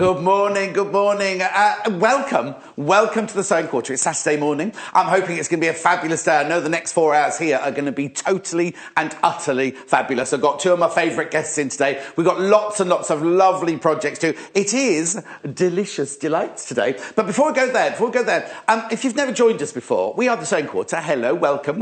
Good morning, good morning. Welcome to the Sewing Quarter. It's Saturday morning. I'm hoping it's going to be a fabulous day. I know the next 4 hours here are going to be totally and utterly fabulous. I've got two of my favourite guests in today. We've got lots and lots of lovely projects too. It is delicious delights today. But before we go there, if you've never joined us before, we are the Sewing Quarter. Hello, welcome.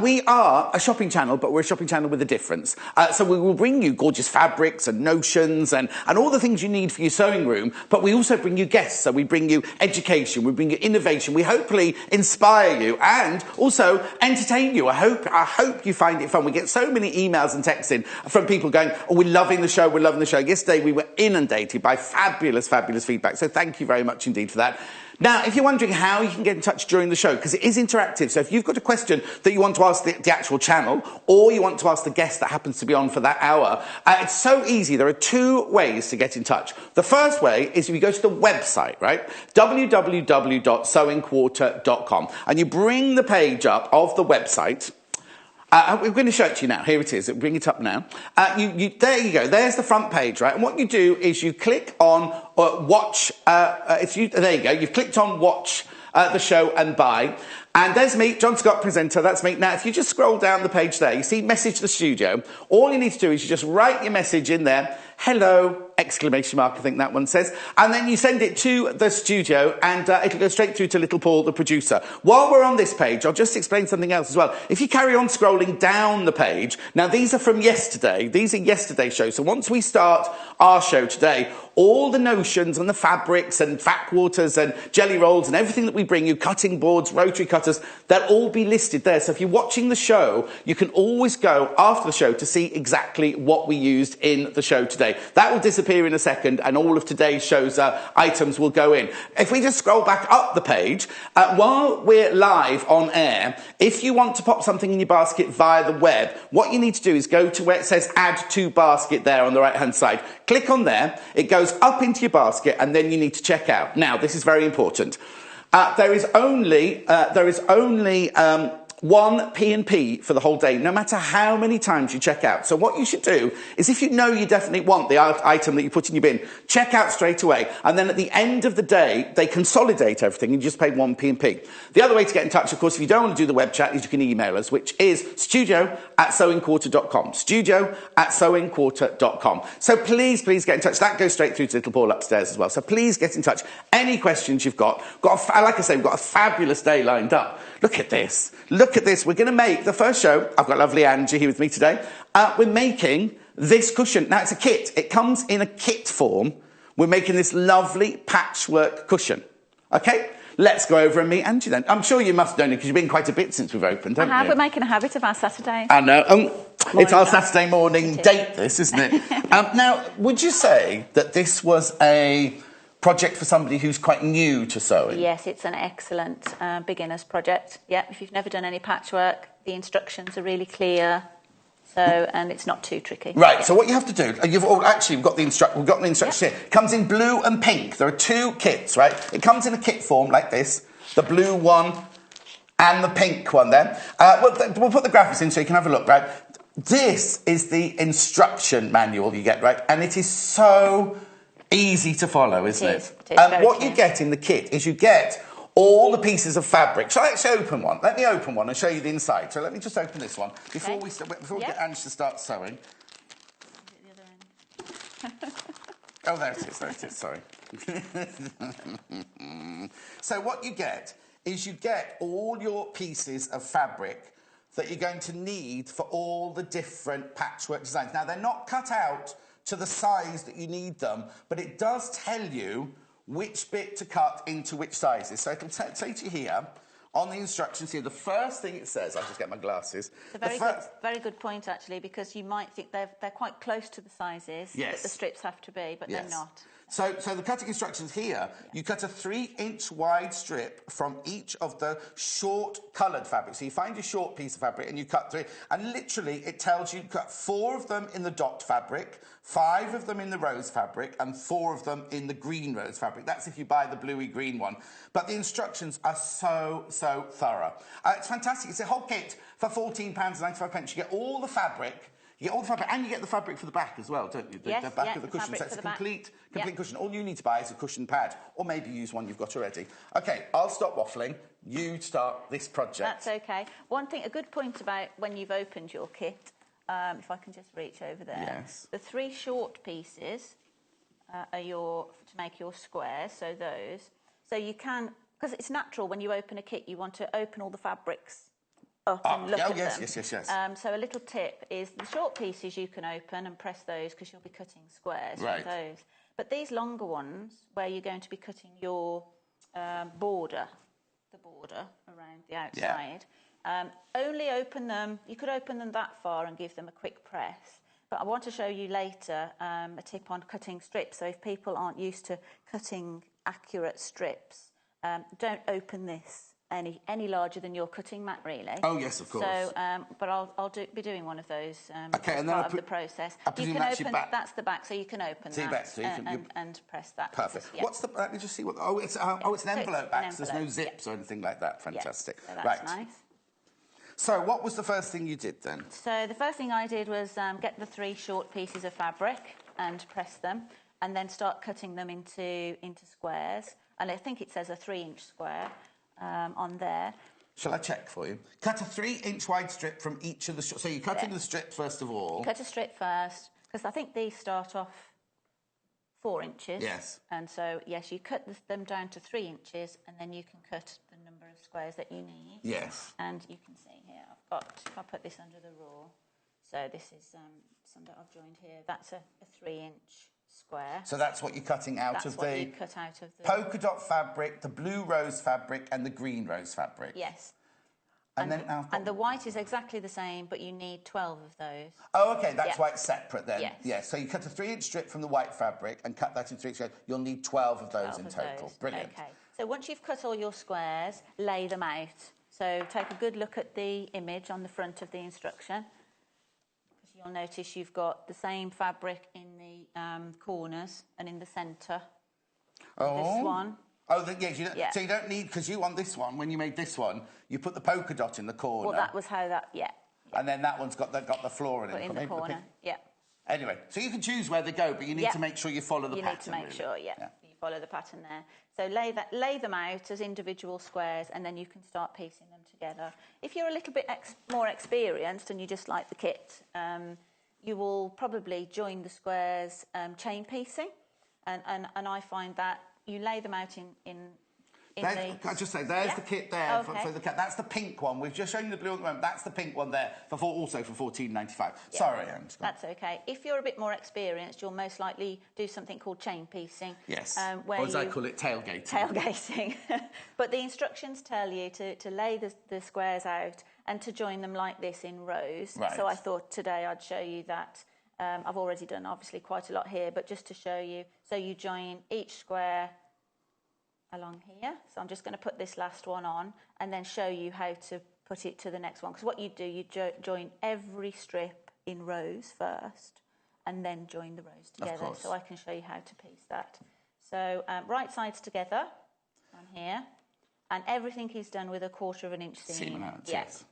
We are a shopping channel, but we're a shopping channel with a difference. So we will bring you gorgeous fabrics and notions and all the things you need for your sewing room, but we also bring you guests. So we bring you education, we bring you innovation, we hopefully inspire you and also entertain you. I hope you find it fun. We get so many emails and texts in from people going, oh, we're loving the show. Yesterday we were inundated by fabulous feedback, so thank you very much indeed for that. Now, if you're wondering how you can get in touch during the show, because it is interactive, so if you've got a question that you want to ask the actual channel, or you want to ask the guest that happens to be on for that hour, it's so easy. There are two ways to get in touch. The first way is if you go to the website, right? www.sewingquarter.com, and you bring the page up of the website. We're going to show it to you now. Here it is. Bring it up now. There you go. There's the front page, right? And what you do is you click on watch. There you go. You've clicked on watch the show and buy. And there's me, John Scott, presenter. That's me. Now, if you just scroll down the page there, you see message the studio. All you need to do is you just write your message in there. Hello, exclamation mark, I think that one says. And then you send it to the studio and it'll go straight through to little Paul, the producer. While we're on this page, I'll just explain something else as well. If you carry on scrolling down the page, now these are from yesterday. These are yesterday's shows. So once we start our show today, all the notions and the fabrics and fat quarters and jelly rolls and everything that we bring you, cutting boards, rotary cutters, they'll all be listed there. So if you're watching the show, you can always go after the show to see exactly what we used in the show today. That will disappear in a second and all of today's show's items will go in. If we just scroll back up the page, while we're live on air, if you want to pop something in your basket via the web, what you need to do is go to where it says add to basket there on the right hand side. Click on there, it goes up into your basket and then you need to check out. Now, this is very important. There is only one P&P for the whole day, no matter how many times you check out. So what you should do is if you know you definitely want the item that you put in your bin, check out straight away. And then at the end of the day, they consolidate everything and you just pay one P&P. The other way to get in touch, of course, if you don't want to do the web chat, is you can email us, which is studio@sewingquarter.com. Studio@sewingquarter.com. So please get in touch. That goes straight through to little Paul upstairs as well. So please get in touch. Any questions you've got. Like I say, we've got a fabulous day lined up. Look at this. Look at this. We're going to make the first show. I've got lovely Angie here with me today. We're making this cushion. Now, it's a kit. It comes in a kit form. We're making this lovely patchwork cushion. Okay? Let's go over and meet Angie then. I'm sure you must have done it because you've been quite a bit since we've opened, haven't you? We're making a habit of our Saturday. I know. It's our Saturday morning date, this, isn't it? Now, would you say that this was a project for somebody who's quite new to sewing? Yes, it's an excellent beginner's project. Yeah, if you've never done any patchwork, the instructions are really clear. So, and it's not too tricky. Right, so what you have to do, we've got the instructions here. It comes in blue and pink. There are two kits, right? It comes in a kit form like this, the blue one and the pink one then. We'll put the graphics in so you can have a look, right? This is the instruction manual you get, right? And it is so easy to follow, isn't it? And what you get in the kit is you get all the pieces of fabric. So let's open one. Let me open one and show you the inside. So let me just open this one before we get Ange to start sewing. Oh, there it is. Sorry. So what you get is you get all your pieces of fabric that you're going to need for all the different patchwork designs. Now, they're not cut out to the size that you need them, but it does tell you which bit to cut into which sizes. So it'll say to you here, on the instructions here, the first thing it says, I'll just get my glasses. It's a very good point, actually, because you might think they're quite close to the sizes that the strips have to be, but they're not. So the cutting instructions here, you cut a 3-inch wide strip from each of the short coloured fabric. So you find your short piece of fabric and you cut through it. And literally it tells you cut 4 of them in the dot fabric, 5 of them in the rose fabric, and 4 of them in the green rose fabric. That's if you buy the bluey green one. But the instructions are so thorough. It's fantastic. It's a whole kit for £14.95. You get all the fabric. You get all the fabric, and you get the fabric for the back as well, don't you? The back of the cushion. So it's a complete cushion. All you need to buy is a cushion pad, or maybe use one you've got already. Okay, I'll stop waffling. You start this project. That's okay. One thing, a good point about when you've opened your kit, if I can just reach over there. Yes. The 3 short pieces are to make your squares, so those. So you can, because it's natural when you open a kit, you want to open all the fabrics up and look at them. Yes. So a little tip is the short pieces you can open and press those because you'll be cutting squares with those. But these longer ones, where you're going to be cutting your border, the border around the outside, only open them. You could open them that far and give them a quick press. But I want to show you later a tip on cutting strips. So if people aren't used to cutting accurate strips, don't open this any larger than your cutting mat, really. Oh yes, of course. So, but I'll be doing one of those okay, and then part of the process. You can open that's the back, so you can open that and press that. Perfect. What's the? Let me just see what. Oh, it's an envelope back. So there's no zips or anything like that. Fantastic. So that's nice. So what was the first thing you did then? So the first thing I did was get the 3 short pieces of fabric and press them, and then start cutting them into squares. And I think it says a 3-inch square on there. Shall I check for you? Cut a 3-inch wide strip from each of the... So you're cutting the strip first of all. You cut a strip first, because I think these start off 4 inches. Yes. And so, yes, you cut them down to 3 inches, and then you can cut the number of squares that you need. Yes. And you can see here, I'll put this under the rule. So this is some that I've joined here. That's a 3-inch square. So that's what you're cutting out of the... That's what you cut out of the... polka-dot fabric, the blue rose fabric, and the green rose fabric. Yes. And the white is exactly the same, but you need 12 of those. Oh, OK, that's why it's separate then. Yes. Yeah, so you cut a 3-inch strip from the white fabric and cut that in 3 inches. You'll need 12 of those in total. Brilliant. OK. So once you've cut all your squares, lay them out. So take a good look at the image on the front of the instruction. Because you'll notice you've got the same fabric in the corners and in the centre. Oh. This one. Oh, so you don't need, because you want this one, when you made this one, you put the polka dot in the corner. Well, that was how that, And then that one's got the floral in it. In the corner, Anyway, so you can choose where they go, but you need to make sure you follow the pattern. You need to make sure, you follow the pattern there. So lay them out as individual squares, and then you can start piecing them together. If you're a little bit more experienced and you just like the kit, you will probably join the squares chain piecing, and I find that you lay them out in Can I just say, there's the kit there for the cat. That's the pink one. We've just shown you the blue at the moment. That's the pink one there, also for $14.95. Yeah. Sorry, Anne. That's OK. If you're a bit more experienced, you'll most likely do something called chain piecing. Yes, or as I call it, tailgating. Tailgating. But the instructions tell you to lay the squares out and to join them like this in rows. Right. So I thought today I'd show you that. I've already done, obviously, quite a lot here, but just to show you. So you join each square along here. So I'm just going to put this last one on and then show you how to put it to the next one. Because what you do, you join every strip in rows first and then join the rows together. So I can show you how to piece that. So right sides together on here, and everything is done with a 1/4 inch seam. Yes.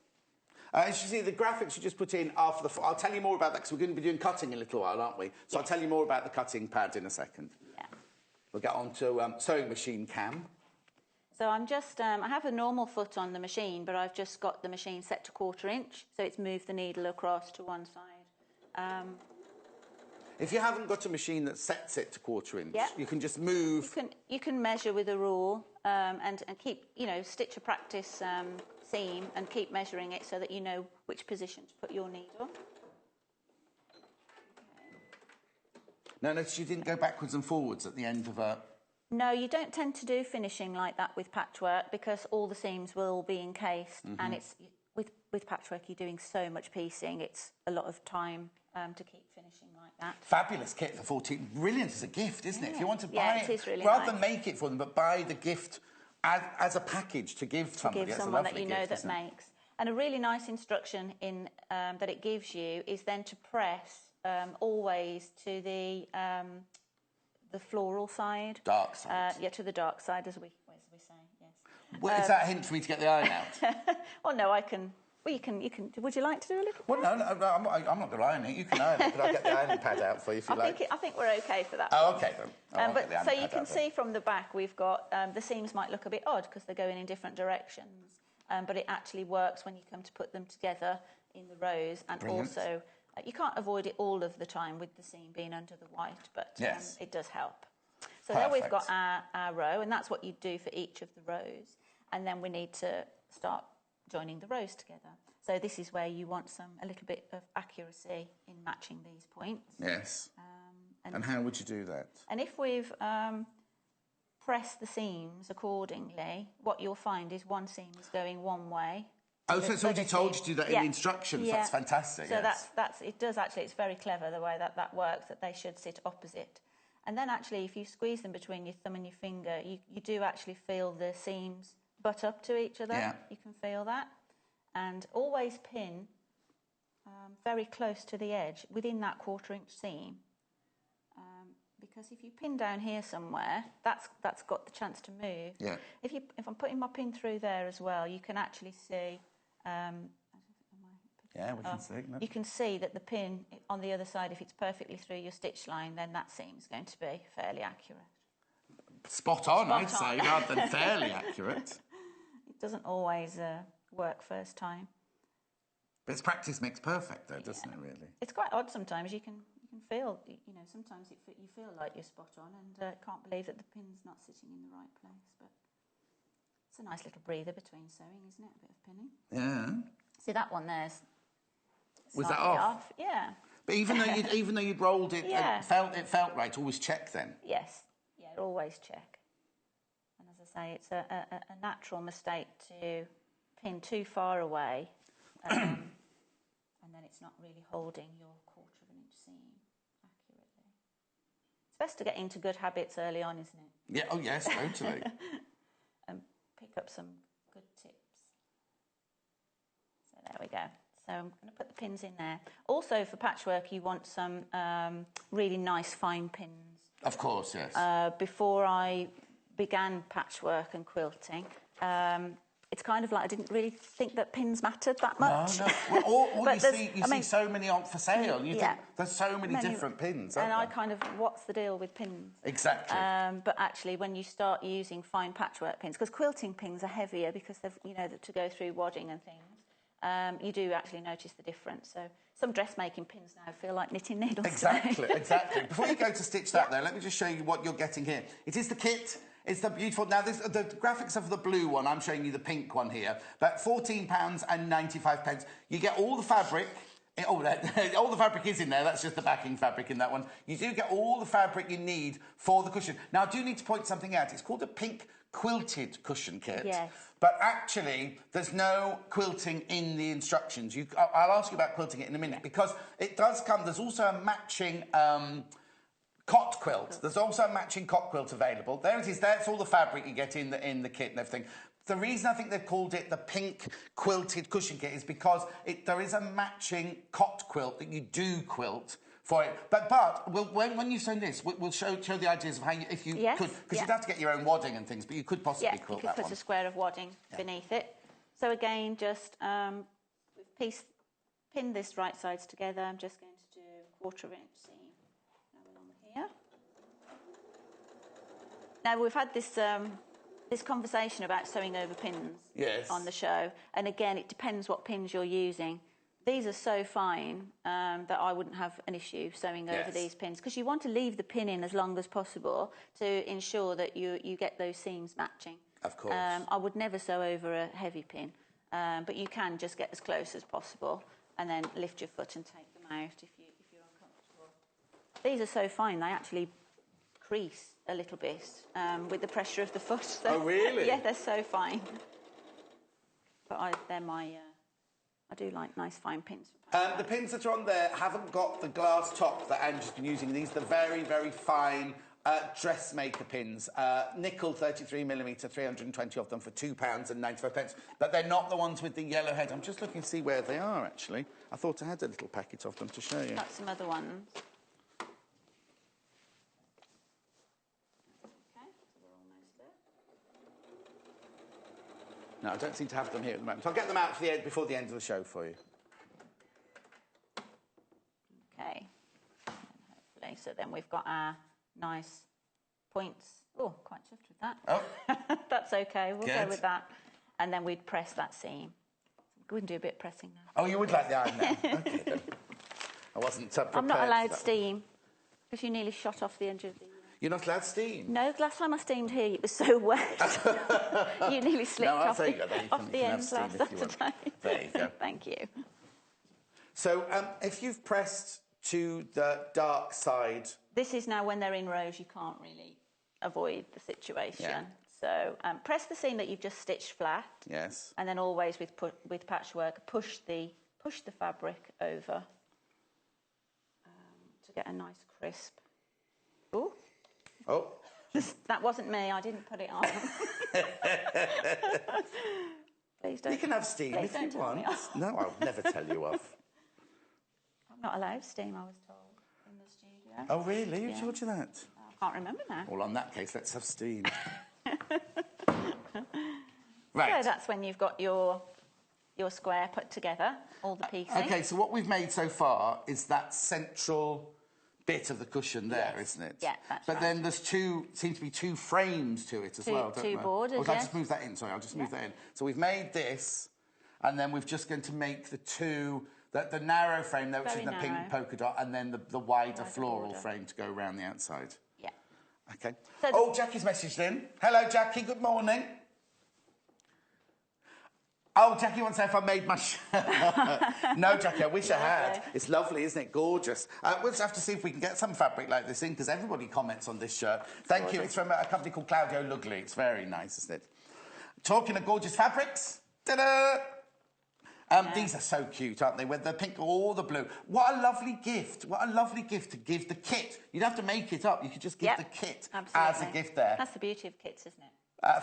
As you see, the graphics you just put in are for the... I'll tell you more about that because we're going to be doing cutting in a little while, aren't we? So I'll tell you more about the cutting pad in a second. Yeah. We'll get on to sewing machine cam. So I'm just... I have a normal foot on the machine, but I've just got the machine set to 1/4 inch, so it's moved the needle across to one side. If you haven't got a machine that sets it to 1/4 inch, you can just move... You can measure with a rule and keep, stitch a practice seam and keep measuring it so that you know which position to put your needle. No, you didn't go backwards and forwards at the end of a... No, you don't tend to do finishing like that with patchwork because all the seams will be encased, and it's with patchwork you're doing so much piecing, it's a lot of time to keep finishing like that. Fabulous kit for 14. Brilliant as a gift, isn't it? If you want to buy it is really rather than make it for them, but buy the gift as a package to give somebody. Give someone that you know that makes. And a really nice instruction in that it gives you is then to press always to the floral side. Dark side. To the dark side, as we say, yes. Well, is that a hint for me to get the iron out? Well, no, I can Well, you can. Would you like to do a little? Well, no, I'm not going to iron it. You can iron it, but I'll get the ironing pad out for you if you like. I think we're okay for that. Oh, okay then. But so you can see from the back, we've got the seams might look a bit odd because they're going in different directions, but it actually works when you come to put them together in the rows, and Brilliant. Also you can't avoid it all of the time with the seam being under the white, but yes. It does help. So there we've got our row, and that's what you do for each of the rows, and then we need to start joining the rows together. So this is where you want a little bit of accuracy in matching these points. Yes. And how would you do that? And if we've pressed the seams accordingly, what you'll find is one seam is going one way. Oh, so it's already told you to do that in the instructions. Yeah. That's fantastic. So it does actually. It's very clever the way that works. That they should sit opposite. And then actually, if you squeeze them between your thumb and your finger, you do actually feel the seams butt up to each other. Yeah. You can feel that. And always pin very close to the edge within that 1/4 inch seam. Because if you pin down here somewhere, that's got the chance to move. Yeah. If I'm putting my pin through there as well, you can actually see. Yeah, we can see. No? You can see that the pin on the other side, if it's perfectly through your stitch line, then that seam's going to be fairly accurate. Spot on, I'd say, rather than fairly accurate. It doesn't always work first time. But it's practice makes perfect, though, doesn't it? Really. It's quite odd sometimes. You can feel, sometimes you feel like you're spot on, and can't believe that the pin's not sitting in the right place. But it's a nice little breather between sewing, isn't it? A bit of pinning. Yeah. See that one there's. Was that off? Yeah. But even though you'd rolled it, it felt right. Always check then. Yes. Yeah. Always check. And as I say, it's a natural mistake to pin too far away, and then it's not really holding your 1/4 inch seam accurately. It's best to get into good habits early on, isn't it? Yeah. Oh yes, totally. And pick up some good tips. So there we go. So I'm going to put the pins in there. Also, for patchwork, you want some really nice fine pins. Of course, yes. Before I began patchwork and quilting, it's kind of like I didn't really think that pins mattered that much. No. Well, you see so many on for sale. You think there's so many different pins. And I kind of, what's the deal with pins? Exactly. But actually, when you start using fine patchwork pins, because quilting pins are heavier because they've, to go through wadding and things. You do actually notice the difference. So some dressmaking pins now feel like knitting needles. Exactly. Before you go to stitch that, though, let me just show you what you're getting here. It is the kit. It's the beautiful... Now, the graphics of the blue one, I'm showing you the pink one here. But £14.95. You get all the fabric... all the fabric is in there. That's just the backing fabric in that one. You do get all the fabric you need for the cushion. Now, I do need to point something out. It's called a pink quilted cushion kit. Yes. But actually, there's no quilting in the instructions. I'll ask you about quilting it in a minute, because it does come... There's also a matching... cot quilt. There's also a matching cot quilt available. There it is. That's all the fabric you get in the kit and everything. The reason I think they've called it the pink quilted cushion kit is because there is a matching cot quilt that you do quilt for it. But when you send this, we'll show the ideas of how you, if you could, because you'd have to get your own wadding and things, but you could possibly quilt that one. You could put a square of wadding beneath it. So again, just pin this right sides together. I'm just going to do 1/4 inch seam. Here. Now we've had this conversation about sewing over pins on the show, and again it depends what pins you're using. These are so fine that I wouldn't have an issue sewing over these pins, because you want to leave the pin in as long as possible to ensure that you get those seams matching. Of course. I would never sew over a heavy pin, but you can just get as close as possible and then lift your foot and take them out if you're uncomfortable. These are so fine, they actually crease a little bit with the pressure of the foot. So, oh, really? Yeah, they're so fine. But I do like nice fine pins. The pins that are on there haven't got the glass top that Angela's been using. These are the very, very fine dressmaker pins. Nickel 33mm, 320 of them for £2.95. But they're not the ones with the yellow head. I'm just looking to see where they are, actually. I thought I had a little packet of them to show you. Got some other ones. No, I don't seem to have them here at the moment. So I'll get them out for the end, before the end of the show for you. Okay. Hopefully. So then we've got our nice points. Oh, quite chuffed with that. Oh. That's okay. We'll Good. go with that. And then we'd press that seam. Go and do a bit of pressing now. Oh, you would like the iron now? Okay, then. I wasn't prepared. I'm not allowed steam, because you nearly shot off the edge of the... You're not allowed steam? No, last time I steamed here, it was so wet. You nearly slipped off the end last Saturday. There you go. Thank you. So if you've pressed to the dark side... This is now when they're in rows, you can't really avoid the situation. Yeah. So press the seam that you've just stitched flat. Yes. And then always with patchwork, push the fabric over to get a nice crisp. Ooh. Oh. That wasn't me. I didn't put it on. Please don't. You can have steam if you want. No, I'll never tell you off. I'm not allowed steam, I was told, in the studio. Oh, really? Who told you that? I can't remember now. Well, on that case, let's have steam. Right. So that's when you've got your square put together, all the pieces. Okay, so what we've made so far is that central bit of the cushion there, isn't it? Yeah, that's But right. then there's seem to be two frames to it as well, don't two there? borders, I'll yes. just move that in, sorry, I'll just move that in. So we've made this, and then we're just going to make the two, the narrow frame there, which is the pink polka dot, and then the wider floral border. frame to go around the outside. Yeah. Okay. So Jackie's messaged in. Hello, Jackie, good morning. Oh, Jackie wants to know if I made my shirt. No, Jackie, I wish I had. It's lovely, isn't it? Gorgeous. We'll just have to see if we can get some fabric like this in, because everybody comments on this shirt. Thank you. It's from a company called Claudio Lugli. It's very nice, isn't it? Talking of gorgeous fabrics. Ta-da! These are so cute, aren't they? With the pink or the blue. What a lovely gift. What a lovely gift to give the kit. You'd have to make it up. You could just give the kit as a gift there. That's the beauty of kits, isn't it?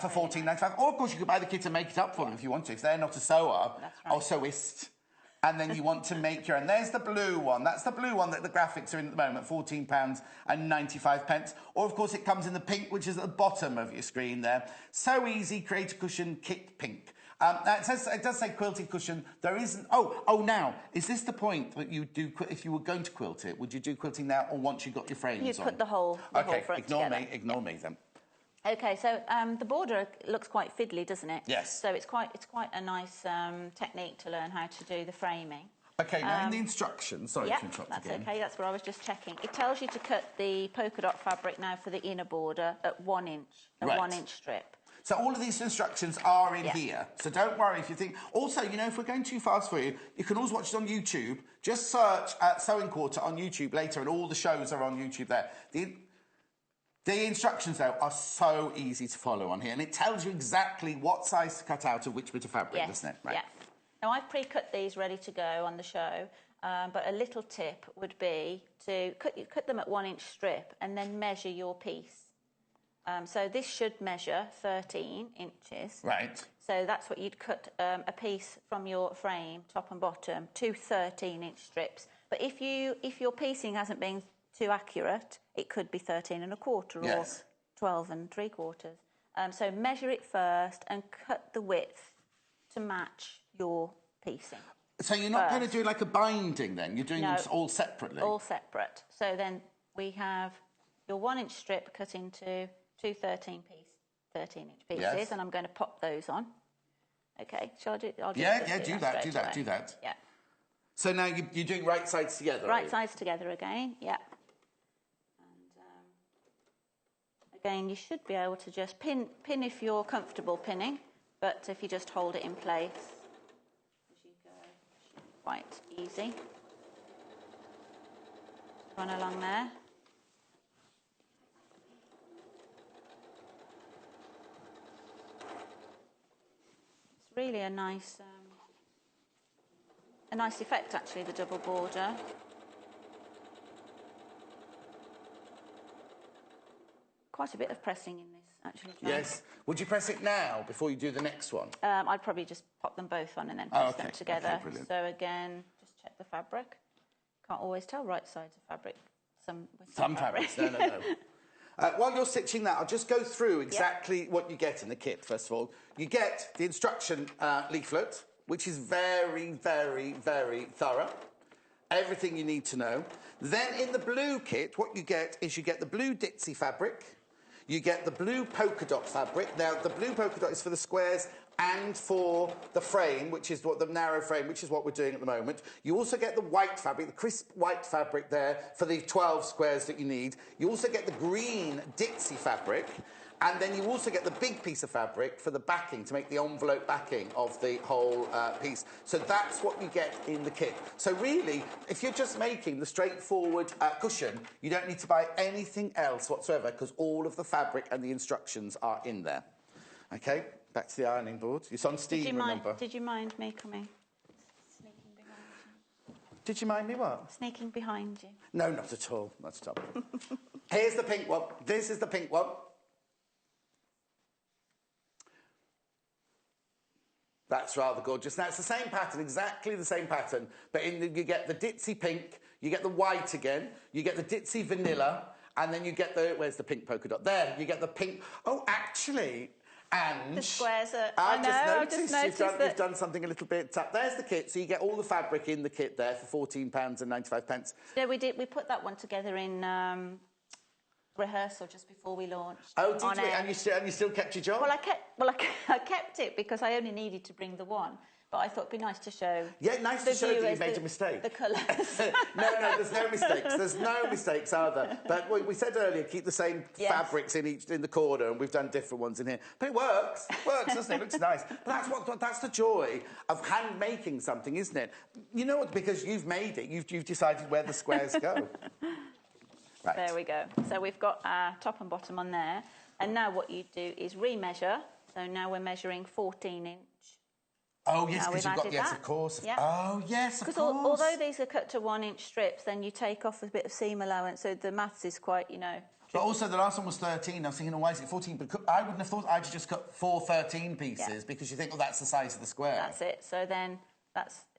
For $14.95. Or, of course, you could buy the kit and make it up for them if you want to. If they're not a sewer or sewist, and then you want to make your own. There's the blue one. That's the blue one that the graphics are in at the moment, £14.95. Or, of course, it comes in the pink, which is at the bottom of your screen there. So easy, create a cushion, kit pink. It does say quilted cushion. There isn't... Oh, now, is this the point that you do... If you were going to quilt it, would you do quilting now or once you got your frames on? You'd put the whole front together. Ignore me then. Okay, so the border looks quite fiddly, doesn't it? Yes. So it's quite a nice technique to learn how to do the framing. Okay, now in the instructions, sorry to interrupt that's again. Okay, that's what I was just checking. It tells you to cut the polka dot fabric now for the inner border at 1 inch, a 1 inch strip. So all of these instructions are in here. So don't worry if you think... Also, you know, if we're going too fast for you, you can always watch it on YouTube. Just search Sewing Quarter on YouTube later, and all the shows are on YouTube there. The instructions, though, are so easy to follow on here, and it tells you exactly what size to cut out of which bit of fabric, doesn't it? Right. Yeah. Now, I've pre-cut these ready to go on the show, but a little tip would be to cut them at 1 inch strip and then measure your piece. So this should measure 13 inches. Right. So that's what you'd cut a piece from your frame, top and bottom, to 13-inch strips. But if your piecing hasn't been too accurate, it could be 13 1/4 or 12 3/4. So measure it first and cut the width to match your piecing. So you're not going to do like a binding then? You're doing them all separately? All separate. So then we have your 1 inch strip cut into two 13-inch pieces, and I'm going to pop those on. Okay, shall I do? I'll do that. Yeah. So now you're doing right sides together. Right sides together again. Yeah. And again, you should be able to just pin if you're comfortable pinning, but if you just hold it in place as you go, it should be quite easy. Run along there. Really a nice effect, actually, the double border. Quite a bit of pressing in this, actually. John. Yes. Would you press it now before you do the next one? I'd probably just pop them both on and then press them together. Okay, brilliant. So again, just check the fabric. Can't always tell right sides of fabric. Some fabrics. No. While you're stitching that, I'll just go through exactly what you get in the kit, first of all. You get the instruction leaflet, which is very, very, very thorough. Everything you need to know. Then in the blue kit, what you get is you get the blue ditzy fabric. You get the blue polka-dot fabric. Now, the blue polka-dot is for the squares and for the frame, which is what the narrow frame, which is what we're doing at the moment. You also get the white fabric, the crisp white fabric there for the 12 squares that you need. You also get the green ditzy fabric. And then you also get the big piece of fabric for the backing, to make the envelope backing of the whole piece. So that's what you get in the kit. So really, if you're just making the straightforward cushion, you don't need to buy anything else whatsoever, because all of the fabric and the instructions are in there. OK, back to the ironing board. It's on steam, remember? Did you mind me coming? Sneaking behind you. Did you mind me what? Sneaking behind you. No, not at all. Not at all. Here's the pink one. This is the pink one. That's rather gorgeous. Now, it's the same pattern, exactly the same pattern, but you get the ditzy pink, you get the white again, you get the ditzy vanilla, and then you get the... Where's the pink polka dot? There, you get the pink... Oh, actually, and... The squares are... I just noticed you've done something a little bit... There's the kit, so you get all the fabric in the kit there for £14.95. Yeah, we put that one together in... rehearsal just before we launched. Oh, did you? And you still kept your job? Well, I kept it because I only needed to bring the one. But I thought it'd be nice to show. Yeah, nice to show that you made a mistake. The colours. No, there's no mistakes. There's no mistakes, are there? But we said earlier, keep the same fabrics in the corner, and we've done different ones in here. But it works. It works, doesn't it? It looks nice. But that's the joy of hand making something, isn't it? You know what? Because you've made it. You've decided where the squares go. Right. There we go. So we've got our top and bottom on there. And now what you do is remeasure. So now we're measuring 14-inch. Oh, yes, because you've got... Yes, of course. Yeah. Oh, yes, of course. Because although these are cut to 1-inch strips, then you take off a bit of seam allowance, so the maths is quite, you know... But also, the last one was 13. I was thinking, oh, why is it 14? But I wouldn't have thought I'd just cut 4 13 pieces, because you think, well, that's the size of the square. That's it. So then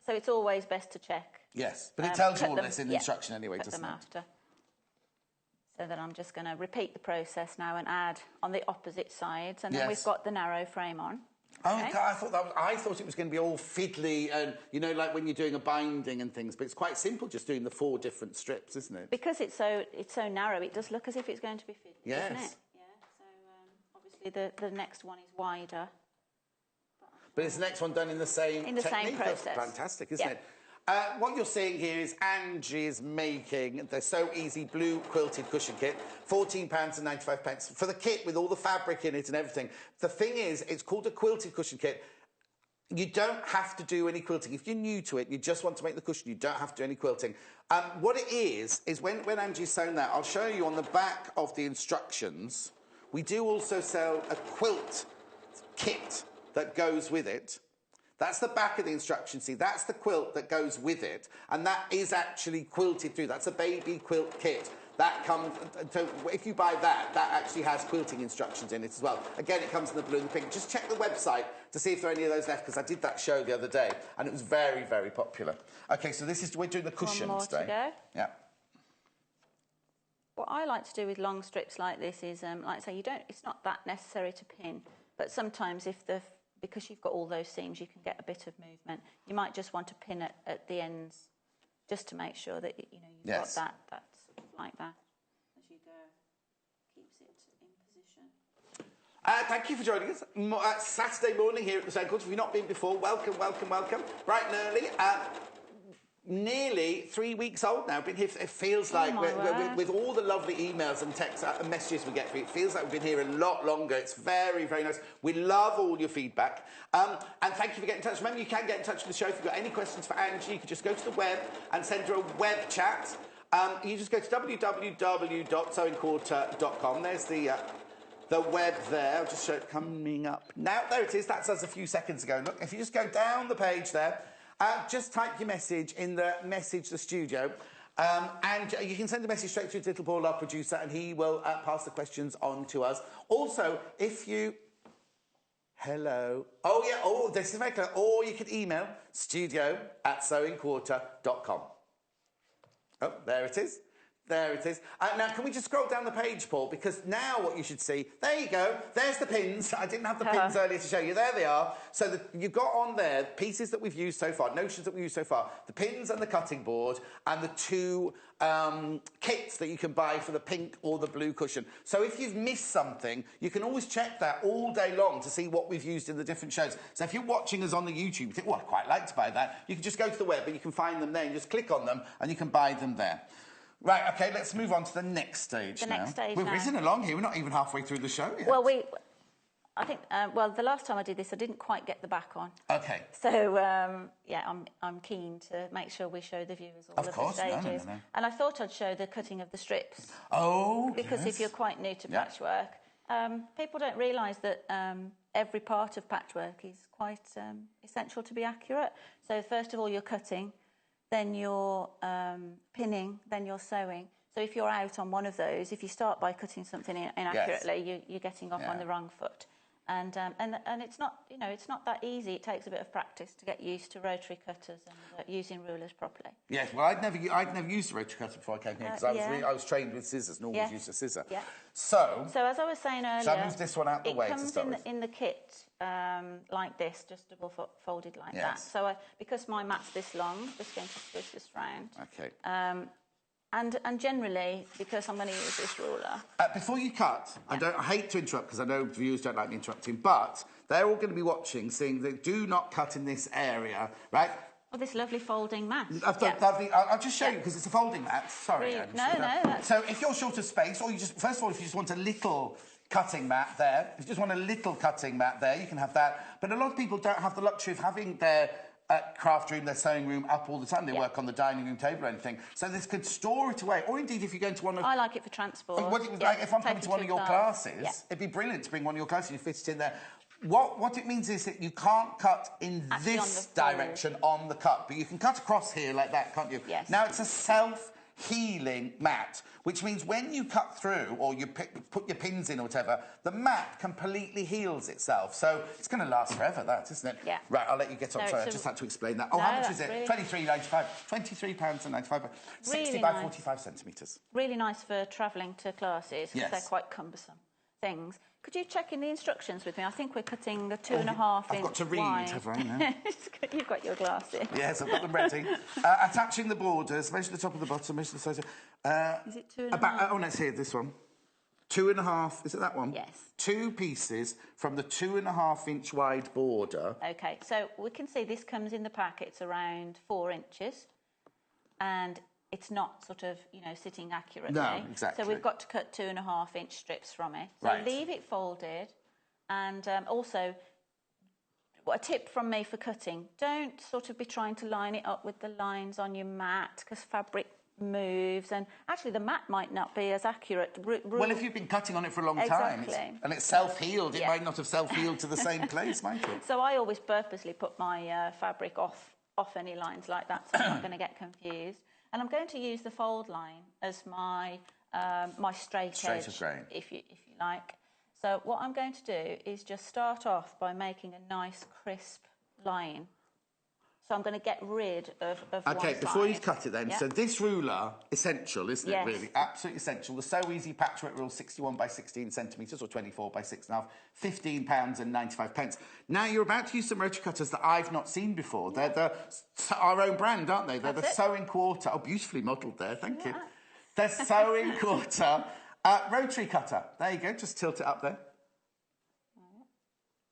So it's always best to check. Yes, but it tells you all this in the instruction anyway, doesn't it? Cut them after. So then I'm just going to repeat the process now and add on the opposite sides, and then we've got the narrow frame on. Oh, okay. I thought it was going to be all fiddly and, you know, like when you're doing a binding and things, but it's quite simple just doing the 4 different strips, isn't it? Because it's so narrow, it does look as if it's going to be fiddly, doesn't it? Yeah, so obviously the next one is wider. But is the next one done in the same technique? Same process. That's fantastic, isn't it? What you're seeing here is Angie's making the So Easy blue quilted cushion kit, £14.95 for the kit with all the fabric in it and everything. The thing is, it's called a quilted cushion kit. You don't have to do any quilting. If you're new to it, you just want to make the cushion, you don't have to do any quilting. What it is when Angie's sewn that, I'll show you on the back of the instructions, we do also sell a quilt kit that goes with it. That's the back of the instruction. See, that's the quilt that goes with it, and that is actually quilted through. That's a baby quilt kit. That comes... So if you buy that, that actually has quilting instructions in it as well. Again, it comes in the blue and the pink. Just check the website to see if there are any of those left, because I did that show the other day, and it was very, very popular. OK, so we're doing the cushion today. One more to go. Yeah. What I like to do with long strips like this is, like I say, it's not that necessary to pin, but sometimes because you've got all those seams, you can get a bit of movement. You might just want to pin it at the ends, just to make sure that you've got that sort of like that as you go. Keeps it in position. Thank you for joining us. Saturday morning here at the Centre. If you've not been before, welcome. Bright and early. Nearly 3 weeks old now. Been here. It feels like with all the lovely emails and texts and messages we get, it feels like we've been here a lot longer. It's very, very nice. We love all your feedback. And thank you for getting in touch. Remember, you can get in touch with the show if you've got any questions for Angie. You can just go to the web and send her a web chat. You just go to www.sewingquarter.com. There's the web there. I'll just show it coming up now. There it is. That's us a few seconds ago. Look, if you just go down the page there. Just type your message in the message the studio, and you can send a message straight through to Little Paul, our producer, and he will pass the questions on to us. Also, if you... Hello. Oh, yeah. Oh, this is very clear. Or you can email studio@sewingquarter.com. Oh, there it is. There it is. Now, can we just scroll down the page, Paul? Because now what you should see, there you go. There's the pins. I didn't have the pins earlier to show you. There they are. So you've got on there pieces that we've used so far, notions that we've used so far, the pins and the cutting board, and the two kits that you can buy for the pink or the blue cushion. So if you've missed something, you can always check that all day long to see what we've used in the different shows. So if you're watching us on the YouTube, you think, well, I'd quite like to buy that. You can just go to the web, and you can find them there, and just click on them, and you can buy them there. Right, OK, let's move on to the next stage now. We're whizzing along here. We're not even halfway through the show yet. Well, I think, the last time I did this, I didn't quite get the back on. OK. So, yeah, I'm keen to make sure we show the viewers all of the stages. No. And I thought I'd show the cutting of the strips. Oh, Because if you're quite new to patchwork, people don't realise that every part of patchwork is quite essential to be accurate. So, first of all, you're cutting, then you're pinning, then you're sewing. So if you're out on one of those, if you start by cutting something inaccurately, you're getting off on the wrong foot. And it's not, it's not that easy. It takes a bit of practice to get used to rotary cutters and using rulers properly. Yes, well, I'd never used a rotary cutter before I came here because I was trained with scissors and always used a scissor. Yeah. So as I was saying earlier, shall I move this one out the way to start with? It comes in the kit like this, just double folded like that. So because my mat's this long, I'm just going to twist this round. Okay. And generally, because I'm going to use this ruler... before you cut, I hate to interrupt because I know viewers don't like me interrupting, but they're all going to be watching, seeing that do not cut in this area, right? Oh, this lovely folding mat. Lovely. I'll just show you because it's a folding mat. Sorry. Really? No. So if you're short of space, or first of all, if you just want a little cutting mat there, if you just want a little cutting mat there, you can have that. But a lot of people don't have the luxury of having their craft room, their sewing room up all the time. They work on the dining room table or anything. So this could store it away. Or indeed, if you go into one of... I like it for transport. Like if I'm coming to one of your classes, it'd be brilliant to bring one of your classes, you fit it in there. What it means is that you can't cut in this direction on the cut, but you can cut across here like that, can't you? Yes. Now, it's a self-healing mat, which means when you cut through or you put your pins in or whatever, the mat completely heals itself. So it's going to last forever, that, isn't it? Yeah. Right, I'll let you get on. Sorry, I just had to explain that. Oh, how much is it? Really... £23.95. £23.95. 60 by 45 centimetres. Really nice for travelling to classes, because they're quite cumbersome things. Could you check in the instructions with me? I think we're cutting a 2.5 inch I've got to read, have I? No? You've got your glasses. Yes, I've got them ready. Attaching the borders, measure the top of the bottom, measure the size. Is it 2.5? Oh, let's hear this one. 2.5, is it that one? Yes. 2 pieces from the 2.5 inch wide border. OK, so we can see this comes in the pack. It's around 4 inches. And it's not sort of, sitting accurately. No, exactly. So we've got to cut 2.5 inch strips from it. So leave it folded. And also, a tip from me for cutting, don't sort of be trying to line it up with the lines on your mat, because fabric moves, and actually the mat might not be as accurate. Well, if you've been cutting on it for a long time and it's self-healed, it might not have self-healed to the same place, might it? So I always purposely put my fabric off any lines like that, so I'm not going to get confused. And I'm going to use the fold line as my my straight edge, of grain, if you like. So what I'm going to do is just start off by making a nice crisp line. So I'm going to get rid of one side. Before you cut it then, so this ruler, essential, isn't it, really? Absolutely essential. The So Easy Patchwork Rule, 61 by 16 centimetres, or 24 by 6.5, £15.95. Now, you're about to use some rotary cutters that I've not seen before. They're our own brand, aren't they? They're the Sewing Quarter. Oh, beautifully modelled there, thank you. They're Sewing Quarter rotary cutter. There you go, just tilt it up there.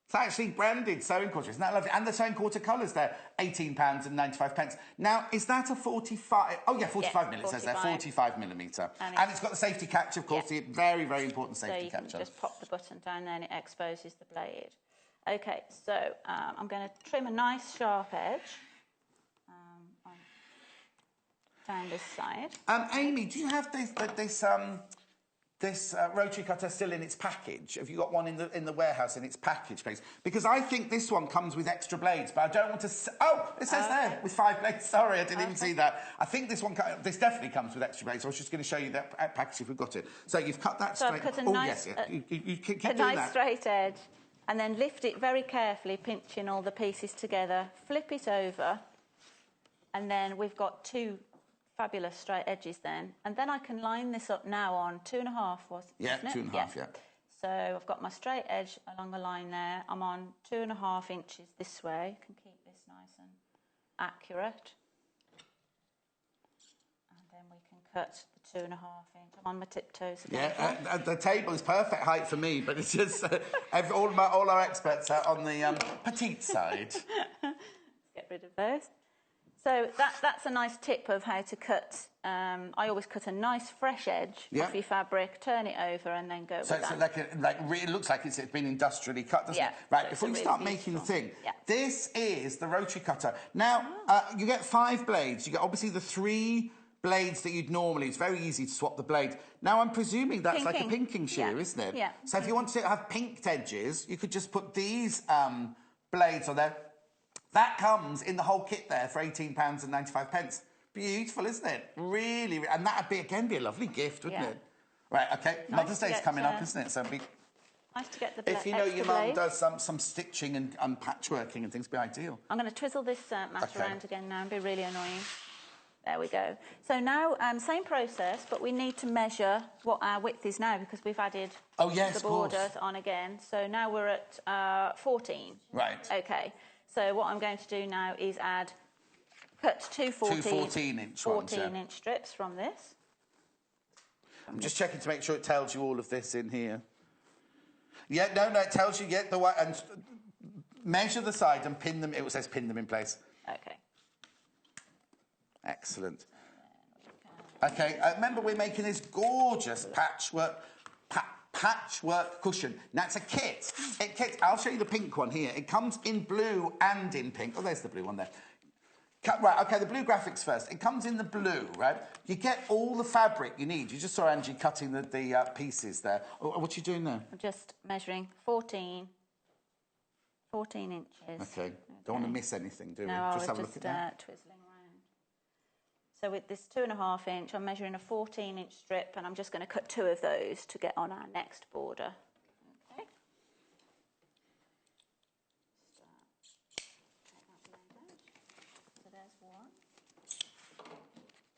It's actually branded Sewing Quarter, isn't that lovely? And the Sewing Quarter colours there, £18.95. Now, is that a 45... Oh, yeah, 45 mil, it says there, 45 millimetre. And it's got the safety catch, of course, the very, very important safety catch. So you can just pop the button down there and it exposes the blade. OK, so I'm going to trim a nice sharp edge down this side. Amy, do you have this rotary cutter still in its package? Have you got one in the warehouse in its package, please? Because I think this one comes with extra blades, but I don't want to... Oh, it says there, with 5 blades. Sorry, I didn't even see that. I think this definitely comes with extra blades. I was just going to show you that package if we've got it. So you've cut that straight... So I've cut a nice... You keep doing that. A nice straight edge, and then lift it very carefully, pinching all the pieces together, flip it over, and then we've got 2 fabulous straight edges then. And then I can line this up now on 2.5, wasn't it? Yeah, 2.5, yeah. So I've got my straight edge along the line there. I'm on 2.5 inches this way. I can keep this nice and accurate. And then we can cut the 2.5 inch. I'm on my tiptoes again. Yeah, the table is perfect height for me, but it's just all our experts are on the petite side. Let's get rid of those. So that's a nice tip of how to cut. I always cut a nice fresh edge off your fabric, turn it over, and then go with that. So it looks like it's been industrially cut, doesn't it? Right, so before you start making the thing, yeah. This is the rotary cutter. Now, you get 5 blades. You get obviously the 3 blades that you'd normally. It's very easy to swap the blade. Now, I'm presuming that's like a pinking shear, isn't it? Yeah. So if you want to have pinked edges, you could just put these blades on there. That comes in the whole kit there for £18.95. Beautiful, isn't it? Really, and that'd be a lovely gift, wouldn't it? Right, okay. Nice Mother's Day's coming up, isn't it? So nice to get the if you know your mum does some stitching and patchworking and things, it'd be ideal. I'm going to twizzle this mat around again now and be really annoying. There we go. So now, same process, but we need to measure what our width is now because we've added the borders on again. So now we're at 14. Right. Okay. So what I'm going to do now is cut two 14-inch strips from this. I'm just checking to make sure it tells you all of this in here. Yeah, no, it tells you, the way, and measure the side and pin them, it says pin them in place. Okay. Excellent. Okay, remember we're making this gorgeous patchwork cushion. Now, it's a kit. I'll show you the pink one here. It comes in blue and in pink. Oh, there's the blue one there. Right, OK, the blue graphics first. It comes in the blue, right? You get all the fabric you need. You just saw Angie cutting the pieces there. Oh, what are you doing there? I'm just measuring 14 inches. OK. Don't want to miss anything, do we? No, just have a look at that. Twizzling around. So with this 2.5 inch, I'm measuring a 14-inch strip, and I'm just going to cut 2 of those to get on our next border. Okay. So there's one,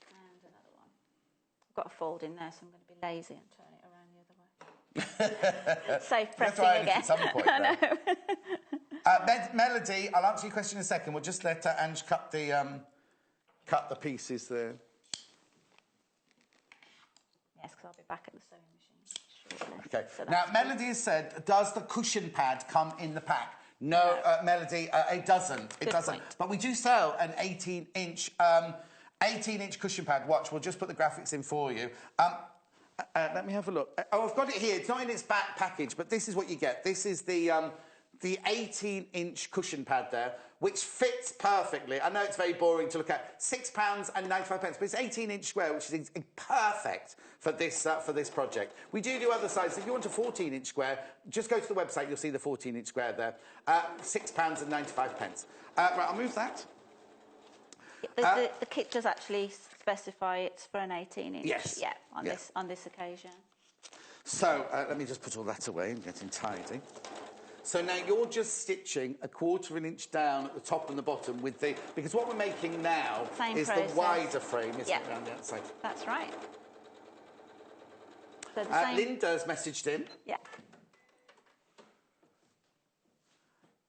and another one. I've got a fold in there, so I'm going to be lazy and turn it around the other way. Safe pressing again. At some point, Melody, I'll answer your question in a second. We'll just let Ange cut the pieces there. Yes, because I'll be back at the sewing machine shortly. Okay. So now, Melody has said, does the cushion pad come in the pack? No. Melody, it doesn't. It doesn't. Point. But we do sell an 18-inch cushion pad. Watch, we'll just put the graphics in for you. Let me have a look. Oh, I've got it here. It's not in its back package, but this is what you get. This is the 18-inch cushion pad there, which fits perfectly. I know it's very boring to look at. £6.95, but it's 18-inch square, which is perfect for this project. We do other sizes. If you want a 14-inch square, just go to the website. You'll see the 14-inch square there. £6.95. Right, I'll move that. The kit does actually specify it's for an 18-inch. Yes. Yeah, on this occasion. So let me just put all that away and get in tidy. So now you're just stitching a 1/4 inch down at the top and the bottom with because what we're making now is the wider frame, isn't it, around the outside? That's right. So the same... Linda's messaged in. Yeah.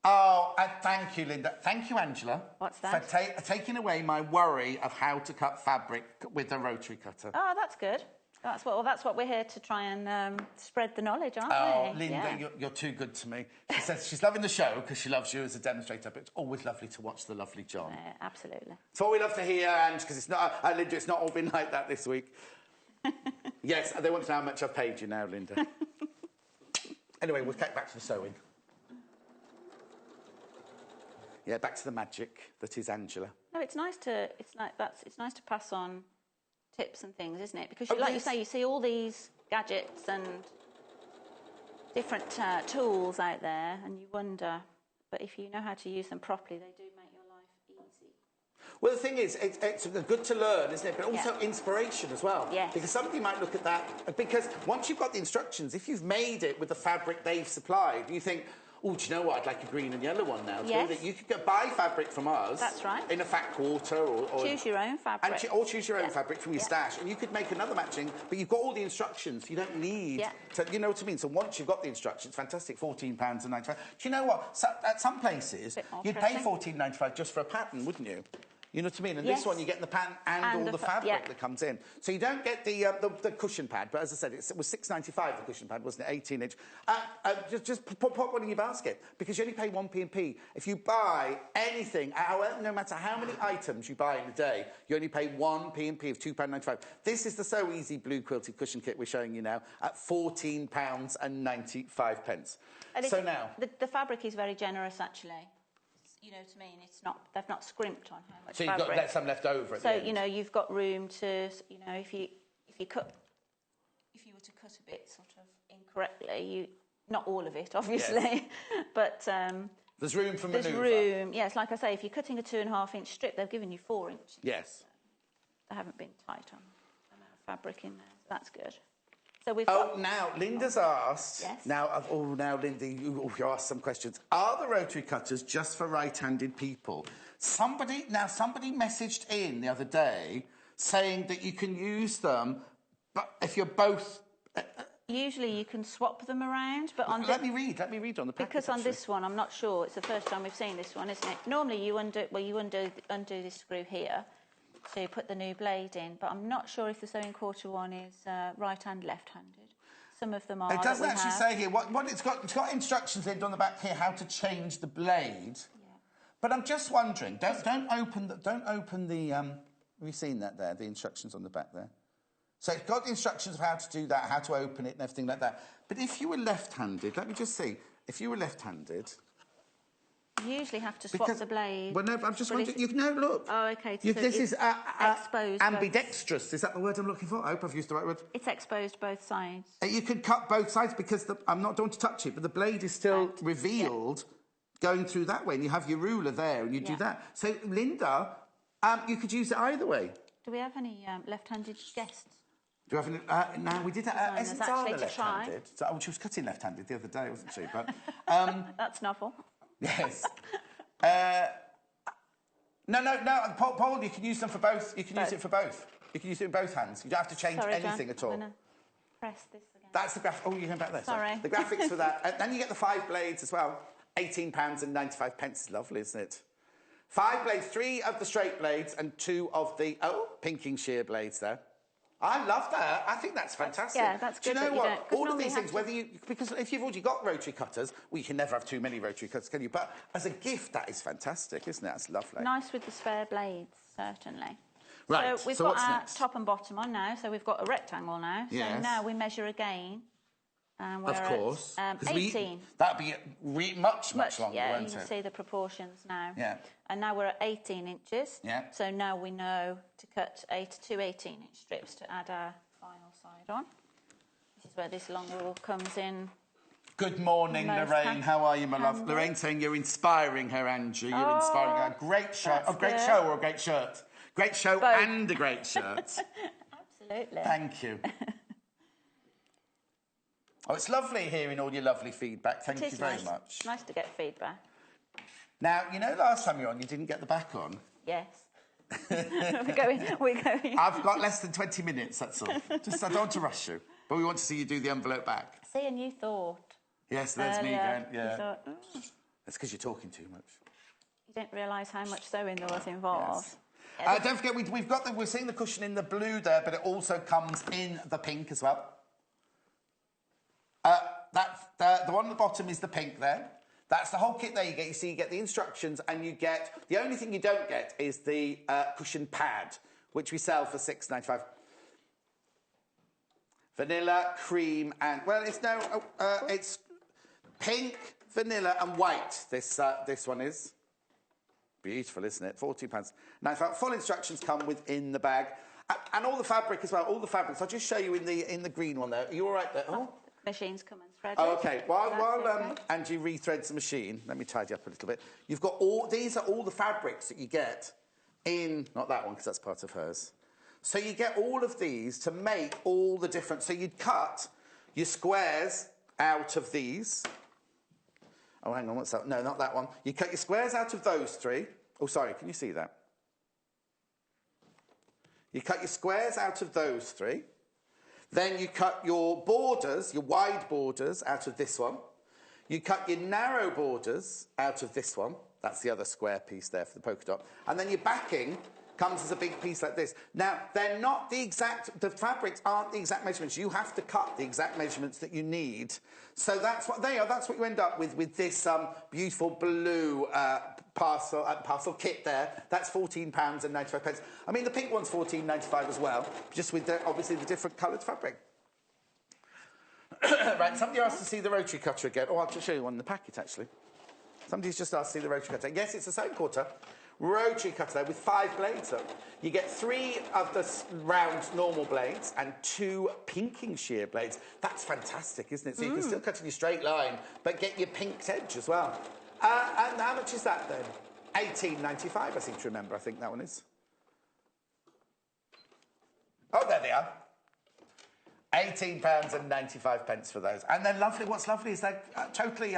Oh, thank you, Linda. Thank you, Angela. What's that? For taking away my worry of how to cut fabric with a rotary cutter. Oh, that's good. That's what we're here to try and spread the knowledge, aren't we? Oh, Linda, you're too good to me. She says she's loving the show because she loves you as a demonstrator, but it's always lovely to watch the lovely John. Absolutely. It's what we love to hear, Ange, because it's not, Linda, it's not all been like that this week. Yes, they want to know how much I've paid you now, Linda. Anyway, we'll get back to the sewing. Yeah, back to the magic that is Angela. No, it's nice to pass on tips and things, isn't it? Because, like you say, you see all these gadgets and different tools out there, and you wonder. But if you know how to use them properly, they do make your life easy. Well, the thing is, it's good to learn, isn't it? But also inspiration as well. Yes. Because somebody might look at that, because once you've got the instructions, if you've made it with the fabric they've supplied, you think, oh, do you know what? I'd like a green and yellow one now. Yes. You could go buy fabric from us. That's right. In a fat quarter or choose your own fabric. Or choose your own fabric from your stash. And you could make another matching, but you've got all the instructions. You don't need to, you know what I mean? So once you've got the instructions, fantastic, £14.95. Do you know what? So, at some places, you'd pay £14.95 just for a pattern, wouldn't you? You know what I mean? And this one, you get the pattern and all the fabric that comes in. So you don't get the cushion pad, but as I said, it was £6.95, the cushion pad, wasn't it? 18-inch. Just put one in your basket, because you only pay 1p&p. If you buy anything, no matter how many items you buy in a day, you only pay 1p&p of £2.95. This is the So Easy blue quilted cushion kit we're showing you now at £14.95. So now... The fabric is very generous, actually. You know what I mean? It's not, they've not scrimped on how much fabric. So you've got some left over at the end. So, you know, you've got room to, you know, if you were to cut a bit sort of incorrectly, not all of it, obviously, but... there's room for manoeuvre. There's room, yes, like I say, if you're cutting a 2.5-inch strip, they've given you 4 inches. Yes. They haven't been tight on the amount of fabric in there, so that's good. So we've got... now, Linda's asked... Yes. Now, Linda, you asked some questions. Are the rotary cutters just for right-handed people? Somebody messaged in the other day saying that you can use them, but if you're both... Usually you can swap them around, but on... Let me read on the package. Because on this one, I'm not sure. It's the first time we've seen this one, isn't it? Normally you undo this screw here, so you put the new blade in, but I'm not sure if the sewing quarter one is right and left-handed. Some of them are. It doesn't actually say here what it's got. It's got instructions on the back here how to change the blade. Yeah. But I'm just wondering. Don't open the. Have you seen that there? The instructions on the back there. So it's got the instructions of how to do that, how to open it, and everything like that. But if you were left-handed, let me just see. If you were left-handed. You usually have to swap the blade. Well, no, I'm just wondering. Look. Oh, okay. This is exposed. Ambidextrous. Is that the word I'm looking for? I hope I've used the right word. It's exposed both sides. You can cut both sides because I'm not going to touch it, but the blade is still revealed going through that way, and you have your ruler there, and you do that. So, Linda, you could use it either way. Do we have any left-handed guests? Do you have any? No, we did that. Isn't Tanya left-handed? She was cutting left-handed the other day, wasn't she? But that's novel. Yes. No, Paul, you can use them for both. You can use it for both. You can use it in both hands. You don't have to change anything at all. I'm going to press this again. That's the graphic. Oh, you're going back there. Sorry. The graphics for that. And then you get the 5 blades as well. £18.95. Lovely, isn't it? 5 blades, 3 of the straight blades and 2 of the pinking shear blades there. I love that. I think that's fantastic. Yeah, that's good. Do you know what? All of these things, because if you've already got rotary cutters, you can never have too many rotary cutters, can you? But as a gift, that is fantastic, isn't it? That's lovely. Nice with the spare blades, certainly. Right. So we've got our top and bottom on now. So we've got a rectangle now. So now we measure again. And we're of course. At 18. That'd be much longer, won't it? Yeah, you can see the proportions now. Yeah. And now we're at 18 inches. Yeah. So now we know to cut 2 18-inch strips to add our final side on. This is where this long rule comes in. Good morning, Lorraine. How are you, my love? Lorraine saying you're inspiring her, Andrew. You're inspiring her. Great show. Great show or a great shirt? Great show and a great shirt. Absolutely. Thank you. Oh, it's lovely hearing all your lovely feedback. Thank you very much. Nice to get feedback. Now, you know last time you were on, you didn't get the back on? Yes. We're going. I've got less than 20 minutes, that's all. I don't want to rush you. But we want to see you do the envelope back. See, and you thought. Yes, there's me going, You thought, That's because you're talking too much. You didn't realise how much sewing there was involved. Yes. Yeah, don't forget, we're seeing the cushion in the blue there, but it also comes in the pink as well. The one at the bottom is the pink there. That's the whole kit there you get. You see, you get the instructions and you get... The only thing you don't get is the cushion pad, which we sell for £6.95. Vanilla, cream and... Well, it's pink, vanilla and white, this one is. Beautiful, isn't it? £14. Now, full instructions come within the bag. And all the fabric as well, all the fabrics. I'll just show you in the green one there. Are you all right there? Oh. Machines come and thread it. Okay, while Angie rethreads the machine, let me tidy up a little bit. You've got these are all the fabrics that you get in, not that one because that's part of hers. So you get all of these to make all the different, so you'd cut your squares out of these Oh, hang on, what's that? No, not that one. You cut your squares out of those three. Oh, sorry, can you see that? You cut your squares out of those three. Then you cut your borders, your wide borders, out of this one. You cut your narrow borders out of this one. That's the other square piece there for the polka dot. And then your backing comes as a big piece like this. Now, they're not the exact, the fabrics aren't the exact measurements. You have to cut the exact measurements that you need. So that's what they are. That's what you end up with this beautiful blue parcel kit there. That's £14.95. I mean, the pink one's £14.95 as well, just with, obviously, the different coloured fabric. Right, somebody asked to see the rotary cutter again. Oh, I'll just show you one in the packet, actually. Somebody's just asked to see the rotary cutter. Yes, it's the same quarter. Rotary cutter there with 5 blades up. You get 3 of the round normal blades and 2 pinking shear blades. That's fantastic, isn't it? So you can still cut in your straight line, but get your pinked edge as well. And how much is that then? £18.95, I seem to remember. I think that one is. Oh, there they are. £18.95 for those. And they're lovely. What's lovely is they're totally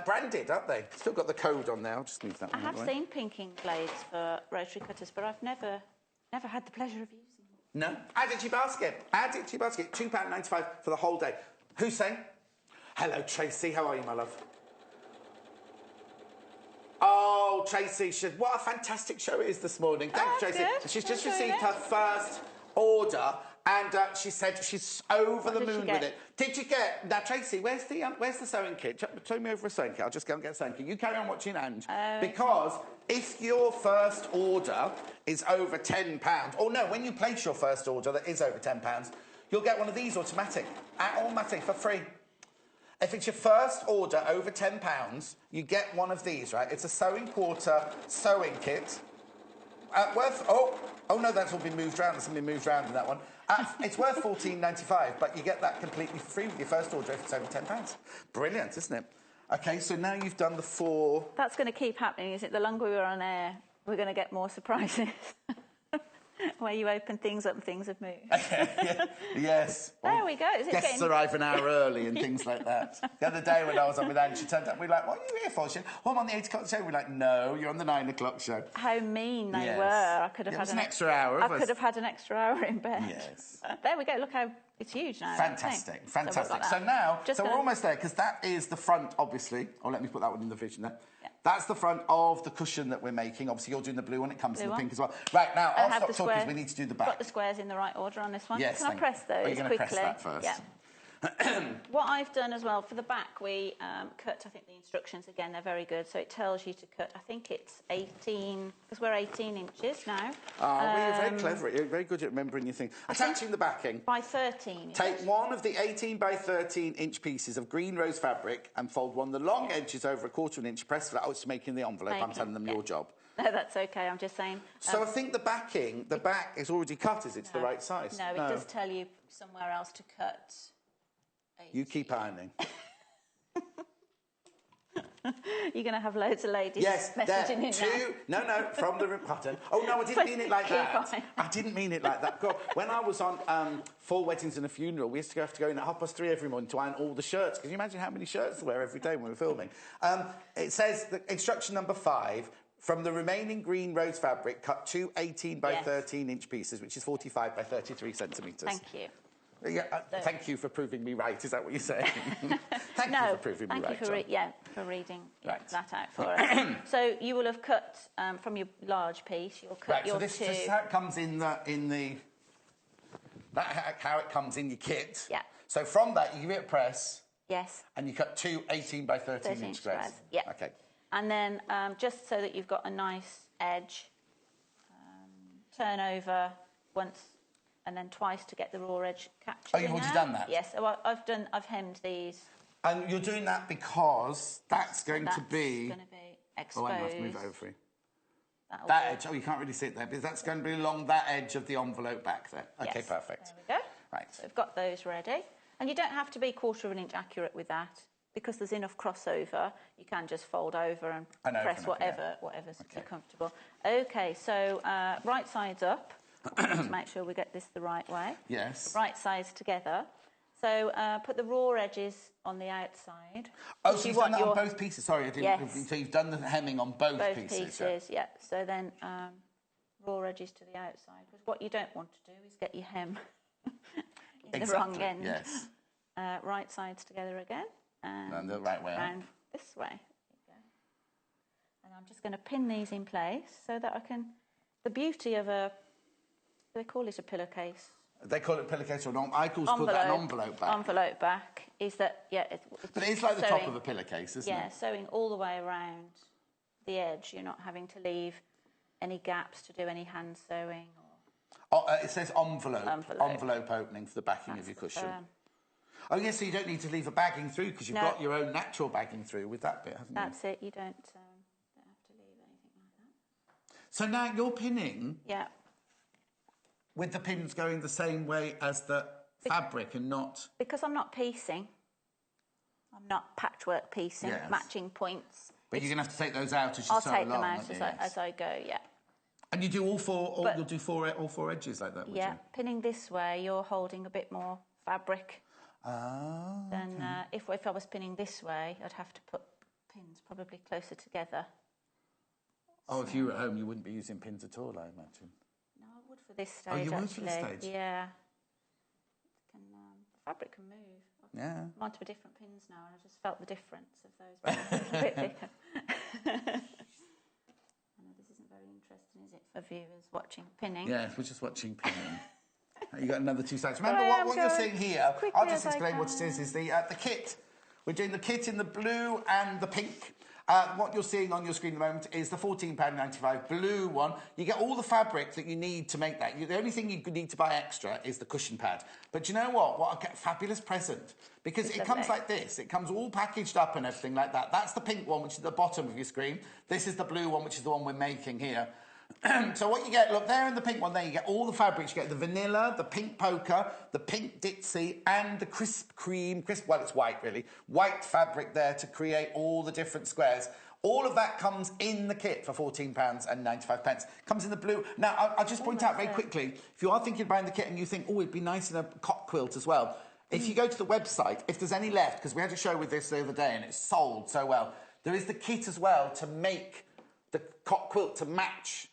branded, aren't they? Still got the code on there. I'll just move that one. I have seen pinking blades for rotary cutters, but I've never had the pleasure of using them. No? Add it to your basket. Add it to your basket. £2.95 for the whole day. Who's saying? Hello, Tracy. How are you, my love? Oh, Tracy, what a fantastic show it is this morning. Thanks, Tracy. Good. She's just received her first order, and she said she's over the moon with it. Did you get... Now, Tracy, where's the sewing kit? Show me over a sewing kit. I'll just go and get a sewing kit. You carry on watching, Ange. Because if your first order is over £10... Oh, no, when you place your first order that is over £10, you'll get one of these automatic for free. If it's your first order over £10, you get one of these, right? It's a sewing quarter sewing kit. Worth... Oh, no, that's all been moved around. There's something moved around in that one. It's worth £14.95, but you get that completely for free with your first order if it's over £10. Brilliant, isn't it? OK, so now you've done the 4... That's going to keep happening, is it? The longer we're on air, we're going to get more surprises. Where you open things up and things have moved. Yes. There we go. Guests arrive an hour early and things like that. The other day when I was on with Anne, she turned up, we were like, what are you here for? She said, I'm on the 8 o'clock show. We're like, no, you're on the 9 o'clock show. How mean they were. I could have had an extra hour. I could have had an extra hour in bed. Yes. There we go. Look how it's huge now. Fantastic, fantastic. So now, we're almost there, because that is the front, obviously. Oh, let me put that one in the vision there. Yeah. That's the front of the cushion that we're making. Obviously, you're doing the blue one. It comes in the pink as well. Right, now, I'll stop talking because we need to do the back. Got the squares in the right order on this one. Yes, Can I press those you're going to press that first. Yeah. What I've done as well, for the back, we cut, I think the instructions, again, they're very good. So it tells you to cut, I think it's 18, because we're 18 inches now. Well, you're very clever. You're very good at remembering your things. Attaching the backing. By 13. Take one of the 18 by 13 inch pieces of green rose fabric and fold one of the long edges over 1/4 inch. Press flat. Oh, it's making the envelope. I'm telling them your job. No, that's okay. I'm just saying. So I think the back is already cut. Is it the right size? No, it does tell you somewhere else to cut. 18. You keep ironing. You're going to have loads of ladies messaging in now. No, from the button. Oh, no, I didn't mean it like that. I didn't mean it like that. God, when I was on 4 weddings and a funeral, we used to have to go in at 3:30 every morning to iron all the shirts. Can you imagine how many shirts I wear every day when we're filming? It says, instruction number 5, from the remaining green rose fabric, cut 2 18 by 13 inch pieces, which is 45 by 33 centimetres. Thank you. Yeah, thank you for proving me right. Is that what you're saying? Thank you for proving me right. Thank you for reading that out for us. So you will have cut from your large piece. You'll cut your this is how it comes in the. How it comes in your kit. Yeah. So from that, you give it a press. Yes. And you cut 2 18 by 13 inch squares. Yeah. Okay. And then just so that you've got a nice edge, turn over once. And then twice to get the raw edge captured. Oh, you've already done that? Yes, so I've hemmed these. And you're doing that because that's going to be exposed. Oh, I must move it over for you. That edge. Oh, you can't really see it there, because that's going to be along that edge of the envelope back there. Okay, perfect. There we go. Right. So we've got those ready. And you don't have to be 1/4 inch accurate with that, because there's enough crossover. You can just fold over and press whatever's comfortable. Okay, so right side's up. To make sure we get this the right way. Yes. Right sides together. So put the raw edges on the outside. Oh, so you've done that on both pieces? Sorry, I didn't. Yes. So you've done the hemming on both pieces? Both pieces, yeah. So then raw edges to the outside. Because what you don't want to do is get your hem in the wrong end. Yes. Right sides together again. And the right way around up. This way. There you go. And I'm just going to pin these in place so that I can... The beauty of they call it a pillowcase. They call it pillowcase, or I call that an envelope back. Envelope back is that, yeah. But it's like the top of a pillowcase, isn't it? Yeah, sewing all the way around the edge. You're not having to leave any gaps to do any hand sewing. It says envelope. Envelope opening for the backing of your cushion. Oh, yes, so you don't need to leave a bagging through because you've got your own natural bagging through with that bit, haven't you? That's it. You don't have to leave anything like that. So now you're pinning... Yeah. With the pins going the same way as the fabric and not... Because I'm not piecing. I'm not patchwork piecing, matching points. But you're going to have to take those out as you sew along. I'll take them out as I go, yeah. And you do all four edges like that, would you? Yeah, pinning this way, you're holding a bit more fabric. Then if I was pinning this way, I'd have to put pins probably closer together. Oh, if you were at home, you wouldn't be using pins at all, I imagine. No, I would for this stage, Oh, you would actually. for this stage? Yeah. The fabric can move. Yeah. I'm onto different pins now, and I just felt the difference of those being a bit thicker. I know this isn't very interesting, is it, for viewers watching pinning? Yeah, we're just watching pinning. You got another two sides. Remember what you're seeing here? I'll just explain what it is the kit. We're doing the kit in the blue and the pink. What you're seeing on your screen at the moment is the £14.95 blue one. You get all the fabric that you need to make that. The only thing you need to buy extra is the cushion pad. But you know what? What a fabulous present. Because it comes like this. It comes all packaged up and everything like that. That's the pink one, which is at the bottom of your screen. This is the blue one, which is the one we're making here. So what you get, look, there in the pink one there, you get all the fabrics. You get the vanilla, the pink polka, the pink ditzy, and the well, it's white, really. White fabric there to create all the different squares. All of that comes in the kit for £14.95. Comes in the blue. Now, I'll just point out very quickly, if you are thinking of buying the kit and you think, oh, it'd be nice in a cot quilt as well, if you go to the website, if there's any left, because we had a show with this the other day and it sold so well, there is the kit as well to make the cot quilt to match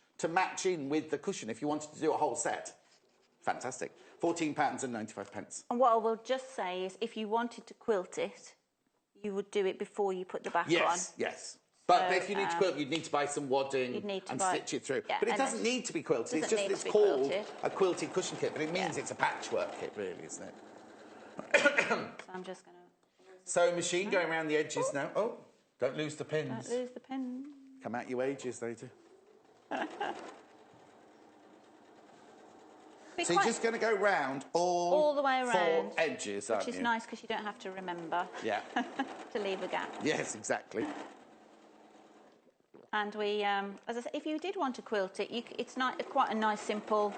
in with the cushion if you wanted to do a whole set. Fantastic. £14.95. And what I will just say is if you wanted to quilt it, you would do it before you put the back on. Yes. But if you need to quilt, you'd need to buy some wadding and stitch it through. Yeah, but it doesn't need to be quilted. It's called a quilted cushion kit, but it means it's a patchwork kit, really, isn't it? So I'm just going to... Sewing machine going around the edges now. Oh, don't lose the pins. Don't lose the pins. Come out your ages later. So you're just going to go round all the way around, 4 edges, aren't you? Which is nice because you don't have to remember to leave a gap. Yes, exactly. And we, as I said, if you did want to quilt it, it's not quite a nice, simple...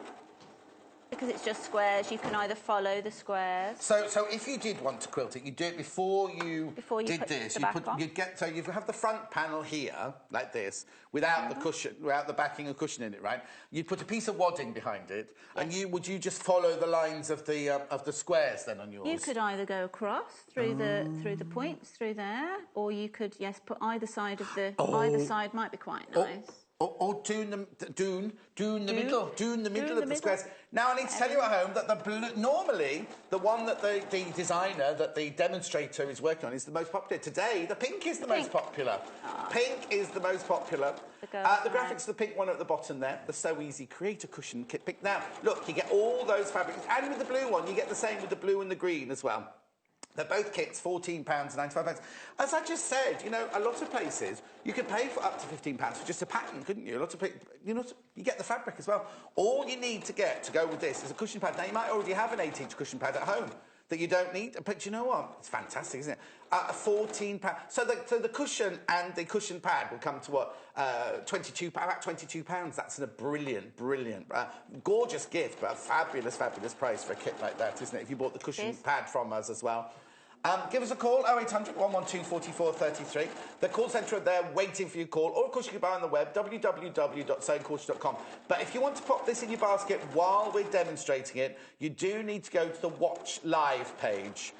Because it's just squares, you can either follow the squares. So if you did want to quilt it, you'd do it before you did this. You'd have the front panel here, like this, without the cushion, without the backing and cushion in it, right? You'd put a piece of wadding behind it, and would you just follow the lines of the squares then on yours? You could either go across through the points through there, or you could put either side of the either side might be quite nice. Or do the middle of the squares. Now, I need to tell you at home that normally the one that the designer, that the demonstrator is working on is the most popular. Today, the pink is the most popular. Pink is the most popular. The graphics of the pink one at the bottom there. They're so easy. Create a cushion kit pink. Now, look, you get all those fabrics. And with the blue one, you get the same with the blue and the green as well. They're both kits, £14.95. As I just said, you know, a lot of places, you could pay for up to £15 for just a pattern, couldn't you? A lot of people, you get the fabric as well. All you need to get to go with this is a cushion pad. Now, you might already have an 8-inch cushion pad at home that you don't need, but you know what? It's fantastic, isn't it? £14. So the cushion and the cushion pad will come to what? About £22. That's a brilliant, gorgeous gift, but a fabulous price for a kit like that, isn't it? If you bought the cushion pad from us as well. Give us a call, 0800 112 4433. The call centre are there waiting for your call. Or, of course, you can buy on the web, www.sewingquarter.com. But if you want to pop this in your basket while we're demonstrating it, you do need to go to the Watch Live page,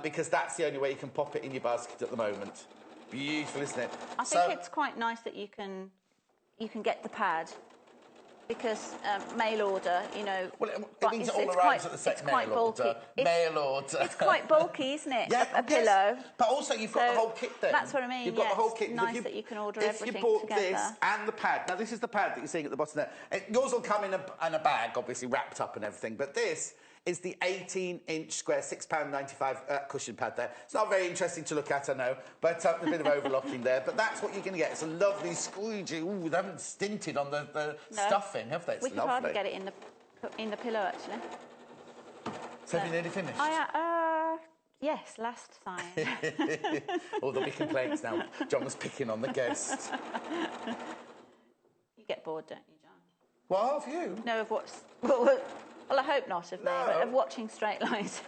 because that's the only way you can pop it in your basket at the moment. Beautiful, isn't it? I think it's quite nice that you can get the pad. Because mail order, you know... Well, it means it all arrives at the same mail order. Mail order. It's quite bulky, isn't it? Yeah, a pillow. But also, you've got the whole kit then. That's what I mean, You've got the whole kit. It's nice that you can order everything together. If you bought together. this and the pad... Now, this is the pad that you're seeing at the bottom there. Yours will come in a bag, obviously, wrapped up and everything. But this is the 18-inch square, £6.95 cushion pad there. It's not very interesting to look at, I know, but a bit of overlocking there. But that's what you're going to get. It's a lovely squeegee. Ooh, they haven't stinted on the stuffing, have they? It's we could hardly get it in the pillow, actually. So have you nearly finished? Yes, last time. Oh, there'll be complaints now. John was picking on the guest. You get bored, don't you, John? What, have you? No, of what's... Well, I hope not of me, but of watching straight lines.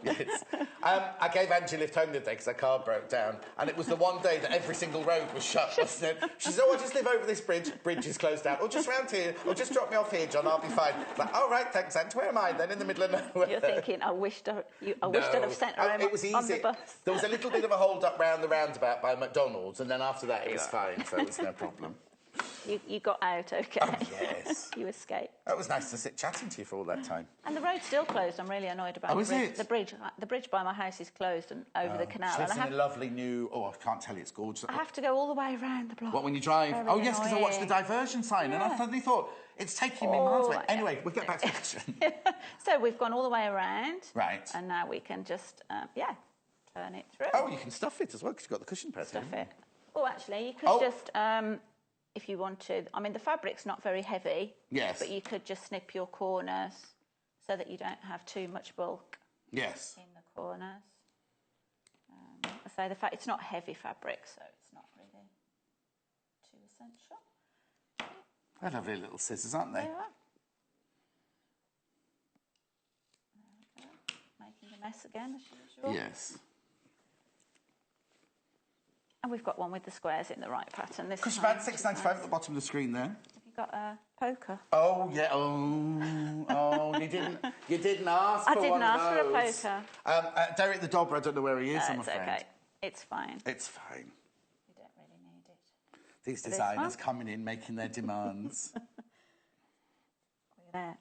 Yes. I gave Angie a lift home the other day because her car broke down, and it was the one day that every single road was shut, wasn't it? She said, oh, I'll just live over this bridge. Bridge is closed down. Or just round here. Or just drop me off here, John. I'll be fine. Like, all right, thanks, Ange. Where am I then? In the middle of nowhere. You're thinking, I wished I'd have sent her home it was easy. on the bus. There was a little bit of a hold-up round the roundabout by McDonald's, and then after that it was fine, so it's no problem. You got out okay. Oh, yes. You escaped. It was nice to sit chatting to you for all that time. And the road's still closed. I'm really annoyed about it. The bridge by my house is closed and over the canal. She lives in a lovely new... Oh, I can't tell you, it's gorgeous. I have to go all the way around the block. What, when you drive? Very yes, because I watched the diversion sign and I suddenly thought, it's taking me miles away. Anyway, we'll get back to the question. So we've gone all the way around. Right. And now we can just, turn it through. Oh, you can stuff it as well because you've got the cushion pad. Stuff it. Oh, actually, you could just... if you wanted, I mean, the fabric's not very heavy. Yes. But you could just snip your corners so that you don't have too much bulk. Yes. In the corners. So it's not heavy fabric, so it's not really too essential. They're lovely little scissors, aren't they? They are. There we go. Making a mess again, as usual. Yes. And we've got one with the squares in the right pattern. This Cushion pad, £6.95 at the bottom of the screen there. Have you got a poker? Oh, yeah. Oh, you didn't ask for one of those. I didn't ask for a poker. Derek the Dobber, I don't know where he is, I'm afraid. It's okay. It's fine. It's fine. You don't really need it. These designers coming in, making their demands. Look at that.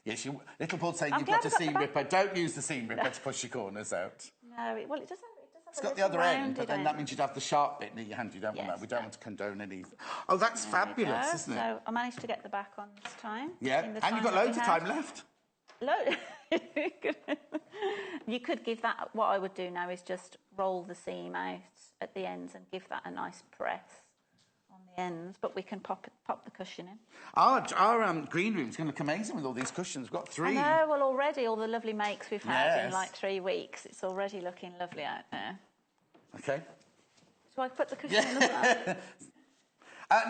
Yes, little Paul saying you've got a seam ripper. Don't use the seam ripper to push your corners out. No, it doesn't. It's got the other end, but then that means you'd have the sharp bit near your hand. You don't want that. We don't want to condone any... Oh, that's fabulous, isn't it? So I managed to get the back on this time. Yeah, and you've got loads of time left. You could give that... What I would do now is just roll the seam out at the ends and give that a nice press on the ends, but we can pop the cushion in. Our green room's going to look amazing with all these cushions. We've got 3. I know, well, already all the lovely makes we've had in like 3 weeks, it's already looking lovely out there. Okay. So I put the cushion in as well.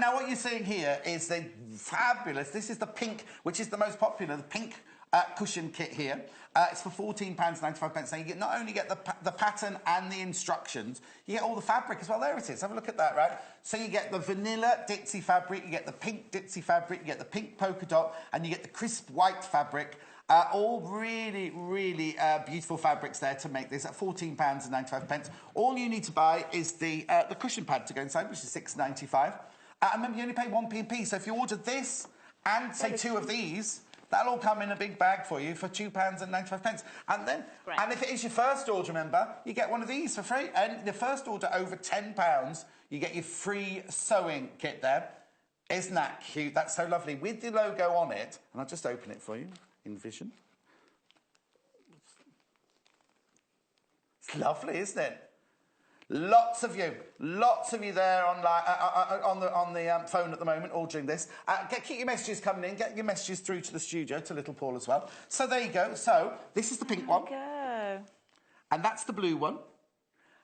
Now, what you're seeing here is the fabulous... This is the pink, which is the most popular, the pink cushion kit here. It's for £14.95. Now, you not only get the pattern and the instructions, you get all the fabric as well. There it is. Have a look at that, right? So you get the vanilla ditzy fabric, you get the pink ditzy fabric, you get the pink polka dot, and you get the crisp white fabric. All really, really beautiful fabrics there to make this at £14.95. All you need to buy is the cushion pad to go inside, which is £6.95. Remember, you only pay 1p. So if you order this and, say, 2 of these... That'll all come in a big bag for you for £2.95. And then, and if it is your first order, remember, you get one of these for free. And the first order over £10, you get your free sewing kit there. Isn't that cute? That's so lovely. With the logo on it, and I'll just open it for you in vision. It's lovely, isn't it? Lots of you there on the phone at the moment ordering this. Keep your messages coming in. Get your messages through to the studio, to Little Paul as well. So there you go. So this is the pink one. And that's the blue one.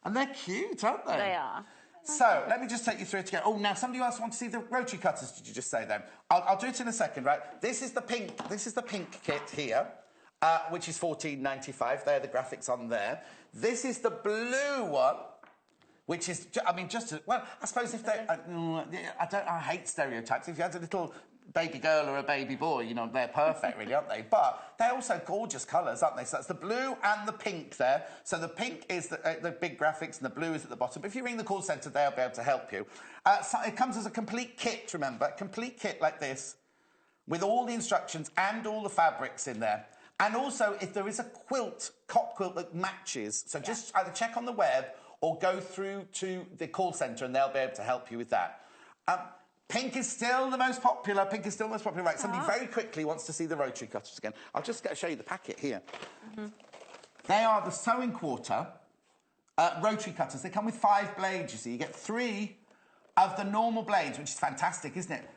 And they're cute, aren't they? They are. So let me just take you through it again. Oh, now somebody else wants to see the rotary cutters. Did you just say then? I'll do it in a second, right? This is the pink kit here. which is £14.95. They're the graphics on there. This is the blue one, which is, I mean, well, I suppose if they, I hate stereotypes. If you had a little baby girl or a baby boy, you know, they're perfect, really, aren't they? But they're also gorgeous colours, aren't they? So that's the blue and the pink there. So the pink is the big graphics and the blue is at the bottom. But if you ring the call centre, they'll be able to help you. So it comes as a complete kit, remember, complete kit like this, with all the instructions and all the fabrics in there. And also, if there is a quilt, cot quilt that matches, so just either check on the web or go through to the call centre and they'll be able to help you with that. Pink is still the most popular. Pink is still the most popular. Right, somebody very quickly wants to see the rotary cutters again. I'll just show you the packet here. They are the sewing quarter rotary cutters. They come with 5 blades, you see. You get 3 of the normal blades, which is fantastic, isn't it?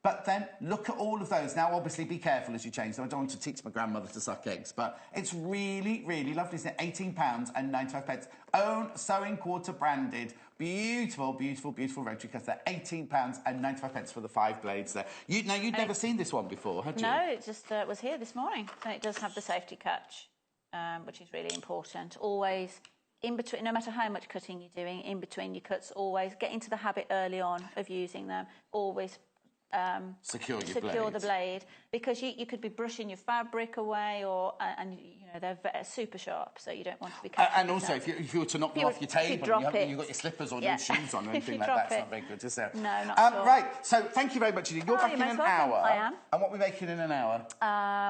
But then look at all of those. Now, obviously, be careful as you change them. I don't want to teach my grandmother to suck eggs, but it's really, really lovely, isn't it? £18.95. Own sewing quarter branded. Beautiful, beautiful, beautiful rotary cutter. £18.95 for the 5 blades there. You'd never seen this one before, had you? No, it just was here this morning. So it does have the safety catch, which is really important. Always in between, no matter how much cutting you're doing, in between your cuts, always get into the habit early on of using them. Always secure the blade, because you could be brushing your fabric away, and you know they're super sharp, so you don't want to be cutting. And also, if you were to knock them off your table, you've got your slippers on, your shoes on, or anything like that, it's not very good, is it? No, not at all. Right, so thank you very much. You're back in an hour. I am. And what are we making in an hour?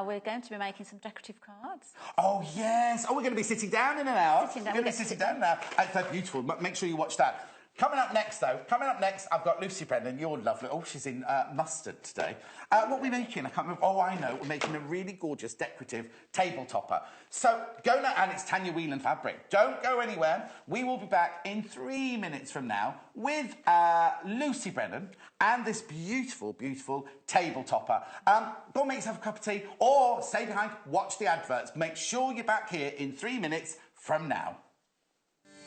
We're going to be making some decorative cards. Oh yes. Oh, we're going to be sitting down in an hour. We're going to be sitting down now. They're beautiful. Make sure you watch that. Coming up next, I've got Lucy Brennan. You're lovely. Oh, she's in mustard today. What are we making? I can't remember. Oh, I know. We're making a really gorgeous decorative table topper. So go now, and it's Tanya Wheelan fabric. Don't go anywhere. We will be back in 3 minutes from now with Lucy Brennan and this beautiful, beautiful table topper. Go and make yourself a cup of tea or stay behind, watch the adverts. Make sure you're back here in 3 minutes from now.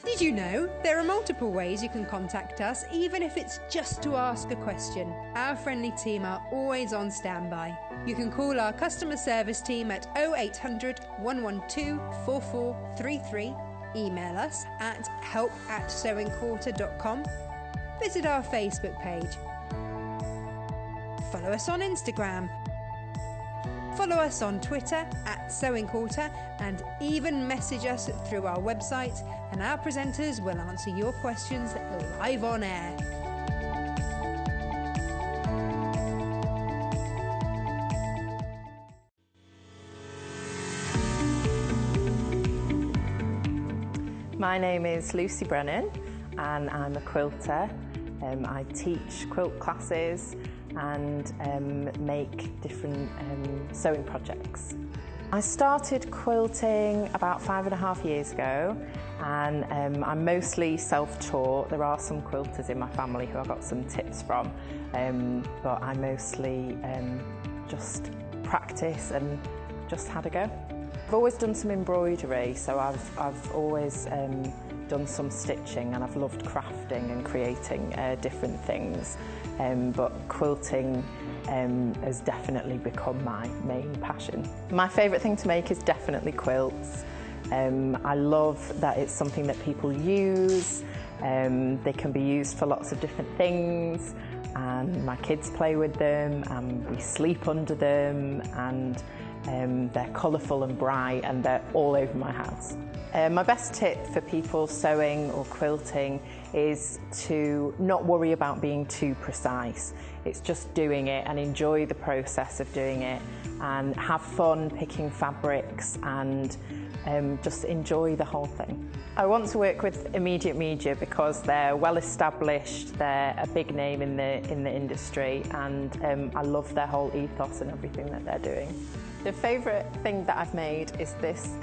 Did you know there are multiple ways you can contact us, even if it's just to ask a question? Our friendly team are always on standby. You can call our customer service team at 0800 112 4433, email us at help@sewingquarter.com, visit our Facebook page, follow us on Instagram, follow us on Twitter @sewingquarter, and even message us through our website, and our presenters will answer your questions live on air. My name is Lucy Brennan and I'm a quilter. I teach quilt classes and make different sewing projects. I started quilting about 5.5 years ago, and I'm mostly self-taught. There are some quilters in my family who I got some tips from, but I mostly just practice and just had a go. I've always done some embroidery, so I've always done some stitching, and I've loved crafting and creating different things. But quilting has definitely become my main passion. My favourite thing to make is definitely quilts. I love that it's something that people use. They can be used for lots of different things, and my kids play with them, and we sleep under them, and they're colourful and bright, and they're all over my house. My best tip for people sewing or quilting is to not worry about being too precise. It's just doing it and enjoy the process of doing it, and have fun picking fabrics, and just enjoy the whole thing. I want to work with Immediate Media because they're well established, they're a big name in the industry, and I love their whole ethos and everything that they're doing. The favourite thing that I've made is this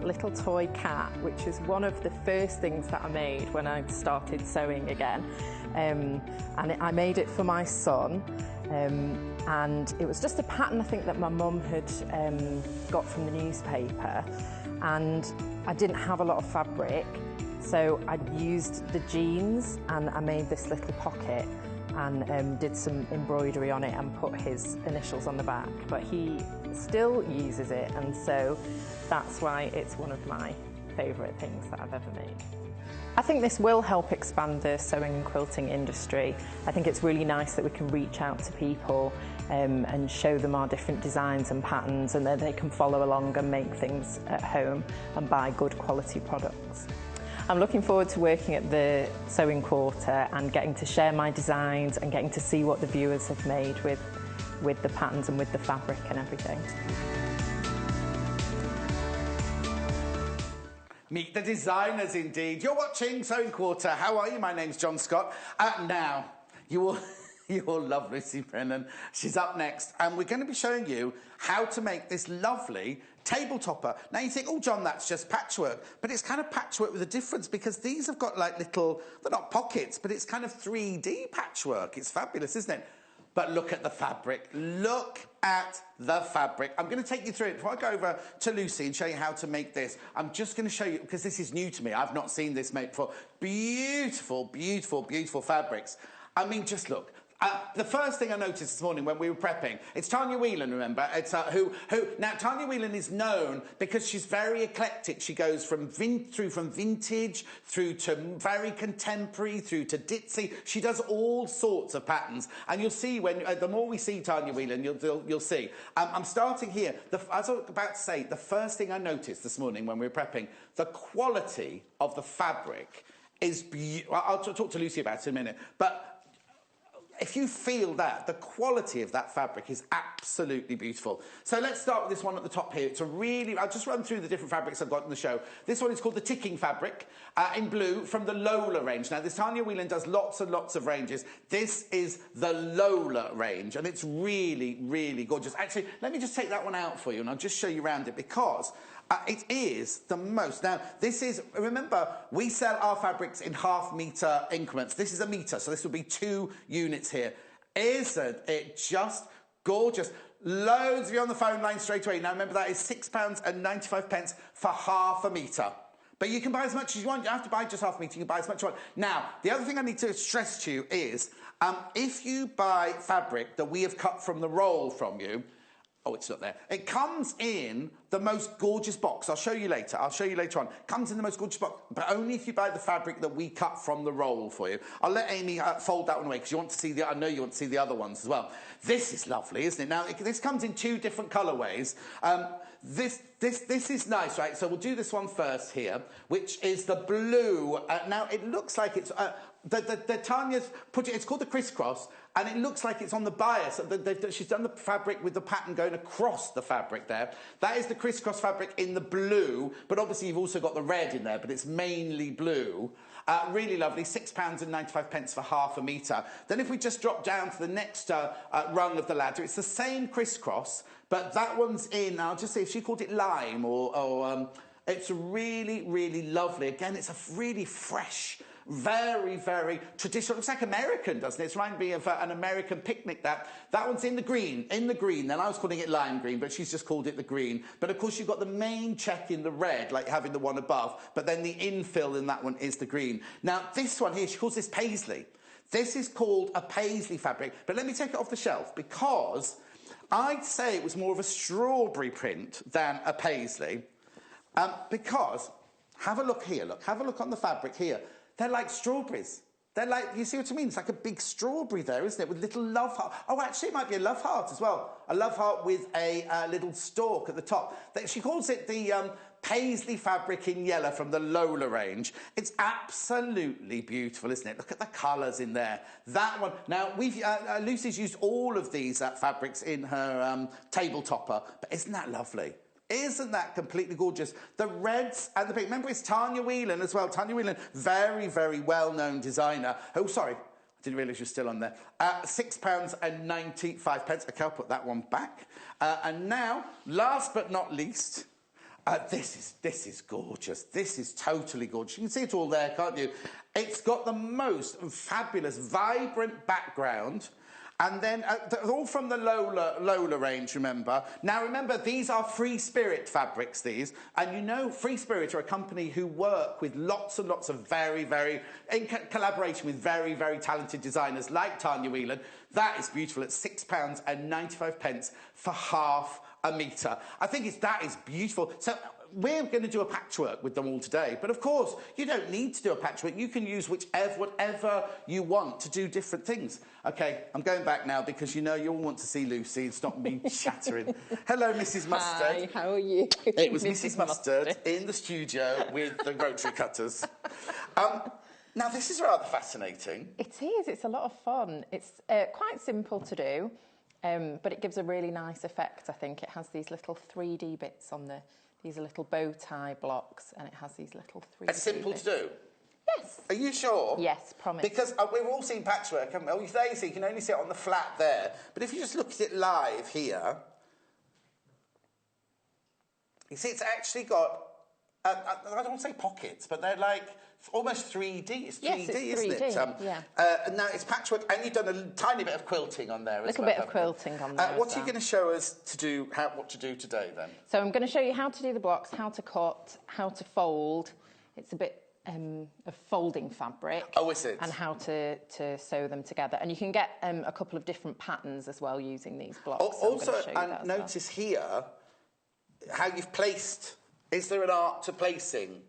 little toy cat, which is one of the first things that I made when I started sewing again. And I made it for my son, and it was just a pattern I think that my mum had got from the newspaper, and I didn't have a lot of fabric, so I used the jeans and I made this little pocket, and did some embroidery on it and put his initials on the back, but he still uses it, and so that's why it's one of my favourite things that I've ever made. I think this will help expand the sewing and quilting industry. I think it's really nice that we can reach out to people and show them our different designs and patterns, and that they can follow along and make things at home and buy good quality products. I'm looking forward to working at the Sewing Quarter and getting to share my designs and getting to see what the viewers have made with the patterns and with the fabric and everything. Meet the designers, indeed. You're watching Sewing Quarter. How are you? My name's John Scott. Now, you all love Lucy Brennan. She's up next, and we're going to be showing you how to make this lovely table topper. Now, you think, oh, John, that's just patchwork. But it's kind of patchwork with a difference, because these have got, like, little, they're not pockets, but it's kind of 3D patchwork. It's fabulous, isn't it? But look at the fabric. Look at the fabric. I'm going to take you through it. Before I go over to Lucy and show you how to make this, I'm just going to show you, because this is new to me. I've not seen this made before. Beautiful, beautiful, beautiful fabrics. I mean, just look. The first thing I noticed this morning when we were prepping, it's Tanya Wheelan, remember? It's now Tanya Wheelan is known because she's very eclectic. She goes from vintage through to very contemporary through to ditzy. She does all sorts of patterns, and you'll see when the more we see Tanya Wheelan, you'll see. I'm starting here. As I was about to say, the first thing I noticed this morning when we were prepping, the quality of the fabric is beautiful. I'll talk to Lucy about it in a minute, but if you feel that, the quality of that fabric is absolutely beautiful. So let's start with this one at the top here. It's I'll just run through the different fabrics I've got in the show. This one is called the ticking fabric in blue from the Lola range. Now, this Tanya Wheelan does lots and lots of ranges. This is the Lola range, and it's really, really gorgeous. Actually, let me just take that one out for you, and I'll just show you around it, because it is the most. Now, this is, remember, we sell our fabrics in half-metre increments. This is a metre, so this will be 2 units here. Isn't it just gorgeous? Loads of you on the phone line straight away. Now, remember, that is £6.95 for half a metre. But you can buy as much as you want. You don't have to buy just half a metre. You can buy as much as you want. Now, the other thing I need to stress to you is if you buy fabric that we have cut from the roll from you, oh, it's not there. It comes in the most gorgeous box. I'll show you later. I'll show you later on. It comes in the most gorgeous box, but only if you buy the fabric that we cut from the roll for you. I'll let Amy fold that one away, because you want to see I know you want to see the other ones as well. This is lovely, isn't it? Now, this comes in 2 different colourways. This is nice, right? So we'll do this one first here, which is the blue. Now, it looks like it's... Tanya's put it, it's called the crisscross, and it looks like it's on the bias. She's done the fabric with the pattern going across the fabric there. That is the crisscross fabric in the blue, but obviously you've also got the red in there, but it's mainly blue. Really lovely, £6.95 for half a metre. Then if we just drop down to the next rung of the ladder, it's the same crisscross, but that one's in, I'll just say, if she called it lime or it's really, really lovely. Again, it's a really fresh, very, very traditional. It looks like American, doesn't it? It's reminding me of an American picnic. That one's in the green. Then I was calling it lime green, but she's just called it the green. But of course, you've got the main check in the red, like having the one above. But then the infill in that one is the green. Now, this one here, she calls this paisley. This is called a paisley fabric. But let me take it off the shelf, because I'd say it was more of a strawberry print than a paisley. Because, have a look here, have a look on the fabric here. They're like strawberries. They're like, you see what I mean? It's like a big strawberry there, isn't it? With little love heart. Oh, actually, it might be a love heart as well. A love heart with a little stalk at the top. She calls it the paisley fabric in yellow from the Lola range. It's absolutely beautiful, isn't it? Look at the colours in there. That one. Now, Lucy's used all of these fabrics in her table topper, but isn't that lovely? Isn't that completely gorgeous? The reds and the pink. Remember, it's Tanya Wheelan as well. Tanya Wheelan, very, very well-known designer. Oh, sorry. I didn't realise you're still on there. £6.95. Okay, I'll put that one back. And now, last but not least, this is gorgeous. This is totally gorgeous. You can see it all there, can't you? It's got the most fabulous, vibrant background. And then they're all from the Lola range, remember. Now, remember, these are Free Spirit fabrics, these. And you know Free Spirit are a company who work with lots and lots of in collaboration with very, very talented designers like Tanya Wheelan. That is beautiful at £6.95 for half a metre. I think that is beautiful. So we're going to do a patchwork with them all today. But of course, you don't need to do a patchwork. You can use whatever you want to do different things. OK, I'm going back now because you know you all want to see Lucy. It's not me chattering. Hello, Mrs Mustard. Hi, how are you? It was Mrs Mustard in the studio with the rotary cutters. Now, this is rather fascinating. It is. It's a lot of fun. It's quite simple to do, but it gives a really nice effect, I think. It has these little 3D bits on these are little bow tie blocks, and it has these little 3D It's simple bits. to do? Yes. Are you sure? Yes, promise. Because we've all seen patchwork, haven't we? There you see, you can only see it on the flat there. But if you just look at it live here, you see it's actually got, I don't want to say pockets, but they're like almost 3D. It's 3D, yes, it's isn't 3D, it? yeah. Now, it's patchwork, and you've done a tiny bit of quilting on there as well. A little bit of quilting on there What are you going to show us what to do today, then? So I'm going to show you how to do the blocks, how to cut, how to fold. It's a bit of folding fabric. Oh, is it? And how to sew them together. And you can get a couple of different patterns as well using these blocks. Also, and notice here how you've placed. Is there an art to placing?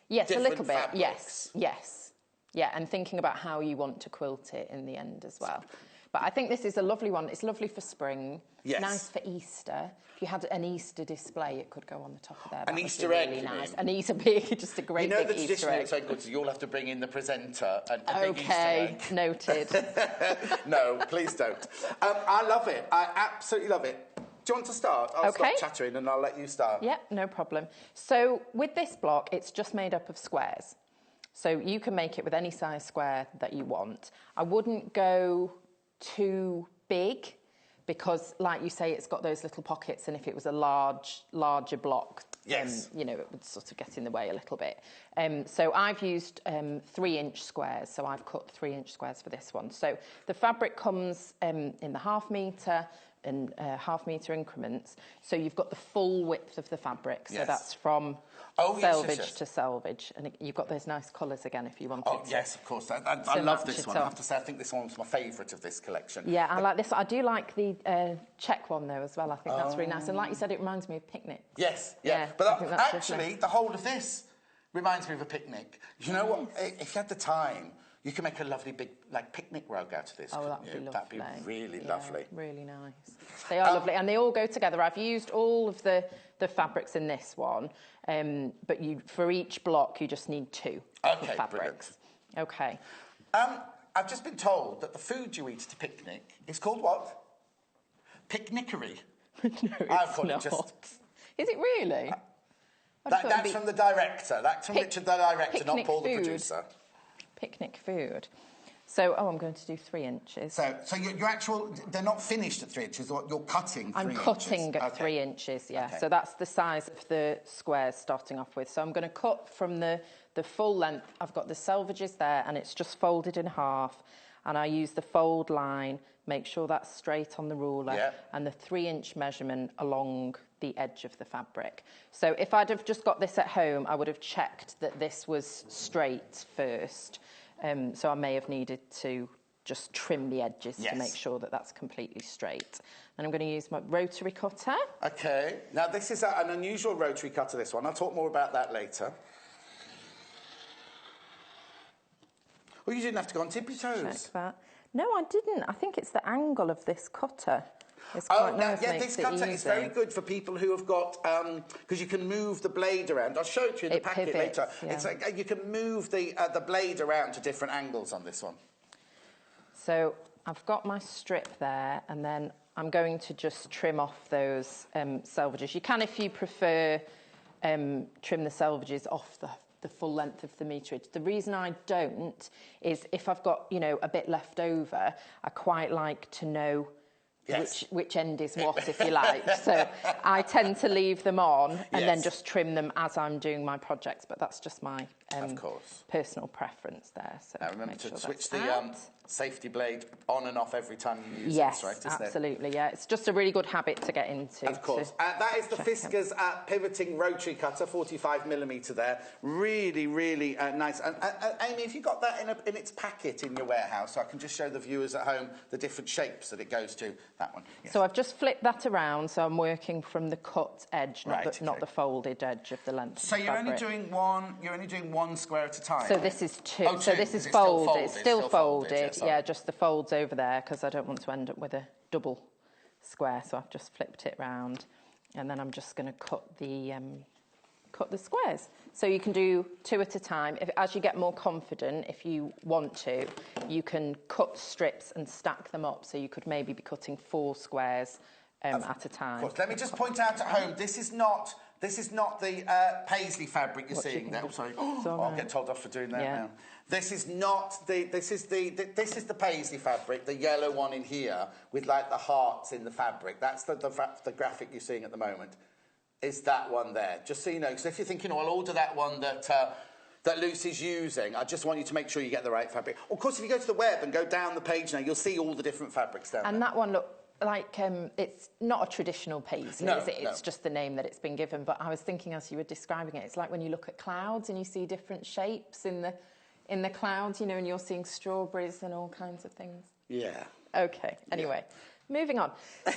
Yes, a little bit. Fabrics? Yes. Yeah, and thinking about how you want to quilt it in the end as well. But I think this is a lovely one. It's lovely for spring. Yes. Nice for Easter. If you had an Easter display, it could go on the top of there. An Easter egg, really you nice. mean? An Easter big, just a great big Easter egg. So good, so you'll have to bring in the presenter and a big Easter Okay, egg. noted. No, please don't. I love it. I absolutely love it. Do you want to start? I'll stop chattering and I'll let you start. Yeah, no problem. So with this block, it's just made up of squares. So you can make it with any size square that you want. I wouldn't go too big because, like you say, it's got those little pockets, and if it was a larger block, yes, you know, it would sort of get in the way a little bit. So I've used 3-inch squares, so I've cut 3-inch squares for this one. So the fabric comes in the ½ metre and ½ metre increments, so you've got the full width of the fabric. So that's from selvage to selvage, and you've got those nice colours again if you want. Oh yes, of course. I love this one. I have to say, I think this one's my favourite of this collection. Yeah, I like this. I do like the check one though as well. I think that's really nice, and like you said, it reminds me of picnics. Yes, yeah. But actually, the whole of this reminds me of a picnic. You know what? If you had the time, you can make a lovely big picnic rug out of this. Oh, that'd be lovely. That'd be really lovely. Really nice. They are lovely, and they all go together. I've used all of the fabrics in this one, but for each block you just need 2 fabrics. Brilliant. Okay. I've just been told that the food you eat at a picnic is called what? Picnickery. No, it's not. Is it really? That's from the director. That's from Richard, the director, not Paul, the producer. Picnic food. So, I'm going to do 3 inches. So your actual, they're not finished at 3 inches, or you're cutting 3 inches? I'm cutting at 3 inches, yeah. Okay. So that's the size of the squares starting off with. So I'm going to cut from the full length. I've got the selvages there, and it's just folded in half. And I use the fold line, make sure that's straight on the ruler, and the 3-inch measurement along the edge of the fabric. So if I'd have just got this at home, I would have checked that this was straight first. So I may have needed to just trim the edges to make sure that that's completely straight. And I'm going to use my rotary cutter. Okay. Now, this is an unusual rotary cutter, this one. I'll talk more about that later. Well, you didn't have to go on tippy toes. Check that. No, I didn't. I think it's the angle of this cutter. It's quite nice, this cutter is very good for people who have got, because you can move the blade around. I'll show it to you in the packet later. Yeah. It's like you can move the blade around to different angles on this one. So I've got my strip there, and then I'm going to just trim off those selvages. You can, if you prefer, trim the selvages off the full length of the meterage. The reason I don't is if I've got, a bit left over, I quite like to know which end is what, if you like. So I tend to leave them on and then just trim them as I'm doing my projects, but that's just my personal preference there. So now remember to switch the safety blade on and off every time you use yes, this, right? Isn't absolutely, yeah. It's just a really good habit to get into. Of course. That is the Fiskars pivoting rotary cutter, 45mm there. Really, really nice. And Amy, have you got that in its packet in your warehouse? So I can just show the viewers at home the different shapes that it goes to. That one. Yes. So I've just flipped that around, so I'm working from the cut edge, not the folded edge of the length. So you're only doing one square at a time. So this is two. Oh, so this is folded. It's still folded. Yeah, just the folds over there because I don't want to end up with a double square. So I've just flipped it round, and then I'm just going to cut the squares. So you can do two at a time. As you get more confident, if you want to, you can cut strips and stack them up. So you could maybe be cutting 4 squares at a time. Of course. Let me just point out at home, this is not the paisley fabric you're seeing there. Oh, sorry. I'll get told off for doing that now. This is the paisley fabric, the yellow one in here with like the hearts in the fabric. That's the graphic you're seeing at the moment. Is that one there? Just so you know, because if you're thinking, I'll order that one that Lucy's using, I just want you to make sure you get the right fabric. Of course, if you go to the web and go down the page now, you'll see all the different fabrics down there. And that one, look, like it's not a traditional paisley, is it? It's just the name that it's been given. But I was thinking as you were describing it, it's like when you look at clouds and you see different shapes in the clouds, and you're seeing strawberries and all kinds of things. Yeah. Okay. Anyway, moving on.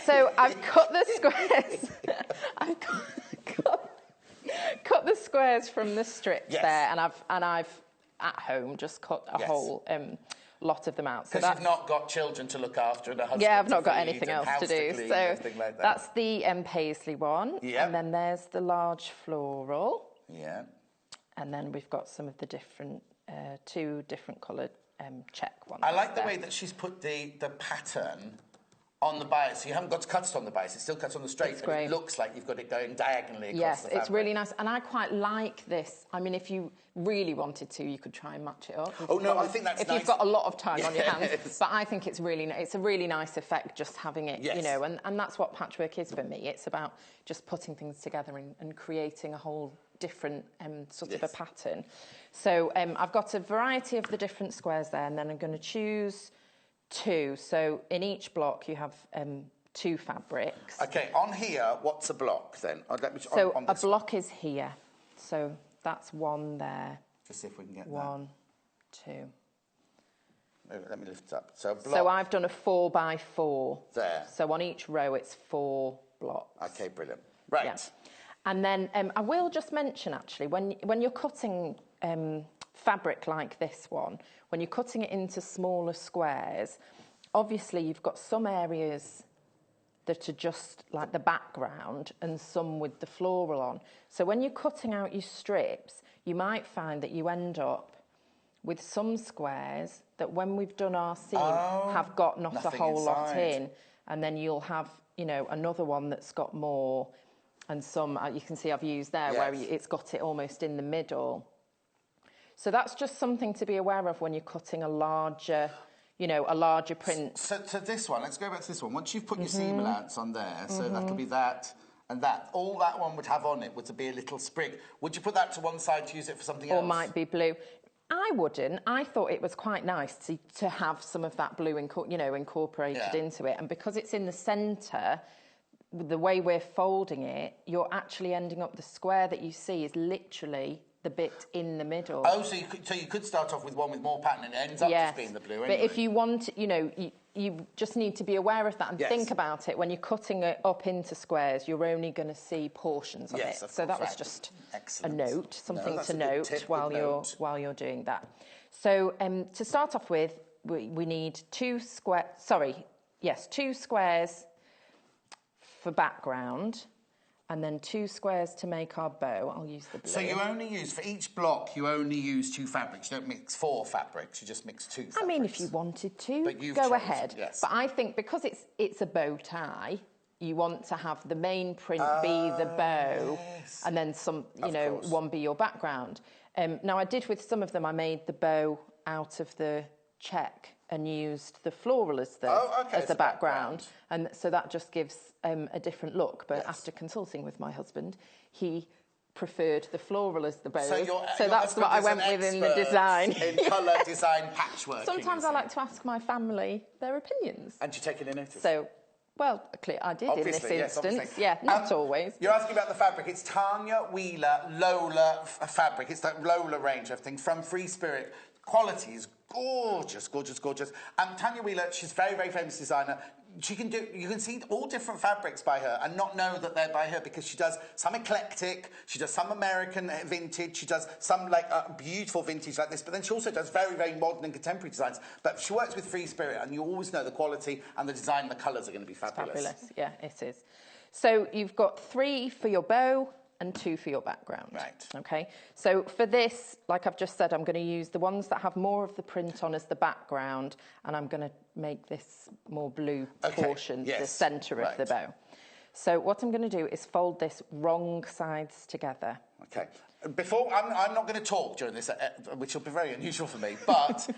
So I've cut the squares. I've cut the squares from the strips there, and I've at home just cut a whole lot of them out. Because you've not got children to look after and a husband I've not to got feed anything and else house to do. clean So and everything like that. That's the paisley one. Yeah. And then there's the large floral. Yeah. And then we've got some of the different, 2 different coloured check ones. I like the way that she's put the pattern on the bias. So you haven't got to cut it on the bias. It still cuts on the straight, but it looks like you've got it going diagonally across the fabric. It's really nice. And I quite like this. I mean, if you really wanted to, you could try and match it up. I think that's nice. If you've got a lot of time on your hands. But I think it's a really nice effect just having it, and that's what patchwork is for me. It's about just putting things together and creating a whole different sort of a pattern. So I've got a variety of the different squares there, and then I'm going to choose 2. So in each block you have 2 fabrics. Okay, on here, what's a block then? A block is here. So that's 1 there. Just see if we can get 1, 2. Let me lift it up. So I've done a 4 by 4. There. So on each row it's 4 blocks. Okay, brilliant. Right. Yeah. And then I will just mention actually, when you're cutting fabric like this one, when you're cutting it into smaller squares, obviously you've got some areas that are just like the background and some with the floral on. So when you're cutting out your strips, you might find that you end up with some squares that when we've done our seam have got not a whole lot in, and then you'll have, another one that's got more, and some, you can see I've used there where it's got it almost in the middle. So that's just something to be aware of when you're cutting a larger print. So this one, let's go back to this one. Once you've put your seam allowance on there, so that'll be that and that. All that one would have on it would be a little sprig. Would you put that to one side to use it for something else? Or might be blue. I wouldn't. I thought it was quite nice to have some of that blue incorporated into it. And because it's in the centre, the way we're folding it, you're actually ending up, the square that you see is literally the bit in the middle. Oh, so you could start off with one with more pattern and it ends up just being the blue anyway. But if you want, you just need to be aware of that and think about it. When you're cutting it up into squares, you're only going to see portions of it. So that was just a note, something to note while you're doing that. So to start off with, we need 2 squares for background, and then 2 squares to make our bow. I'll use the blue. So you only use, for each block, you only use 2 fabrics. You don't mix 4 fabrics, you just mix 2 fabrics. I mean, if you wanted to, go ahead. Yes. But I think because it's a bow tie, you want to have the main print be the bow, and then some, one be your background. Now, I did with some of them, I made the bow out of the check and used the floral as the background. And so that just gives a different look. But after consulting with my husband, he preferred the floral as the bow. So that's what I went with in the design. In colour design patchwork. Sometimes I like to ask my family their opinions. And you take any notice? So, well, I did obviously, in this yes, instance. Yeah, not always. You're asking about the fabric. It's Tanya Wheelan Lola fabric. It's that Lola range of things from Free Spirit. Quality is gorgeous, gorgeous, gorgeous. Tanya Wheelan, she's a very, very famous designer. You can see all different fabrics by her and not know that they're by her, because she does some eclectic, she does some American vintage, she does some like beautiful vintage like this, but then she also does very, very modern and contemporary designs. But she works with Free Spirit, and you always know the quality and the design, the colours are going to be fabulous. It's fabulous, yeah, it is. So you've got 3 for your bow and 2 for your background. Right. Okay. So for this, like I've just said, I'm going to use the ones that have more of the print on as the background, and I'm going to make this more blue portion the centre of the bow. So what I'm going to do is fold this wrong sides together. Okay. Before, I'm not going to talk during this, which will be very unusual for me, but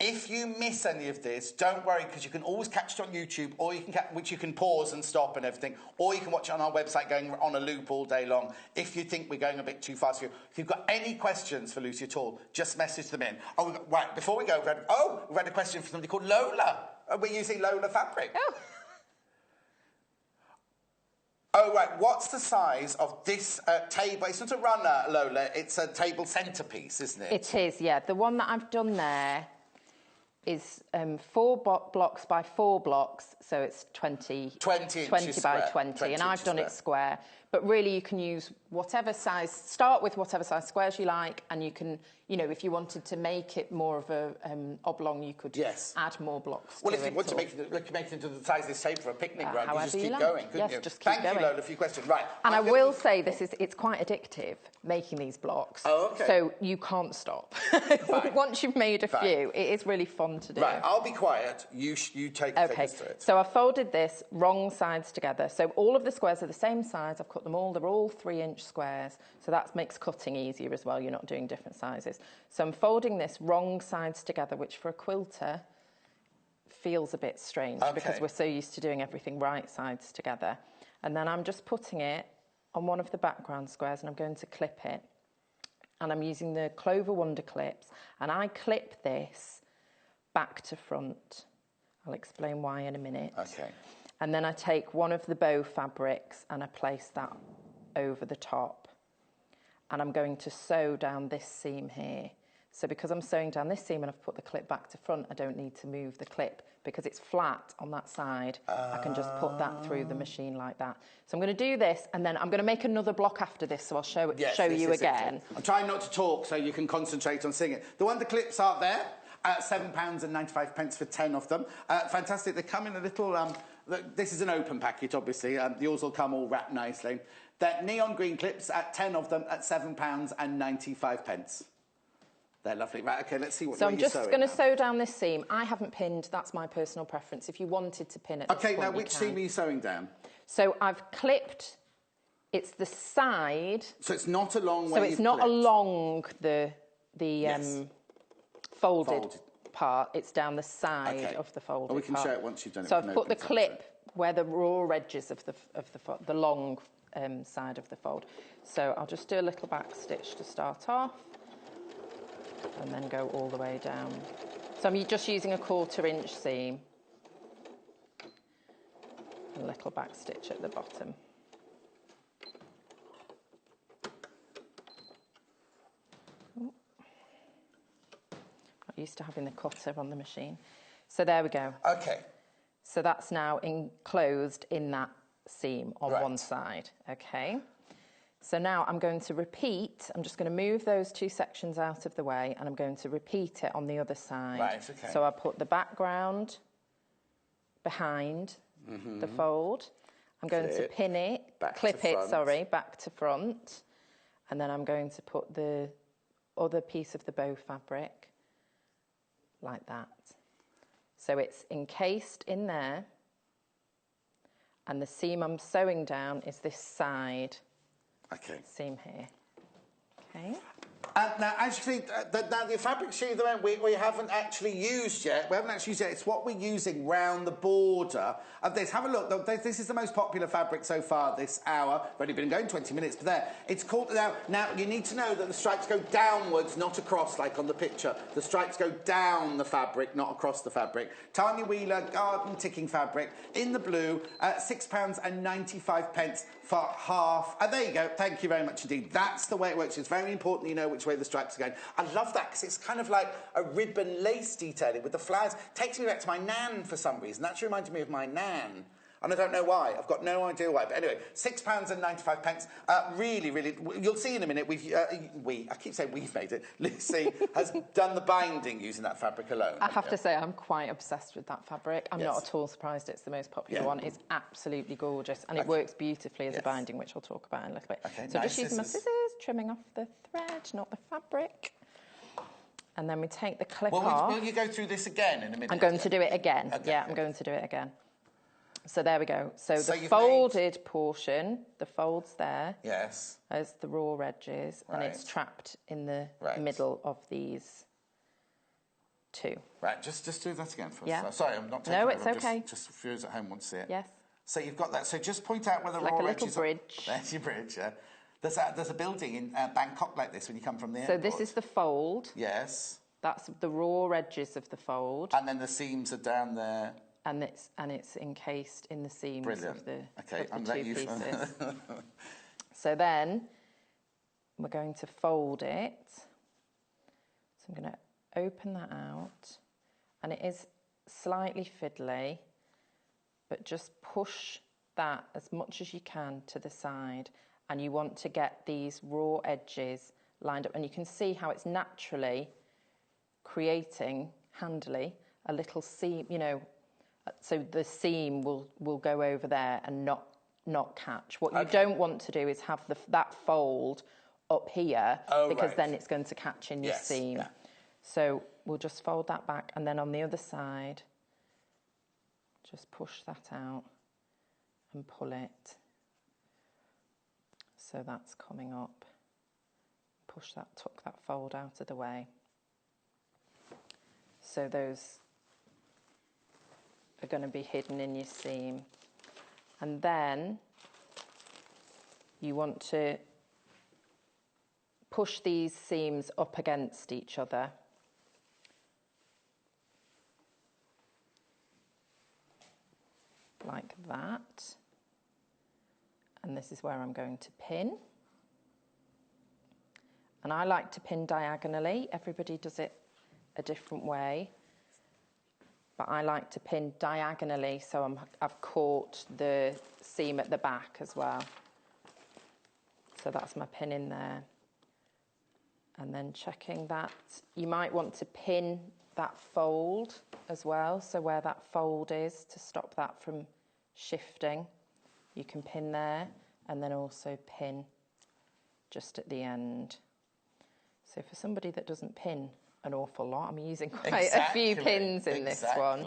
if you miss any of this, don't worry, because you can always catch it on YouTube, or you can which you can pause and stop and everything, or you can watch it on our website going on a loop all day long. If you think we're going a bit too fast for you, if you've got any questions for Lucy at all, just message them in. Oh, right, before we go, we've had a question from somebody called Lola. We're using Lola fabric. Oh. Oh, right. What's the size of this table? It's not a runner, Lola. It's a table centrepiece, isn't it? It is, yeah. The one that I've done there is 4 blocks by 4 blocks, so it's 20 by 20, and I've done it square. But really, you can use whatever size. Start with whatever size squares you like, and you can, you know, if you wanted to make it more of a oblong, you could add more blocks. Well, if you want to make it into the size of this table for a picnic run, you just keep like. going, couldn't you? Just keep going. Thank you, Lola, for your question. Right. And I will say it's quite addictive making these blocks. Oh, okay. So you can't stop. Once you've made a few, it is really fun to do. Right. I'll be quiet. You take us through it. So I've folded this wrong sides together. So all of the squares are the same size. I've cut them all. They're all 3-inch squares. So that makes cutting easier as well. You're not doing different sizes. So I'm folding this wrong sides together, which for a quilter feels a bit strange because we're so used to doing everything right sides together. And then I'm just putting it on one of the background squares, and I'm going to clip it. And I'm using the Clover Wonder clips, and I clip this back to front. I'll explain why in a minute. Okay. And then I take one of the bow fabrics and I place that over the top. And I'm going to sew down this seam here. So because I'm sewing down this seam and I've put the clip back to front, I don't need to move the clip because it's flat on that side. I can just put that through the machine like that. So I'm going to do this, and then I'm going to make another block after this, so I'll show you again. I'm trying not to talk so you can concentrate on seeing it. The Wonder clips are there. £7.95 for 10 of them. Fantastic. They come in a little... this is an open packet, obviously. Yours will come all wrapped nicely. They're neon green clips, 10 of them at £7.95. They're lovely. Right, OK, let's see what you're sewing. So I'm just going to sew down this seam. I haven't pinned. That's my personal preference. If you wanted to pin it, OK, now which seam are you sewing down? So I've clipped... It's the side... So it's not along where So it's not along the folded part, it's down the side of the folded part. We can show it once you've done it. So I've put the clip where the raw edges of the long side of the fold. So I'll just do a little back stitch to start off, and then go all the way down. So I'm just using a 1/4 inch seam, a little back stitch at the bottom. Used to having the cutter on the machine. So there we go. OK. So that's now enclosed in that seam on one side. OK. So now I'm going to repeat. I'm just going to move those 2 sections out of the way, and I'm going to repeat it on the other side. Right, OK. So I put the background behind the fold. I'm going to pin it, clip it, back to front. And then I'm going to put the other piece of the bow fabric like that. So it's encased in there, and the seam I'm sewing down is this side seam here. Okay. Now, as you see, now the fabric sheet we haven't actually used yet. We haven't actually used it. It's what we're using round the border of this. Have a look. This is the most popular fabric so far this hour. We've only been going 20 minutes, but there. It's called... Now, you need to know that the stripes go downwards, not across, like on the picture. The stripes go down the fabric, not across the fabric. Tanya Wheelan, garden ticking fabric, in the blue, £6.95 for half. And there you go. Thank you very much indeed. That's the way it works. It's very important you know which way the stripes are going. I love that because it's kind of like a ribbon lace detailing with the flowers. Takes me back to my nan for some reason. That's reminded me of my nan. And I don't know why. I've got no idea why. But anyway, £6.95. Really, really... You'll see in a minute, I keep saying we've made it. Lucy has done the binding using that fabric alone. I have to say, I'm quite obsessed with that fabric. I'm not at all surprised it's the most popular one. It's absolutely gorgeous. And it works beautifully as a binding, which I'll talk about in a little bit. Okay, so just using my scissors, trimming off the thread, not the fabric. And then we take the clip off. Will you go through this again in a minute? I'm going to do it again. Okay. Yeah, I'm going to do it again. So there we go. So the folded portion, the folds there, as the raw edges, and it's trapped in the middle of these two. Right, just do that again for us. Yeah. Sorry, I'm not taking No, it's okay. Just for viewers at home want to see it. Yes. So you've got that. So just point out where the like raw a edges little bridge. There's your bridge, yeah. There's a building in Bangkok like this when you come from the So airport. this is the fold. Yes. That's the raw edges of the fold. And then the seams are down there. And it's encased in the seams of the, two pieces. So then we're going to fold it. So I'm going to open that out, and it is slightly fiddly, but just push that as much as you can to the side, and you want to get these raw edges lined up, and you can see how it's naturally creating handily a little seam, you know. So the seam will go over there and not catch. What you don't want to do is have that fold up here because then it's going to catch in your seam. Yeah. So we'll just fold that back, and then on the other side, just push that out and pull it. So that's coming up. Tuck that fold out of the way. So those are going to be hidden in your seam, and then you want to push these seams up against each other, like that, and this is where I'm going to pin. And I like to pin diagonally. Everybody does it a different way. But I like to pin diagonally, so I've caught the seam at the back as well. So that's my pin in there. And then checking that. You might want to pin that fold as well, so where that fold is, to stop that from shifting. You can pin there, and then also pin just at the end. So for somebody that doesn't pin an awful lot, I'm using quite a few pins in this one.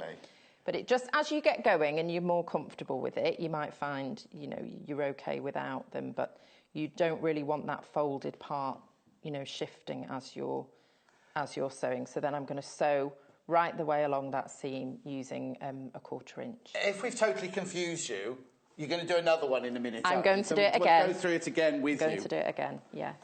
But it just, as you get going and you're more comfortable with it, you might find, you know, you're okay without them, but you don't really want that folded part, you know, shifting as you're sewing. So then I'm going to sew right the way along that seam using a 1/4 inch. If we've totally confused you, you're going to do another one in a minute. I'm going to do it again. We'll go through it again with you. I'm going to do it again, yes.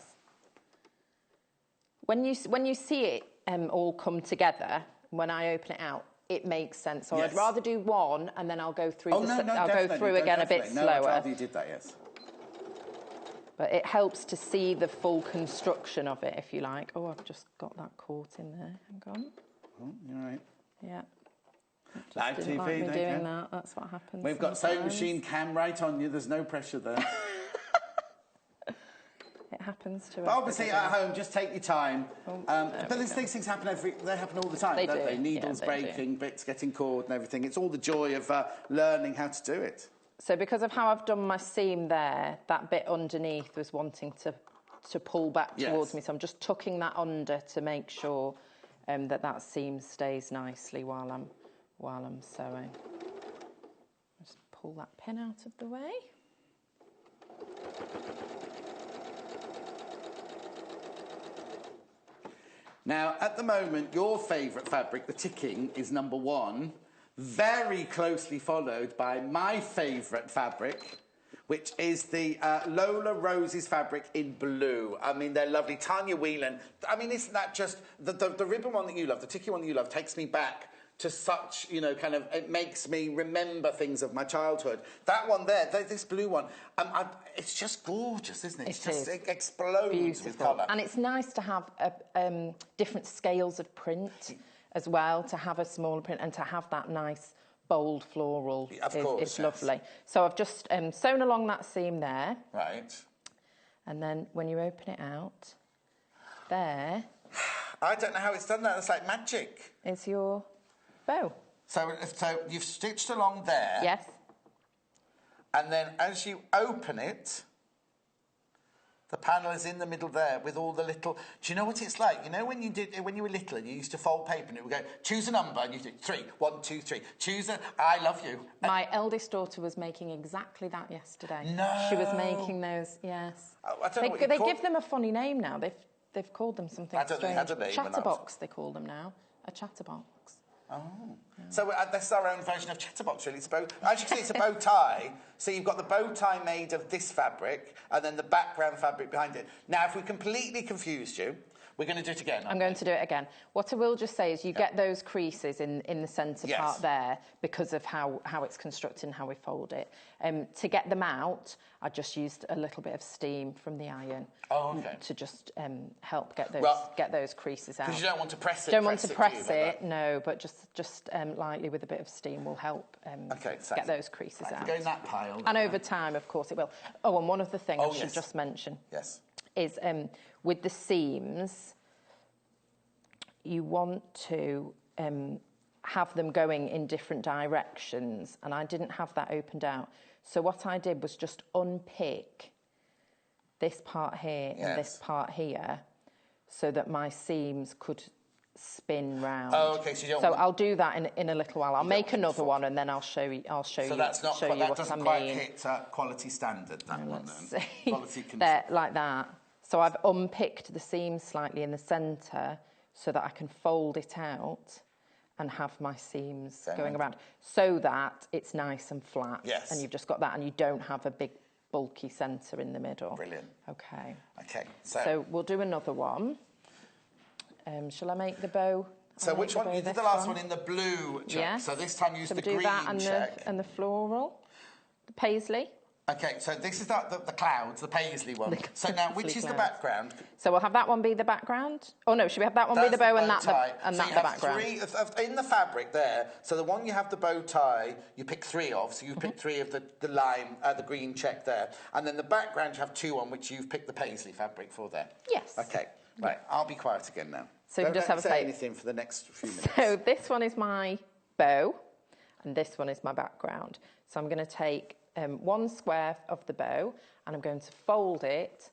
When you see it all come together, when I open it out, it makes sense. So I'd rather do one, and then I'll go through. I'll go through again a bit slower. I'd rather you did that, yes. But it helps to see the full construction of it, if you like. Oh, I've just got that caught in there. Hang on. Oh, you're right. Yeah. Live TV, like me doing that. That's what happens. We've got sewing machine cam right on you. There's no pressure there. It happens to us. But obviously at home, just take your time. But these things happen they happen all the time, don't they? Needles breaking, bits getting caught and everything. It's all the joy of learning how to do it. So because of how I've done my seam there, that bit underneath was wanting to pull back towards me. So I'm just tucking that under to make sure that seam stays nicely while I'm sewing. Just pull that pin out of the way. Now, at the moment, your favourite fabric, the ticking, is number 1, very closely followed by my favourite fabric, which is the Lola Roses fabric in blue. I mean, they're lovely. Tanya Wheelan. I mean, isn't that just... The ribbon one that you love, the ticking one that you love, takes me back to such, you know, kind of... It makes me remember things of my childhood. That one there, this blue one, it's just gorgeous, isn't it? It explodes with colour. And it's nice to have different scales of print as well, to have a smaller print and to have that nice... bold floral is lovely. So I've just sewn along that seam there. Right. And then when you open it out, there... I don't know how it's done that. It's like magic. Is your bow. So you've stitched along there. Yes. And then as you open it, the panel is in the middle there with all the little... Do you know what it's like? You know when you were little and you used to fold paper and it would go, choose a number, and you do 3, 1, 2, 3. Choose a... I love you. My eldest daughter was making exactly that yesterday. No. She was making those, yes. Oh, I don't know what they give them a funny name now. They've called them something strange. I don't think they had a name. Chatterbox, they call them now. A chatterbox. Oh. Yeah. So this is our own version of chatterbox, really. It's a bow... As you can see, it's a bow tie. So you've got the bow tie made of this fabric and then the background fabric behind it. Now, if we completely confused you, we're going to do it again. I'm going to do it again. What I will just say is you get those creases in the centre part there because of how it's constructed and how we fold it. To get them out, I just used a little bit of steam from the iron to just help get those creases out. Because you don't want to press it. Don't want to press it, no, but just lightly with a bit of steam will help get those creases out. Go in that pile. And over time, of course, it will. Oh, and one other thing I should just mention. Yes. Is with the seams, you want to have them going in different directions, and I didn't have that opened out. So what I did was just unpick this part here and this part here so that my seams could spin round. Oh, okay, so you don't So I'll do that in a little while. I'll make another one and then I'll show you So that's not show you that what doesn't I quite mean. hit quality standard, that one then. Quality There, like that. So I've unpicked the seam slightly in the centre so that I can fold it out and have my seams going around so that it's nice and flat. Yes. And you've just got that and you don't have a big bulky centre in the middle. Brilliant. Okay. Okay. So we'll do another one. Shall I make the bow? So which one? You did the last one in the blue check. Yeah. So this time use the do green that check. And the floral. The paisley. Okay, so this is the clouds, the paisley one. So now, which is the background? So we'll have that one be the background. Oh no, should we have that one be the bow and that the background? In the fabric there. So the one you have the bow tie, you pick 3 of. So you pick 3 of the lime, the green check there, and then the background you have 2 on, which you've picked the paisley fabric for there. Yes. Okay. Right. I'll be quiet again now. So you just have say anything for the next few minutes. So this one is my bow, and this one is my background. So I'm going to take 1 square of the bow and I'm going to fold it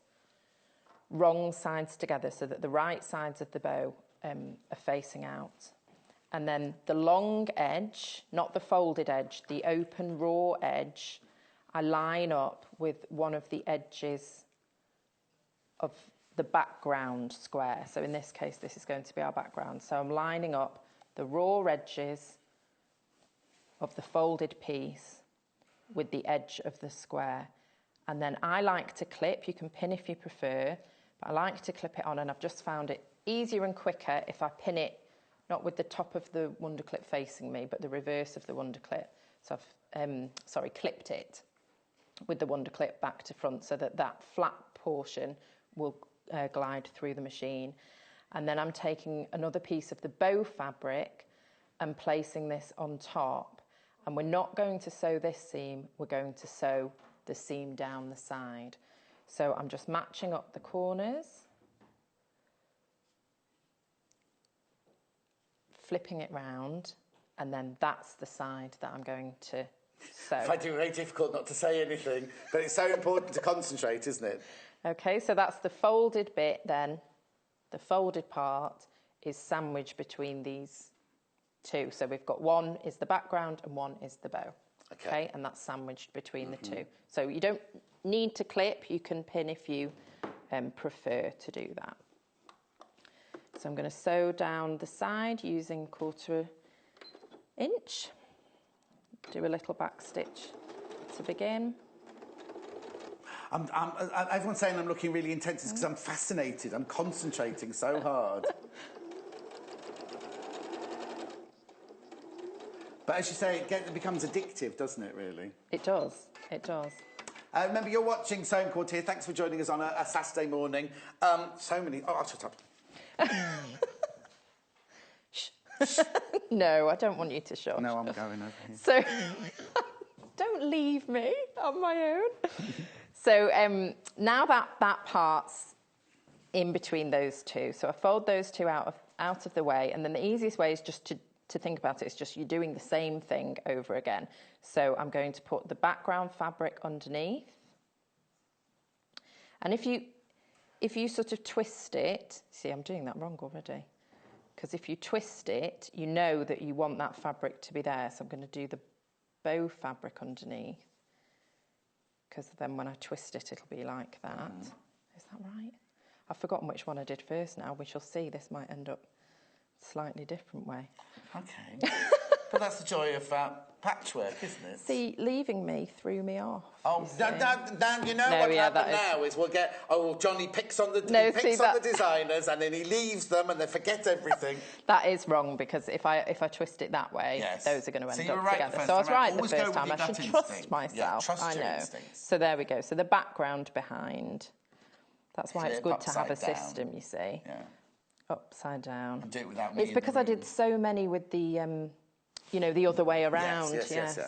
wrong sides together so that the right sides of the bow are facing out. And then the long edge, not the folded edge, the open raw edge, I line up with one of the edges of the background square. So in this case, this is going to be our background. So I'm lining up the raw edges of the folded piece with the edge of the square. And then I like to clip, you can pin if you prefer, but I like to clip it on, and I've just found it easier and quicker if I pin it not with the top of the wonder clip facing me, but the reverse of the wonder clip. So I've clipped it with the wonder clip back to front so that that flat portion will glide through the machine. And then I'm taking another piece of the bow fabric and placing this on top. And we're not going to sew this seam, we're going to sew the seam down the side. So I'm just matching up the corners, flipping it round, and then that's the side that I'm going to sew. I find it very difficult not to say anything, but it's so important to concentrate, isn't it? Okay, so that's the folded bit then. The folded part is sandwiched between these 2. So we've got 1 is the background and 1 is the bow. Okay, and that's sandwiched between the 2. So you don't need to clip, you can pin if you prefer to do that. So I'm going to sew down the side using 1/4 inch. Do a little back stitch to begin. Everyone's saying I'm looking really intense because I'm fascinated. I'm concentrating so hard. But as you say, it becomes addictive, doesn't it, really? It does. It does. Remember, you're watching Sewing Court here. Thanks for joining us on a Saturday morning. So many... Oh, I'll shut up. No, I don't want you to shush. No, I'm going over here. So, don't leave me on my own. So, now that part's in between those two. So I fold those two out of the way, and then the easiest way is just to think about it is just you're doing the same thing over again. So I'm going to put the background fabric underneath. And if you sort of twist it, see, I'm doing that wrong already. Because if you twist it, you know that you want that fabric to be there. So I'm going to do the bow fabric underneath. Because then when I twist it, it'll be like that. Is that right? I've forgotten which one I did first now. We shall see. This might end up a slightly different way. Okay. But that's the joy of patchwork, isn't it? See, leaving me threw me off. Oh, Dan, you know what happened now is we'll get... Oh, well, Johnny picks on the designers and then he leaves them and they forget everything. That is wrong because if I twist it that way, those are going to end up together. So I was right the first time. I should trust myself. Yeah, trust your I know. Instincts. So there we go. So the background behind. That's why it's good to have a system, you see. Yeah. Upside down. And do it without me. It's because I did so many with the... you know, the other way around. Yes.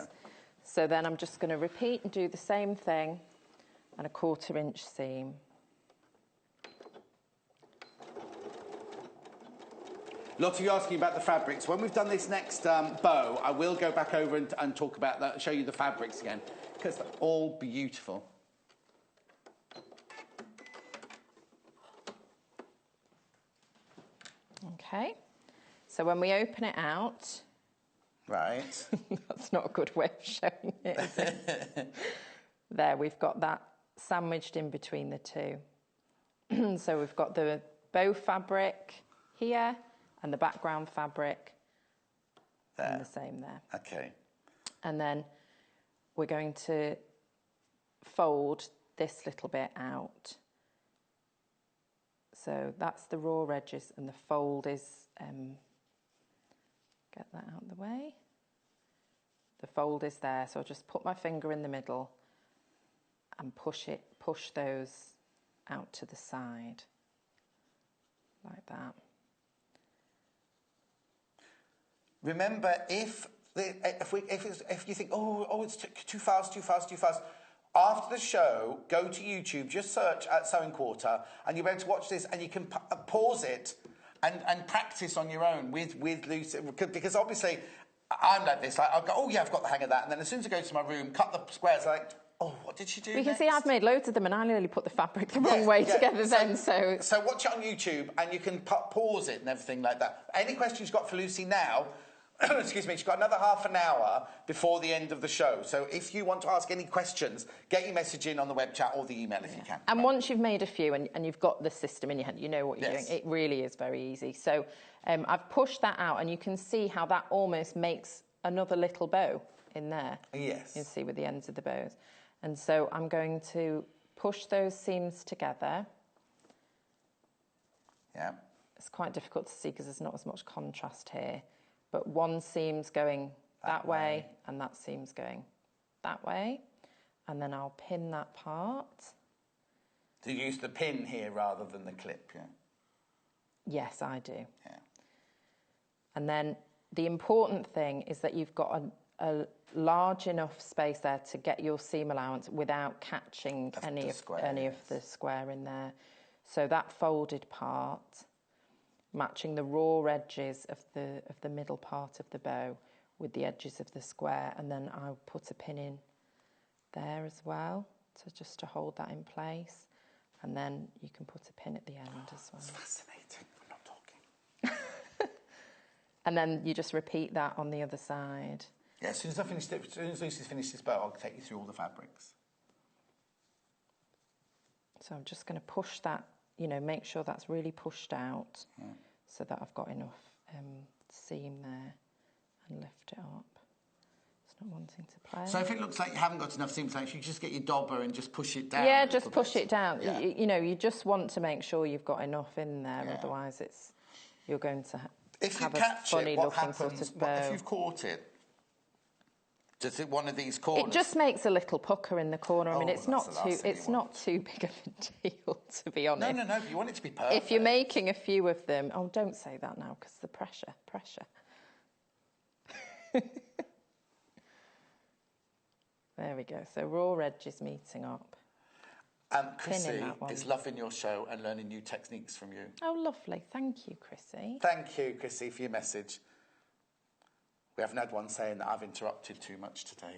So then I'm just going to repeat and do the same thing and a 1/4 inch seam. Lots of you asking about the fabrics. When we've done this next bow, I will go back over and talk about that, show you the fabrics again, because they're all beautiful. Okay. So when we open it out... Right. That's not a good way of showing it, is it? There, we've got that sandwiched in between the two. So we've got the bow fabric here and the background fabric there. And the same there. Okay. And then we're going to fold this little bit out. So that's the raw edges and the fold is... get that out of the way. The fold is there, so I'll just put my finger in the middle and push those out to the side, like that. Remember, if you think, it's too fast, after the show, go to YouTube, just search at Sewing Quarter, and you'll be able to watch this, and you can pause it. And practice on your own with Lucy, because obviously I'm like this. Like I'll go, I've got the hang of that, and then as soon as I go to my room, cut the squares. Like, what did she do? You can see I've made loads of them, and I nearly put the fabric the wrong way together. So watch it on YouTube, and you can pause it and everything like that. Any questions you've got for Lucy now? Excuse me, she's got another half an hour before the end of the show. So if you want to ask any questions, get your message in on the web chat or the email if you can. And once you've made a few and you've got the system in your head, you know what you're doing, it really is very easy. So I've pushed that out and you can see how that almost makes another little bow in there. Yes. You can see with the ends of the bows. And so I'm going to push those seams together. Yeah. It's quite difficult to see because there's not as much contrast here. But one seam's going that way and that seam's going that way. And then I'll pin that part. So you use the pin here rather than the clip, yeah? Yes, I do. Yeah. And then the important thing is that you've got a large enough space there to get your seam allowance without catching any of the square in there. So that folded part, matching the raw edges of the middle part of the bow with the edges of the square, and then I'll put a pin in there as well, just to hold that in place, and then you can put a pin at the end as well. It's fascinating. I'm not talking. And then you just repeat that on the other side. Yeah, as soon as Lucy's finished this bow, I'll take you through all the fabrics. So I'm just going to push that, make sure that's really pushed out. Yeah. so that I've got enough seam there, and lift it up. It's not wanting to play. So if it looks like you haven't got enough seam allowance, you just get your dobber and just push it down. Yeah, just push it down. Yeah. You know, you just want to make sure you've got enough in there, Yeah. otherwise you're going to if you have catch a funny it, what looking happens? sort of bow. If you've caught it, does it one of these corners? It just makes a little pucker in the corner. I mean, Oh, it's that's not too big of a deal, to be honest. No. You want it to be perfect. If you're making a few of them, oh, don't say that now, because the pressure. There we go. So raw edges meeting up. Chrissy is loving your show and learning new techniques from you. Oh, lovely. Thank you, Chrissy. Thank you, Chrissy, for your message. We haven't had one saying that I've interrupted too much today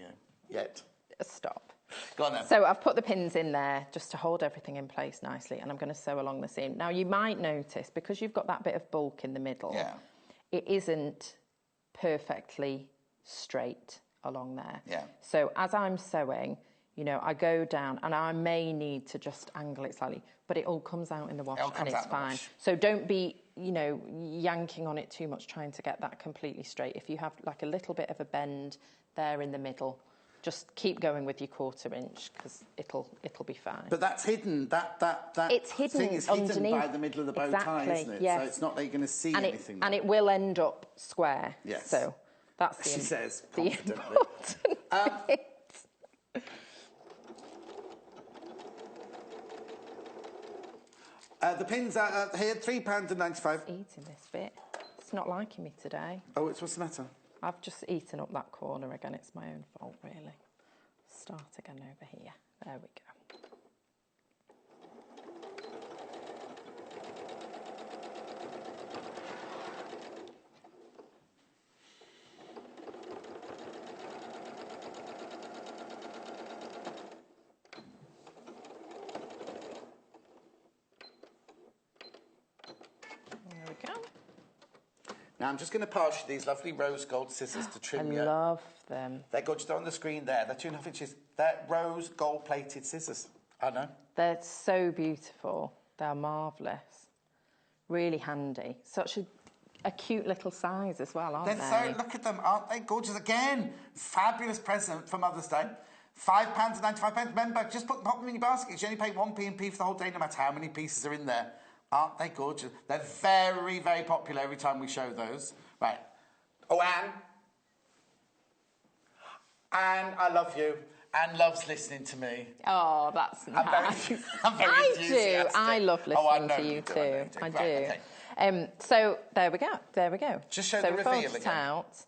yet. Stop. Go on then. So I've put the pins in there just to hold everything in place nicely, and I'm going to sew along the seam. Now, you might notice, because you've got that bit of bulk in the middle, it isn't perfectly straight along there. Yeah. So as I'm sewing, you know, I go down and I may need to just angle it slightly, but it all comes out in the wash and it's fine. So don't be, you know, yanking on it too much trying to get that completely straight. If you have like a little bit of a bend there in the middle, just keep going with your 1/4 inch, because it'll be fine. But that's hidden. That it's hidden thing is hidden underneath. by the middle of the bow tie, isn't it? Yes. So it's not like you're going to see anything. And it will end up square. Yes. So that's she says the confidently. important bit. The pins are here, £3.95. Eating this bit. It's not liking me today. Oh, what's the matter? I've just eaten up that corner again. It's my own fault, really. Start again over here. There we go. There we go. Now, I'm just going to pass you these lovely rose gold scissors to trim you. I love them. They're gorgeous. They're on the screen there. They're 2.5 inches. They're rose gold plated scissors. I know. They're so beautiful. They're marvellous. Really handy. Such a cute little size as well, aren't they? Look at them. Aren't they gorgeous? Again, fabulous present for Mother's Day. £5.95. Remember, just pop them in your basket. You only pay 1p for the whole day, no matter how many pieces are in there. Aren't they gorgeous? They're very, very popular every time we show those. Right. Oh, Anne, I love you. Anne loves listening to me. Oh, that's nice. I'm very enthusiastic. I love listening to you too. I do. Okay. So there we go. There we go. Just show the reveal again. Out.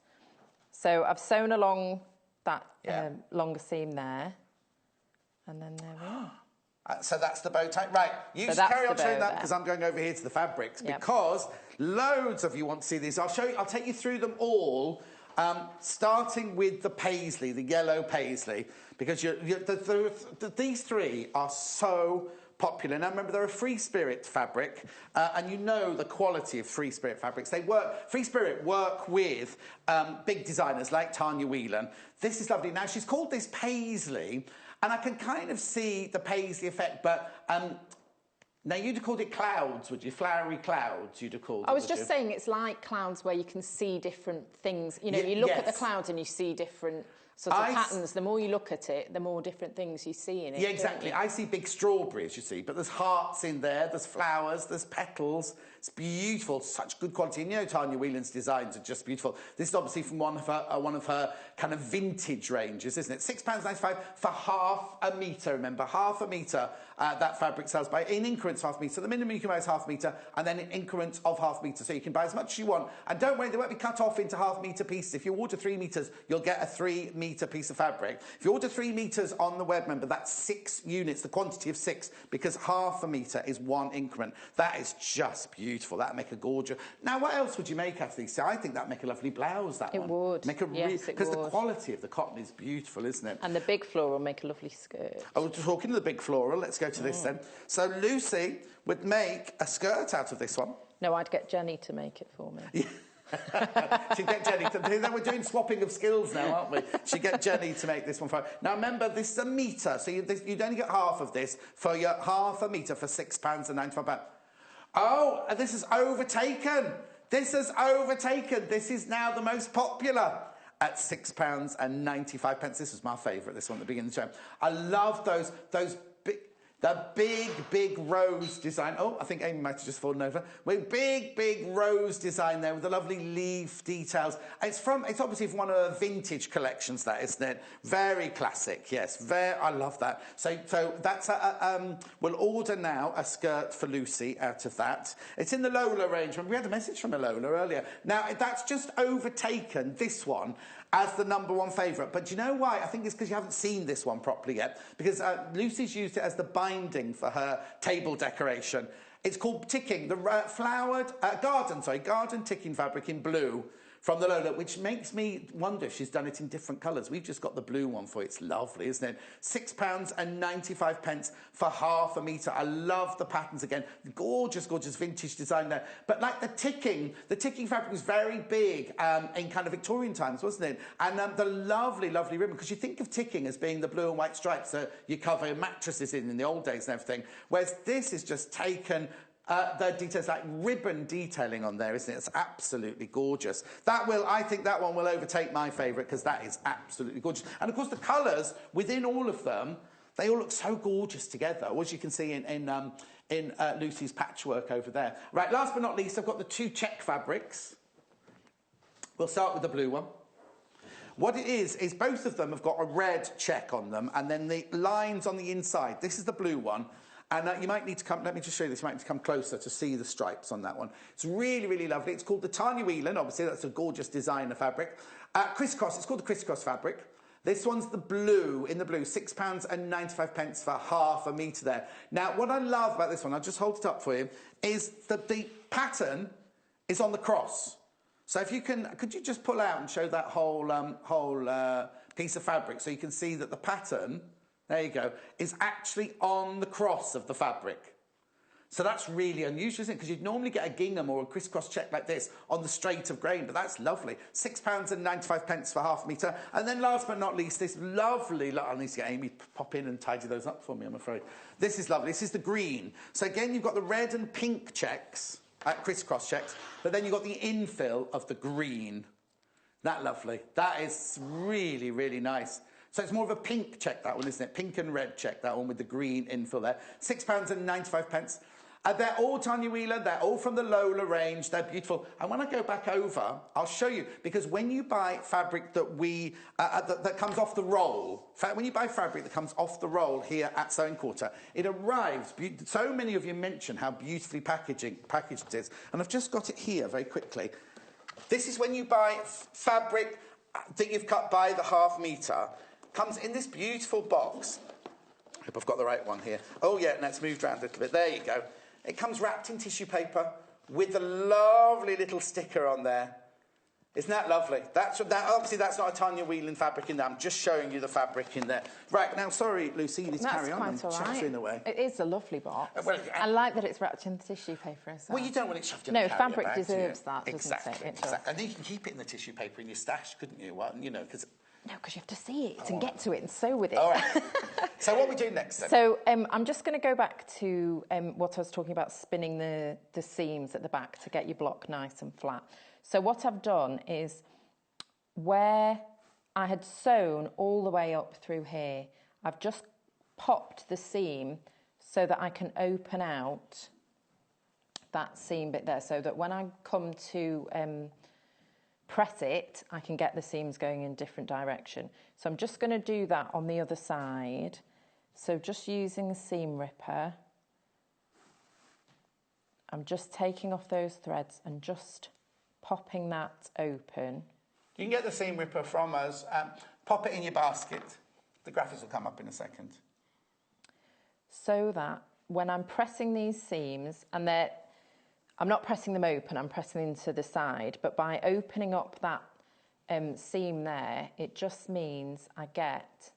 So I've sewn along that longer seam there, and then there we are. So that's the bow tie. Right, you just carry on showing that because I'm going over here to the fabrics because loads of you want to see these. I'll take you through them all, starting with the paisley, the yellow paisley, because these three are so popular. Now remember, they're a Free Spirit fabric, and you know the quality of Free Spirit fabrics. Free Spirit work with big designers like Tanya Wheelan. This is lovely. Now she's called this paisley. And I can kind of see the paisley effect, but now you'd have called it clouds, would you? Flowery clouds, you'd have called it. I was just saying it's like clouds where you can see different things. You know, you look at the clouds and you see different sort of patterns. The more you look at it, the more different things you see in it. Yeah, exactly. I see big strawberries, you see, but there's hearts in there, there's flowers, there's petals. It's beautiful, such good quality. And you know Tanya Wheelan's designs are just beautiful. This is obviously from one of her kind of vintage ranges, isn't it? £6.95 for ½ a metre, remember, ½ a metre. That fabric sells in increments ½ a metre. The minimum you can buy is ½ a metre, and then in increments of ½ a metre. So you can buy as much as you want. And don't worry, they won't be cut off into ½ metre pieces. If you order 3 metres, you'll get a 3 metre piece of fabric. If you order 3 metres on the web, remember, that's 6 units, the quantity of 6, because ½ a metre is 1 increment. That is just beautiful. That'd make a gorgeous. Now, what else would you make out of these? So I think that'd make a lovely blouse, that one. It would. Because the quality of the cotton is beautiful, isn't it? And the big floral make a lovely skirt. Oh, talking of the big floral, let's go to this then. So Lucy would make a skirt out of this one. No, I'd get Jenny to make it for me. She'd get Jenny to... We're doing swapping of skills now, aren't we? She'd get Jenny to make this one for her. Now, remember, this is a metre, so you'd only get half of this for your ½ a metre for £6.95. Oh, this is overtaken. This has overtaken. This is now the most popular at £6.95. This was my favourite, this one at the beginning of the show. I love those big rose design. Oh, I think Amy might have just fallen over. With big rose design there with the lovely leaf details. It's obviously from one of the vintage collections, that, isn't it? Very classic, yes. I love that. So that's we'll order now a skirt for Lucy out of that. It's in the Lola range. We had a message from a Lola earlier. Now, that's just overtaken this one as the #1 favourite. But do you know why? I think it's because you haven't seen this one properly yet. Because Lucy's used it as the binding for her table decoration. It's called Ticking, the garden ticking fabric in blue from the Lola, which makes me wonder if she's done it in different colours. We've just got the blue one for you. It's lovely, isn't it? £6.95 for half a metre. I love the patterns again. Gorgeous vintage design there. But like the ticking fabric was very big in kind of Victorian times, wasn't it? And the lovely ribbon, because you think of ticking as being the blue and white stripes that you cover mattresses in the old days and everything. Whereas this is just taken the details, like ribbon detailing on there, isn't it? It's absolutely gorgeous. I think that one will overtake my favourite, because that is absolutely gorgeous. And of course the colours within all of them, they all look so gorgeous together, as you can see in Lucy's patchwork over there. Right, last but not least, I've got the 2 check fabrics. We'll start with the blue one. What it is both of them have got a red check on them, and then the lines on the inside. This is the blue one. And you might need to come, let me just show you this, you might need to come closer to see the stripes on that one. It's really lovely. It's called the Tanya Wheelan, obviously, that's a gorgeous designer fabric. Crisscross, it's called the crisscross fabric. This one's the blue, in the blue, £6.95 for half a metre there. Now, what I love about this one, I'll just hold it up for you, is that the pattern is on the cross. So if you could you just pull out and show that whole piece of fabric so you can see that the pattern, there you go, is actually on the cross of the fabric. So that's really unusual, isn't it? Because you'd normally get a gingham or a crisscross check like this on the straight of grain, but that's lovely. £6.95 for half a metre. And then last but not least, this lovely, I need to get Amy to pop in and tidy those up for me, I'm afraid. This is lovely. This is the green. So again, you've got the red and pink checks, crisscross checks, but then you've got the infill of the green. That lovely. That is really nice. So it's more of a pink check, that one, isn't it? Pink and red check, that one with the green infill there. £6.95. They're all Tanya Wheelan. They're all from the Lola range. They're beautiful. And when I go back over, I'll show you. Because when you buy fabric that comes off the roll, when you buy fabric that comes off the roll here at Sewing Quarter, it arrives. So many of you mention how beautifully packaged it is. And I've just got it here very quickly. This is when you buy fabric that you've cut by the half metre. Comes in this beautiful box. I hope I've got the right one here. Oh, yeah, and it's moved around a little bit. There you go. It comes wrapped in tissue paper with a lovely little sticker on there. Isn't that lovely? Obviously, that's not a Tanya Wheelan fabric in there. I'm just showing you the fabric in there. Right, now, sorry, Lucy, you need to carry on. That's quite all right. In a way. It is a lovely box. I like that it's wrapped in tissue paper as well. Well, you don't want it shoved in the fabric deserves that, doesn't it? Exactly. And then you can keep it in the tissue paper in your stash, couldn't you? Well, you know, because... No, because you have to see it and get to it and sew with it. All right. So what are we doing next then? So I'm just going to go back to what I was talking about, spinning the seams at the back to get your block nice and flat. So what I've done is where I had sewn all the way up through here, I've just popped the seam so that I can open out that seam bit there, so that when I come to... press it, I can get the seams going in different direction. So I'm just going to do that on the other side. So just using a seam ripper, I'm just taking off those threads and just popping that open. You can get the seam ripper from us. Pop it in your basket. The graphics will come up in a second. So that when I'm pressing these seams, and I'm not pressing them open, I'm pressing them to the side, but by opening up that seam there, it just means I get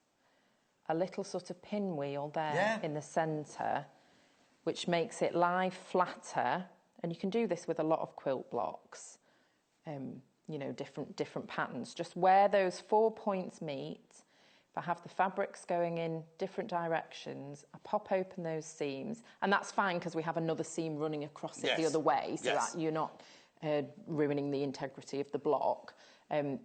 a little sort of pinwheel there in the centre, which makes it lie flatter. And you can do this with a lot of quilt blocks, you know, different patterns. Just where those 4 points meet, if I have the fabrics going in different directions, I pop open those seams, and that's fine because we have another seam running across it the other way, so that you're not ruining the integrity of the block,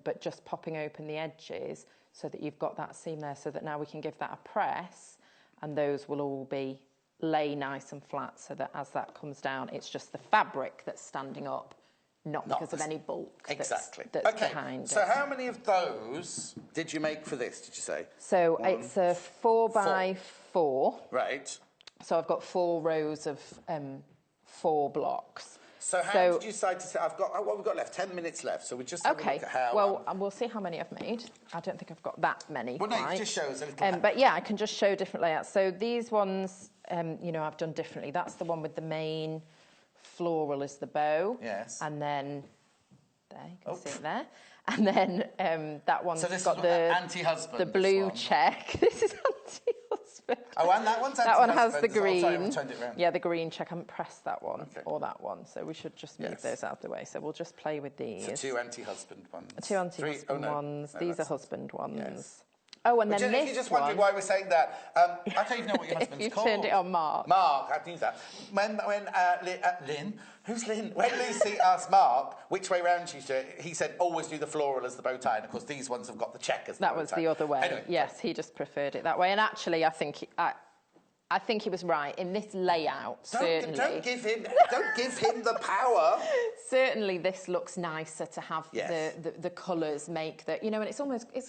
but just popping open the edges so that you've got that seam there, so that now we can give that a press, and those will all be lay nice and flat, so that as that comes down, it's just the fabric that's standing up, not because of any bulk that's behind so it. how many of those did you make for this, did you say? So it's a 4 by 4. Right. So I've got 4 rows of 4 blocks. So how did you decide to say, we've got left, 10 minutes left, so we just have a look at how... Well, we'll see how many I've made. I don't think I've got that many. Well, no, you can just show us a little but yeah, I can just show different layouts. So these ones, you know, I've done differently. That's the one with the main floral is the bow. Yes. And then, there, you can see it there. And then that one's got the anti-husband. The blue check. This is anti-husband. Oh, and that one's that one anti-husband. has the green. Sorry, I've turned it round. Yeah, the green check. I haven't pressed that one or that one, so we should just move those out of the way. So we'll just play with these. So 2 anti-husband ones. 2 anti-husband ones. No, these are husband ones. Yes. Oh, and then this if you're just wondering why we're saying that, I don't even know what your husband's called. You turned it on Mark. Mark, I knew that. When Lynn? Who's Lynn? When Lucy asked Mark which way round she should do it, he said, always do the floral as the bow tie. And, of course, these ones have got the check as the bow tie. That was the other way. Anyway, yes, he just preferred it that way. And actually, I think he was right. In this layout, certainly... Don't give him the power. Certainly, this looks nicer to have the colours make the... You know, and it's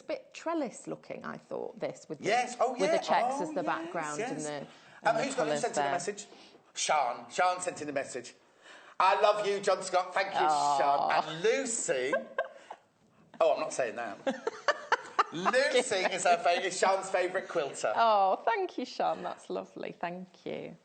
a bit trellis looking, I thought, this, with the, with the checks as the background and the who sent in the message? Sean. Sean sent in the message. I love you, John Scott. Thank you, Sean. And Lucy... Oh, I'm not saying that. Lucy is Sean's favourite quilter. Oh, thank you, Sean. That's lovely. Thank you.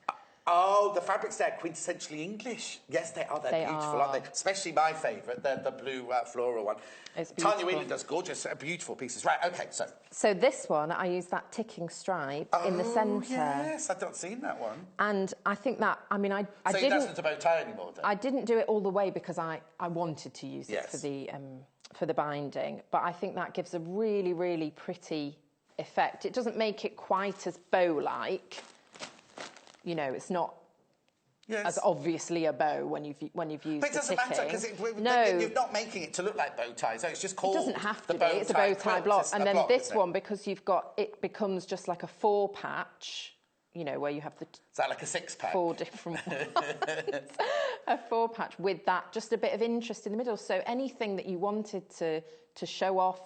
Oh, the fabrics there, quintessentially English. Yes, they are. They're beautiful, aren't they? Especially my favourite, the blue floral one. It's beautiful. Tanya Wheelan does gorgeous, beautiful pieces. Right, OK, so... So this one, I use that ticking stripe in the centre. Yes, I've not seen that one. And I think that, I mean, I so didn't... So that's not a bow tie anymore, then? I didn't do it all the way because I wanted to use it for the binding, but I think that gives a really, really pretty effect. It doesn't make it quite as bow-like. You know, it's not as obviously a bow when you've used the ticking. But it doesn't matter because you're not making it to look like bow ties. So it's just called. It doesn't have to be. It's a bow tie block, and then this one, because you've got it, becomes just like a 4-patch. You know, where you have the... Is that like a 6-pack? 4 different ones. A 4-patch with that, just a bit of interest in the middle. So anything that you wanted to show off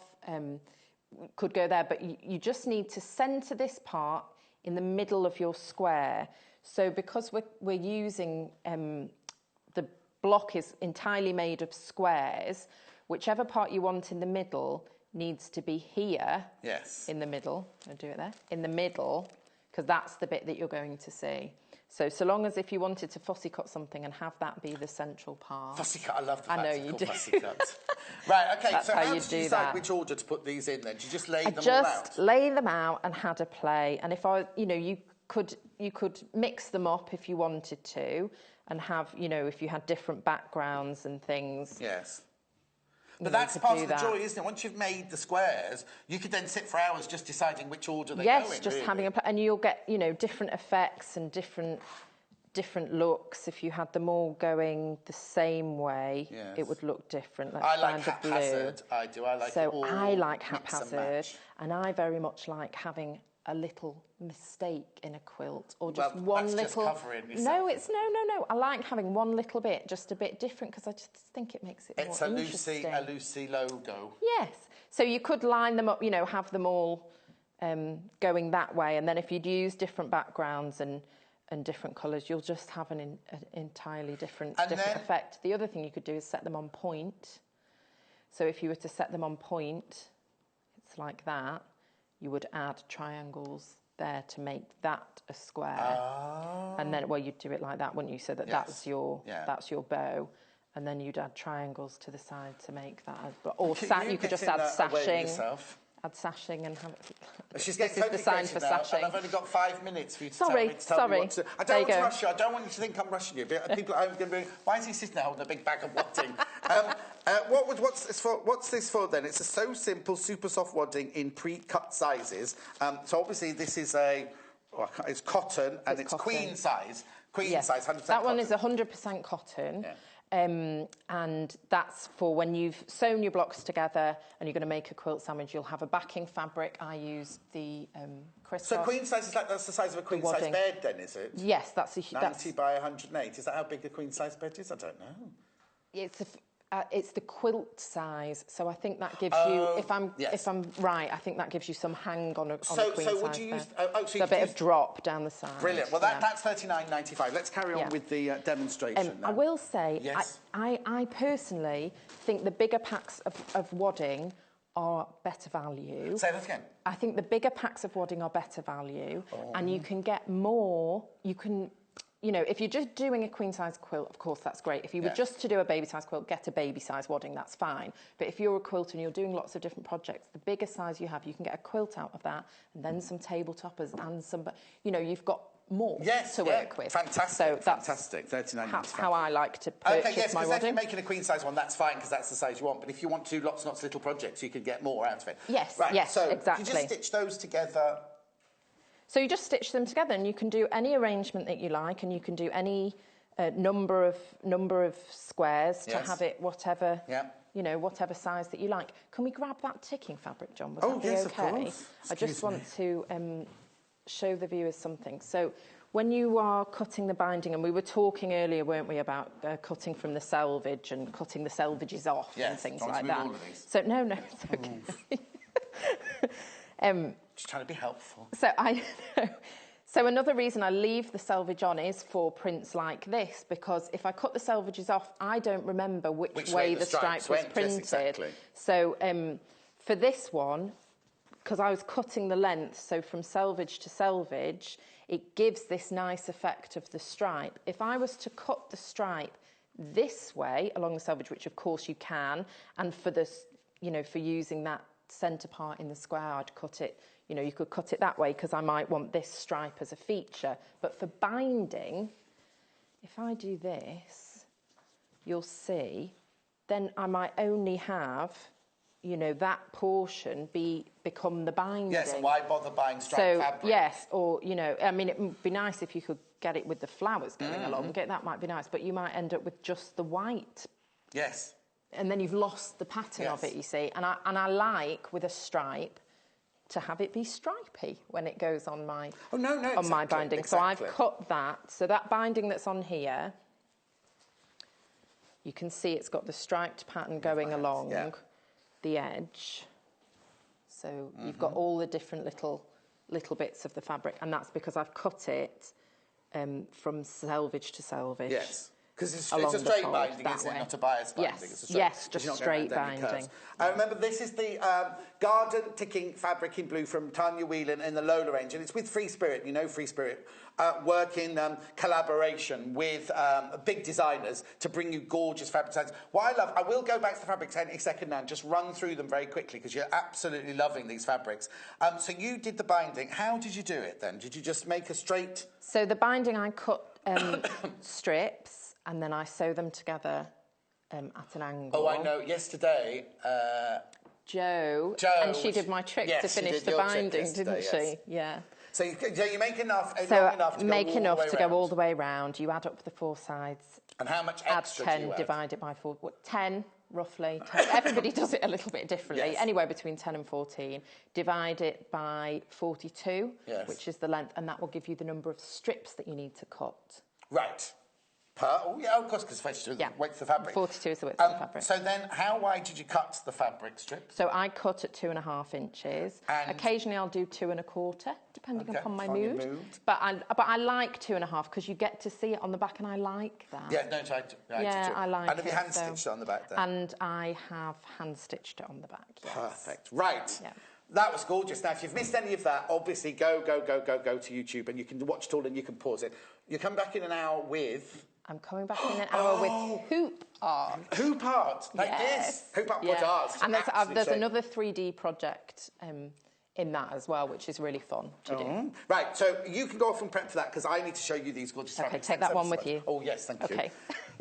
could go there, but you just need to centre this part in the middle of your square. So because we're using... the block is entirely made of squares, whichever part you want in the middle needs to be here. Yes. In the middle. I'll do it there. In the middle... because that's the bit that you're going to see. So long as if you wanted to fussy cut something and have that be the central part. Fussy cut, I love the fact I know you do. Fussy cuts. Right, OK, that's so how you did you decide which order to put these in then? Did you just lay them all out? Just lay them out and had a play. And if you could mix them up if you wanted to and have, you know, if you had different backgrounds and things. Yes. But that's part of the joy, isn't it? Once you've made the squares, you could then sit for hours just deciding which order they go in. Yes, just having and you'll get, you know, different effects and different looks. If you had them all going the same way, it would look different. Let's I like haphazard. I do. I like so all I like haphazard, and I very much like having a little mistake in a quilt, or just one little. Just covering yourself. No, it's no. I like having one little bit, just a bit different, because I just think it makes it more interesting. It's a Lucy logo. Yes. So you could line them up, you know, have them all going that way, and then if you'd use different backgrounds and different colours, you'll just have an entirely different effect. The other thing you could do is set them on point. So if you were to set them on point, it's like that. You would add triangles there to make that a square, and then you'd do it like that, wouldn't you? So that that's your bow, and then you'd add triangles to the side to make that. Or you could just add sashing. Add sashing and have it. She's getting this is the sign for sashing. And I've only got 5 minutes for you to tell me what to do. I don't want to rush you. I don't want you to think I'm rushing you. People are going to be, why is he sitting there holding a big bag of wadding? What's this for then? It's a So Simple super soft wadding in pre-cut sizes. So obviously this is it's cotton and it's cotton. queen size. Size, 100% that one cotton. is 100% cotton. Yeah. And that's for when you've sewn your blocks together and you're going to make a quilt sandwich. You'll have a backing fabric. I use the crisscross. So queen size that's the size of a queen size bed, then, is it? Yes, that's 90 by 108. Is that how big a queen size bed is? I don't know. It's the quilt size, so I think that gives you. If I'm right, I think that gives you some hang on a queen size. So would you use a bit of drop down the side? Brilliant. Well, that's $39.95. Let's carry on with the demonstration. I will say, I personally think the bigger packs of wadding are better value. Say that again. I think the bigger packs of wadding are better value, and you can get more. You can. You know, if you're just doing a queen-size quilt, of course, that's great. If you were just to do a baby-size quilt, get a baby-size wadding, that's fine. But if you're a quilter and you're doing lots of different projects, the bigger size you have, you can get a quilt out of that, and then some tabletoppers and some, you know, you've got more to work with. Fantastic. So that's $39.95. how I like to purchase my wadding. If you're making a queen-size one, that's fine, because that's the size you want. But if you want to do lots and lots of little projects, you can get more out of it. Yes, right, yes, so exactly. You just stitch those together. So you just stitch them together, and you can do any arrangement that you like, and you can do any number of squares to have it whatever you know, whatever size that you like. Can we grab that ticking fabric, John? Would that be okay? Of course. I just want to show the viewers something. So when you are cutting the binding, and we were talking earlier, weren't we, about cutting from the selvage and cutting the selvages off and things like that. So no, it's okay. Just trying to be helpful. So another reason I leave the selvage on is for prints like this, because if I cut the selvages off, I don't remember which way the stripe was printed. Yes, exactly. So for this one, because I was cutting the length, so from selvage to selvage, it gives this nice effect of the stripe. If I was to cut the stripe this way along the selvage, which of course you can, and for this, you know, for using that centre part in the square, I'd cut it, you know, you could cut it that way because I might want this stripe as a feature. But for binding, if I do this, you'll see, then I might only have, you know, that portion become the binding. Yes, and why bother buying striped fabric? Yes, or, you know, I mean, it would be nice if you could get it with the flowers going along. That might be nice, but you might end up with just the white. Yes. And then you've lost the pattern of it, you see. And I like, with a stripe, to have it be stripy when it goes on my my binding. So I've cut that. So that binding that's on here, you can see it's got the striped pattern going along the edge. So you've got all the different little bits of the fabric, and that's because I've cut it from selvage to selvage. Yes. Because it's a straight binding, isn't it? Not a bias binding. Yes, just straight binding. I remember this is the garden ticking fabric in blue from Tanya Wheelan in the Lola range, and it's with Free Spirit. You know Free Spirit work in collaboration with big designers to bring you gorgeous fabric designs. What I will go back to the fabrics in a second now and just run through them very quickly because you're absolutely loving these fabrics. So you did the binding. How did you do it then? Did you just make a straight... So the binding, I cut strips, and then I sew them together at an angle. Oh, I know. Yesterday... Jo, and she did my trick to finish the binding, didn't she? Yeah. So you make enough, to go all the way around. You add up the four sides. And how much extra add 10, do you add? divide it by 4. 10, roughly. 10. Everybody does it a little bit differently. Anywhere between 10 and 14. Divide it by 42, which is the length, and that will give you the number of strips that you need to cut. Right. Of course, because 42 is the width of the fabric. 42 is the width of the fabric. So then, how wide did you cut the fabric strip? So I cut at 2.5 inches. And occasionally I'll do 2 1/4, depending upon my mood. But I like 2.5 because you get to see it on the back, and I like that. Yeah, no, I like it. And have you hand stitched it on the back then? And I have hand stitched it on the back. Yes. Perfect. Right. Yeah. That was gorgeous. Now, if you've missed any of that, obviously go to YouTube, and you can watch it all, and you can pause it. You come back in an hour with... I'm coming back in an hour with hoop art. Hoop art, like this. Hoop art project. And there's another 3D project in that as well, which is really fun to do. Right, so you can go off and prep for that because I need to show you these gorgeous Okay, fabrics. take that one with you. Oh, yes, thank you. Okay.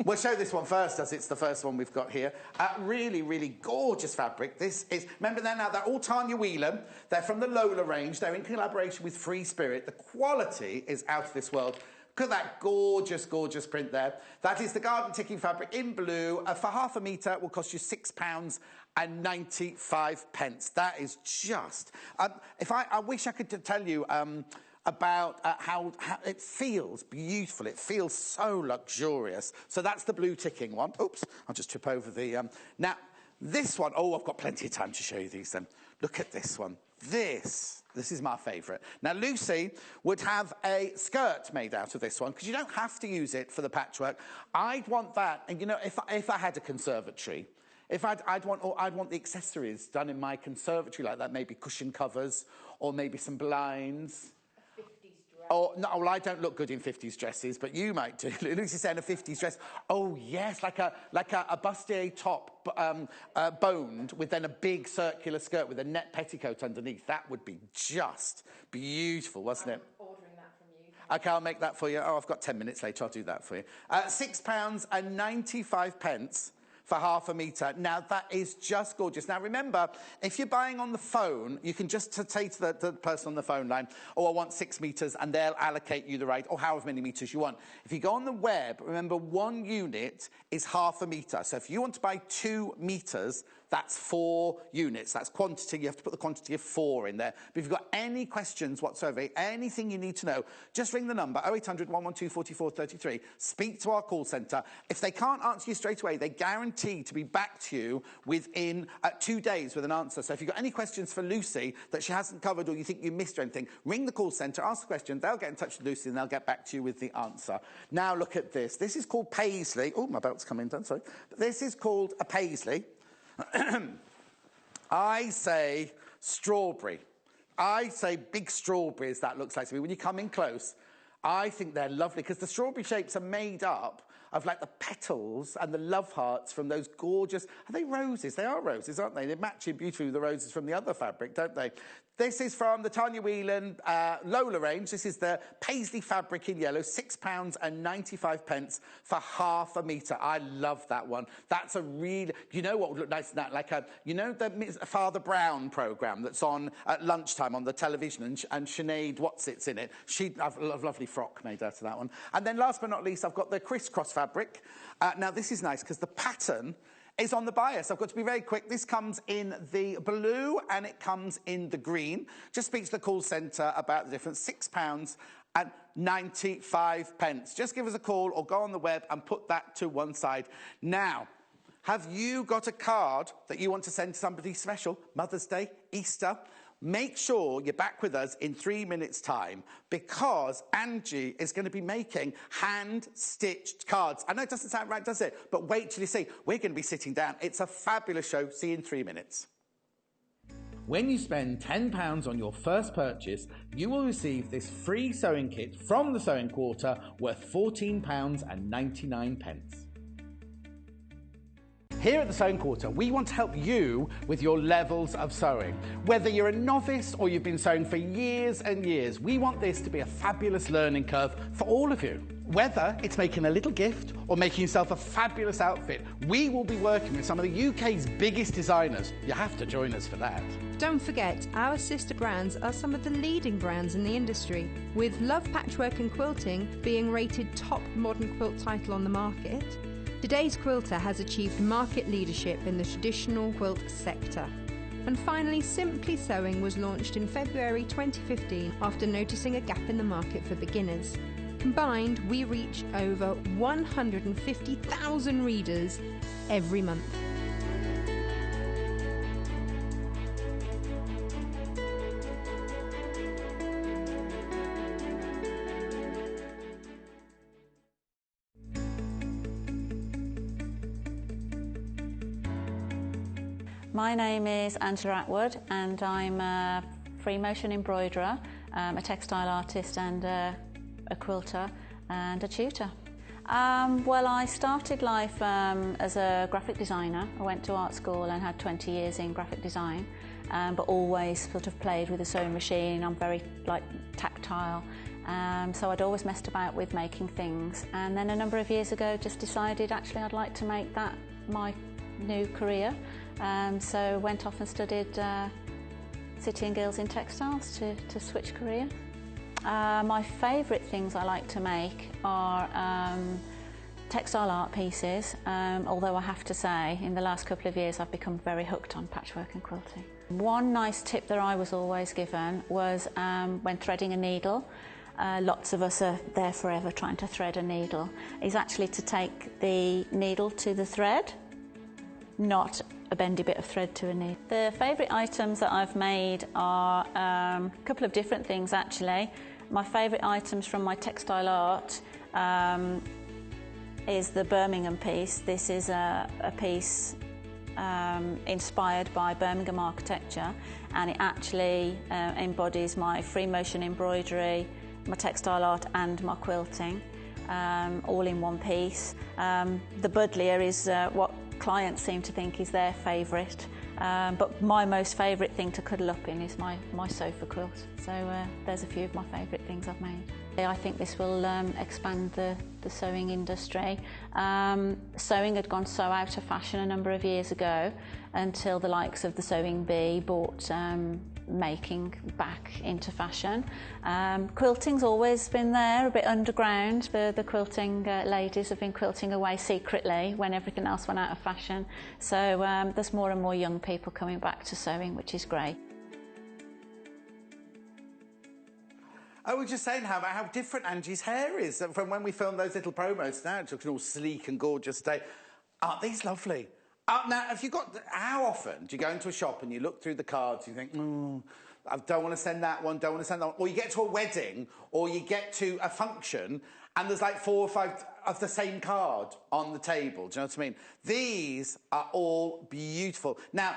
We'll show this one first as it's the first one we've got here. Really, really gorgeous fabric. This is, remember they're all Tanya Wheelan. They're from the Lola range. They're in collaboration with Free Spirit. The quality is out of this world. Look at that gorgeous, gorgeous print there. That is the garden ticking fabric in blue. For half a metre, it will cost you £6.95. That is just... I wish I could tell you about how it feels beautiful. It feels so luxurious. So that's the blue ticking one. Oops, I'll just trip over the... Now, this one... Oh, I've got plenty of time to show you these then. Look at this one. This is my favourite. Now, Lucy would have a skirt made out of this one because you don't have to use it for the patchwork. I'd want that, and you know, if I had a conservatory, I'd want the accessories done in my conservatory like that, maybe cushion covers or maybe some blinds. Oh, no, well, I don't look good in 50s dresses, but you might do. Lucy's saying a 50s dress. Oh, yes, like a bustier top boned with then a big circular skirt with a net petticoat underneath. That would be just beautiful, wasn't it? I'm ordering that from you. OK, I'll make that for you. Oh, I've got 10 minutes later. I'll do that for you. £6.95 for half a metre. Now, that is just gorgeous. Now, remember, if you're buying on the phone, you can just say to the person on the phone line, oh, I want 6 metres, and they'll allocate you the rate, or however many metres you want. If you go on the web, remember, 1 unit is half a metre. So if you want to buy 2 metres, that's 4 units. That's quantity. You have to put the quantity of 4 in there. But if you've got any questions whatsoever, anything you need to know, just ring the number 0800 112 4433. Speak to our call centre. If they can't answer you straight away, they guarantee to be back to you within 2 days with an answer. So if you've got any questions for Lucy that she hasn't covered or you think you missed or anything, ring the call centre, ask the question, they'll get in touch with Lucy and they'll get back to you with the answer. Now look at this. This is called paisley. Oh, my belt's coming down, sorry. This is called a paisley. I say strawberry. I say big strawberries, that looks like to me. When you come in close, I think they're lovely because the strawberry shapes are made up of like the petals and the love hearts from those gorgeous... Are they roses? They are roses, aren't they? They match in beautifully with the roses from the other fabric, don't they? This is from the Tanya Wheelan Lola range. This is the paisley fabric in yellow, £6.95 for half a metre. I love that one. That's a real... You know what would look nice in that? Like a... You know the Father Brown programme that's on at lunchtime on the television and Sinead What's-It's in it? She'd have a lovely frock made out of that one. And then last but not least, I've got the crisscross fabric. Now, this is nice because the pattern is on the bias. I've got to be very quick. This comes in the blue and it comes in the green. Just speak to the call centre about the difference. £6.95. Just give us a call or go on the web and put that to one side. Now, have you got a card that you want to send to somebody special? Mother's Day, Easter? Make sure you're back with us in 3 minutes' time because Angie is going to be making hand-stitched cards. I know it doesn't sound right, does it? But wait till you see. We're going to be sitting down. It's a fabulous show. See you in 3 minutes. When you spend £10 on your first purchase, you will receive this free sewing kit from the Sewing Quarter worth £14.99. Here at the Sewing Quarter, we want to help you with your levels of sewing. Whether you're a novice or you've been sewing for years and years, we want this to be a fabulous learning curve for all of you. Whether it's making a little gift or making yourself a fabulous outfit, we will be working with some of the UK's biggest designers. You have to join us for that. Don't forget, our sister brands are some of the leading brands in the industry, with Love Patchwork and Quilting being rated top modern quilt title on the market. Today's Quilter has achieved market leadership in the traditional quilt sector. And finally, Simply Sewing was launched in February 2015 after noticing a gap in the market for beginners. Combined, we reach over 150,000 readers every month. My name is Angela Attwood and I'm a free motion embroiderer, a textile artist and a quilter and a tutor. Well, I started life as a graphic designer. I went to art school and had 20 years in graphic design, but always sort of played with a sewing machine. I'm very like tactile. So I'd always messed about with making things, and then a number of years ago just decided actually I'd like to make that my new career. So went off and studied City and Guilds in Textiles to switch career. My favourite things I like to make are textile art pieces, although I have to say in the last couple of years I've become very hooked on patchwork and quilting. One nice tip that I was always given was when threading a needle, lots of us are there forever trying to thread a needle, is actually to take the needle to the thread, not a bendy bit of thread to a needle. The favourite items that I've made are a couple of different things actually. My favourite items from my textile art is the Birmingham piece. This is a piece inspired by Birmingham architecture, and it actually embodies my free motion embroidery, my textile art and my quilting, all in one piece. The buddleia is what clients seem to think is their favourite, but my most favourite thing to cuddle up in is my sofa quilt. So there's a few of my favourite things I've made. I think this will expand the sewing industry. Sewing had gone so out of fashion a number of years ago until the likes of the Sewing Bee brought making back into fashion. Quilting's always been there, a bit underground. The quilting ladies have been quilting away secretly when everything else went out of fashion. So there's more and more young people coming back to sewing, which is great. I was just saying how different Angie's hair is from when we filmed those little promos. Now it's looking all sleek and gorgeous today. Aren't these lovely? Now, how often do you go into a shop and you look through the cards and you think, I don't want to send that one, don't want to send that one. Or you get to a wedding or you get to a function and there's like 4 or 5 of the same card on the table. Do you know what I mean? These are all beautiful. Now,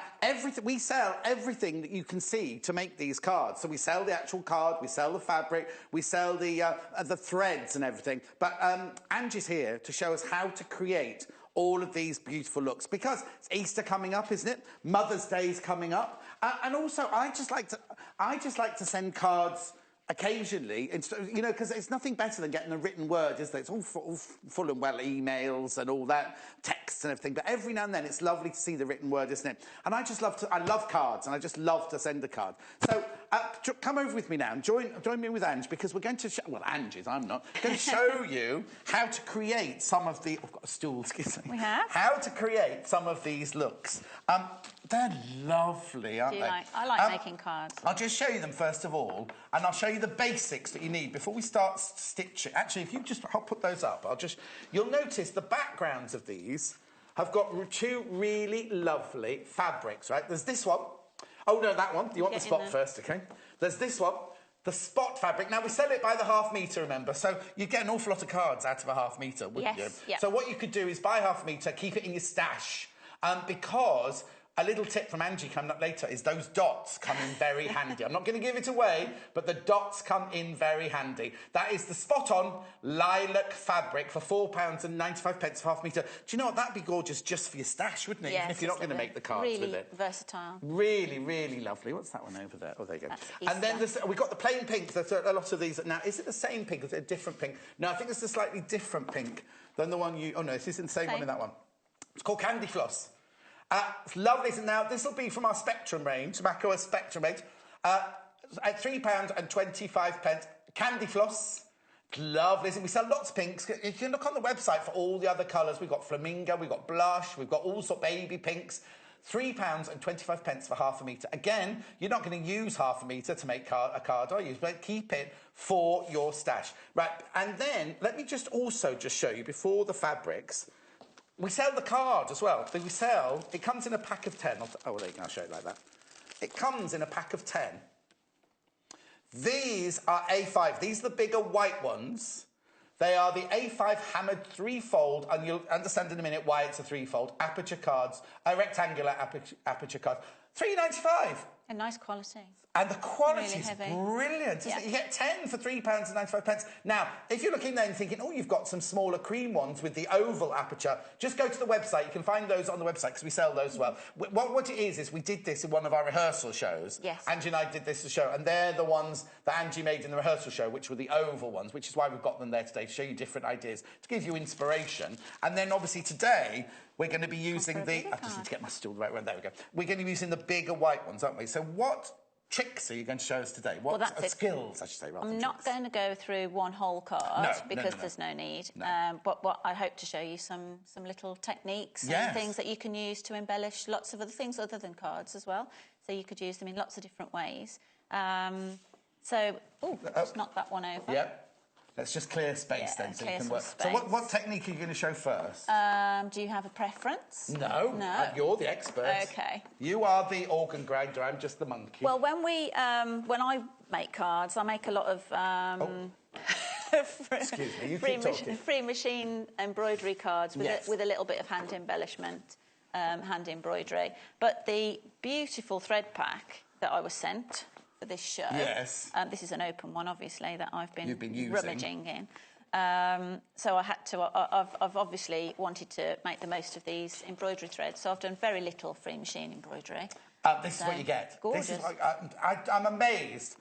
we sell everything that you can see to make these cards. So we sell the actual card, we sell the fabric, we sell the threads and everything. But Angie's here to show us how to create all of these beautiful looks, because it's Easter coming up, isn't it? Mother's Day's coming up, and also I just like to send cards occasionally, you know, because it's nothing better than getting a written word, is there? It's all full and well emails and all that, texts and everything, but every now and then it's lovely to see the written word, isn't it? And I love cards, and I just love to send a card. So come over with me now and join me with Ange, because we're going to I'm not going to show you how to create some of the, I've got a stool, excuse me. We have. How to create some of these looks. They're lovely, aren't they? I like making cards. I'll just show you them first of all, and I'll show you the basics that you need before we start stitching. Actually, if you just, I'll put those up. You'll notice the backgrounds of these have got 2 really lovely fabrics, right? There's this one. Oh, no, that one. You want the spot first, OK? There's this one, the spot fabric. Now, we sell it by the ½ metre, remember, so you'd get an awful lot of cards out of a ½ metre, wouldn't you? Yep. So what you could do is buy ½ metre, keep it in your stash, because a little tip from Angie coming up later is those dots come in very handy. I'm not going to give it away, but the dots come in very handy. That is the spot-on lilac fabric for £4.95 ½ metre. Do you know what? That'd be gorgeous just for your stash, wouldn't it? Yes, even if you're not going to make the cards with it. Really versatile. Really, really lovely. What's that one over there? Oh, there you go. That's and then we've got the plain pink. There's a lot of these. Now, is it the same pink or is it a different pink? No, I think it's a slightly different pink than the one you... Oh, no, this isn't the same one in that one. It's called Candy Floss. It's lovely. So now, this will be from our Spectrum range, Makower Spectrum range, at £3.25. Candy Floss. Lovely. So we sell lots of pinks. If you look on the website for all the other colours, we've got flamingo, we've got blush, we've got all sorts of baby pinks. £3.25 for ½ metre. Again, you're not going to use ½ metre to make a card, are you? But keep it for your stash. Right, and then let me just show you, before the fabrics, we sell the card as well. It comes in a pack of 10. There you go, I'll show it like that. It comes in a pack of 10. These are A5. These are the bigger white ones. They are the A5 hammered 3-fold, and you'll understand in a minute why it's a 3-fold, aperture cards, rectangular aperture cards. £3.95. A nice quality. And the quality Really is brilliant, isn't it? You get 10 for £3.95. Now, if you're looking there and thinking, oh, you've got some smaller cream ones with the oval aperture, just go to the website. You can find those on the website because we sell those as well. What it is we did this in one of our rehearsal shows. Yes. Angie and I did this show, and they're the ones that Angie made in the rehearsal show, which were the oval ones, which is why we've got them there today, to show you different ideas, to give you inspiration. And then, obviously, today, we're going to be using the... I just need to get my stool the right way. There we go. We're going to be using the bigger white ones, aren't we? So what tricks are you going to show us today? What skills, I should say, rather than not going to go through one whole card because there's no need. No. But what I hope to show you some little techniques and things that you can use to embellish lots of other things other than cards as well. So you could use them in lots of different ways. Just knock that one over. Yep. Let's just clear space then so you can work. Space. So what technique are you going to show first? Do you have a preference? No. You're the expert. OK. You are the organ grinder, I'm just the monkey. Well, when I make cards, I make a lot of... Excuse me, you keep talking. Free machine embroidery cards with a little bit of hand embellishment, hand embroidery. But the beautiful thread pack that I was sent for this show. Yes. This is an open one, obviously, that I've been using. rummaging in. So I had to. I've obviously wanted to make the most of these embroidery threads. So I've done very little free machine embroidery. This is what you get. Gorgeous. This is I'm amazed.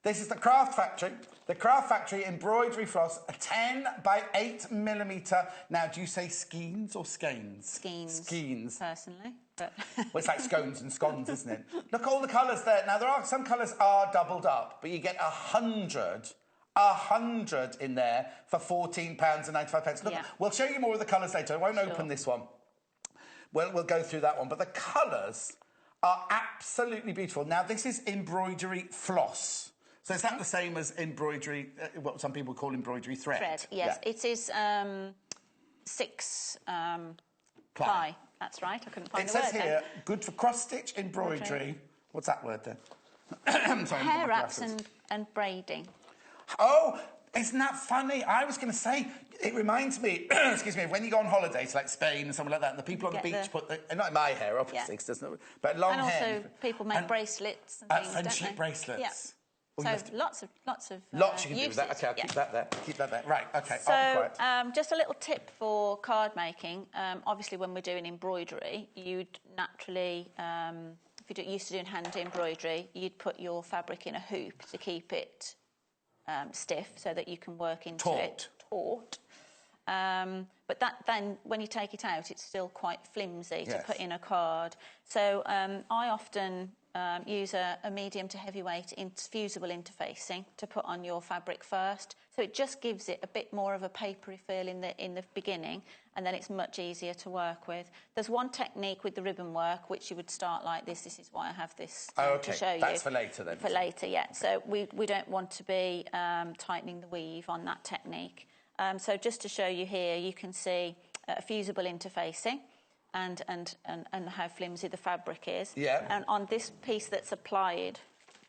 This is the Craft Factory. The Craft Factory embroidery floss, a 10 by 8mm. Now, do you say skeins or skeins? Skeins. Skeins. Personally. But well, it's like scones and scones, isn't it? Look, all the colours there. Now, some colours are doubled up, but you get 100 in there for £14.95. Look, we'll show you more of the colours later. I won't open this one. We'll go through that one. But the colours are absolutely beautiful. Now, this is embroidery floss. So is that the same as embroidery, what some people call embroidery thread? Thread, yes. Yeah. It is 6 ply. That's right. I couldn't find the word. It says here, good for cross-stitch embroidery. What's that word then? Sorry, hair wraps and braiding. Oh, isn't that funny? I was going to say, it reminds me, excuse me, when you go on holiday to like Spain and somewhere like that, and the people on the beach put, not in my hair, obviously, because doesn't, but long hair. And also people make bracelets and things, friendship bracelets. Yeah. Oh, so lots of lots you can do with that. Okay, I'll keep that there. Keep that there. Right. Okay. So I'll be quiet. Just a little tip for card making. Obviously, when we're doing embroidery, you'd naturally, if you're used to doing hand embroidery, you'd put your fabric in a hoop to keep it stiff, so that you can work into it taut. But then when you take it out, it's still quite flimsy to put in a card. So I often use a medium to heavyweight fusible interfacing to put on your fabric first. So it just gives it a bit more of a papery feel in the beginning, and then it's much easier to work with. There's one technique with the ribbon work which you would start like this. This is why I have this to show you. That's for later then. For later, yeah. Okay. So we don't want to be tightening the weave on that technique. So just to show you here, you can see fusible interfacing and how flimsy the fabric is. Yeah. And on this piece that's applied,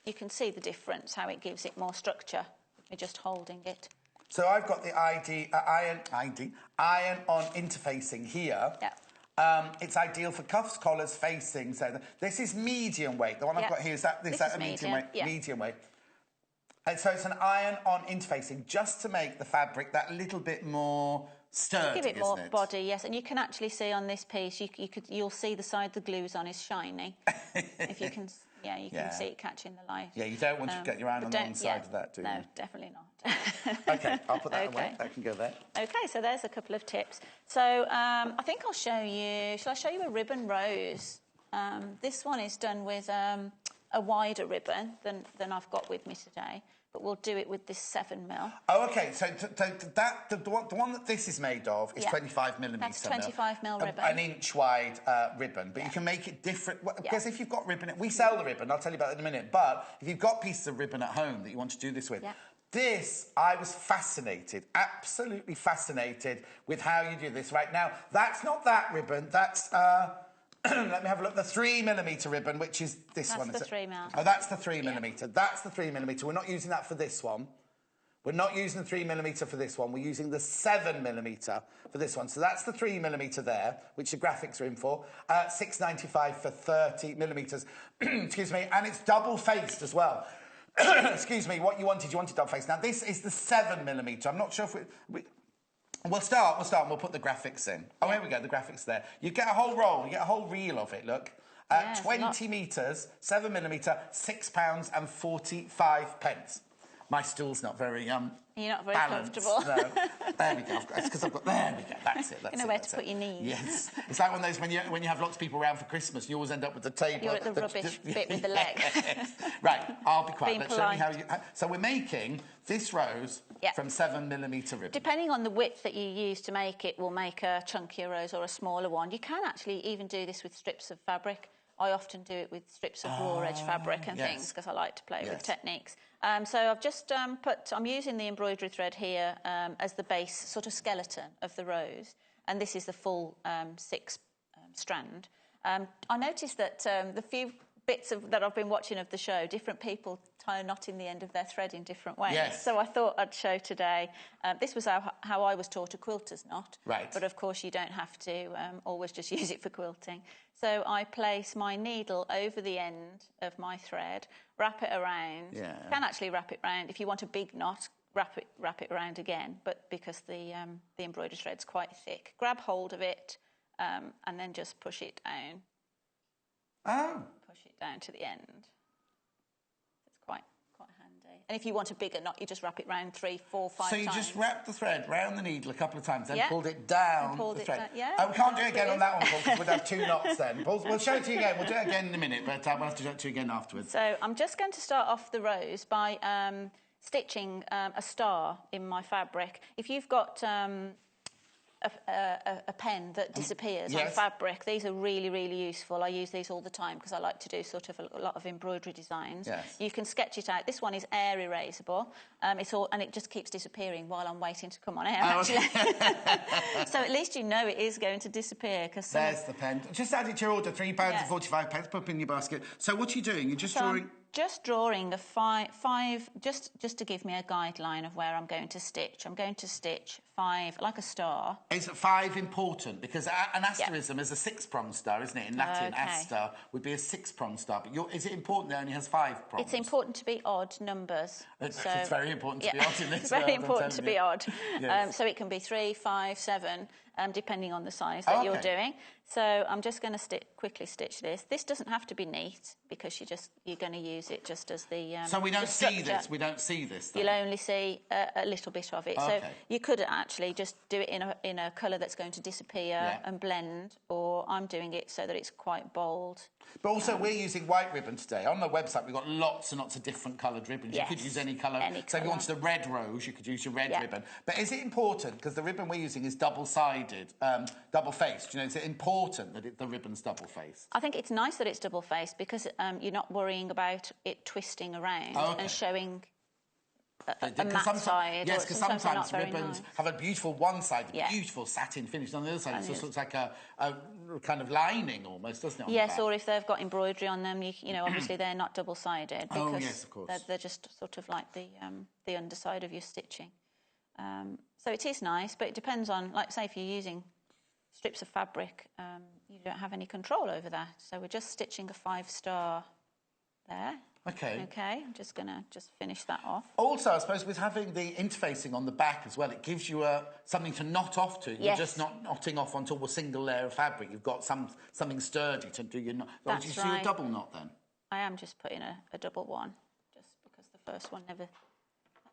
you can see the difference, how it gives it more structure. You're just holding it. So I've got the iron-on interfacing here. Yeah. It's ideal for cuffs, collars, facing. So this is medium weight. The one I've got here, is that a medium weight? Yeah. Medium weight. And so it's an iron-on interfacing just to make the fabric that little bit more sturdy, give it more body, yes. And you can actually see on this piece, you'll see the side the glue's on is shiny. If you can, you can see it catching the light. Yeah, you don't want to get your hand on the inside of that, do you? No, definitely not. OK, I'll put that away. That can go there. OK, so there's a couple of tips. So I think I'll show you... Shall I show you a ribbon rose? This one is done with a wider ribbon than I've got with me today. But we'll do it with this 7mm. Oh, OK. So the one that this is made of is 25mm. That's 25mm ribbon. An inch wide ribbon. But you can make it different. Because if you've got ribbon... We sell the ribbon. I'll tell you about it in a minute. But if you've got pieces of ribbon at home that you want to do this with... This, I was fascinated, absolutely fascinated with how you do this. Right now, that's not that ribbon. That's... let me have a look. The 3mm ribbon, which is this one. That's the 3mm. Oh, that's the 3mm. That's the 3mm. We're not using that for this one. We're not using the 3mm for this one. We're using the 7mm for this one. So that's the 3mm there, which the graphics are in for. £6.95 for 30mm. Excuse me. And it's double-faced as well. Excuse me. What you wanted double-faced. Now, this is the 7mm. I'm not sure if We'll start and we'll put the graphics in. Oh, here we go, the graphics there. You get a whole roll, you get a whole reel of it, look. 20 metres, 7mm, £6.45. My stool's not very, You're not very balanced. comfortable. No. There we go. It's because I've got, there we go, that's it. You know where to put your knees. Yes. It's like one of those when you have lots of people around for Christmas, you always end up with the table. You're at the rubbish bit with the leg. Right, I'll be quiet. Being Let's show me how you... So we're making this rose from 7mm ribbon. Depending on the width that you use to make it, will make a chunkier rose or a smaller one. You can actually even do this with strips of fabric. I often do it with strips of raw edge fabric and things because I like to play with techniques. So I've just I'm using the embroidery thread here as the base sort of skeleton of the rose, and this is the full 6 strand. I noticed that the few bits that I've been watching of the show, different people tie a knot in the end of their thread in different ways. Yes. So I thought I'd show today. This was how I was taught a quilter's knot. Right. But of course you don't have to always just use it for quilting. So I place my needle over the end of my thread, wrap it around. Yeah. You can actually wrap it around. If you want a big knot, wrap it around again. But because the embroidery thread's quite thick, grab hold of it and then just push it down. Oh. Push it down to the end. It's quite handy. And if you want a bigger knot, you just wrap it round 3, 4, 5 times. So you just wrap the thread round the needle a couple of times, then pulled it down the thread. Yeah. We can't do it again on that one, Paul, because we'd have 2 knots then. Paul, we'll show it to you again. We'll do it again in a minute, but we'll have to do it to you again afterwards. So I'm just going to start off the rose by stitching a star in my fabric. If you've got a pen that disappears on fabric, these are really, really useful. I use these all the time because I like to do sort of a lot of embroidery designs. Yes. You can sketch it out. This one is air erasable. And it just keeps disappearing while I'm waiting to come on air, actually. So at least you know it is going to disappear. There's the pen. Just add it to your order, £3.45. Put it in your basket. So what are you doing? You're just drawing... Just drawing a five, just to give me a guideline of where I'm going to stitch. I'm going to stitch 5, like a star. Is 5 important? Because an asterism is a 6-pronged star, isn't it? In Latin, aster would be a 6-pronged star. But is it important that it only has 5 prongs? It's important to be odd numbers. It's very important to be odd in this. It's very important to be odd. Yes. So it can be 3, 5, 7, depending on the size that you're doing. So I'm just going to quickly stitch this. This doesn't have to be neat because you're going to use it just as the So we don't see this. We don't see this. Then. You'll only see a little bit of it. So you could actually just do it in a colour that's going to disappear and blend, or I'm doing it so that it's quite bold. But also we're using white ribbon today. On the website we've got lots and lots of different coloured ribbons. Yes. You could use any colour. So if you wanted a red rose, you could use your red ribbon. But is it important, because the ribbon we're using is double-sided, double-faced, you know, is it important that the ribbon's double-faced? I think it's nice that it's double-faced because you're not worrying about it twisting around and showing a matte side. Yes, because sometimes ribbons have a beautiful one side, beautiful satin finish. On the other side, it just looks like a kind of lining almost, doesn't it? Yes, or if they've got embroidery on them, you know, obviously they're not double-sided because yes, of course. They're just sort of like the underside of your stitching. So it is nice, but it depends on, like, say, if you're using strips of fabric, you don't have any control over that. So we're just stitching a 5-star there. Okay. Okay, I'm just going to finish that off. Also, I suppose with having the interfacing on the back as well, it gives you something to knot off to. You're just not knotting off onto a single layer of fabric. You've got something sturdy to do your knot. That's do you do a double knot then? I am just putting a double one, just because the first one never...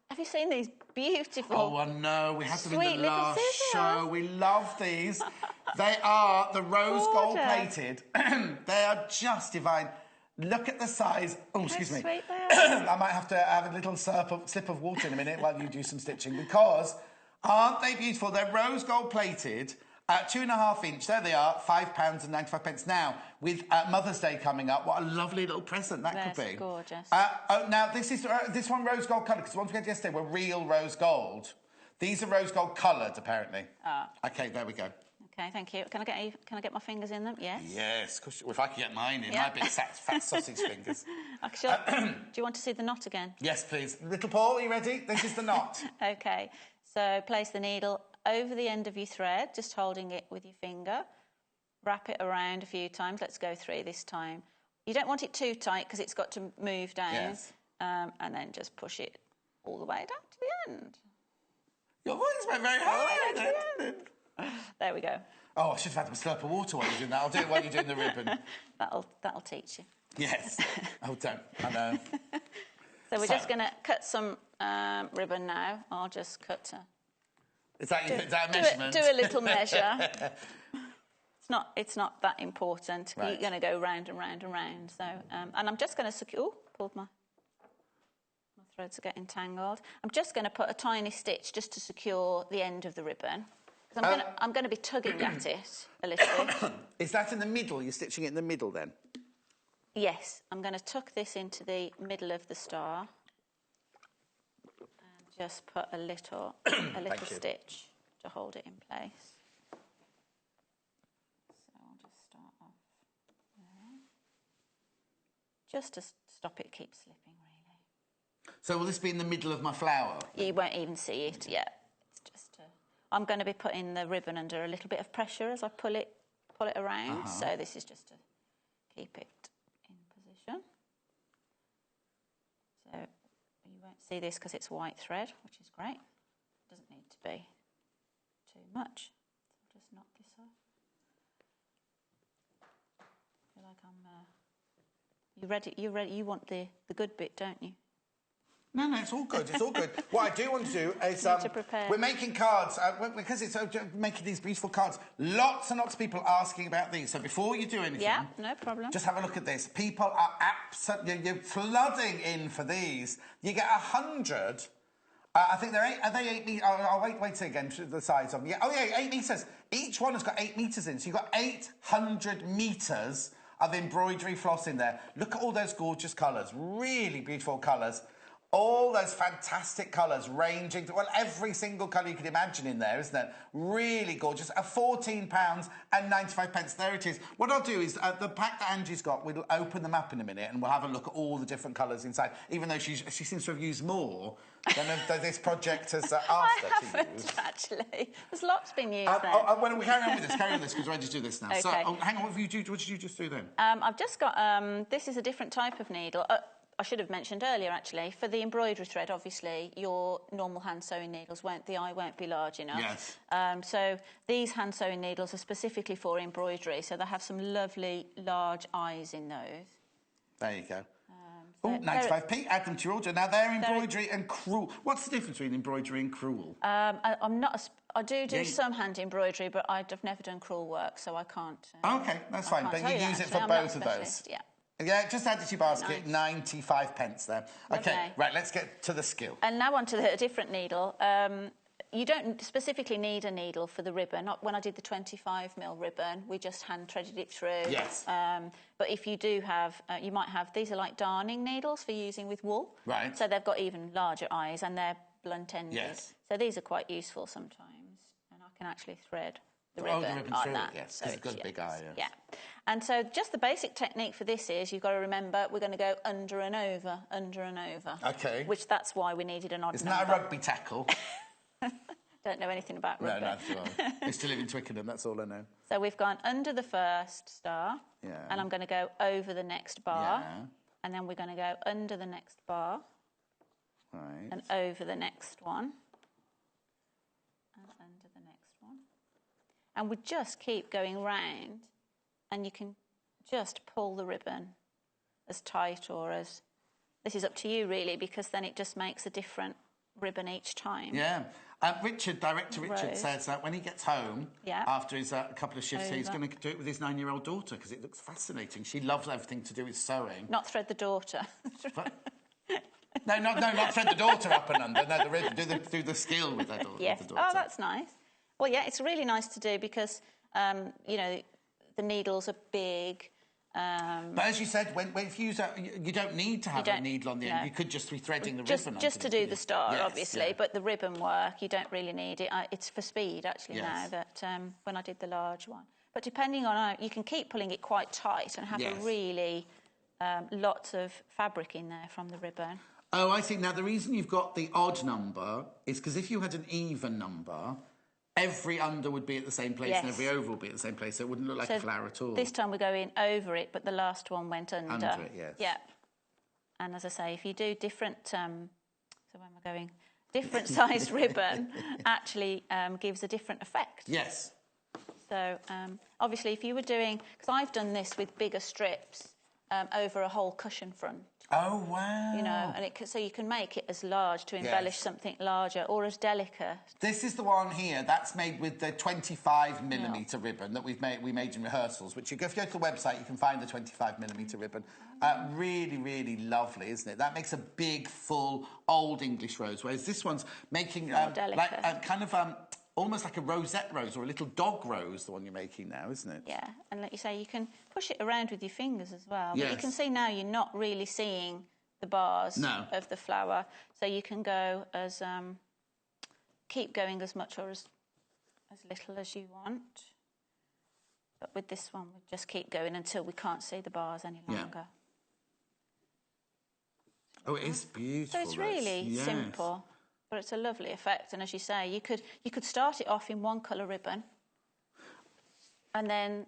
Have you seen these beautiful... Oh, I know. We had them in the last show. We love these. They are the rose gold plated. They are just divine. Look at the size. Oh, excuse me. I might have to have a little slip of water in a minute while you do some stitching, because aren't they beautiful? They're rose gold plated. 2.5 inch, there they are, £5.95. Now, with Mother's Day coming up, what a lovely little present that could be. Gorgeous. Now, this one rose gold colour, because the ones we had yesterday were real rose gold. These are rose gold coloured, apparently. Okay, there we go. Okay, thank you. Can I get my fingers in them? Yes. Yes, if I could get mine in, my big fat sausage fingers. Do you want to see the knot again? Yes, please. Little Paul, are you ready? This is the knot. Okay, so place the needle over the end of your thread, just holding it with your finger. Wrap it around a few times. Let's go 3 this time. You don't want it too tight because it's got to move down. Yes. And then just push it all the way down to the end. Your voice went very high. There we go. Oh, I should have had a slurp of water while you're doing that. I'll do it while you're doing the ribbon. That'll teach you. Yes. Oh, don't. I know. So we're just going to cut some ribbon now. I'll just cut Is that a measurement? Do a little measure. It's not that important. Right. You're going to go round and round and round. So, and I'm just going to secure. Oh, pulled my threads are getting tangled. I'm just going to put a tiny stitch just to secure the end of the ribbon. I'm going to be tugging at it a little bit. Is that in the middle? You're stitching it in the middle then? Yes, I'm going to tuck this into the middle of the star and just put a little stitch to hold it in place. So I'll just start off there. Just to stop it keep slipping, really. So will this be in the middle of my flower? You won't even see it yet. It's just I'm going to be putting the ribbon under a little bit of pressure as I pull it around. So this is just to keep it in position. So you won't see this because it's white thread, which is great. It doesn't need to be too much. So I'll just knock this off. I feel like I'm... you ready? You ready? You want the good bit, don't you? No, it's all good. It's all good. What I do want to do is we're making cards because it's making these beautiful cards. Lots and lots of people asking about these. So before you do anything, yeah, no problem. Just have a look at this. People are absolutely you're flooding in for these. You get 100. I think they're 8. Are they 8 meters? I'll wait again to the size of them. Yeah. Oh yeah, 8 meters. Each one has got 8 meters in. So you've got 800 meters of embroidery floss in there. Look at all those gorgeous colours. Really beautiful colours. All those fantastic colours ranging to, well, every single colour you can imagine in there, isn't it? Really gorgeous. £14.95. There it is. What I'll do is, the pack that Angie's got, we'll open them up in a minute and we'll have a look at all the different colours inside, even though she seems to have used more than this project has asked her to use. I haven't, actually. There's lots been used there. When we carry on with this, because we're ready to do this now. Okay. So, hang on, what did you just do then? I've just got, this is a different type of needle. I should have mentioned earlier, actually, for the embroidery thread, obviously, your normal hand-sewing needles the eye won't be large enough. Yes. So these hand-sewing needles are specifically for embroidery, so they have some lovely large eyes in those. There you go. 95p, add them to your order. Now, they're embroidery and crewel. What's the difference between embroidery and crewel? I do some hand embroidery, but I've never done crewel work, so I can't... OK, that's fine, but you use it for both of those. Yeah. Yeah, just add it to your basket, 95p there. OK, right, let's get to the skill. And now on to a different needle. You don't specifically need a needle for the ribbon. When I did the 25mm ribbon, we just hand-threaded it through. Yes. But if you do have, you might have, these are like darning needles for using with wool. Right. So they've got even larger eyes and they're blunt-ended. Yes. So these are quite useful sometimes. And I can actually thread the ribbon like through that. It, yes, so it's got a big eye. Yeah. And so just the basic technique for this is you've got to remember we're going to go under and over, under and over. OK. Which that's why we needed an odd Isn't number. that a rugby tackle? Don't know anything about rugby. No, that's wrong. I used to live in Twickenham, that's all I know. So we've gone under the first star. Yeah. And I'm going to go over the next bar. Yeah. And then we're going to go under the next bar. Right. And over the next one. And under the next one. And we just keep going round, and you can just pull the ribbon as tight or as... This is up to you, really, because then it just makes a different ribbon each time. Yeah. Director Richard says that when he gets home, after his couple of shifts, he's going to do it with his 9-year-old daughter, because it looks fascinating. She loves everything to do with sewing. Not thread the daughter. No, not thread the daughter up and under. No, the ribbon. Do the skill with that daughter. Yes. With the daughter. Oh, that's nice. Well, yeah, it's really nice to do because, you know, the needles are big But as you said, if you use you don't need to have a needle on the end. You could just be threading the ribbon. Just to do the star, obviously. But the ribbon work, you don't really need it. It's for speed, actually, now, that when I did the large one. But depending on how... You can keep pulling it quite tight and have a really... lots of fabric in there from the ribbon. Oh, I see. Now, the reason you've got the odd number is because if you had an even number... Every under would be at the same place and every over would be at the same place, so it wouldn't look like a flower at all. This time we're going over it, but the last one went under. Under it, yes. Yeah. And as I say, if you do different... so where am I going? Different sized ribbon actually gives a different effect. Yes. So, obviously, if you were doing... Because I've done this with bigger strips over a whole cushion front. Oh, wow. You know, and so you can make it as large to embellish something larger or as delicate. This is the one here. That's made with the 25mm ribbon that we made in rehearsals, which if you go to the website, you can find the 25mm ribbon. Really, really lovely, isn't it? That makes a big, full, old English rose, whereas this one's making almost like a rosette rose or a little dog rose, the one you're making now, isn't it? Yeah, and like you say, you can push it around with your fingers as well. Yes. But you can see now you're not really seeing the bars of the flower, so you can go as... keep going as much or as little as you want. But with this one, we just keep going until we can't see the bars any longer. Yeah. Oh, it is beautiful. So it's really simple. But it's a lovely effect, and as you say, you could start it off in one colour ribbon, and then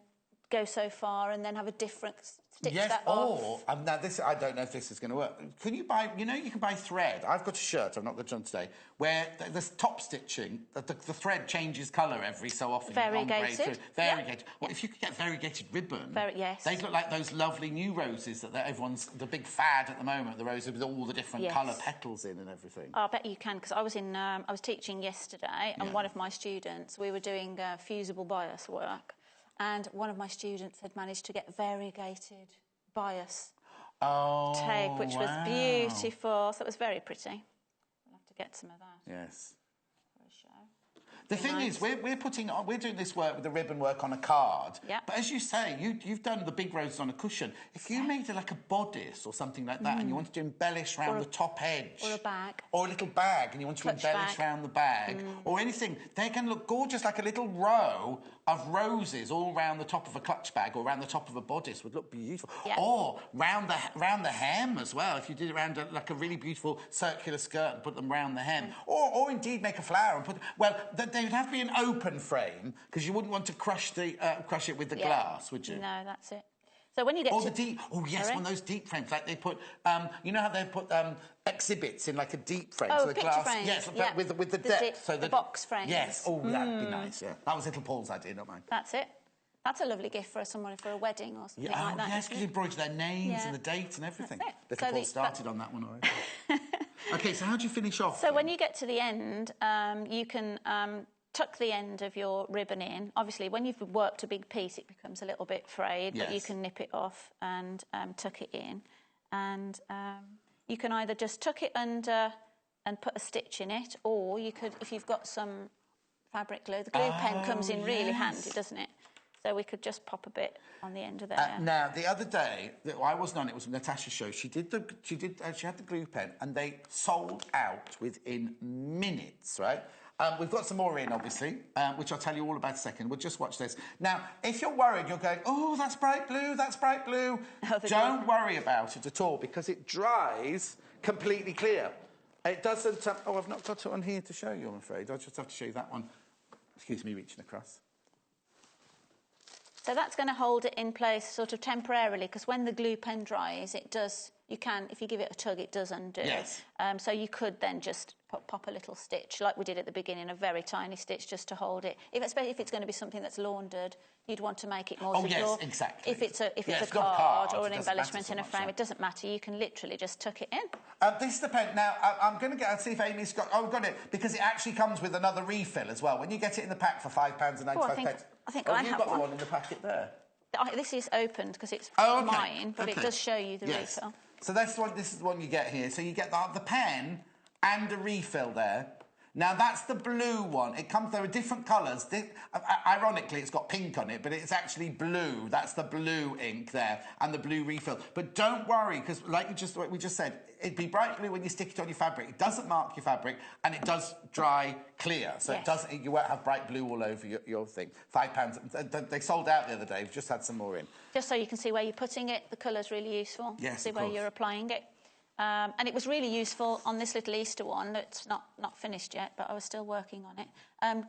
go so far, and then have a different stitch that off. Now this, I don't know if this is going to work. Can you buy? You know, you can buy thread. I've got a shirt. I've not got it on today. Where the top stitching, the thread changes colour every so often. Variegated. Variegated. Well, if you could get variegated ribbon, they look like those lovely new roses that everyone's the big fad at the moment. The roses with all the different colour petals in and everything. Oh, I bet you can, because I was teaching yesterday, and one of my students, we were doing fusible bias work. And one of my students had managed to get variegated bias tape, which was beautiful. So it was very pretty. We'll have to get some of that. Yes. For a show. The thing is, we're doing this work with the ribbon work on a card. Yeah. But as you say, you've done the big roses on a cushion. If you made it like a bodice or something like that, and you wanted to embellish around the top edge, or a bag, or a little bag, and you want to embellish around the bag, or anything, they can look gorgeous, like a little row of roses all round the top of a clutch bag or around the top of a bodice would look beautiful. Yeah. Or round the hem as well. If you did it around like a really beautiful circular skirt and put them round the hem, or indeed make a flower and put. Well, they would have to be an open frame because you wouldn't want to crush it with the glass, would you? No, that's it. So when you get the deep, one of those deep frames, like they put, you know how they put exhibits in like a deep frame, so the picture glass, frames. with the depth, so the box frames. Yes, that'd be nice. Yeah, that was little Paul's idea, not mine. That's it. That's a lovely gift for someone for a wedding or something like that. Yes, because you embroider their names and the dates and everything. Little Paul started on that one already. Okay, so how do you finish off? So when you get to the end, you can tuck the end of your ribbon in. Obviously, when you've worked a big piece, it becomes a little bit frayed, but you can nip it off and tuck it in. And you can either just tuck it under and put a stitch in it, or you could, if you've got some fabric glue, the glue pen comes in really handy, doesn't it? So we could just pop a bit on the end of there. Now, the other day, I wasn't on it, was Natasha's show. She had the glue pen, and they sold out within minutes, right? We've got some more in, obviously, which I'll tell you all about in a second. We'll just watch this. Now, if you're worried, you're going, oh, that's bright blue, that's bright blue. Don't worry about it at all, because it dries completely clear. It doesn't... I've not got it on here to show you, I'm afraid. I'll just have to show you that one. Excuse me, reaching across. So that's going to hold it in place sort of temporarily, because when the glue pen dries, it does... You can, if you give it a tug, it does undo. Yes. So you could then just pop a little stitch, like we did at the beginning, a very tiny stitch just to hold it. Especially if it's going to be something that's laundered, you'd want to make it more secure. Oh, yes, exactly. If it's a card or an embellishment in a frame, it doesn't matter. You can literally just tuck it in. This is the pen. Now, I'm going to see if Amy's got... Oh, got it. Because it actually comes with another refill as well. When you get it in the pack for £5.95... I think I have you've got the one in the packet there. This is opened because it's mine, but it does show you the refill. So this is the one you get here. So you get the pen and a refill there. Now, that's the blue one. There are different colours. Ironically, it's got pink on it, but it's actually blue. That's the blue ink there, and the blue refill. But don't worry, because like we just said, it'd be bright blue when you stick it on your fabric. It doesn't mark your fabric, and it does dry clear. So it doesn't. You won't have bright blue all over your thing. £5. They sold out the other day. We've just had some more in. Just so you can see where you're putting it. The colour's really useful. Yes, see where you're applying it. And it was really useful on this little Easter one that's not finished yet, but I was still working on it.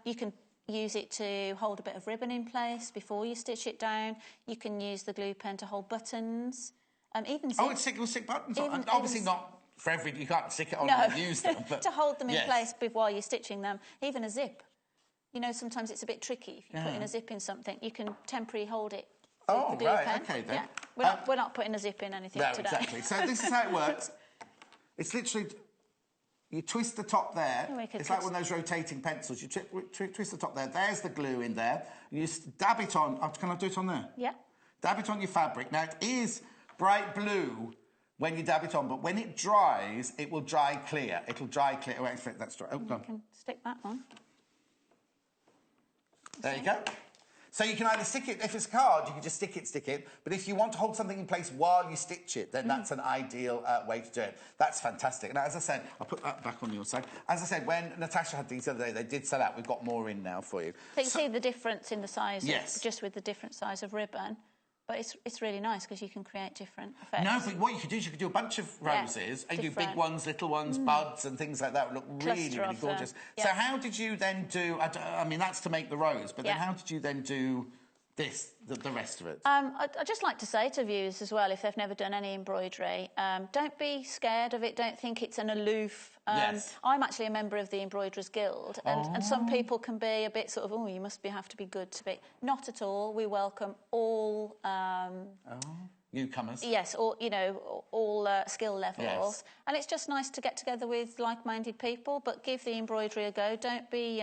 You can use it to hold a bit of ribbon in place before you stitch it down. You can use the glue pen to hold buttons. Even zip. Oh, it will stick buttons on. And obviously not for you can't stick it on and use them. But to hold them in place while you're stitching them. Even a zip. You know, sometimes it's a bit tricky if you put in a zip in something. You can temporarily hold it. Oh, right, OK, then. Yeah. We're not putting a zip in anything today. Exactly. So this is how it works. It's literally, you twist the top there. It's like one of those rotating pencils. You twist the top there. There's the glue in there. You dab it on. Can I do it on there? Yeah. Dab it on your fabric. Now, it is bright blue when you dab it on, but when it dries, it will dry clear. It'll dry clear. Wait, that's dry. Oh, go on. You can stick that on. There you go. So you can either stick it, if it's a card, you can just stick it. But if you want to hold something in place while you stitch it, then that's an ideal way to do it. That's fantastic. Now, as I said, I'll put that back on your side. As I said, when Natasha had these the other day, they did sell out. We've got more in now for you. So you see the difference in the size, just with the different size of ribbon. But it's really nice because you can create different effects. No, but what you could do is you could do a bunch of roses and do big ones, little ones, buds and things like that. It would look really, really gorgeous. So how did you then do... I mean, that's to make the rose, but then how did you then do this, the rest of it? I'd just like to say to viewers as well, if they've never done any embroidery, don't be scared of it. Don't think it's an aloof... I'm actually a member of the Embroiderers Guild, and some people can be a bit sort of, oh, you must have to be good to be. Not at all. We welcome all... newcomers. Yes, or, you know, all skill levels. Yes. And it's just nice to get together with like-minded people, but give the embroidery a go. Don't be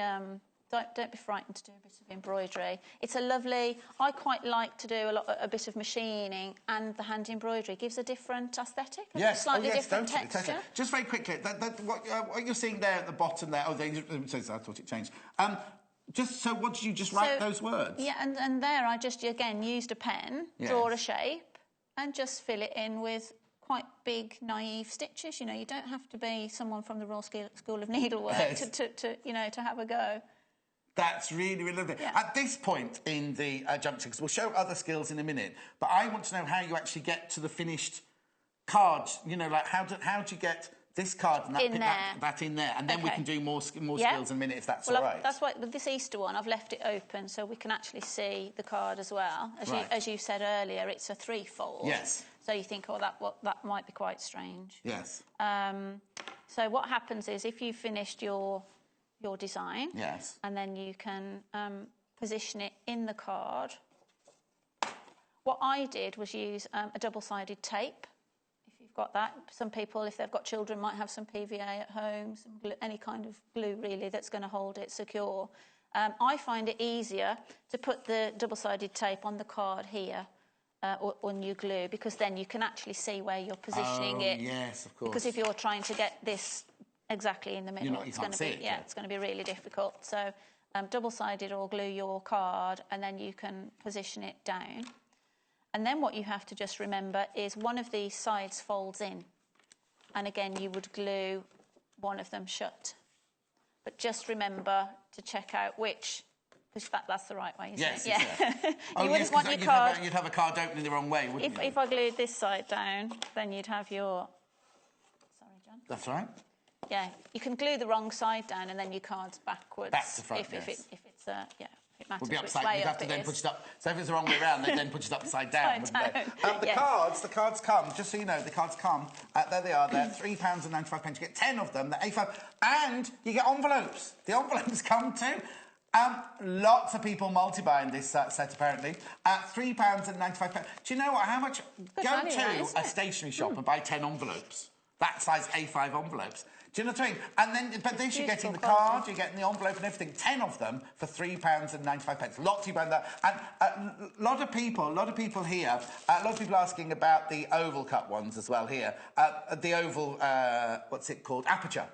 frightened to do a bit of embroidery. It's a lovely... I quite like to do a bit of machining, and the hand embroidery gives a different aesthetic. A slightly different texture. Totally. Just very quickly, what you're seeing there at the bottom there... Oh, I thought it changed. So what did you just write those words? Yeah, and there I just, again, used a pen, draw a shape, and just fill it in with quite big, naive stitches. You know, you don't have to be someone from the Royal School of Needlework to have a go. That's really, really lovely. Yeah. At this point in the juncture, because we'll show other skills in a minute, but I want to know how you actually get to the finished card. You know, like how do you get this card and that in there, and then we can do more skills in a minute if that's all right. That's why with this Easter one I've left it open so we can actually see the card as well. As you said earlier, it's a threefold. Yes. So you think, oh, that might be quite strange. Yes. So what happens is if you've finished your design, and then you can position it in the card. What I did was use a double-sided tape. If you've got that, some people, if they've got children, might have some PVA at home, some glue, any kind of glue really that's going to hold it secure. I find it easier to put the double-sided tape on the card here. Or new glue, because then you can actually see where you're positioning it. Yes, of course. Because if you're trying to get this exactly in the middle, it's going to be it's going to be really difficult. So double-sided or glue your card, and then you can position it down. And then what you have to just remember is one of these sides folds in, and again you would glue one of them shut. But just remember to check out which. Because that's the right way, isn't it? Yeah. You wouldn't want your card... You'd have a card opening the wrong way, wouldn't you? If I glued this side down, then you'd have your... Sorry, John. That's right. Yeah, you can glue the wrong side down and then your card's backwards. Back to front, if it's... If it matters which way you'd have to then push it up. So if it's the wrong way around, they'd then push it upside down, wouldn't they? The cards come, just so you know, the cards come. There they are, they're £3.95. You get 10 of them, they're A5. And you get envelopes. The envelopes come too. Lots of people multi-buying this set, apparently. £3.95. Do you know what? How much... Go to a stationery shop and buy 10 envelopes. That size A5 envelopes. Do you know what I mean? And then, but this you're getting the card, you're getting the envelope and everything. 10 of them for £3.95. Lots you that. And a lot of people here, a lot of people asking about the oval cut ones as well here. The oval, what's it called? Aperture.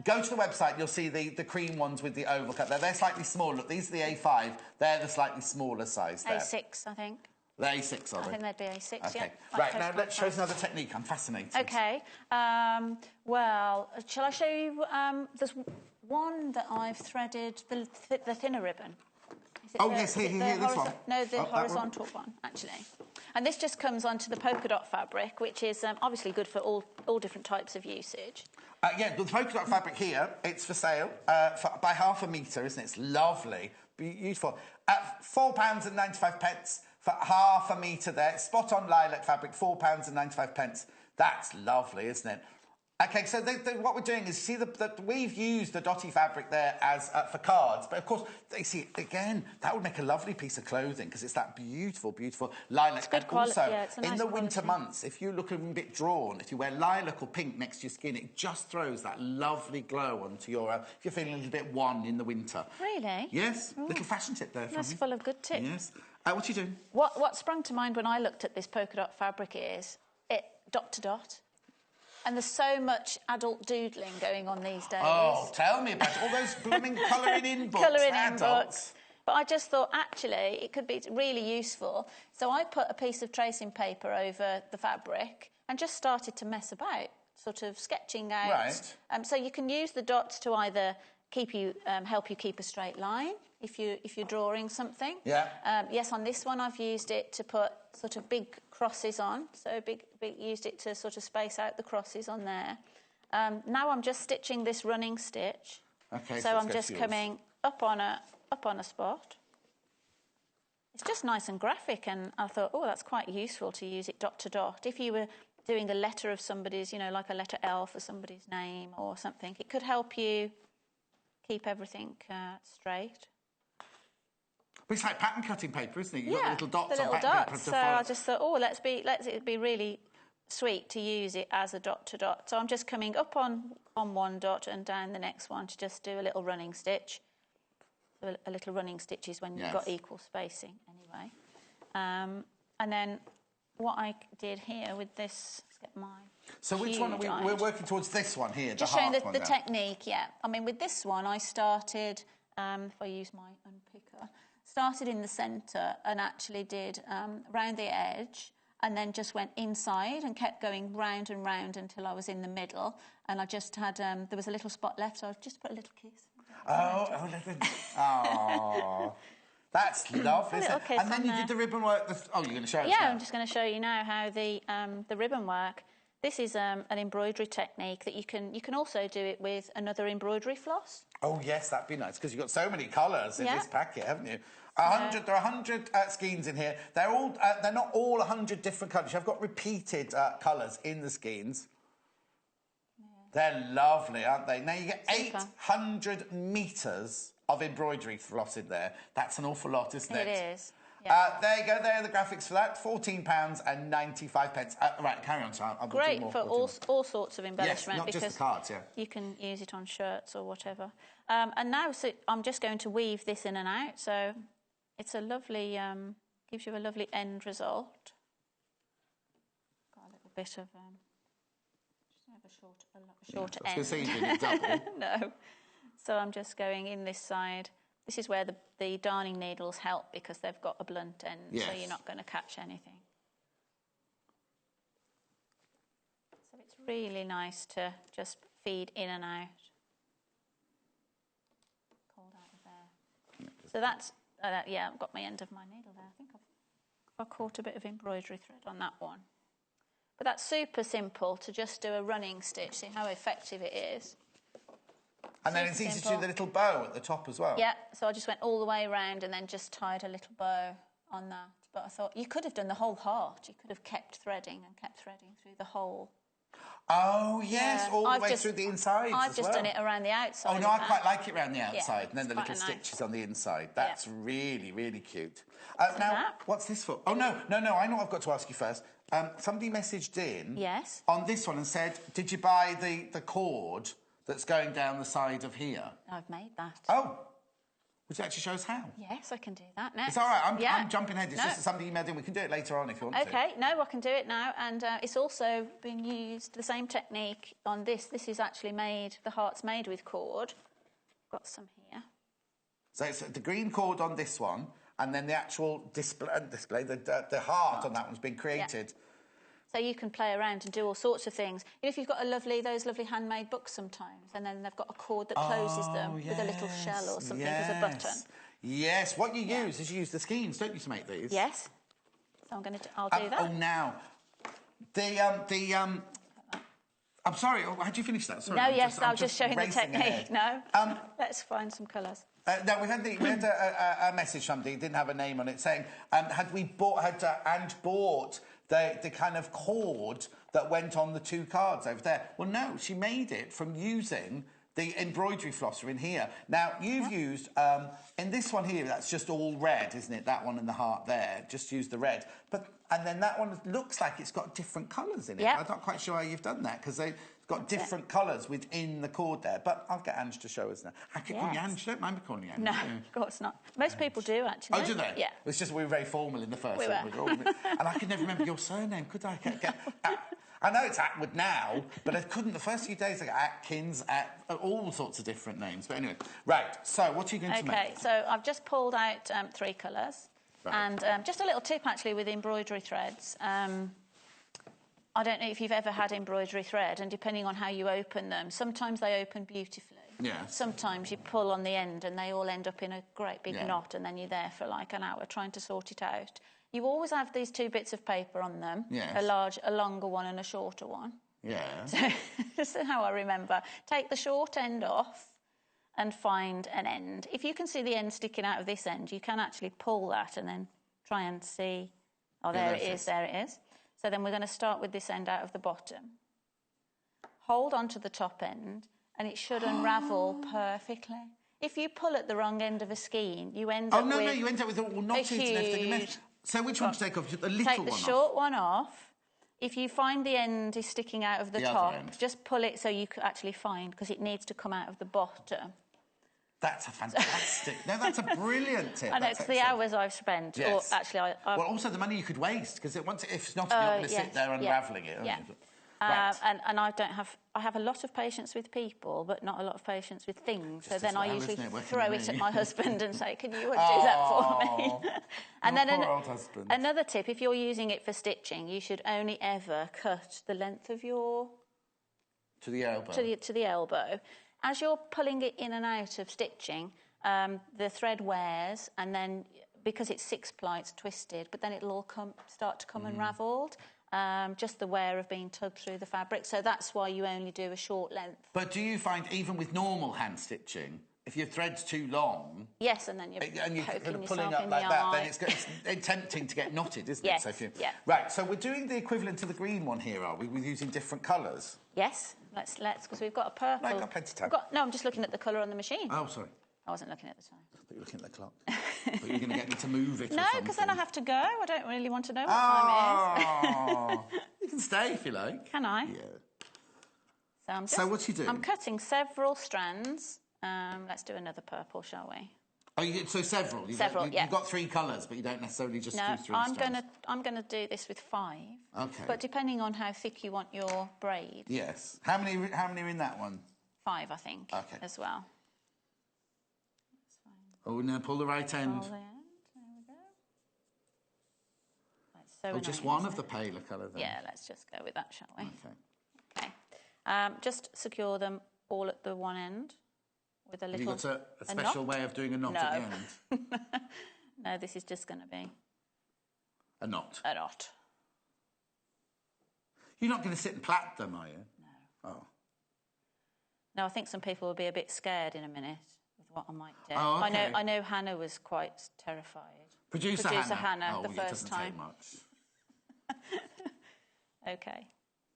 Go to the website, you'll see the cream ones with the oval cut there. They're slightly smaller. Look, these are the A5. They're the slightly smaller size there. A6, I think. The A6, are they? I think they'd be A6, okay. yeah. Right, now let's show us another technique. I'm fascinated. OK. Well, shall I show you... there's one that I've threaded, the thinner ribbon. Yes, here, this one. No, the horizontal one, actually. And this just comes onto the polka-dot fabric, which is obviously good for all different types of usage. Yeah, the polka-dot fabric here, it's for sale by ½ a metre, isn't it? It's lovely, beautiful. £4.95 for ½ a metre there. Spot-on lilac fabric, £4.95. That's lovely, isn't it? OK, so what we're doing is, see, we've used the dotty fabric there as for cards, but of course, they see, again, that would make a lovely piece of clothing because it's that beautiful, beautiful lilac. It's good quality, yeah, it's a nice in the quality. Winter months, if you look a bit drawn, if you wear lilac or pink next to your skin, it just throws that lovely glow onto your, if you're feeling a little bit wan in the winter. Really? Yes, Ooh. Little fashion tip there. That's full of good tips. Yes. What are you doing? What sprung to mind when I looked at this polka dot fabric is it dot to dot. And there's so much adult doodling going on these days. Oh, tell me about it. All those blooming colouring in books. Colouring in books. But I just thought, actually, it could be really useful. So I put a piece of tracing paper over the fabric and just started to mess about, sort of sketching out. Right. So you can use the dots to either help you keep a straight line if you're drawing something. Yeah. Yes, on this one I've used it to put sort of big crosses on. So used it to sort of space out the crosses on there. Now I'm just stitching this running stitch. Okay. So I'm just coming up on a spot. It's just nice and graphic, and I thought, oh, that's quite useful to use it dot to dot. If you were doing the letter of somebody's, like a letter L for somebody's name or something, it could help you keep everything straight. But it's like pattern cutting paper, isn't it? You've got the little dots the on little pattern dots. paper. So I just thought, oh, let it be really sweet to use it as a dot to dot. So I'm just coming up on one dot and down the next one to just do a little running stitch. So a little running stitch is when you've got equal spacing, anyway. And then what I did here with this, let's get my. So which one are we're working towards? This one here, just showing the technique. Yeah, I mean with this one I started. If I use my unpicker. Started in the centre and actually did round the edge and then just went inside and kept going round and round until I was in the middle. And I just had, there was a little spot left, so I just put a little kiss. Oh, that's lovely. And then you did the ribbon work. You're going to show us now. I'm just going to show you now how the ribbon work. This is an embroidery technique that you can also do it with another embroidery floss. Oh yes, that'd be nice because you've got so many colours in this packet, haven't you? There are 100 skeins in here. They're not all 100 different colours. You've got repeated colours in the skeins. Yeah. They're lovely, aren't they? Now you get 800 metres of embroidery floss in there. That's an awful lot, isn't it? It is. Yeah. There you go. There are the graphics for that. £14.95. Right, carry on, Sam. Great for all sorts of embellishment. Yes, not because just the cards, yeah. You can use it on shirts or whatever. And now, so I'm just going to weave this in and out. So it's a lovely, gives you a lovely end result. Got a little bit of, just have a short end. I was going to say you did it double. No. So I'm just going in this side. This is where the darning needles help because they've got a blunt end, so you're not going to catch anything. So it's really nice to just feed in and out. Pulled out of there. So that's, I've got my end of my needle there. I think I caught a bit of embroidery thread on that one. But that's super simple to just do a running stitch. See how effective it is. And then it's easy to do the little bow at the top as well. Yeah, so I just went all the way around and then just tied a little bow on that. But I thought you could have done the whole heart. You could have kept threading through the whole Oh, yes, all the way through the inside I've just done it around the outside. Oh, no, I quite like it around the outside, and then the little nice. stitches on the inside. That's really, really cute. Now, what's this for? Oh, no, I know what I've got to ask you first. Somebody messaged in on this one and said, did you buy the cord that's going down the side of here? I've made that. Oh. Would you actually show us how? Yes, I can do that next. It's all right. I'm jumping ahead. It's just something you made in. We can do it later on if you want to. OK, no, I can do it now. And it's also been used, the same technique on this. This is actually made, the heart's made with cord. Got some here. So it's the green cord on this one, and then the actual display the heart on that one's been created. Yeah. So you can play around and do all sorts of things. You know, if you've got those lovely handmade books sometimes, and then they've got a cord that closes them with a little shell or something as a button. Yes, what you use is you use the skeins, don't you, to make these? Yes. So I'll do that. Oh, now, I'm sorry, had you finished that? Sorry, no, I was just showing the technique. Ahead. No, let's find some colours. No, we had a message from somebody, it didn't have a name on it, saying, had bought the kind of cord that went on the 2 cards over there. Well, no, she made it from using the embroidery flosser in here. Now, you've used, in this one here, that's just all red, isn't it? That one and the heart there, just use the red. And then that one looks like it's got different colours in it. I'm not quite sure how you've done that, because they've got different colours within the cord there. But I'll get Ange to show us now. I can call you Ange, don't mind me calling you Ange. No, of course not. Most people do, actually. Oh, do they? Yeah. It's just we were very formal in the first one. And I could never remember your surname, could I? I know it's Atwood now, but I couldn't. The first few days I got Atkins, all sorts of different names. But anyway, right, so what are you going to make? OK, so I've just pulled out 3 colours. Right. And just a little tip, actually, with embroidery threads. I don't know if you've ever had embroidery thread, and depending on how you open them, sometimes they open beautifully. Yeah. Sometimes you pull on the end and they all end up in a great big knot, and then you're there for like an hour trying to sort it out. You always have these 2 bits of paper on them, a longer one and a shorter one. Yeah. So this is how I remember. Take the short end off and find an end. If you can see the end sticking out of this end, you can actually pull that and then try and see. Oh, there it is. So then we're going to start with this end out of the bottom. Hold on to the top end, and it should unravel perfectly. If you pull at the wrong end of a skein, you end up with... Oh, no, you end up with all knotted and everything. So which one to take off? The little one off? Take the short one off. If you find the end is sticking out of the top, just pull it so you can actually find, because it needs to come out of the bottom. That's a fantastic... No, that's a brilliant tip. I know, it's the hours I've spent. Yes. Or actually, well, also the money you could waste, because if it's not, you're not going to sit there unravelling it. Yeah. Right. And I have a lot of patience with people, but not a lot of patience with things. So then I usually throw it at my husband and say, can you do that for me? And then another tip, if you're using it for stitching, you should only ever cut the length of your... To the elbow. To the elbow. As you're pulling it in and out of stitching, the thread wears, and then, because it's 6-ply, it's twisted, but then it'll all start to come unravelled. Just the wear of being tugged through the fabric. So that's why you only do a short length. But do you find, even with normal hand stitching, if your thread's too long... Yes, and then you're kind of pulling up like that, then it's tempting to get knotted, isn't it? So Right, so we're doing the equivalent to the green one here, are we? We're using different colours? Yes, let's, because we've got a purple... No, I've got plenty of time. No, I'm just looking at the colour on the machine. Oh, sorry. I wasn't looking at the time. I thought you were looking at the clock. I thought you were going to get me to move it. No, because then I have to go. I don't really want to know what time it is. You can stay if you like. Can I? Yeah. So what are you doing? I'm cutting several strands. Let's do another purple, shall we? Oh, so several? You've got 3 colours, but you don't necessarily just do 3 strands. I'm going to do this with 5. OK. But depending on how thick you want your braid. Yes. How many are in that one? 5, I think, as well. Oh, now pull the right end. Pull the end. There we go. That's so annoying, just one of the paler colour then? Yeah, let's just go with that, shall we? OK. Just secure them all at the one end with a little... Have you got a special way of doing a knot at the end? No, this is just going to be... A knot? A knot. You're not going to sit and plait them, are you? No. Oh. No, I think some people will be a bit scared in a minute with what I might do. Oh, okay. I know Hannah was quite terrified. Producer Hannah the first time. Take much. OK.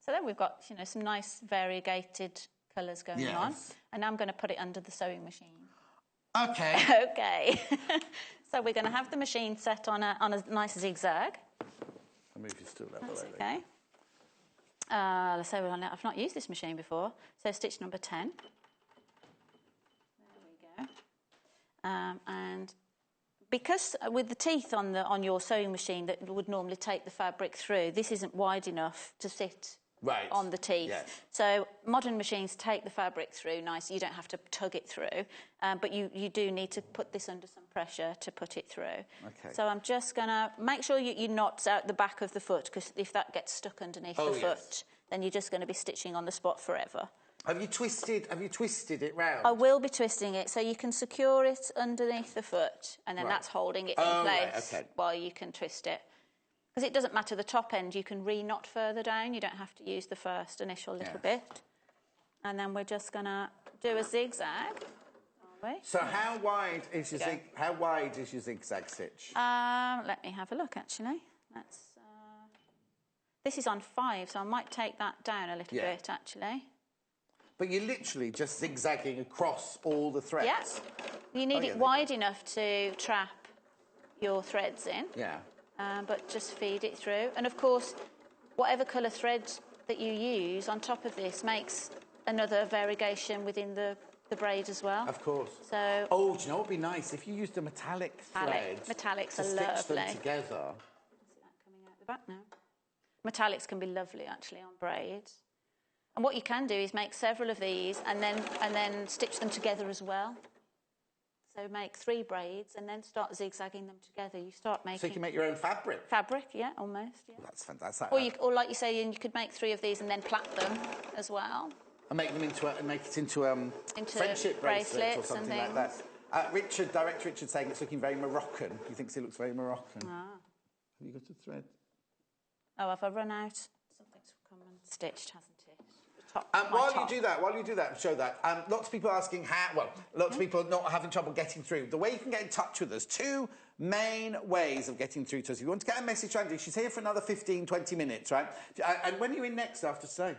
So then we've got, you know, some nice variegated colours going on. And now I'm going to put it under the sewing machine. Okay. Okay. So we're going to have the machine set on a nice zigzag. I'll move you still level. That's okay. Let's say I've not used this machine before. So stitch number 10. There we go. And because with the teeth on your sewing machine that would normally take the fabric through, this isn't wide enough to sit on the teeth. Yes. So modern machines take the fabric through nice. You don't have to tug it through, but you do need to put this under some pressure to put it through. Okay. So I'm just going to make sure you knot out the back of the foot, because if that gets stuck underneath the foot, then you're just going to be stitching on the spot forever. Have you twisted it round? I will be twisting it, so you can secure it underneath the foot, and then that's holding it in place while you can twist it. Because it doesn't matter the top end, you can re-knot further down. You don't have to use the first initial little bit. And then we're just going to do a zigzag. Are we? So how wide is your zigzag stitch? Let me have a look, actually. This is on 5, so I might take that down a little bit, actually. But you're literally just zigzagging across all the threads? Yeah. You need it wide enough to trap your threads in. Yeah. But just feed it through. And, of course, whatever colour thread that you use on top of this makes another variegation within the braid as well. Of course. So, do you know what would be nice? If you used a metallic thread Metallics to are stitch lovely. them together. See that coming out the back now? Metallics can be lovely, actually, on braids. And what you can do is make several of these and then stitch them together as well. So make 3 braids and then start zigzagging them together. You start making... So you can make your own fabric? Fabric, yeah, almost, yeah. Well, that's fantastic. Or like you say, you could make 3 of these and then plait them as well. And make them into friendship bracelets or something like that. Director Richard saying it's looking very Moroccan. He thinks it looks very Moroccan. Ah. Have you got a thread? Oh, have I run out? Something's come unstitched, hasn't it? While you do that, show that. Lots of people asking lots of people not having trouble getting through. The way you can get in touch with us, 2 main ways of getting through to us. If you want to get a message to Angie, she's here for another 15, 20 minutes, right? And when are you in next after today?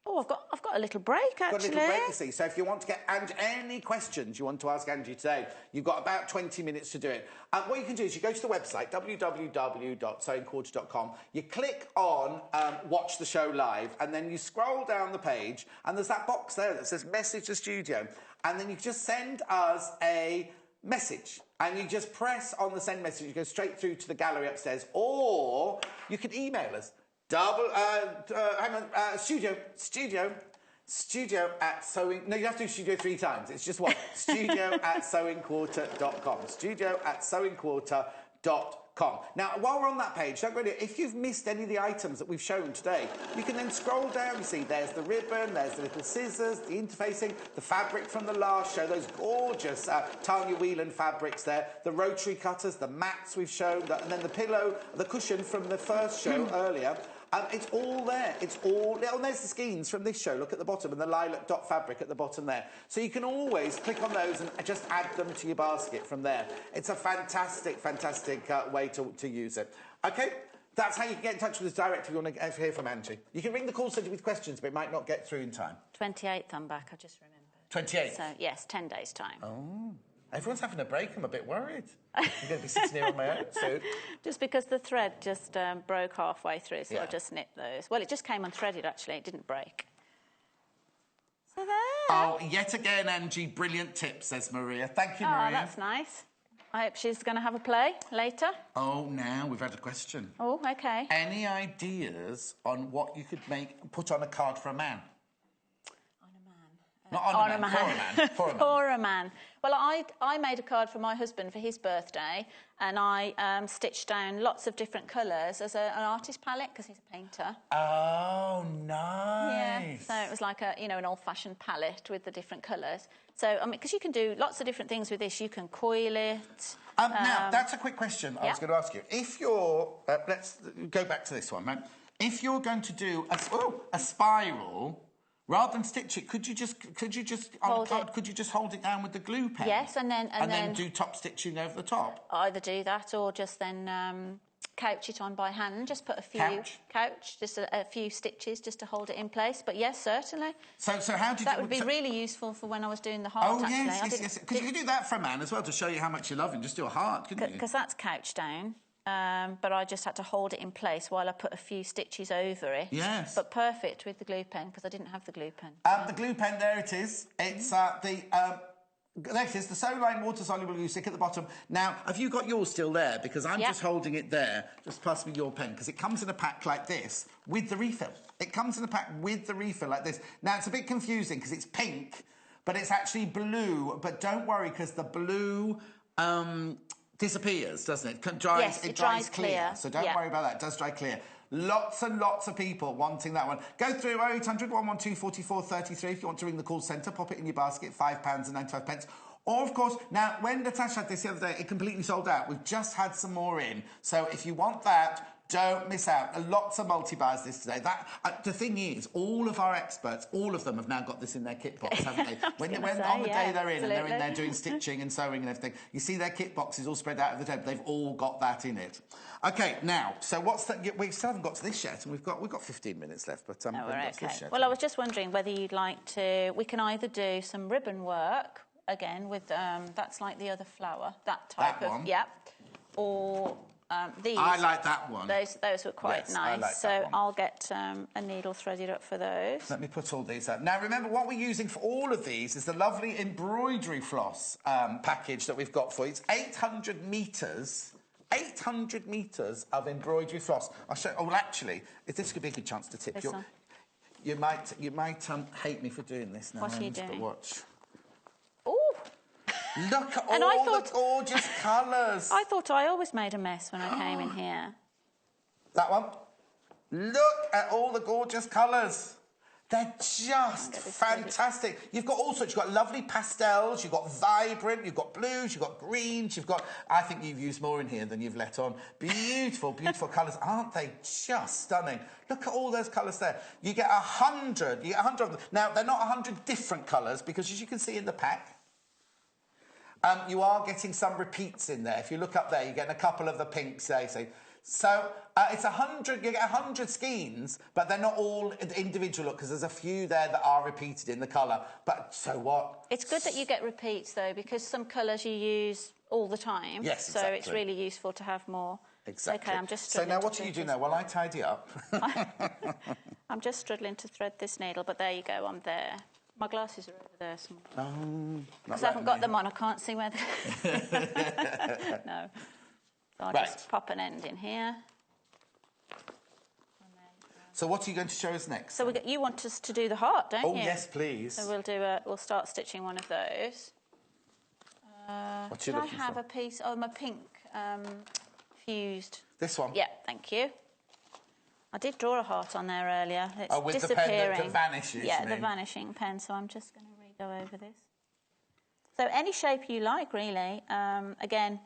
Oh, I've got a little break, actually. Got a little break, you see. So if you want to get any questions you want to ask Angie today, you've got about 20 minutes to do it. What you can do is you go to the website, www.sewingquarter.com. You click on Watch the Show Live, and then you scroll down the page, and there's that box there that says Message the Studio. And then you just send us a message. And you just press on the send message. You go straight through to the gallery upstairs. Or you can email us. Studio at sewing... No, you have to do studio 3 times. It's just one. Studio at sewingquarter.com. Studio at sewingquarter.com. Now, while we're on that page, don't worry, if you've missed any of the items that we've shown today, you can then scroll down. You see, there's the ribbon, there's the little scissors, the interfacing, the fabric from the last show, those gorgeous Tanya Wheelan fabrics there, the rotary cutters, the mats we've shown, and then the pillow, the cushion from the first show earlier. It's all there. It's all... Oh, there's the skeins from this show. Look at the bottom, and the lilac dot fabric at the bottom there. So you can always click on those and just add them to your basket from there. It's a fantastic, fantastic way to use it. OK, that's how you can get in touch with us directly if you want to hear from Angie. You can ring the call centre with questions, but it might not get through in time. 28th I'm back, I just remembered. 28th? So, yes, 10 days' time. Oh. Everyone's having a break. I'm a bit worried. I'm going to be sitting here on my own soon. Just because the thread just broke halfway through, so I just nipped those. Well, it just came unthreaded, actually. It didn't break. So there. Oh, yet again, Angie, brilliant tips, says Maria. Thank you, Maria. Oh, that's nice. I hope she's going to have a play later. Oh, now we've had a question. Oh, OK. Any ideas on what you could put on a card for a man? Not on a man. For a man. For a man. Well, I made a card for my husband for his birthday, and I stitched down lots of different colours as an artist palette, because he's a painter. Oh, nice. Yeah, so it was like an old-fashioned palette with the different colours. So, I mean, because you can do lots of different things with this. You can coil it. Now, that's a quick question I was going to ask you. If you're... let's go back to this one, right? If you're going to do a spiral... Rather than stitch it, could you just hold it down with the glue pen? Yes, and then do top stitching over the top. Either do that or just then couch it on by hand. Just put a few just a few stitches just to hold it in place. But yes, certainly. So how did that would be really useful for when I was doing the heart. Oh yes. Because you could do that for a man as well to show you how much you love him. Just do a heart, couldn't you? Because that's couch down. But I just had to hold it in place while I put a few stitches over it. Yes. But perfect with the glue pen because I didn't have the glue pen. The glue pen, there it is. It's there it is, the Soline water-soluble glue stick at the bottom. Now, have you got yours still there? Because I'm just holding it there. Just pass me your pen, because it comes in a pack like this with the refill. It comes in a pack with the refill like this. Now, it's a bit confusing because it's pink, but it's actually blue. But don't worry, because the blue disappears, doesn't it? It dries clear. So don't worry about that. It does dry clear. Lots and lots of people wanting that one. Go through 0800 112 44 33 if you want to ring the call centre. Pop it in your basket, £5.95. Or, of course, now, when Natasha had this the other day, it completely sold out. We've just had some more in. So if you want that, don't miss out. Lots of multi-buys this today. The thing is, all of our experts, all of them have now got this in their kit box, haven't they? On the day they're in and they're in there doing stitching and sewing and everything, you see their kit boxes all spread out of the table. They've all got that in it. OK, now, so what's that? We still haven't got to this yet, and we've got 15 minutes left, but we're okay. Well, I was just wondering whether you'd like to... We can either do some ribbon work, again, with... that's like the other flower, that type of... one? Yeah. Or... these, I like that one. Those were quite nice. I like so I'll get a needle threaded up for those. Let me put all these up. Now, remember, what we're using for all of these is the lovely embroidery floss package that we've got for you. It's 800 metres. 800 metres of embroidery floss. I'll show. Oh, well, actually, this could be a good chance to tip. You might hate me for doing this now. What are you doing? Watch. Oh. Look at all the gorgeous colours. I thought I always made a mess when I came in here. That one. Look at all the gorgeous colours. They're just fantastic. You've got all sorts. You've got lovely pastels, you've got vibrant, you've got blues, you've got greens, you've got... I think you've used more in here than you've let on. Beautiful, beautiful colours. Aren't they just stunning? Look at all those colours there. You get 100. You get 100 of them. Now, they're not 100 different colours because, as you can see in the pack, you are getting some repeats in there. If you look up there, you're getting a couple of the pinks, they say. So it's 100, you get 100 skeins, but they're not all individual, because there's a few there that are repeated in the colour. But so what? It's good that you get repeats, though, because some colours you use all the time. Yes, exactly. So it's really useful to have more. Exactly. OK, I'm just So now what do you do now? While I tidy up. I'm just struggling to thread this needle, but there you go, I'm there. My glasses are over there somewhere. Because I haven't got them on, I can't see where they're... No. So I'll just pop an end in here. So what are you going to show us next? So you want us to do the heart, don't you? Oh, yes, please. So we'll start stitching one of those. What are you looking for? I have a piece... Oh, my pink fused... This one? Yeah, thank you. I did draw a heart on there earlier. It's with disappearing. the pen that vanishes, yeah, the vanishing pen. So I'm just going to re-go over this. So any shape you like, really. Again,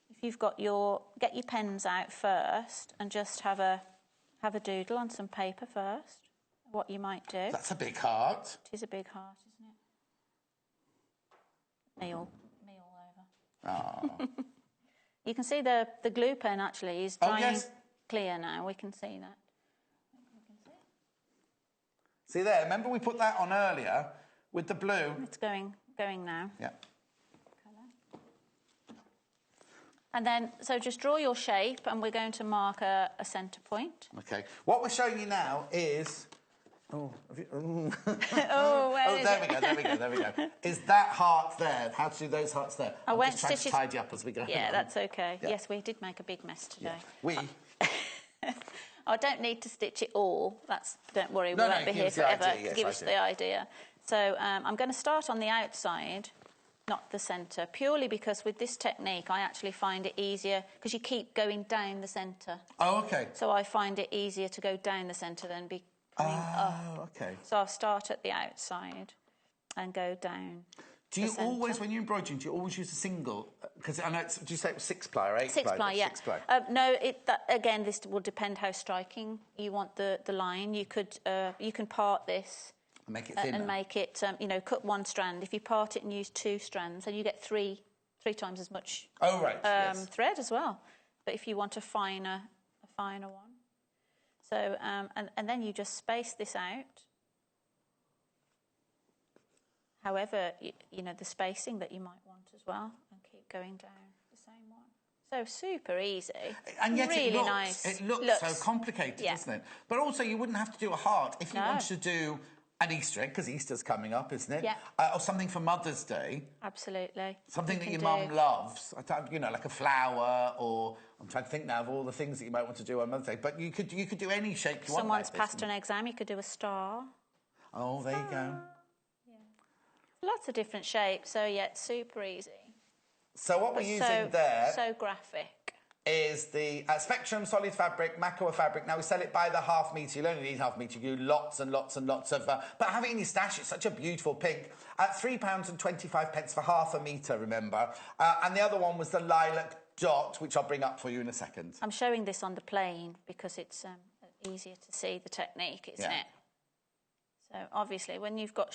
if you've got get your pens out first and just have a doodle on some paper first. What you might do. That's a big heart. It is a big heart, isn't it? Me all over. Oh. You can see the glue pen actually is drying clear now. We can see that. See there, remember we put that on earlier with the blue? It's going now. Yeah. And then, so just draw your shape and we're going to mark a centre point. OK. What we're showing you now is... Oh, there we go. Is that heart there? How to do those hearts there? I went just trying to tidy up as we go. Yeah, that's OK. Yeah. Yes, we did make a big mess today. Yeah. I don't need to stitch it all. Don't worry, we won't be here forever. Give us the idea. So I'm going to start on the outside, not the centre, purely because with this technique I actually find it easier because you keep going down the centre. Oh, OK. So I find it easier to go down the centre than be coming up. Oh, OK. So I'll start at the outside and go down. Do you always, when you're embroidering, do you always use a single? Because I know, do you say it was 6-ply or 8-ply? 6-ply, yeah. 6-ply. No, again, this will depend how striking you want the line. You can part this and make it thinner. And make it, cut one strand. If you part it and use 2 strands, then you get three times as much thread as well. But if you want a finer finer one. So, and then you just space this out. However, you know, the spacing that you might want as well, and keep going down the same one. So super easy. And yet really it looks, nice. It looks so complicated, doesn't it? But also you wouldn't have to do a heart if you wanted to do an Easter egg, because Easter's coming up, isn't it? Yeah. Or something for Mother's Day. Absolutely. Something that your mum loves. You know, like a flower, or I'm trying to think now of all the things that you might want to do on Mother's Day. But you could do any shape you want. Someone's passed an exam, you could do a star. Oh, there you go. Yeah. Lots of different shapes, so yeah, it's super easy. So what we're using there... So graphic. Is the Spectrum solid fabric, Makower fabric. Now, we sell it by the half metre. You'll only need half metre. You do lots and lots and lots of... but have it in your stash. It's such a beautiful pink. At £3.25 for half a metre, remember. And the other one was the lilac dot, which I'll bring up for you in a second. I'm showing this on the plane because it's easier to see the technique, isn't it? So, obviously, when you've got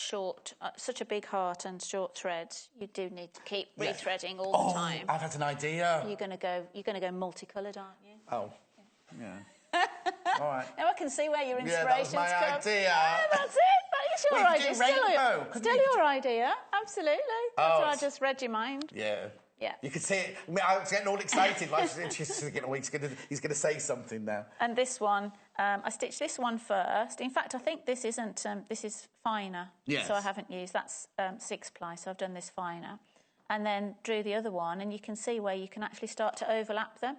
such a big heart and short threads, you do need to keep rethreading all the time. I've had an idea. You're going to go multicoloured, aren't you? Oh, yeah. All right. Now I can see where your inspirations come. Yeah, that was my idea. Yeah, that's it. That is your idea. Still your idea. Absolutely. That's why I just read your mind. Yeah. Yeah. You could see it. I mean, I was getting all excited. He's going to say something now. And this one, I stitched this one first. In fact, I think this isn't. This is finer. Yes. So I haven't used that's 6-ply. So I've done this finer, and then drew the other one, and you can see where you can actually start to overlap them.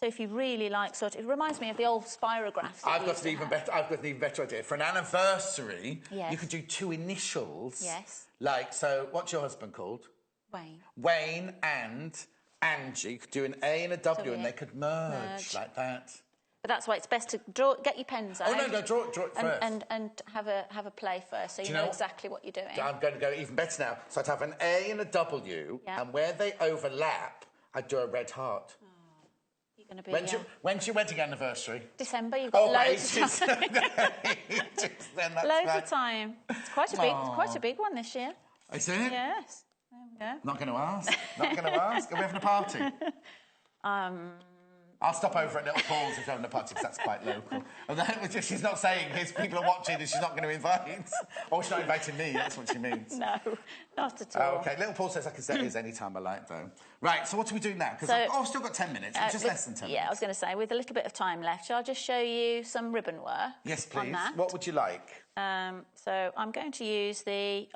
So if you really like, it reminds me of the old spirographs. I've got an even better idea. For an anniversary, you could do 2 initials. Yes. Like, so what's your husband called? Wayne. Wayne and Angie. You could do an A and a W, and they could merge like that. But that's why it's best to get your pens out. Oh, no, draw it first. And have a play first, so you know exactly what you're doing. I'm going to go even better now. So I'd have an A and a W, and where they overlap, I'd do a red heart. Going to be, when's your wedding anniversary? December. You've got loads of time. Loads of time. It's quite a big one this year. Is it? Yes. There we go. Not going to ask. Are we having a party? I'll stop over at Little Paul's if you're having a party, because that's quite local. And she's not saying his people are watching and she's not going to invite. Or she's not inviting me, that's what she means. No, not at all. Oh, OK, Little Paul says I can set his any time I like, though. Right, so what do we do now? Because I've still got 10 minutes, just less than 10 minutes. Yeah, I was going to say, with a little bit of time left, shall I just show you some ribbon work? Yes, please. On that? What would you like? So I'm going to use you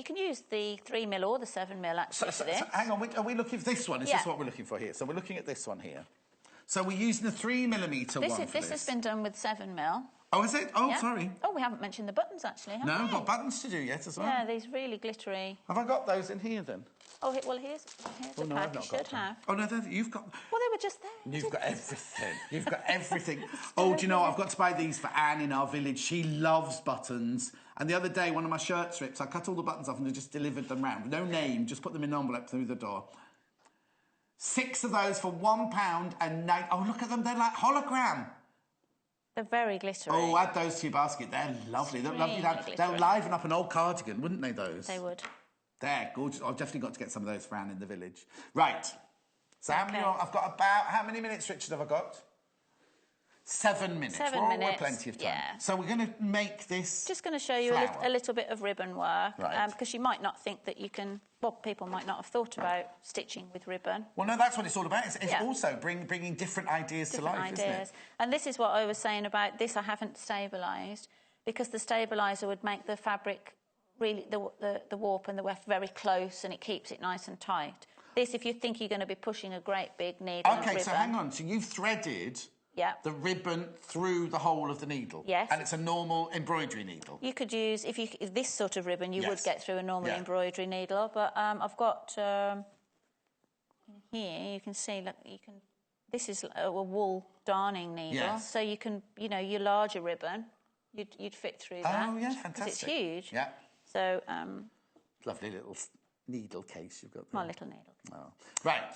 can use the 3mm or the 7mm, actually, for this. So hang on, are we looking for this one? Is this what we're looking for here? So we're looking at this one here. So we're using the 3mm one for this. This has been done with 7mm. Oh, is it? Oh, sorry. Oh, we haven't mentioned the buttons, actually, have we? No, we've got buttons to do yet as well. Yeah, these really glittery... Have I got those in here, then? Oh, well, here's the pack. You should have. Oh, no, you've got... Well, they were just there. You've got everything. You've got everything. Oh, do you know, I've got to buy these for Anne in our village. She loves buttons. And the other day, one of my shirt strips, I cut all the buttons off and I just delivered them round. No name, just put them in an envelope through the door. 6 of those for £1 and 9... Oh, look at them. They're like hologram. They're very glittery. Oh, add those to your basket. They're lovely. They're lovely. They'll liven up an old cardigan, wouldn't they, those? They would. They're gorgeous. I've definitely got to get some of those for Anne in the village. Right. So I've got about... How many minutes, Richard, have I got? 7 minutes. 7 minutes. We're plenty of time. Yeah. So we're going to make this Just going to show you a little bit of ribbon work. Right. Because you might not think that you can... Well, people might not have thought about stitching with ribbon. Well, no, that's what it's all about. It's also bringing different ideas to life, isn't it? And this is what I was saying about this. I haven't stabilised, because the stabiliser would make the fabric really, the warp and the weft very close, and it keeps it nice and tight. This, if you think you're going to be pushing a great big needle and ribbon... so hang on. So you've threaded... the ribbon through the hole of the needle. Yes. And it's a normal embroidery needle. You could use, if this sort of ribbon, you would get through a normal embroidery needle. But I've got here. You can see. Look, this is a wool darning needle. Yes. So you can, your larger ribbon, you'd fit through that. Oh yeah, fantastic. Because it's huge. Yeah. So. Lovely little needle case you've got there. My little needle. Oh. Right.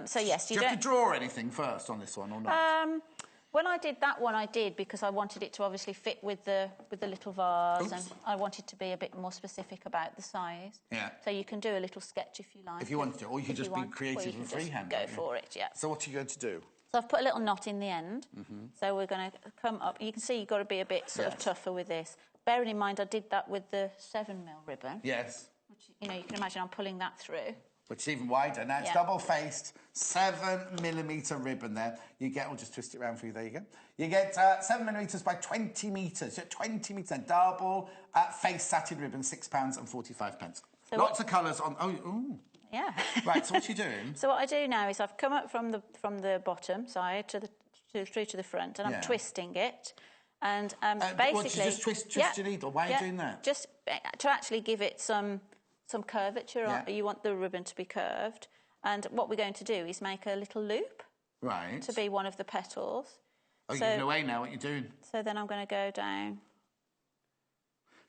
So yes, do you have to draw anything first on this one or not? When I did that one, I did, because I wanted it to obviously fit with the little vase, and I wanted to be a bit more specific about the size. Yeah. So you can do a little sketch if you like. If you want to, or you can just be creative and freehand. Go for it. Yeah. So what are you going to do? So I've put a little knot in the end. So we're going to come up. You can see you've got to be a bit sort of tougher with this. Bearing in mind I did that with the 7mm ribbon. Yes. Which, you know, you can imagine I'm pulling that through. Which is even wider. Now it's double-faced, 7mm ribbon there. You get, I'll just twist it around for you, there you go. You get 7mm by 20 metres. So 20 metres, double face satin ribbon, £6.45. So lots of colours on, Yeah. Right, so what are you doing? So what I do now is I've come up from the bottom side through to the front, and I'm twisting it. And basically... What, you just twist your needle? Why are you doing that? Just to actually give it some curvature. You want the ribbon to be curved. And what we're going to do is make a little loop. Right. To be one of the petals. Oh, you're giving away now what you're doing. So then I'm going to go down.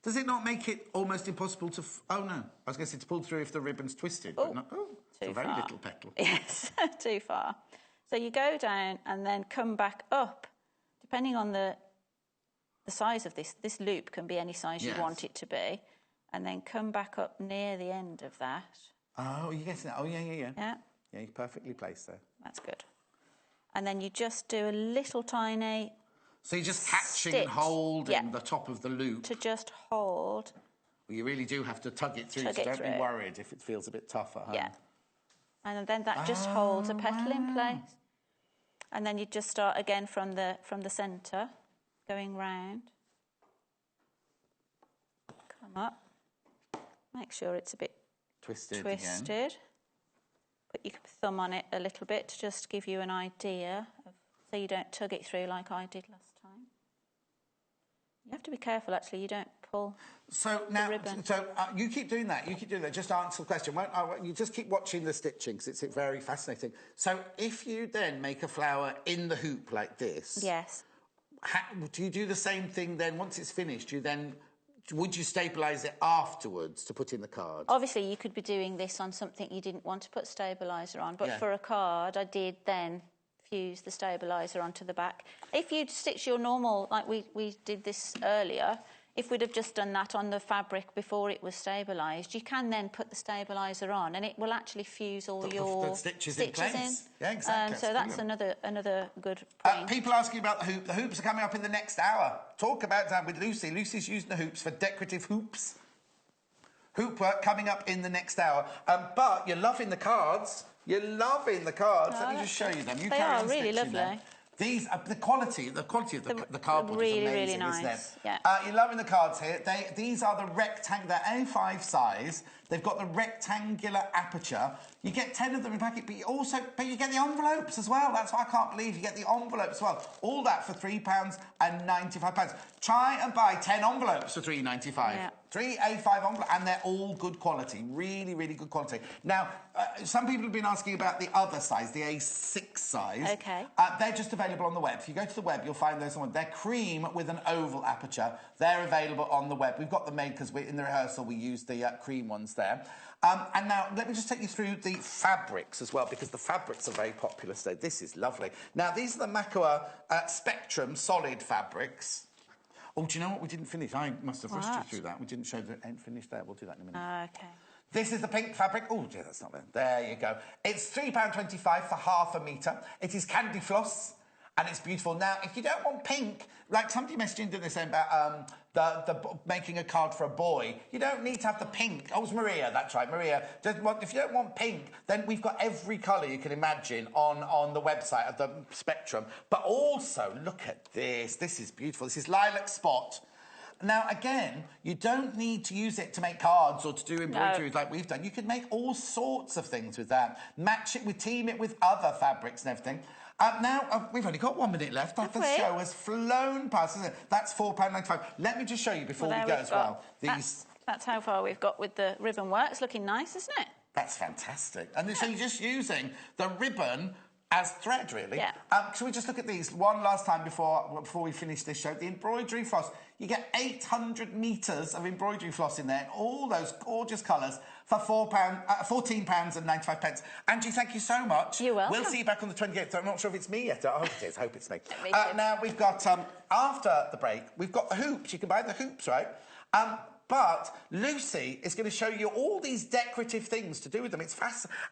Does it not make it almost impossible to... oh, no. I was going to say to pull through if the ribbon's twisted. Oh, but not, it's a very little petal. Yes, too far. So you go down and then come back up. Depending on the size of this loop can be any size you want it to be. And then come back up near the end of that. Oh, you get that? Oh, yeah. Yeah. Yeah, you're perfectly placed there. That's good. And then you just do a little tiny... So you're just catching and holding the top of the loop. To just hold. Well, you really do have to tug it through, so don't be worried if it feels a bit tough at home. Yeah. And then that just holds a petal in place. And then you just start again from the centre, going round. Come up. Make sure it's a bit twisted. Again. Put your thumb on it a little bit to just give you an idea of, so you don't tug it through like I did last time. You have to be careful, actually. You don't pull the ribbon. So you keep doing that. You keep doing that. Just answer the question. You just keep watching the stitching because it's very fascinating. So if you then make a flower in the hoop like this... Yes. Do you do the same thing then once it's finished? Would you stabilise it afterwards to put in the card? Obviously, you could be doing this on something you didn't want to put stabiliser on, but for a card, I did then fuse the stabiliser onto the back. If you'd stitch your normal, like we did this earlier, if we'd have just done that on the fabric before it was stabilised, you can then put the stabiliser on, and it will actually fuse all your stitches in place. Yeah, exactly. So that's another good point. People asking about the hoop. The hoops are coming up in the next hour. Talk about that with Lucy. Lucy's using the hoops for decorative hoops. Hoop work coming up in the next hour. But you're loving the cards. You're loving the cards. Let me just show you them. They are really lovely. These are the quality of the cardboard is amazing, really nice. Isn't it? Yeah. You're loving the cards here. These are the rectangular A5 size. They've got the rectangular aperture. You get 10 of them in a packet, but you get the envelopes as well. That's what I can't believe. You get the envelopes as well. All that for £3.95. Try and buy 10 envelopes for £3.95. Yeah. 3 A5 envelopes, and they're all good quality. Really, really good quality. Now, some people have been asking about the other size, the A6 size. Okay. They're just available on the web. If you go to the web, you'll find those ones. They're cream with an oval aperture. They're available on the web. We've got them made because in the rehearsal we used the cream ones there. And now, let me just take you through the fabrics as well, because the fabrics are very popular today. This is lovely. Now, these are the Makower Spectrum solid fabrics. Oh, do you know what we didn't finish? I must have rushed you through that. We didn't show the end finish there. We'll do that in a minute. Okay. This is the pink fabric. Oh, dear, that's not there. There you go. It's £3.25 for half a metre. It is candy floss, and it's beautiful. Now, if you don't want pink, like somebody messaged in doing this about making a card for a boy, you don't need to have the pink. Oh, it's Maria, that's right, Maria. If you don't want pink, then we've got every colour you can imagine on the website of the Spectrum. But also, look at this. This is beautiful. This is Lilac Spot. Now, again, you don't need to use it to make cards or to do embroideries like we've done. You can make all sorts of things with that. Team it with other fabrics and everything. Now, we've only got 1 minute left. The show has flown past, isn't it? That's £4.95. Let me just show you before we go as well. That's how far we've got with the ribbon work. It's looking nice, isn't it? That's fantastic. And so you're just using the ribbon as thread, really. Yeah. Shall we just look at these one last time before we finish this show? The embroidery floss. You get 800 metres of embroidery floss in there, and all those gorgeous colours for £14.95. Angie, thank you so much. You're welcome. We'll see you back on the 28th. I'm not sure if it's me yet. I hope it is. I hope it's me. Now, we've got, after the break, we've got the hoops. You can buy the hoops, right? But Lucy is going to show you all these decorative things to do with them. It's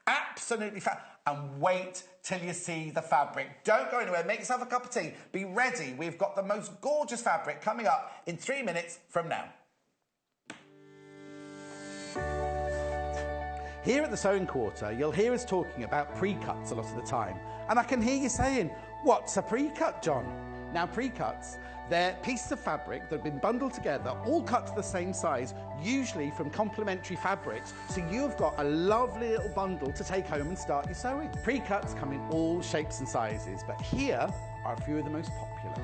absolutely fast. And wait till you see the fabric. Don't go anywhere. Make yourself a cup of tea. Be ready. We've got the most gorgeous fabric coming up in 3 minutes from now. Here at the Sewing Quarter, you'll hear us talking about pre-cuts a lot of the time. And I can hear you saying, what's a pre-cut, John? Now, pre-cuts, they're pieces of fabric that have been bundled together, all cut to the same size, usually from complementary fabrics, so you've got a lovely little bundle to take home and start your sewing. Pre-cuts come in all shapes and sizes, but here are a few of the most popular.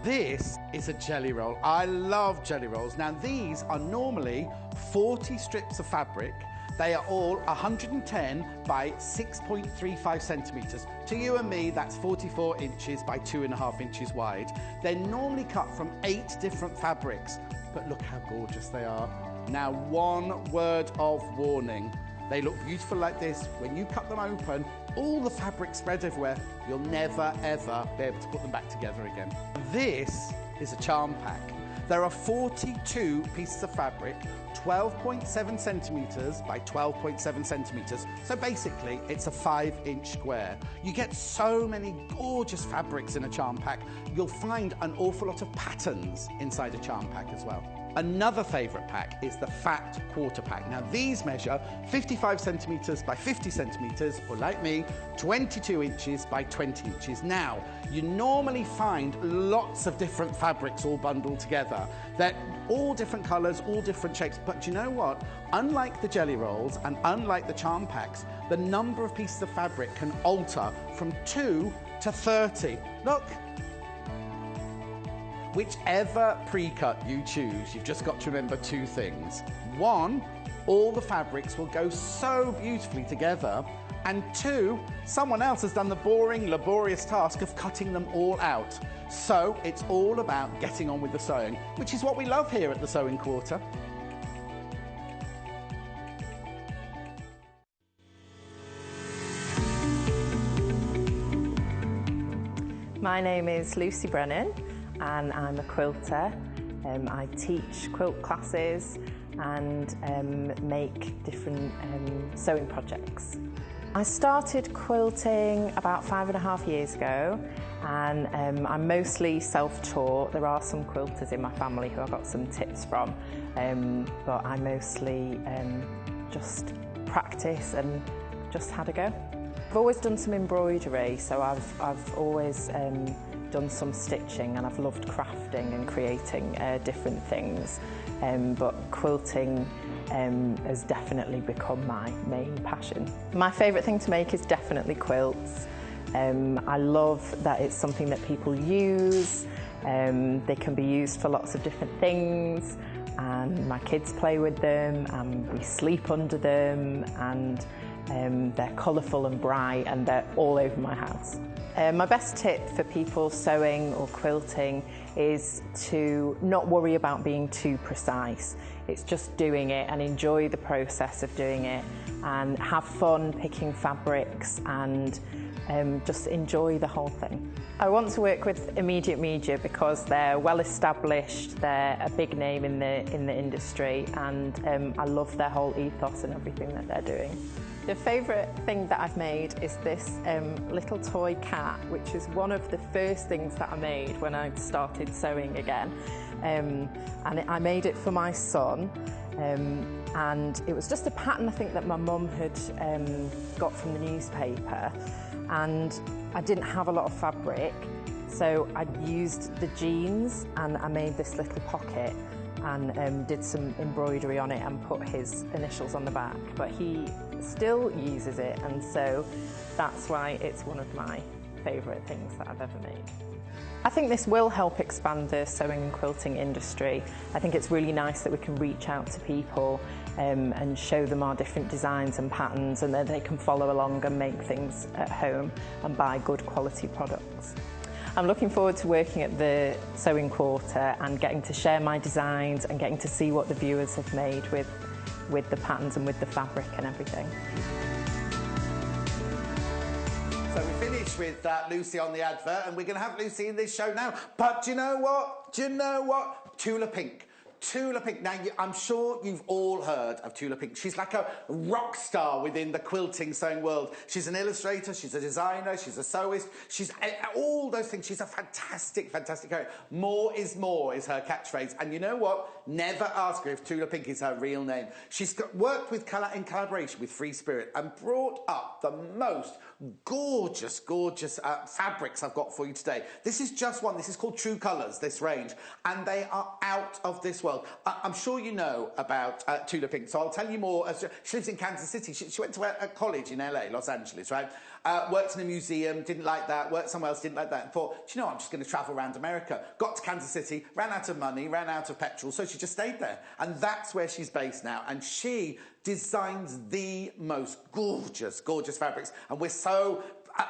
This is a jelly roll. I love jelly rolls. Now, these are normally 40 strips of fabric. They are all 110 by 6.35 centimetres. To you and me, that's 44 inches by 2.5 inches wide. They're normally cut from 8 different fabrics, but look how gorgeous they are. Now, one word of warning. They look beautiful like this. When you cut them open, all the fabric spread everywhere. You'll never, ever be able to put them back together again. This is a charm pack. There are 42 pieces of fabric, 12.7 centimetres by 12.7 centimetres. So basically, it's a 5-inch square. You get so many gorgeous fabrics in a charm pack. You'll find an awful lot of patterns inside a charm pack as well. Another favourite pack is the fat quarter pack. Now, these measure 55 centimetres by 50 centimetres, or like me, 22 inches by 20 inches. Now, you normally find lots of different fabrics all bundled together. They're all different colours, all different shapes, but you know what? Unlike the jelly rolls and unlike the charm packs, the number of pieces of fabric can alter from 2 to 30. Look. Whichever pre-cut you choose, you've just got to remember 2 things. 1, all the fabrics will go so beautifully together. And 2, someone else has done the boring, laborious task of cutting them all out. So it's all about getting on with the sewing, which is what we love here at the Sewing Quarter. My name is Lucy Brennan, and I'm a quilter. I teach quilt classes and make different sewing projects. I started quilting about 5.5 years ago, and I'm mostly self-taught. There are some quilters in my family who I got some tips from, but I mostly just practice and just had a go. I've always done some embroidery, so I've always done some stitching, and I've loved crafting and creating different things, but quilting has definitely become my main passion. My favourite thing to make is definitely quilts. I love that it's something that people use. They can be used for lots of different things, and my kids play with them, and we sleep under them, and they're colourful and bright, and they're all over my house. My best tip for people sewing or quilting is to not worry about being too precise. It's just doing it and enjoy the process of doing it, and have fun picking fabrics, and just enjoy the whole thing. I want to work with Immediate Media because they're well established, they're a big name in the industry, and I love their whole ethos and everything that they're doing. The favourite thing that I've made is this little toy cat, which is one of the first things that I made when I started sewing again. And I made it for my son, and it was just a pattern I think that my mum had got from the newspaper, and I didn't have a lot of fabric, so I used the jeans and I made this little pocket and did some embroidery on it and put his initials on the back, but he still uses it, and so that's why it's one of my favourite things that I've ever made. I think this will help expand the sewing and quilting industry. I think it's really nice that we can reach out to people and show them our different designs and patterns, and then they can follow along and make things at home and buy good quality products. I'm looking forward to working at the Sewing Quarter and getting to share my designs and getting to see what the viewers have made with the patterns and with the fabric and everything. So we finished with Lucy on the advert, and we're going to have Lucy in this show now. But do you know what? Do you know what? Tula pink. Tula Pink. Now, I'm sure you've all heard of Tula Pink. She's like a rock star within the quilting sewing world. She's an illustrator, she's a designer, she's a sewist, she's all those things. She's a fantastic, fantastic character. More is her catchphrase. And you know what? Never ask her if Tula Pink is her real name. She's worked in collaboration with Free Spirit and brought up the most gorgeous, gorgeous fabrics I've got for you today. This is just one. This is called True Colours, this range. And they are out of this world. I'm sure you know about Tula Pink, so I'll tell you more. She lives in Kansas City. She went to a college in LA, Los Angeles, right? Worked in a museum, didn't like that. Worked somewhere else, didn't like that. And thought, do you know, I'm just going to travel around America. Got to Kansas City, ran out of money, ran out of petrol, so she just stayed there. And that's where she's based now. And she designs the most gorgeous, gorgeous fabrics. And we're so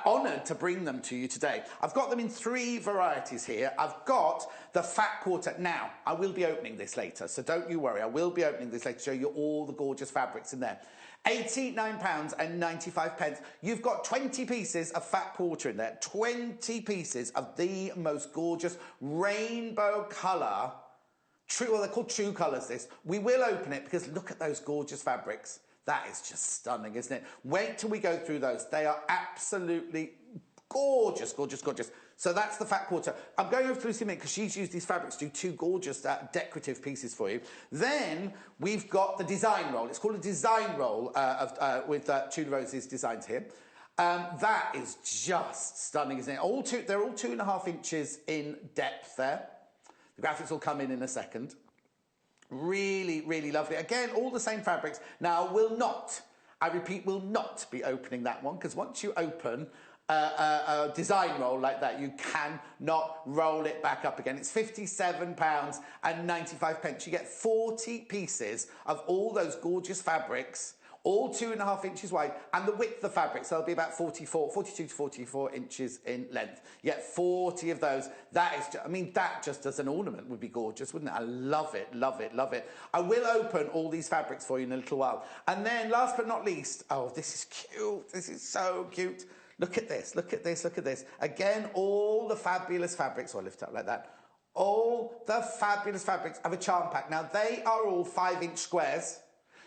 honoured to bring them to you today. I've got them in 3 varieties here. I've got the fat quarter. Now, I will be opening this later, so don't you worry. I will be opening this later to show you all the gorgeous fabrics in there. £89.95. You've got 20 pieces of fat quarter in there. 20 pieces of the most gorgeous rainbow colour. Well, they're called True Colours, this. We will open it because look at those gorgeous fabrics. That is just stunning, isn't it? Wait till we go through those. They are absolutely gorgeous, gorgeous, gorgeous. So that's the fat quarter. I'm going over to Lucy Mint because she's used these fabrics to do 2 gorgeous decorative pieces for you. Then we've got the design roll. It's called a design roll with Tula Rose's designs here. That is just stunning, isn't it? They're all 2.5 inches in depth there. The graphics will come in a second. Really, really lovely. Again, all the same fabrics. Now, I repeat, will not be opening that one because once you open a design roll like that, you cannot roll it back up again. It's £57.95. You get 40 pieces of all those gorgeous fabrics, all 2.5 inches wide, and the width of the fabric, so they'll be about 42 to 44 inches in length. You get 40 of those. That is, that just as an ornament would be gorgeous, wouldn't it? I love it, love it, love it. I will open all these fabrics for you in a little while. And then, last but not least, oh, this is cute. This is so cute. Look at this, look at this, look at this. Again, all the fabulous fabrics, I'll lift it up like that. All the fabulous fabrics of a charm pack. Now, they are all 5-inch squares.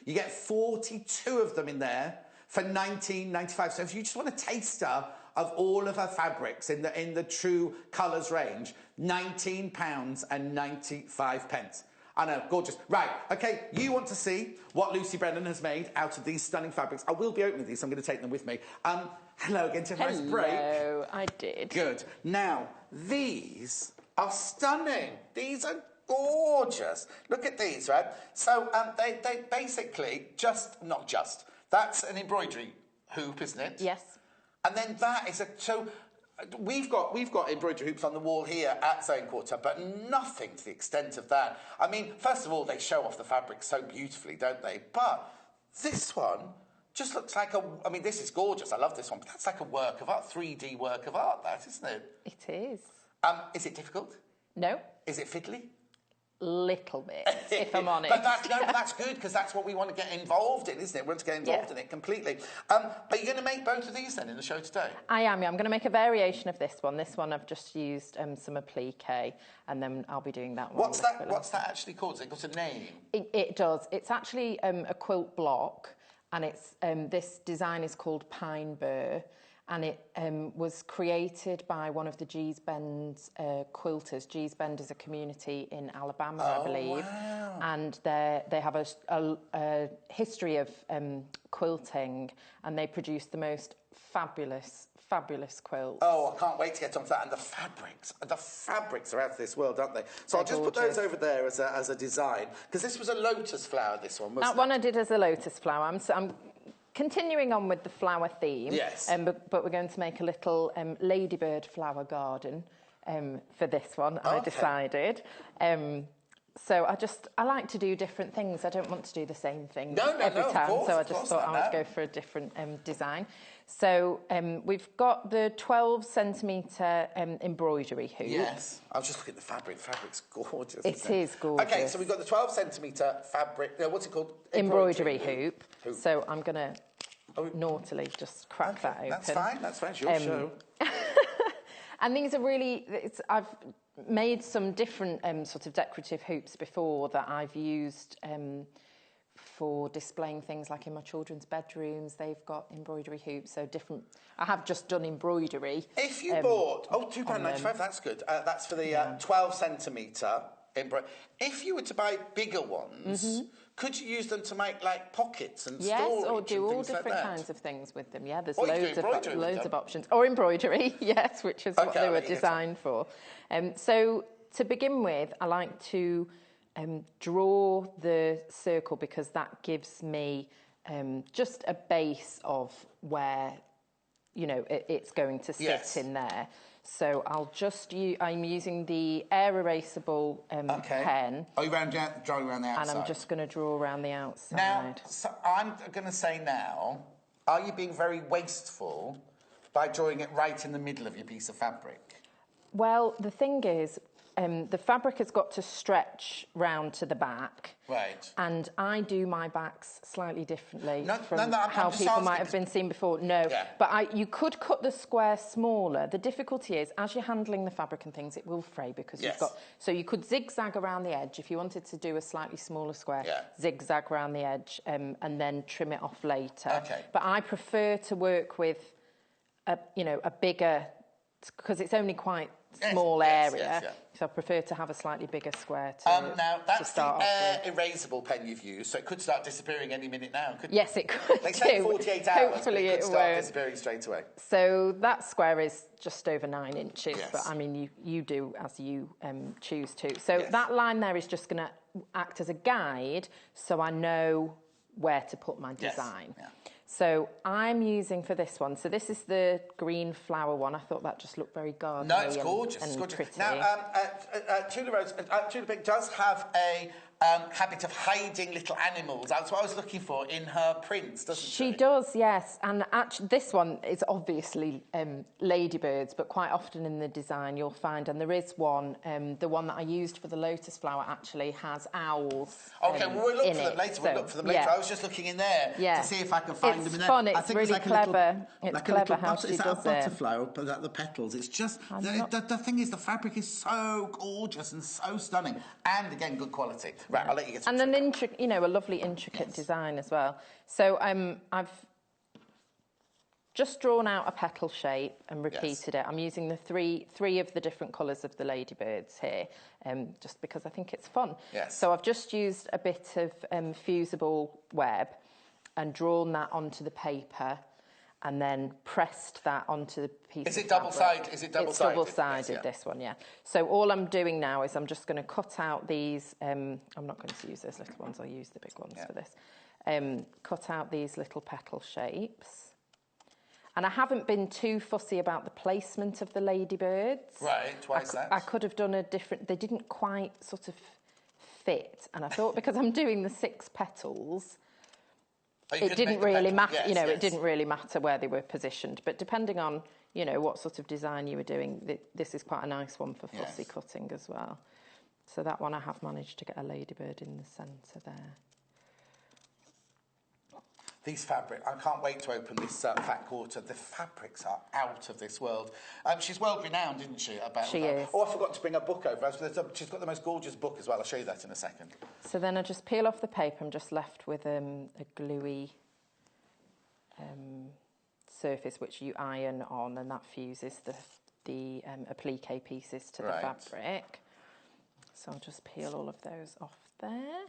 You get 42 of them in there for £19.95. So if you just want a taster of all of her fabrics in the True Colours range, £19.95. I know, gorgeous. Right, okay, you want to see what Lucy Brennan has made out of these stunning fabrics. I will be opening these, so I'm going to take them with me. Hello again, to a nice break. Hello, I did. Good. Now, these are stunning. These are gorgeous. Look at these, right? So they basically that's an embroidery hoop, isn't it? Yes. And then that is we've got embroidery hoops on the wall here at Sewing Quarter, but nothing to the extent of that. I mean, first of all, they show off the fabric so beautifully, don't they? But this one just looks like this is gorgeous. I love this one, but that's like a work of art, 3D work of art, that, isn't it? It is. Is it difficult? No. Is it fiddly? Little bit, if I'm honest. But that's good, because that's what we want to get involved in, isn't it? We want to get involved in it completely. Are you going to make both of these then in the show today? I am, yeah. I'm going to make a variation of this one. This one I've just used some applique, and then I'll be doing that one. What's that actually called? Has it got a name? It does. It's actually a quilt block, and it's this design is called Pine Burr. And it was created by one of the Gee's Bend quilters. Gee's Bend is a community in Alabama, I believe. Wow. And they have a history of quilting, and they produce the most fabulous quilts. Oh, I can't wait to get onto that. And the fabrics are out of this world, aren't they? So I'll just put those over there as a design, because this was a lotus flower, this one, wasn't it? That one I did as a lotus flower. I'm continuing on with the flower theme, yes. But we're going to make a little ladybird flower garden for this one, I decided. So I like to do different things. I don't want to do the same thing every time. So I just thought I would go for a different design. So we've got the 12-centimetre embroidery hoop. Yes. I was just looking at the fabric. The fabric's gorgeous. It is gorgeous. Okay, so we've got the 12-centimetre fabric. What's it called? Embroidery hoop. So I'm going to naughtily just crack that open. That's fine. It's your show. And these are really... I've made some different sort of decorative hoops before that I've used for displaying things like in my children's bedrooms. They've got embroidery hoops, so different. I have just done embroidery. If you bought, £2.95, that's good. That's for the 12 centimetre embroidery. If you were to buy bigger ones, could you use them to make like pockets and storage? Yes, or do all different like kinds of things with them. Yeah, there's or loads of options. Or embroidery, yes, which is what they were designed for. So to begin with, I like to draw the circle because that gives me just a base of where, you know, it's going to sit in there. So I'll just I'm using the air erasable pen. Oh, you're drawing around the outside. And I'm just going to draw around the outside. Now, so I'm going to say now, are you being very wasteful by drawing it right in the middle of your piece of fabric? Well, the thing is, the fabric has got to stretch round to the back. Right. And I do my backs slightly differently from how people might have been seen before. No, yeah. But you could cut the square smaller. The difficulty is, as you're handling the fabric and things, it will fray because you've got... So you could zigzag around the edge. If you wanted to do a slightly smaller square, zigzag around the edge and then trim it off later. Okay. But I prefer to work with, a bigger... Because it's only quite small area, so I prefer to have a slightly bigger square to now, that's start the erasable pen you've used, so it could start disappearing any minute now, couldn't it? Yes, it could. They say 48 hours, Hopefully but it could start won't. disappearing straight away. So that square is just over 9 inches, but I mean, you do as you choose to. So that line there is just going to act as a guide, so I know where to put my design. Yeah. So I'm using for this one, so this is the green flower one. I thought that just looked very garden-y. No, it's gorgeous. And it's gorgeous. pretty. Now, Tula Pink does have a habit of hiding little animals. That's what I was looking for in her prints, doesn't she? She does, yes. And actually, this one is obviously ladybirds, but quite often in the design you'll find, and there is one, the one that I used for the lotus flower actually has owls. Okay, well, we'll look for them later. So, we'll look for them later. I was just looking in there to see if I can find them in there. Fun. I It's think really like clever. It's clever how she does it. Is that a butterfly or is that the petals? It's just, the thing is, the fabric is so gorgeous and so stunning. And again, good quality. Right, I'll let you get to and a lovely intricate design as well. So I've just drawn out a petal shape and repeated it. I'm using the three of the different colours of the ladybirds here, just because I think it's fun. Yes. So I've just used a bit of fusible web and drawn that onto the paper and then pressed that onto the piece Is of it double-sided? It's double-sided, this one, So all I'm doing now is I'm just going to cut out these... I'm not going to use those little ones. I'll use the big ones for this. Cut out these little petal shapes. And I haven't been too fussy about the placement of the ladybirds. Right, why is that? I could have done a different... They didn't quite sort of fit. And I thought because I'm doing the 6 petals... It didn't really matter, it didn't really matter where they were positioned. But depending on, what sort of design you were doing, this is quite a nice one for fussy cutting as well. So that one I have managed to get a ladybird in the centre there. These fabrics, I can't wait to open this fat quarter. The fabrics are out of this world. She's world renowned, isn't she? She is. Oh, I forgot to bring a book over. She's got the most gorgeous book as well. I'll show you that in a second. So then I just peel off the paper. I'm just left with a gluey surface which you iron on, and that fuses the applique pieces to the fabric. So I'll just peel all of those off there.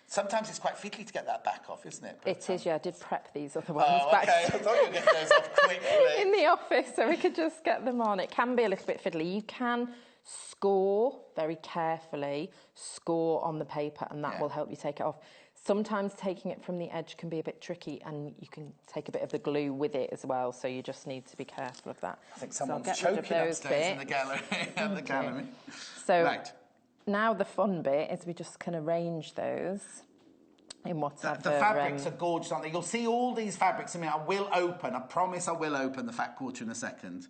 Sometimes it's quite fiddly to get that back off, isn't it? But, it is, I did prep these other ones back. I thought you were getting those off quickly. In the office, so we could just get them on. It can be a little bit fiddly. You can score very carefully, score on the paper, and that will help you take it off. Sometimes taking it from the edge can be a bit tricky, and you can take a bit of the glue with it as well, so you just need to be careful of that. I think someone's choking upstairs in the gallery. So now the fun bit is we just can arrange those in whatever... The fabrics are gorgeous, aren't they? You'll see all these fabrics. I promise I will open the fat quarter in a second.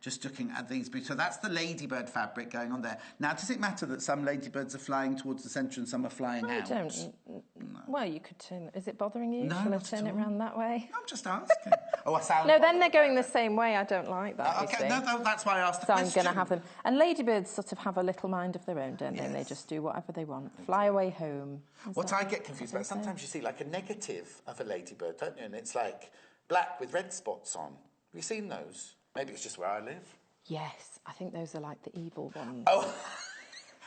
Just looking at these boots. So that's the ladybird fabric going on there. Now, does it matter that some ladybirds are flying towards the centre and some are flying out? I don't. No. Well, you could turn... Is it bothering you? No, Shall I turn it around that way? I'm just asking. Oh, I sound... No, then they're going the same way. I don't like that, okay, no, that's why I asked the question. question. So I'm going to have them... And ladybirds sort of have a little mind of their own, don't they? And they just do whatever they want. Fly away home. What I get confused about, sometimes you see like a negative of a ladybird, don't you? And it's like black with red spots on. Have you seen those? Maybe it's just where I live. Yes, I think those are like the evil ones. Oh,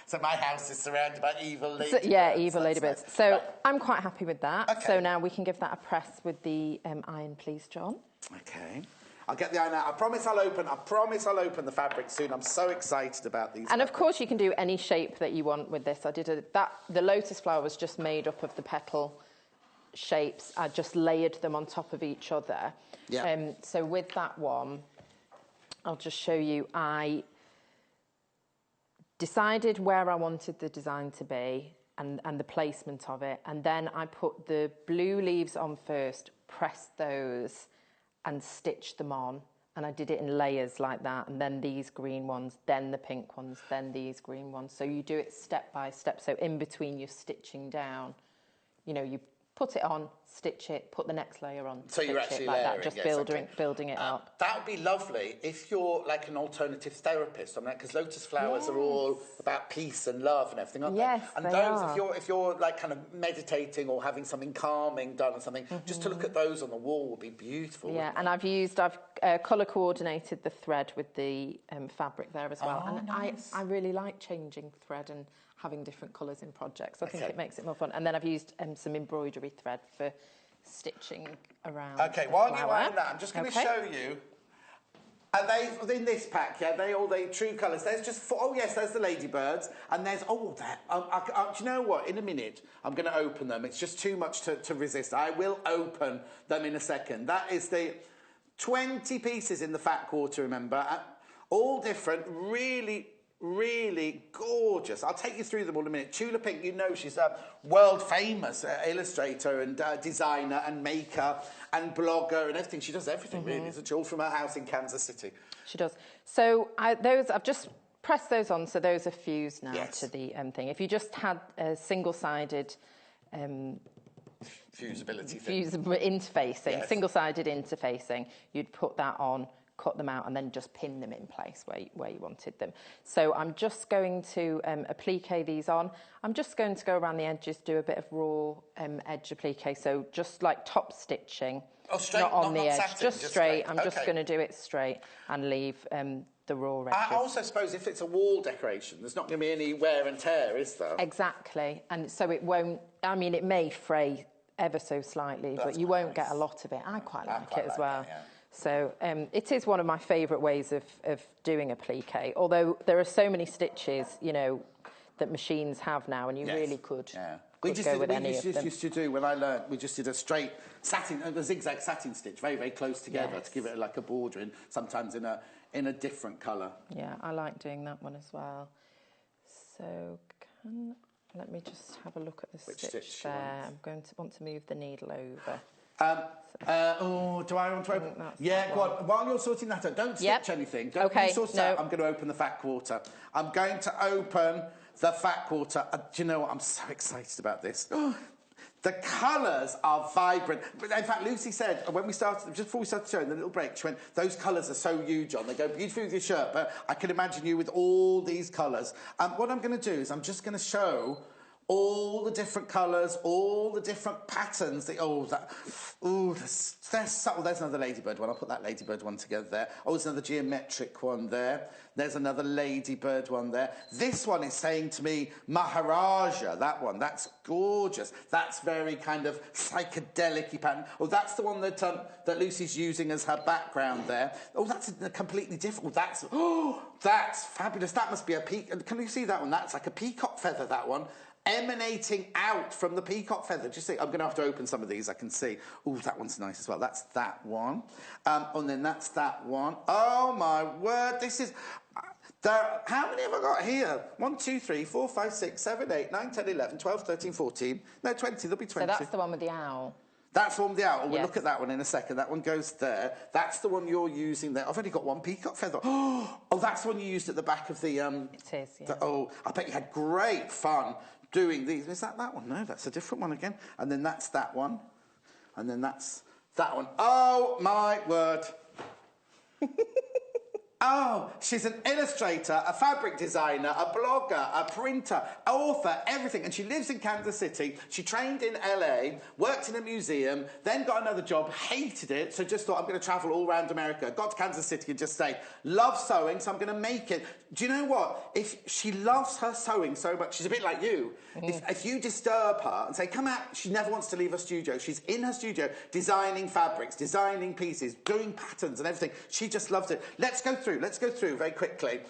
so my house is surrounded by evil ladybirds. So, yeah, evil ladybirds. So right. I'm quite happy with that. Okay. So now we can give that a press with the iron, please, John. Okay. I'll get the iron out. I promise I'll open the fabric soon. I'm so excited about these. And of course you can do any shape that you want with this. The lotus flower was just made up of the petal shapes. I just layered them on top of each other. Yeah. So with that one, I'll just show you. I decided where I wanted the design to be and the placement of it. And then I put the blue leaves on first, pressed those and stitched them on. And I did it in layers like that. And then these green ones, then the pink ones, then these green ones. So you do it step by step. So in between you're stitching down, you know, you put it on, stitch it, put the next layer on, so you're actually it like layering, that, just yes, building it up. That would be lovely if you're like an alternative therapist on that, because lotus flowers are all about peace and love and everything, aren't they? And they those, are. if you're like kind of meditating or having something calming done or something, just to look at those on the wall would be beautiful. Yeah, and I've colour coordinated the thread with the fabric there as well. Oh, and nice. I really like changing thread and having different colours in projects. I think it makes it more fun. And then I've used some embroidery thread for stitching around. Okay, while you're wearing that, I'm just going to show you. Are they in this pack? Yeah, they true colours. There's just four. Oh yes, there's the ladybirds, and there's that. Do you know what? In a minute, I'm going to open them. It's just too much to resist. I will open them in a second. That is the 20 pieces in the fat quarter. Remember, all different, really. Really gorgeous. I'll take you through them all in a minute. Tula Pink, you know, she's a world-famous illustrator and designer and maker and blogger and everything. She does everything, really, isn't she? All from her house in Kansas City. She does. So I've just pressed those on, so those are fused now to the thing. If you just had a single-sided... Fusibility thing. Interfacing, single-sided interfacing, you'd put that on, cut them out and then just pin them in place where you wanted them. So I'm just going to applique these on. I'm just going to go around the edges, do a bit of raw edge applique, so just like top stitching, straight, not on the edge, satin, just straight. I'm just going to do it straight and leave the raw edges. I also suppose if it's a wall decoration, there's not going to be any wear and tear, is there? Exactly, and so it won't, I mean, it may fray ever so slightly, but you won't get a lot of it. I quite like it as well. That, yeah. So it is one of my favourite ways of doing applique, although there are so many stitches, you know, that machines have now, and you really could. Yeah. We used to do, when I learnt, we just did a straight satin, a zigzag satin stitch, very, very close together to give it like a border, and sometimes in a different colour. Yeah, I like doing that one as well. So let me just have a look at the stitch there. I'm going to want to move the needle over. Do I want to open? Yeah, go on. While you're sorting that out, don't stitch anything. Don't you sort it out. I'm going to open the fat quarter. I'm going to open the fat quarter. Do you know what? I'm so excited about this. The colours are vibrant. In fact, Lucy said, when we started, just before we started showing the little break, she went, those colours are so you, John. They go beautifully with your shirt, but I can imagine you with all these colours. What I'm going to do is I'm just going to show all the different colours, all the different patterns. They're subtle. There's another ladybird one. I'll put that ladybird one together there. Oh, there's another geometric one there. There's another ladybird one there. This one is saying to me, Maharaja, that one. That's gorgeous. That's very kind of psychedelic-y pattern. Oh, that's the one that Lucy's using as her background there. Oh, that's a completely different. That's fabulous. That must be a peacock. Can you see that one? That's like a peacock feather, that one. Emanating out from the peacock feather. Just see, I'm going to have to open some of these, I can see. Oh, that one's nice as well. That's that one. And then that's that one. Oh, my word. This is... how many have I got here? 1, 2, 3, 4, 5, 6, 7, 8, 9, 10, 11, 12, 13, 14. No, 20. There'll be 20. So that's the one with the owl. That's one with the owl. We'll look at that one in a second. That one goes there. That's the one you're using there. I've only got one peacock feather. Oh, that's the one you used at the back of the... It is, yeah. I bet you had great fun doing these. Is that one? No, that's a different one again. And then that's that one. And then that's that one. Oh, my word. Oh, she's an illustrator, a fabric designer, a blogger, a printer, author, everything. And she lives in Kansas City. She trained in LA, worked in a museum, then got another job, hated it, so just thought, I'm going to travel all around America. Got to Kansas City and just say, love sewing, so I'm going to make it. Do you know what? If she loves her sewing so much, she's a bit like you. If you disturb her and say, come out, she never wants to leave her studio. She's in her studio designing fabrics, designing pieces, doing patterns and everything. She just loves it. Let's go through very quickly.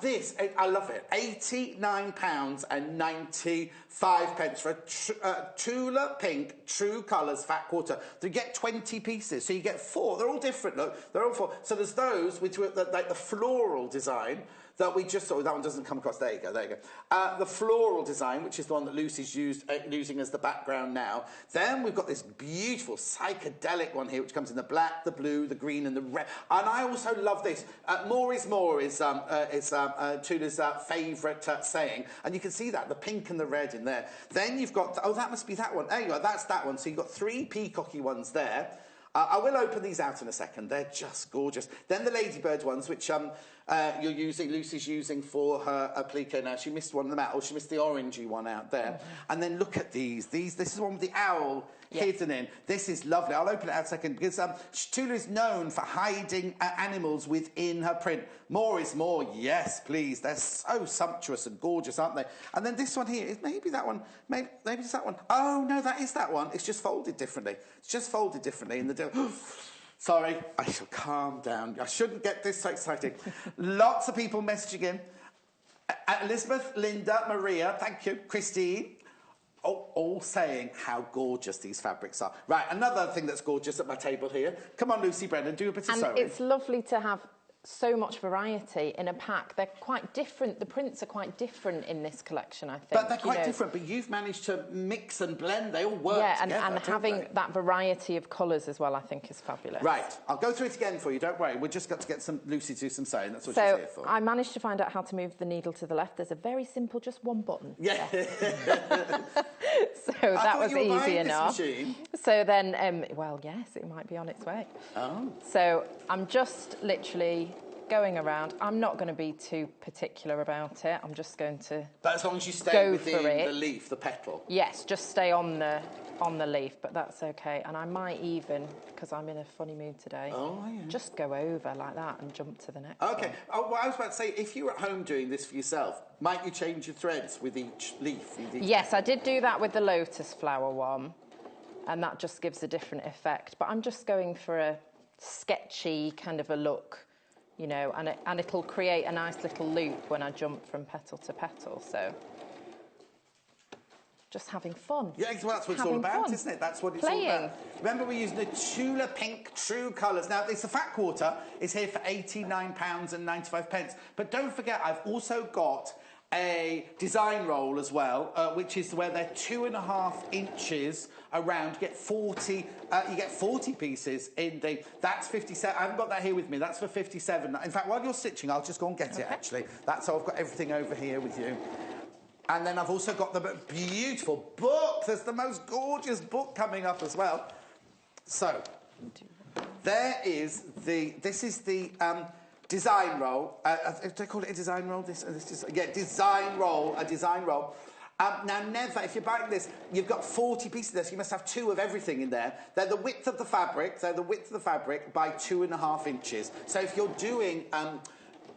This, I love it, £89.95 for a Tula pink True Colours fat quarter. You get 20 pieces, so you get 4. They're all different, look. They're all 4. So there's those which were like the floral design that we just saw. That one doesn't come across. There you go. The floral design, which is the one that Lucy's using as the background now. Then we've got this beautiful psychedelic one here, which comes in the black, the blue, the green, and the red. And I also love this. More is more is Tula's favourite saying. And you can see that, the pink and the red in there. Then you've got, that must be that one. There you go, that's that one. So you've got 3 peacocky ones there. I will open these out in a second. They're just gorgeous. Then the ladybird ones, which Lucy's using for her applique now. She missed one of them out, or she missed the orangey one out there. And then look at these. This is one with the owl hidden in. This is lovely. I'll open it out in a second because Tula is known for hiding animals within her print. More is more. Yes, please. They're so sumptuous and gorgeous, aren't they? And then this one here is maybe that one. Maybe it's that one. Oh, no, that is that one. It's just folded differently. It's just folded differently in the deal. Sorry, I shall calm down. I shouldn't get this so excited. Lots of people messaging in. Elizabeth, Linda, Maria, thank you, Christine, all saying how gorgeous these fabrics are. Right, another thing that's gorgeous at my table here. Come on, Lucy Brennan, do a bit of sewing. And it's lovely to have so much variety in a pack. They're quite different. The prints are quite different in this collection, I think. But they're quite different, but you've managed to mix and blend. They all work together, and having that variety of colours as well, I think, is fabulous. Right. I'll go through it again for you, don't worry. We've just got to get Lucy to do some sewing. That's what she's here for. I managed to find out how to move the needle to the left. There's a very simple, just one button. Yeah. So that was easy enough. This machine. So then, well, yes, it might be on its way. Oh. So I'm just literally going around. I'm not going to be too particular about it. I'm just going to But as long as you stay within the leaf, the petal. Yes, just stay on the leaf, but that's okay. And I might even, because I'm in a funny mood today, just go over like that and jump to the next one. Okay. Oh, well, I was about to say, if you were at home doing this for yourself, might you change your threads with each leaf? Yes, I did do that with the lotus flower one, and that just gives a different effect. But I'm just going for a sketchy kind of a look, you know, and it'll create a nice little loop when I jump from petal to petal, so just having fun. Yeah, well, that's what it's all about, isn't it? That's what it's all about. Remember, we're using the Tula Pink True Colours. Now, it's the fat quarter. It's here for £89.95. But don't forget, I've also got a design roll as well, which is where they're 2.5 inches around. You get 40 pieces in the. That's 57. I haven't got that here with me. That's for 57. In fact, while you're stitching, I'll just go and get it. Actually, that's how I've got everything over here with you. And then I've also got the beautiful book. There's the most gorgeous book coming up as well. So there is the. This is the. Design roll. Do I call it a design roll? Design roll. A design roll. Now, never, if you're buying this, you've got 40 pieces of this. You must have 2 of everything in there. They're the width of the fabric. They're the width of the fabric by 2.5 inches. So if you're doing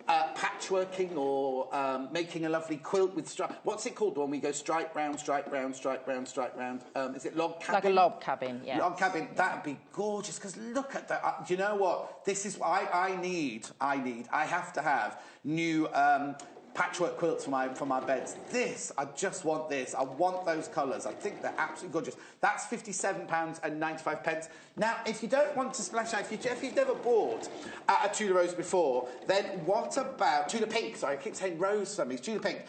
patchworking or making a lovely quilt with stripe, what's it called when we go stripe round, stripe round, stripe round, stripe round? Is it log cabin? Like a log cabin, yeah. Log cabin, that'd be gorgeous, because look at that. Do you know what? This is what I need. I have to have new patchwork quilts for my beds. This, I just want this. I want those colours. I think they're absolutely gorgeous. That's £57.95. Now, if you don't want to splash out, if you've never bought a Tula Rose before, then what about Tula Pink? Sorry, I keep saying rose for me. It's Tula Pink.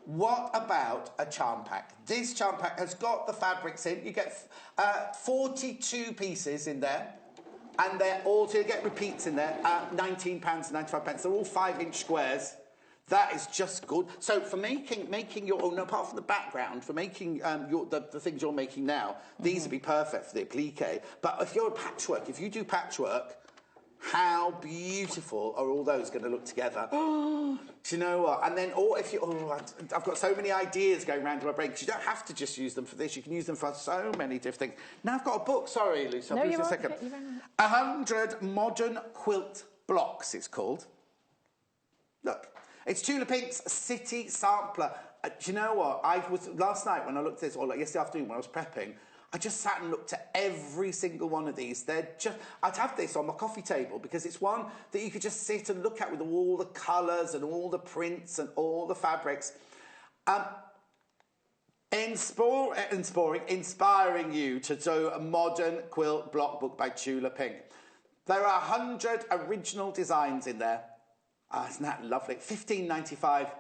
what about a charm pack? This charm pack has got the fabrics in. You get 42 pieces in there. And they're all, so you get repeats in there, £19.95. They're all 5-inch squares. That is just good. So for making your own, apart from the background, for making the things you're making now, these would be perfect for the applique. But if you're a patchwork, if you do patchwork, how beautiful are all those going to look together? Do you know what? And then, or if you, I've got so many ideas going around in my brain, because you don't have to just use them for this. You can use them for so many different things. Now I've got a book. Sorry, Lucy, I'll lose a second. 100 Modern Quilt Blocks, it's called. Look, it's Tula Pink's City Sampler. Do you know what? Last night when I looked at this, or like yesterday afternoon when I was prepping, I just sat and looked at every single one of these. I'd have this on my coffee table because it's one that you could just sit and look at with all the colours and all the prints and all the fabrics. Inspiring you to do a modern quilt block book by Tula Pink. There are 100 original designs in there. Isn't that lovely? £15.95.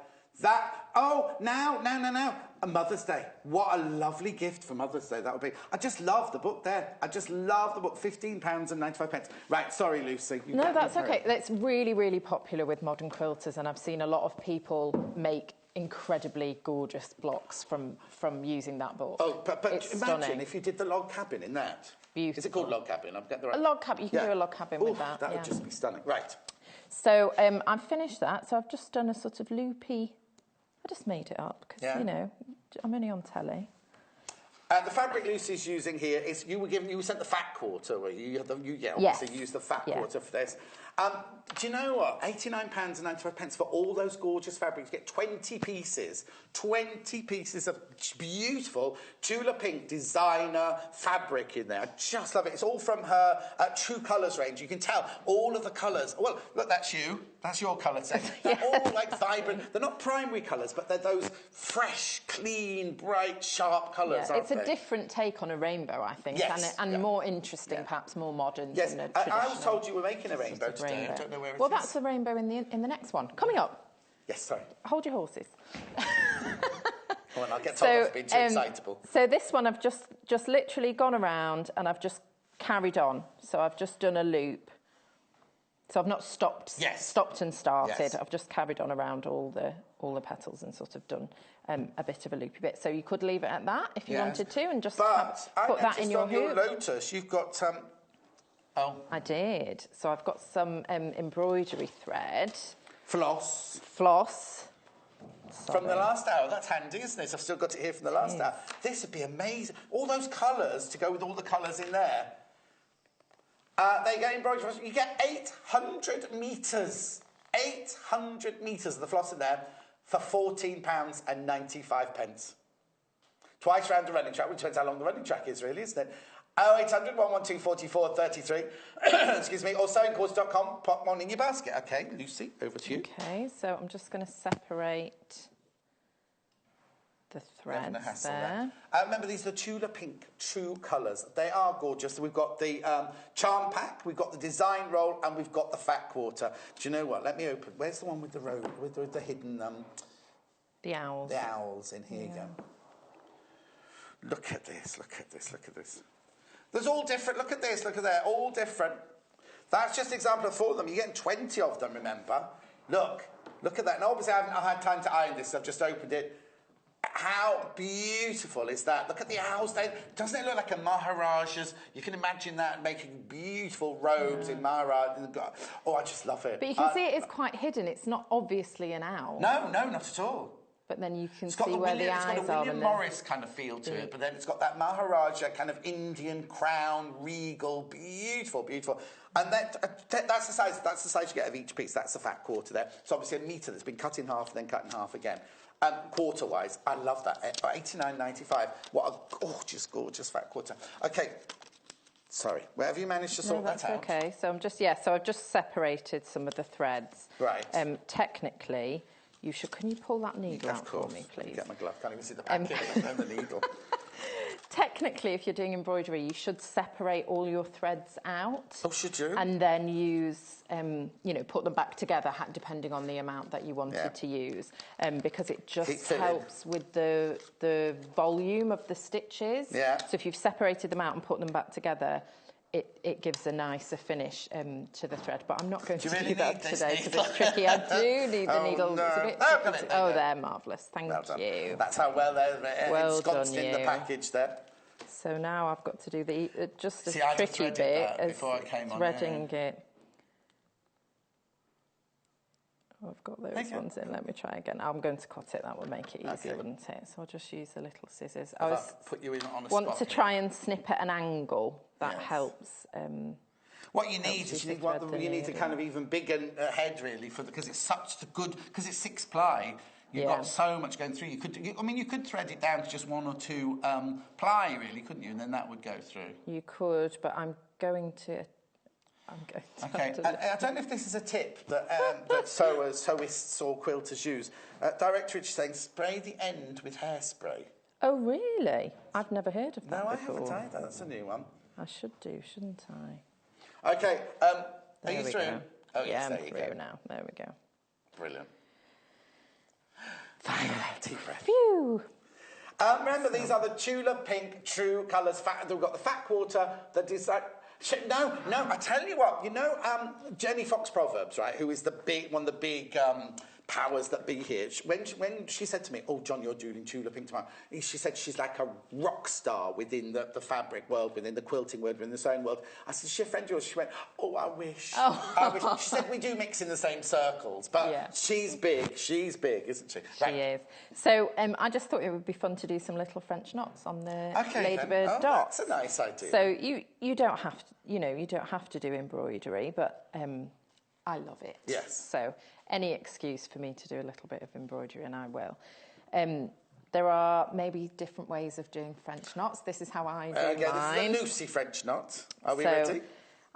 Now. A Mother's Day. What a lovely gift for Mother's Day that would be. I just love the book there. I just love the book. £15.95. Right, sorry, Lucy. No, that's okay. That's really, really popular with modern quilters, and I've seen a lot of people make incredibly gorgeous blocks from using that book. Oh, but it's imagine stunning. if you did the log cabin in that. Beautiful. Is it called log cabin? I've got the right. A log cabin. You can do a log cabin with that. That would just be stunning. Right. So I've finished that. So I've just done a sort of loopy. I just made it up because, you know, I'm only on telly. The fabric Lucy's using here is, you were sent the fat quarter, were you? Yes. So you used the fat quarter for this. Do you know what? £89.95 for all those gorgeous fabrics. You get 20 pieces. 20 pieces of beautiful Tula Pink designer fabric in there. I just love it. It's all from her True Colours range. You can tell all of the colours. Well, look, that's you. That's your colour set. They're all like vibrant. They're not primary colours, but they're those fresh, clean, bright, sharp colours, aren't they? It's a different take on a rainbow, I think, and more interesting, perhaps more modern than a traditional. I was told you were making a rainbow today. I don't know where it is. Well, that's a rainbow in the next one. Coming up. Yes, sorry. Hold your horses. Well, I'll get told I've been too excitable. So this one I've just literally gone around and I've just carried on. So I've just done a loop. So I've not stopped and started. Yes. I've just carried on around all the petals and sort of done a bit of a loopy bit. So you could leave it at that if you wanted to, and just put that in your hoop. Your lotus, you've got I did. So I've got some embroidery thread. Floss. Sorry. From the last hour. That's handy, isn't it? I've still got it here from the last hour. This would be amazing. All those colours to go with all the colours in there. They get embroidery. You get 800 metres. 800 metres of the floss in there for £14.95. Twice round the running track, which depends how long the running track is, really, isn't it? 0800 112 44 33. Excuse me. Or sewingcourse.com. Pop one in your basket. Okay, Lucy, over to you. Okay, so I'm just going to separate the threads there. Remember, these are the Tula Pink True Colours. They are gorgeous. We've got the charm pack, we've got the design roll, and we've got the fat quarter. Do you know what? Let me open. Where's the one with the road, with the hidden... the owls. The owls in here. You go. Look at this, look at this, look at this. There's all different. Look at this, look at that. All different. That's just an example of 4 of them. You're getting 20 of them, remember? Look at that. And obviously I haven't had time to iron this. I've just opened it. How beautiful is that? Look at the owls. Doesn't it look like a Maharaja's? You can imagine that making beautiful robes in Maharaj. Oh, I just love it. But you can see it is quite hidden. It's not obviously an owl. No, not at all. But then you can see where the eyes are. It's got a William Morris kind of feel to it, but then it's got that Maharaja kind of Indian crown, regal, beautiful, beautiful. And that's the size. That's the size you get of each piece. That's the fat quarter there. So obviously a metre that's been cut in half, then cut in half again. Quarter-wise, I love that. £89.95. What a gorgeous, gorgeous fat quarter. Okay. Sorry. Where have you managed to sort that out? Okay. So So I've just separated some of the threads. Right. Technically. You should. Can you pull that needle out for me, please? Get my glove. Can't even see the packet. There's no the needle. Technically, if you're doing embroidery, you should separate all your threads out. Oh, should you? And then use, put them back together, depending on the amount that you wanted to use, because it just helps with the volume of the stitches. Yeah. So if you've separated them out and put them back together, it gives a nicer finish to the thread. But I'm not going to do that today because it's tricky. I do need the needle. No. It's a bit they're marvellous. Thank you. That's how well they're ensconced in the package there. So now I've got to do the tricky bit as threading it. Oh, I've got those ones in. Let me try again. I'm going to cut it. That will make it easier, wouldn't it? So I'll just use the little scissors. I put you in on a want to try and snip at an angle. That helps. What you need is you need a kind of even bigger head really because it's such a good because it's 6-ply. You've got so much going through. You could thread it down to just 1 or 2 ply, really, couldn't you? And then that would go through. You could, but I'm going to. Okay. I don't know if this is a tip that sewists or quilters use. Director is saying spray the end with hairspray. Oh, really? I've never heard of that before. I haven't either. That's a new one. I should do, shouldn't I? Okay. Are you through? Go. Oh, yes, I'm through now. There we go. Brilliant. Finally. Deep breath. Phew. Remember, these are the Tula pink true colours. We've got the fat quarter, the design. No, I tell you what, Jenny Fox Proverbs, right, who is one of the big powers that be here. When she said to me, "Oh, John, you're doing Tula pink tomorrow," she said she's like a rock star within the fabric world, within the quilting world, within the sewing world. I said, "Is she a friend of yours?" She went, "Oh, I wish. I wish." She said, "We do mix in the same circles, but she's big. She's big, isn't she?" Right. She is. So I just thought it would be fun to do some little French knots on the ladybird dots. That's a nice idea. So you don't have to, you don't have to do embroidery, but I love it. Yes. So any excuse for me to do a little bit of embroidery, and I will. There are maybe different ways of doing French knots. This is how I do mine. This is a Lucy French knot. Are we ready?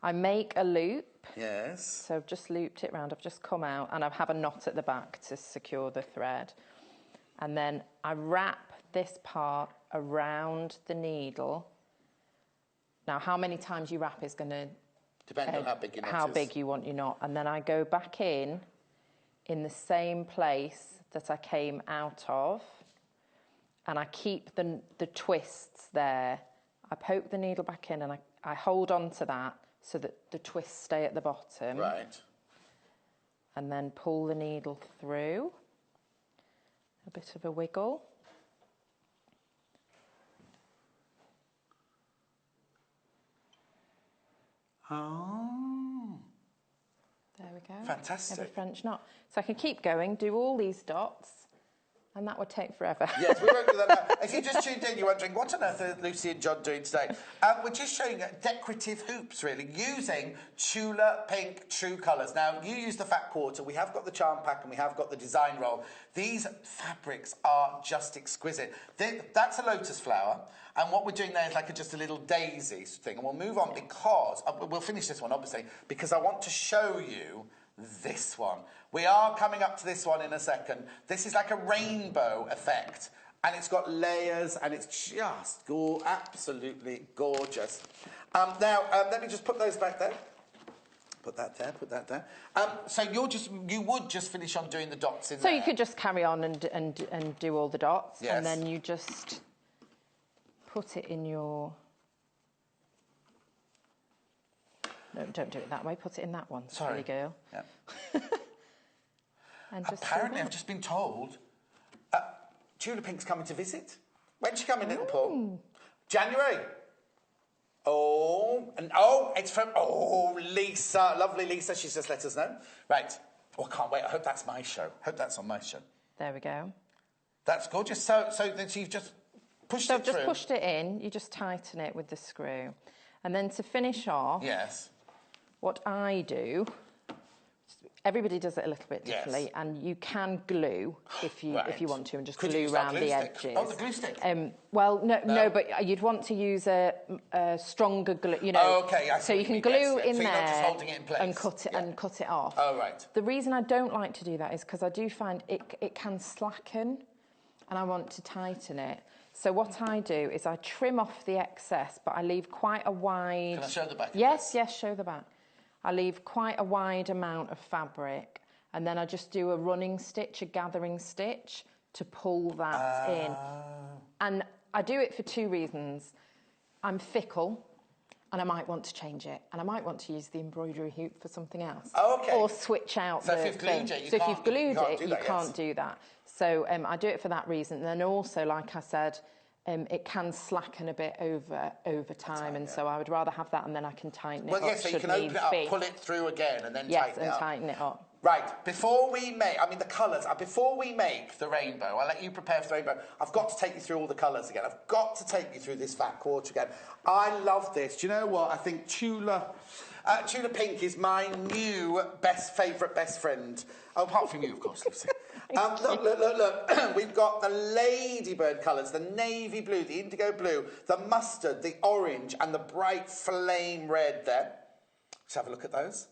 I make a loop. Yes. So I've just looped it round. I've just come out, and I have a knot at the back to secure the thread. And then I wrap this part around the needle. Now, how many times you wrap is going to depend on how big your knot how big you want your knot. And then I go back in the same place that I came out of, and I keep the twists there. I poke the needle back in, and I hold on to that so that the twists stay at the bottom. Right. And then pull the needle through. A bit of a wiggle. Oh. There we go. Fantastic. Have a French knot. So I can keep going, do all these dots, and that would take forever. Yes, we won't do that now. If you just tuned in, you're wondering, what on earth are Lucy and John doing today? We're just showing decorative hoops, really, using Tula pink true colours. Now, you use the fat quarter. We have got the charm pack and we have got the design roll. These fabrics are just exquisite. That's a lotus flower. And what we're doing there is like just a little daisy thing. And we'll move on because, we'll finish this one, obviously, because I want to show you this one. We are coming up to this one in a second. This is like a rainbow effect. And it's got layers and it's just absolutely gorgeous. Now, let me just put those back there. Put that there, put that there. So you would just finish on doing the dots in there. So you could just carry on and do all the dots. Yes. And then you just put it in your... No, don't do it that way. Put it in that one. Sorry, girl. Yeah. And just apparently, I've just been told Tula Pink's coming to visit. When's she coming, little Paul? January. It's from Lisa, lovely Lisa. She's just let us know. Right. Oh, I can't wait. I hope that's my show. I hope that's on my show. There we go. That's gorgeous. So then you've just pushed it through. So I've just pushed it in. You just tighten it with the screw. And then to finish off, yes, what I do, everybody does it a little bit differently, and you can glue if you want to, and just glue around the edges. Oh, the glue stick. Well, no, but you'd want to use a stronger glue. You know. Oh, okay. So you can glue in so there you're not just holding it in place. and cut it off. Oh, right. The reason I don't like to do that is because I do find it can slacken, and I want to tighten it. So what I do is I trim off the excess, but I leave quite a wide... Can I show the back? Yes, yes, show the back. I leave quite a wide amount of fabric, and then I just do a running stitch, a gathering stitch, to pull that in. And I do it for 2 reasons. I'm fickle, and I might want to change it, and I might want to use the embroidery hoop for something else. Oh, okay. Or switch out the thing. So if you've glued it, you can't do that. So I do it for that reason. And then also, like I said, it can slacken a bit over time, and so I would rather have that, and then I can tighten it up. Well, yes, so you can open it up, pull it through again, and then tighten it up. Right, before we make, I mean the colours, before we make the rainbow, I'll let you prepare for the rainbow, I've got to take you through all the colours again. I've got to take you through this fat quarter again. I love this. Do you know what? I think Tula Pink is my new favourite best friend. Oh, apart from you, of course, Lucy. Look. We've got the ladybird colours, the navy blue, the indigo blue, the mustard, the orange, and the bright flame red there. Let's have a look at those.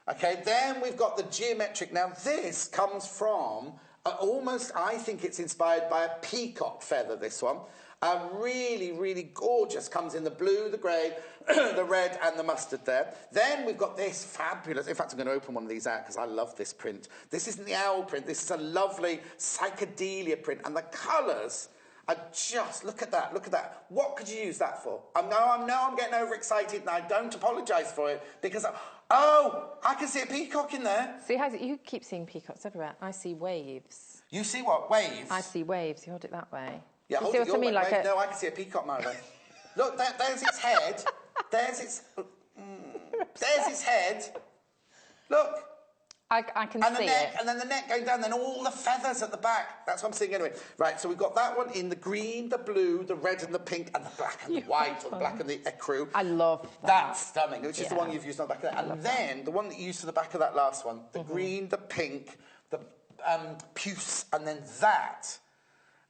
Okay, then we've got the geometric. Now, this comes from almost, I think it's inspired by a peacock feather, this one. Really, really gorgeous. Comes in the blue, the grey, the red and the mustard there. Then we've got this fabulous... In fact, I'm going to open one of these out because I love this print. This isn't the owl print. This is a lovely psychedelia print. And the colours are just... Look at that. Look at that. What could you use that for? I know I'm getting overexcited and I don't apologise for it because... Oh, I can see a peacock in there. See, you keep seeing peacocks everywhere. I see waves. You see what? Waves? I see waves. You hold it that way. Yeah, you see what I mean? No, I can see a peacock, Marla. Look, there's its head. There's its head. Look. I can see it. And then the neck going down, then all the feathers at the back. That's what I'm seeing anyway. Right, so we've got that one in the green, the blue, the red and the pink, and the black and the white, or the black and the ecru. I love that. That's stunning, which is the one you've used on the back of that. And then the one that you used for the back of that last one, the green, the pink, the puce, and then that.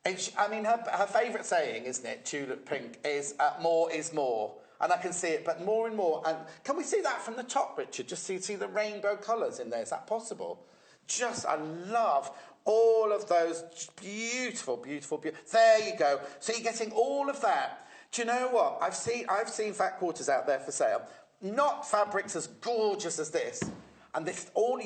I mean, her favourite saying, isn't it, Tulip Pink, is more is more. And I can see it, but more and more. And can we see that from the top, Richard? Just see the rainbow colours in there. Is that possible? I love all of those beautiful, beautiful, beautiful. There you go. So you're getting all of that. Do you know what? I've seen fat quarters out there for sale. Not fabrics as gorgeous as this. And you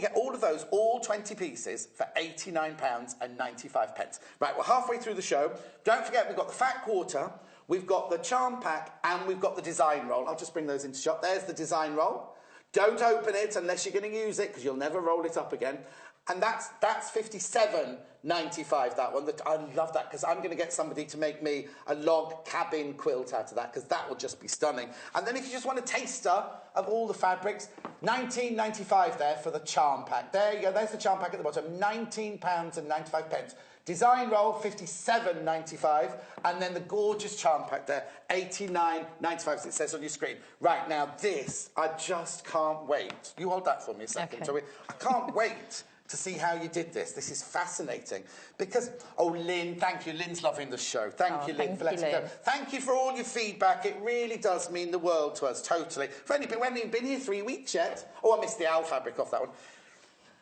get all of those, all 20 pieces, for £89.95. Right, we're halfway through the show. Don't forget, we've got the fat quarter, we've got the charm pack, and we've got the design roll. I'll just bring those into shot. There's the design roll. Don't open it unless you're going to use it, because you'll never roll it up again. And that's £57.95, that one. I love that, because I'm going to get somebody to make me a log cabin quilt out of that, because that will just be stunning. And then if you just want a taster of all the fabrics, £19.95 there for the charm pack. There you go, there's the charm pack at the bottom, £19.95. Design roll, £57.95, and then the gorgeous charm pack there, £89.95, as it says on your screen. Right, now this, I just can't wait. You hold that for me a second. Okay. I can't wait to see how you did this. This is fascinating. Because, Lynn, thank you. Lynn's loving the show. Thank you, Lynn, for letting me go. Thank you for all your feedback. It really does mean the world to us, totally. We haven't even been here 3 weeks yet. Oh, I missed the owl fabric off that one.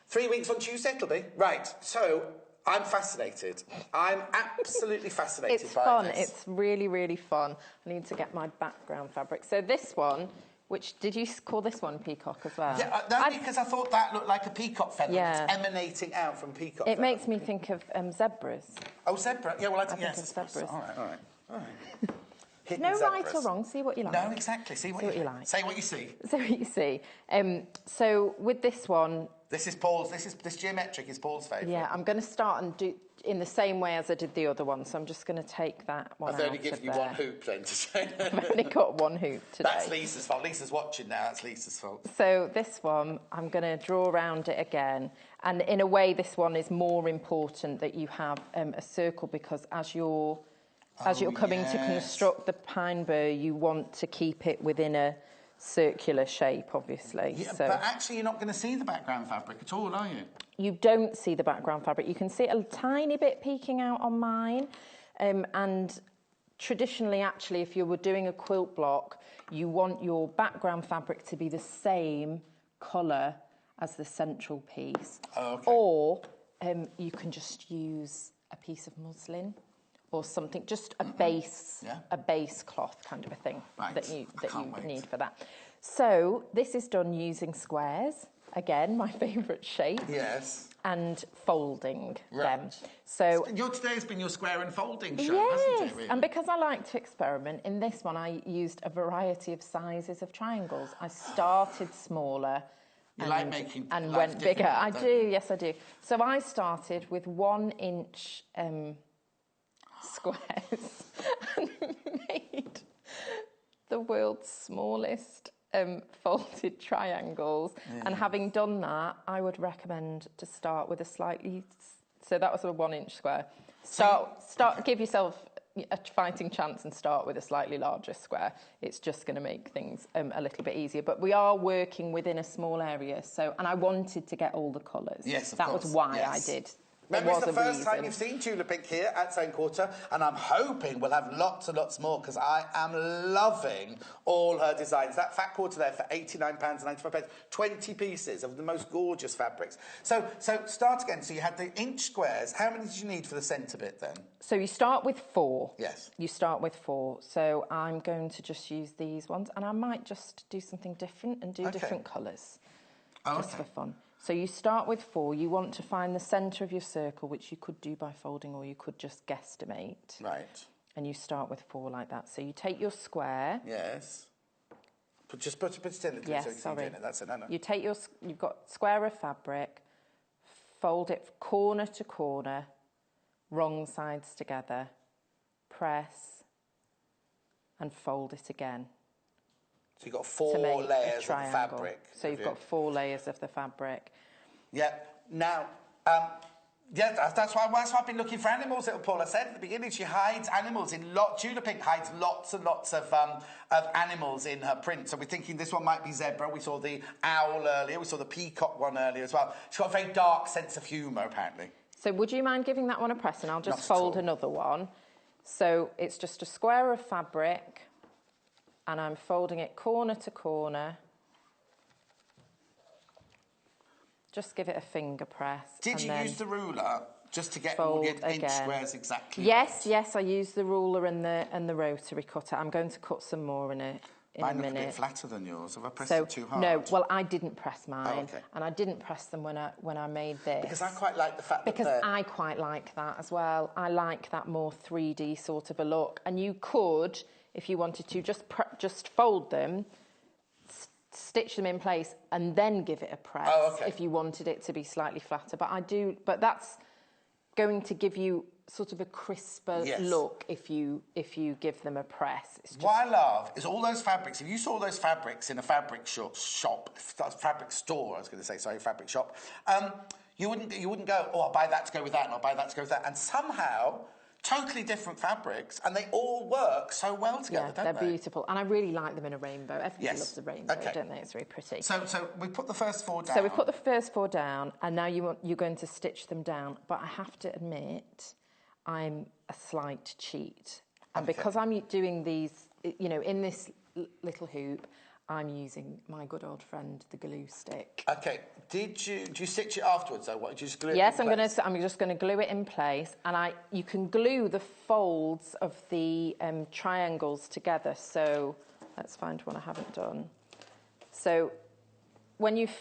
3 weeks on Tuesday, it'll be. Right, so... I'm fascinated. I'm absolutely fascinated by this. It's fun. It's really, really fun. I need to get my background fabric. So this one, did you call this one peacock as well? Yeah, no, because I thought that looked like a peacock feather. Yeah. It's emanating out from peacock feather. It makes me think of zebras. Oh, zebra. Yeah, well, I think of zebras. All right. No right or wrong. See what you like. No, exactly. See what you like. Say what you see. Say what you see. So with this one... This geometric is Paul's favourite. Yeah, I'm going to start and do in the same way as I did the other one. So I'm just going to take that one out. I've only given you one hoop then to say. I've only got one hoop today. That's Lisa's fault. Lisa's watching now. That's Lisa's fault. So this one, I'm going to draw around it again. And in a way, this one is more important that you have a circle, because as you're coming to construct the pine burr, you want to keep it within a circular shape, obviously. Yeah, but actually you're not going to see the background fabric at all, are you? You don't see the background fabric. You can see a tiny bit peeking out on mine. And traditionally, actually, if you were doing a quilt block, you want your background fabric to be the same colour as the central piece. Oh, okay. Or you can just use a piece of muslin or something, just a base, a base cloth kind of a thing that you need for that. So this is done using squares. Again, my favourite shape. Yes. And folding them. So today has been your square and folding show, hasn't it? Really? And because I like to experiment, in this one I used a variety of sizes of triangles. I started smaller. You like making and went bigger. I do, yes, I do. So I started with 1 inch squares and made the world's smallest folded triangles. And having done that, I would recommend to start with a slightly, so that was a 1 inch square. Give yourself a fighting chance and start with a slightly larger square. It's just going to make things a little bit easier. But we are working within a small area, and I wanted to get all the colours. Yes, of course. That was why I did. Remember, it's the first time you've seen Tula Pink here at St Quarter, and I'm hoping we'll have lots and lots more, because I am loving all her designs. That fat quarter there for £89.95, 20 pieces of the most gorgeous fabrics. So start again. So you had the inch squares. How many did you need for the centre bit then? So you start with 4. Yes. You start with 4. So I'm going to just use these ones, and I might just do something different and do different colours. Just for fun. So you start with 4. You want to find the centre of your circle, which you could do by folding, or you could just guesstimate. Right. And you start with 4 like that. So you take your square. Yes. Just put it in. Yes, sorry. That's it. No. You've got square of fabric, fold it corner to corner, wrong sides together, press, and fold it again. So you've got 4 layers of the fabric. So you've got 4 layers of the fabric. Yeah. Now, that's why I've been looking for animals. Little Paula said at the beginning, she hides animals in Tula Pink hides lots and lots of animals in her print. So we're thinking this one might be zebra. We saw the owl earlier. We saw the peacock one earlier as well. She's got a very dark sense of humour, apparently. So would you mind giving that one a press? And I'll just fold another one. So it's just a square of fabric, and I'm folding it corner to corner. Just give it a finger press. Did you use the ruler just to get all the inch squares exactly? Yes, I used the ruler and the rotary cutter. I'm going to cut some more in a minute. Mine look a bit flatter than yours. Have I pressed it too hard? No, well, I didn't press mine, and I didn't press them when I made this. Because I quite like the fact that I quite like that as well. I like that more 3D sort of a look. And you could, if you wanted to, just fold them, stitch them in place, and then give it a press if you wanted it to be slightly flatter. But that's going to give you sort of a crisper look if you give them a press. What I love is all those fabrics. If you saw those fabrics in a fabric fabric store, I was going to say, sorry, fabric shop, you wouldn't go, oh, I'll buy that to go with that, and I'll buy that to go with that. And somehow, totally different fabrics, and they all work so well together, don't they? They're beautiful, and I really like them in a rainbow. Everybody loves a rainbow, don't they? It's very pretty. So we put the first 4 down. So we put the first 4 down, and now you're going to stitch them down. But I have to admit, I'm a slight cheat. And because I'm doing these, in this little hoop, I'm using my good old friend, the glue stick. Okay. Did you stitch it afterwards, though? What, did you just glue it Yes, in place? I'm just going to glue it in place. And you can glue the folds of the triangles together. So let's find one I haven't done. So when you've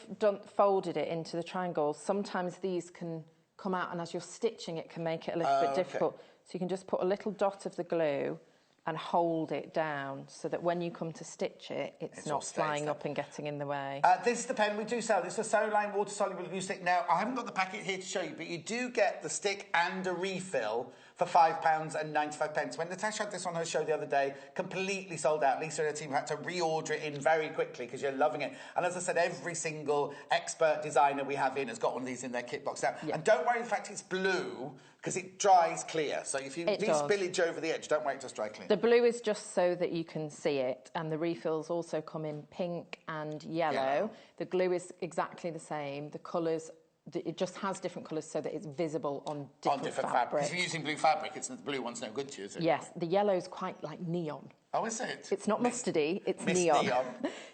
folded it into the triangles, sometimes these can come out, and as you're stitching, it can make it a little bit difficult. So you can just put a little dot of the glue and hold it down so that when you come to stitch it, it's not flying up and getting in the way. This is the pen we do sell. This is a Soline water-soluble glue stick. Now, I haven't got the packet here to show you, but you do get the stick and a refill for £5.95. When Natasha had this on her show the other day, completely sold out. Lisa and her team had to reorder it in very quickly because you're loving it. And as I said, every single expert designer we have in has got one of these in their kit box now. And don't worry, the fact it's blue, because it dries clear. So if you leave spillage over the edge, don't worry, it does dry clear. The blue is just so that you can see it, and the refills also come in pink and yellow. The glue is exactly the same. The colours, it just has different colours so that it's visible on different fabrics. If you're using blue fabric, the blue one's no good to you, is it? Yes, the yellow's quite like neon. Oh, is it? It's not mustardy, it's neon.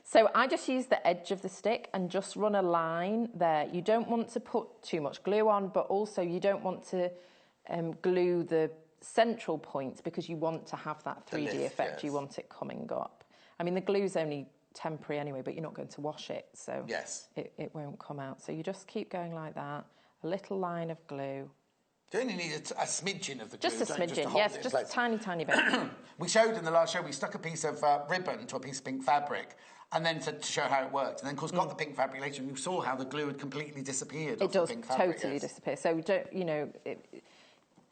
So I just use the edge of the stick and just run a line there. You don't want to put too much glue on, but also you don't want to glue the central points because you want to have that 3D effect. Yes. You want it coming up. I mean, the glue's only temporary anyway, but you're not going to wash it, so it won't come out. So you just keep going like that, a little line of glue. You only need a smidgen of the glue. Just a smidgen, yes, just a tiny, tiny bit. We showed in the last show, we stuck a piece of ribbon to a piece of pink fabric, and then to show how it worked. And then, of course, got the pink fabric later, and you saw how the glue had completely disappeared. It does totally disappear. So, don't, you know,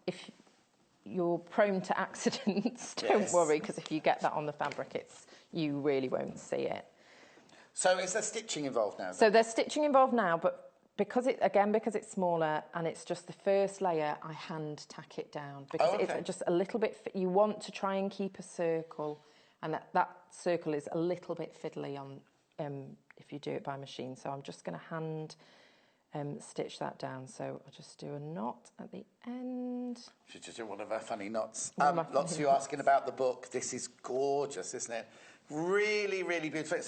if you're prone to accidents, don't worry, because if you get that on the fabric, you really won't see it. So is there stitching involved now? So there's stitching involved now, but because it's smaller and it's just the first layer, I hand tack it down because it's just a little bit. You want to try and keep a circle, and that circle is a little bit fiddly on if you do it by machine. So I'm just going to hand stitch that down. So I'll just do a knot at the end. Should just do one of our funny knots. Lots of you asking about the book. This is gorgeous, isn't it? Really, really beautiful.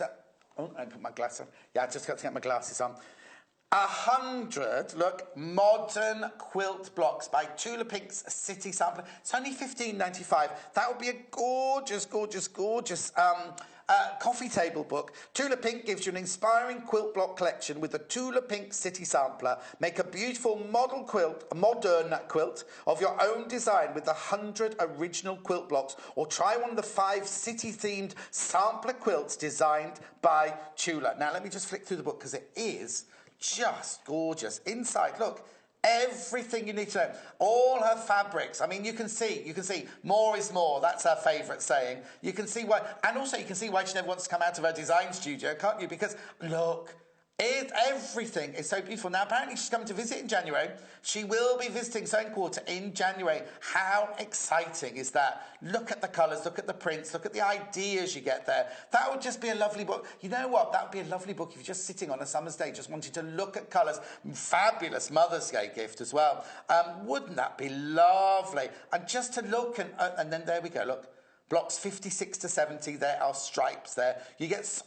I put my glass on. Yeah, I just got to get my glasses on. 100, look, modern quilt blocks by Tula Pink's City Sampler. It's only $15.95. That would be a gorgeous, gorgeous, gorgeous coffee table book. Tula Pink gives you an inspiring quilt block collection with the Tula Pink City Sampler. Make a beautiful modern quilt of your own design with the 100 original quilt blocks, or try one of the 5 city-themed sampler quilts designed by Tula. Now, let me just flick through the book because it is just gorgeous. Inside, look, everything you need to know. All her fabrics. I mean, you can see, more is more. That's her favourite saying. You can see why, and also you can see why she never wants to come out of her design studio, can't you? Because, look, everything is so beautiful. Now, apparently she's coming to visit in January. She will be visiting Sewing Quarter in January. How exciting is that? Look at the colours, look at the prints, look at the ideas you get there. That would just be a lovely book. You know what? That would be a lovely book if you're just sitting on a summer's day, just wanting to look at colours. Fabulous Mother's Day gift as well. Wouldn't that be lovely? And just to look, and then there we go, look. Blocks 56 to 70, there are stripes there. You get,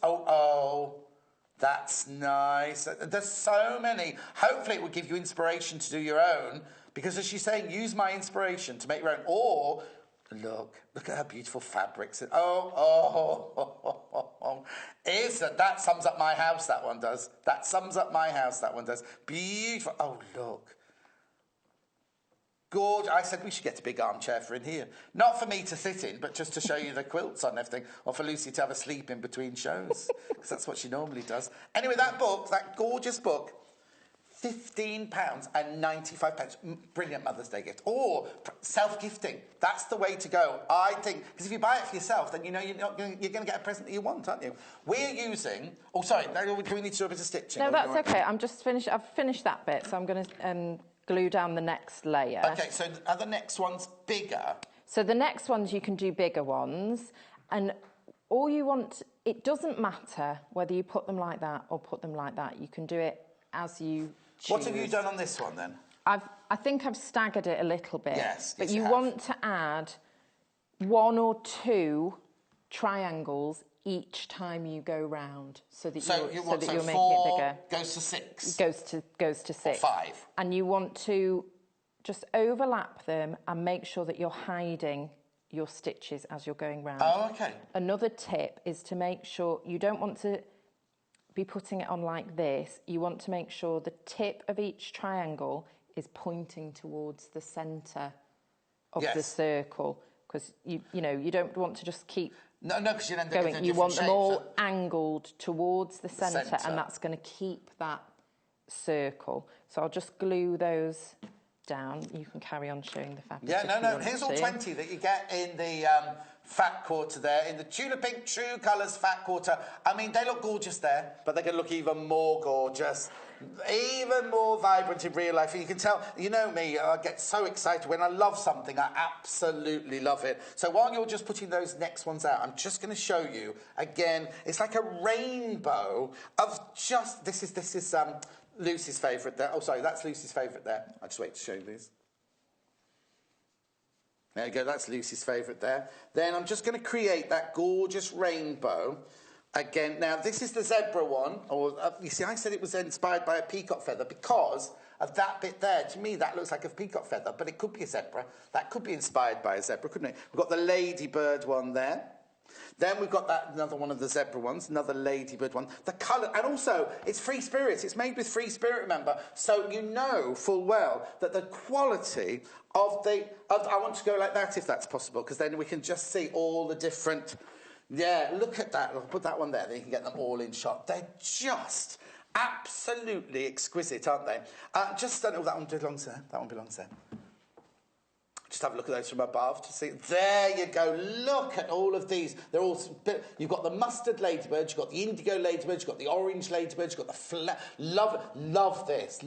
that's nice. There's so many. Hopefully it will give you inspiration to do your own, because as she's saying, use my inspiration to make your own. Or, look at her beautiful fabrics. That sums up my house, that one does. That sums up my house, that one does. Beautiful. Oh, look. Gorgeous. I said we should get a big armchair for in here. Not for me to sit in, but just to show you the quilts on everything, or for Lucy to have a sleep in between shows, because that's what she normally does. Anyway, that book, that gorgeous book, £15.95. Brilliant Mother's Day gift. Or self-gifting. That's the way to go, I think. Because if you buy it for yourself, then you know you're going to get a present that you want, aren't you? We're using... Oh, sorry. Do we need to do a bit of stitching? No, that's okay. I've finished that bit, so I'm going to... glue down the next layer. Okay, so are the next ones bigger? So the next ones, you can do bigger ones, and all you want, it doesn't matter whether you put them like that or put them like that. You can do it as you choose. What have you done on this one then? I think I've staggered it a little bit. Yes, but you want to add 1 or 2 triangles each time you go round, so that you're making it bigger. Goes to 6. Goes to 6. Or 5. And you want to just overlap them and make sure that you're hiding your stitches as you're going round. Oh, okay. Another tip is to make sure you don't want to be putting it on like this. You want to make sure the tip of each triangle is pointing towards the centre of the circle, because you don't want to just keep because you end up going. You want them all angled towards the centre, and that's going to keep that circle. So I'll just glue those down. You can carry on showing the fabric. Yeah, here's all 20 that you get in the fat quarter there, in the Tula Pink True Colours fat quarter. I mean, they look gorgeous there, but they're going to look even more gorgeous, even more vibrant in real life. And you can tell, you know me, I get so excited when I love something. I absolutely love it. So while you're just putting those next ones out, I'm just going to show you again. It's like a rainbow of just this is Lucy's favourite there. Oh, sorry, that's Lucy's favourite there. I'll just wait to show you these. There you go, that's Lucy's favourite there. Then I'm just going to create that gorgeous rainbow. Again, now this is the zebra one. Or you see, I said it was inspired by a peacock feather because of that bit there. To me, that looks like a peacock feather, but it could be a zebra. That could be inspired by a zebra, couldn't it? We've got the ladybird one there. Then we've got that another one of the zebra ones, another ladybird one. The colour, and also it's free spirits. It's made with free spirit, remember. So you know full well that the quality of I want to go like that if that's possible, because then we can just see all the different. Yeah, look at that. I'll put that one there. Then you can get them all in shot. They're just absolutely exquisite, aren't they? Just don't know that one belongs there. That one belongs there. Just have a look at those from above to see. There you go. Look at all of these. They're all. You've got the mustard ladybird. You've got the indigo ladybird. You've got the orange ladybird. You've got the love this.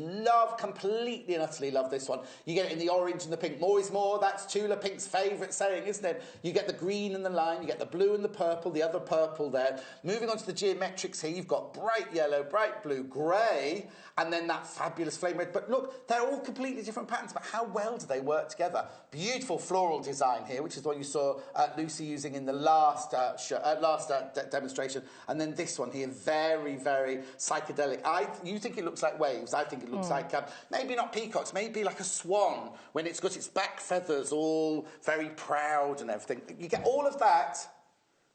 Completely and utterly love this one. You get it in the orange and the pink. More is more. That's Tula Pink's favourite saying, isn't it? You get the green and the lime. You get the blue and the purple. The other purple there. Moving on to the geometrics here, you've got bright yellow, bright blue, grey, and then that fabulous flame red. But look, they're all completely different patterns. But how well do they work together? Beautiful floral design here, which is the one you saw Lucy using in the last demonstration. And then this one here, very, very psychedelic. You think it looks like waves. I think it looks like, maybe not peacocks, maybe like a swan, when it's got its back feathers all very proud and everything. You get all of that,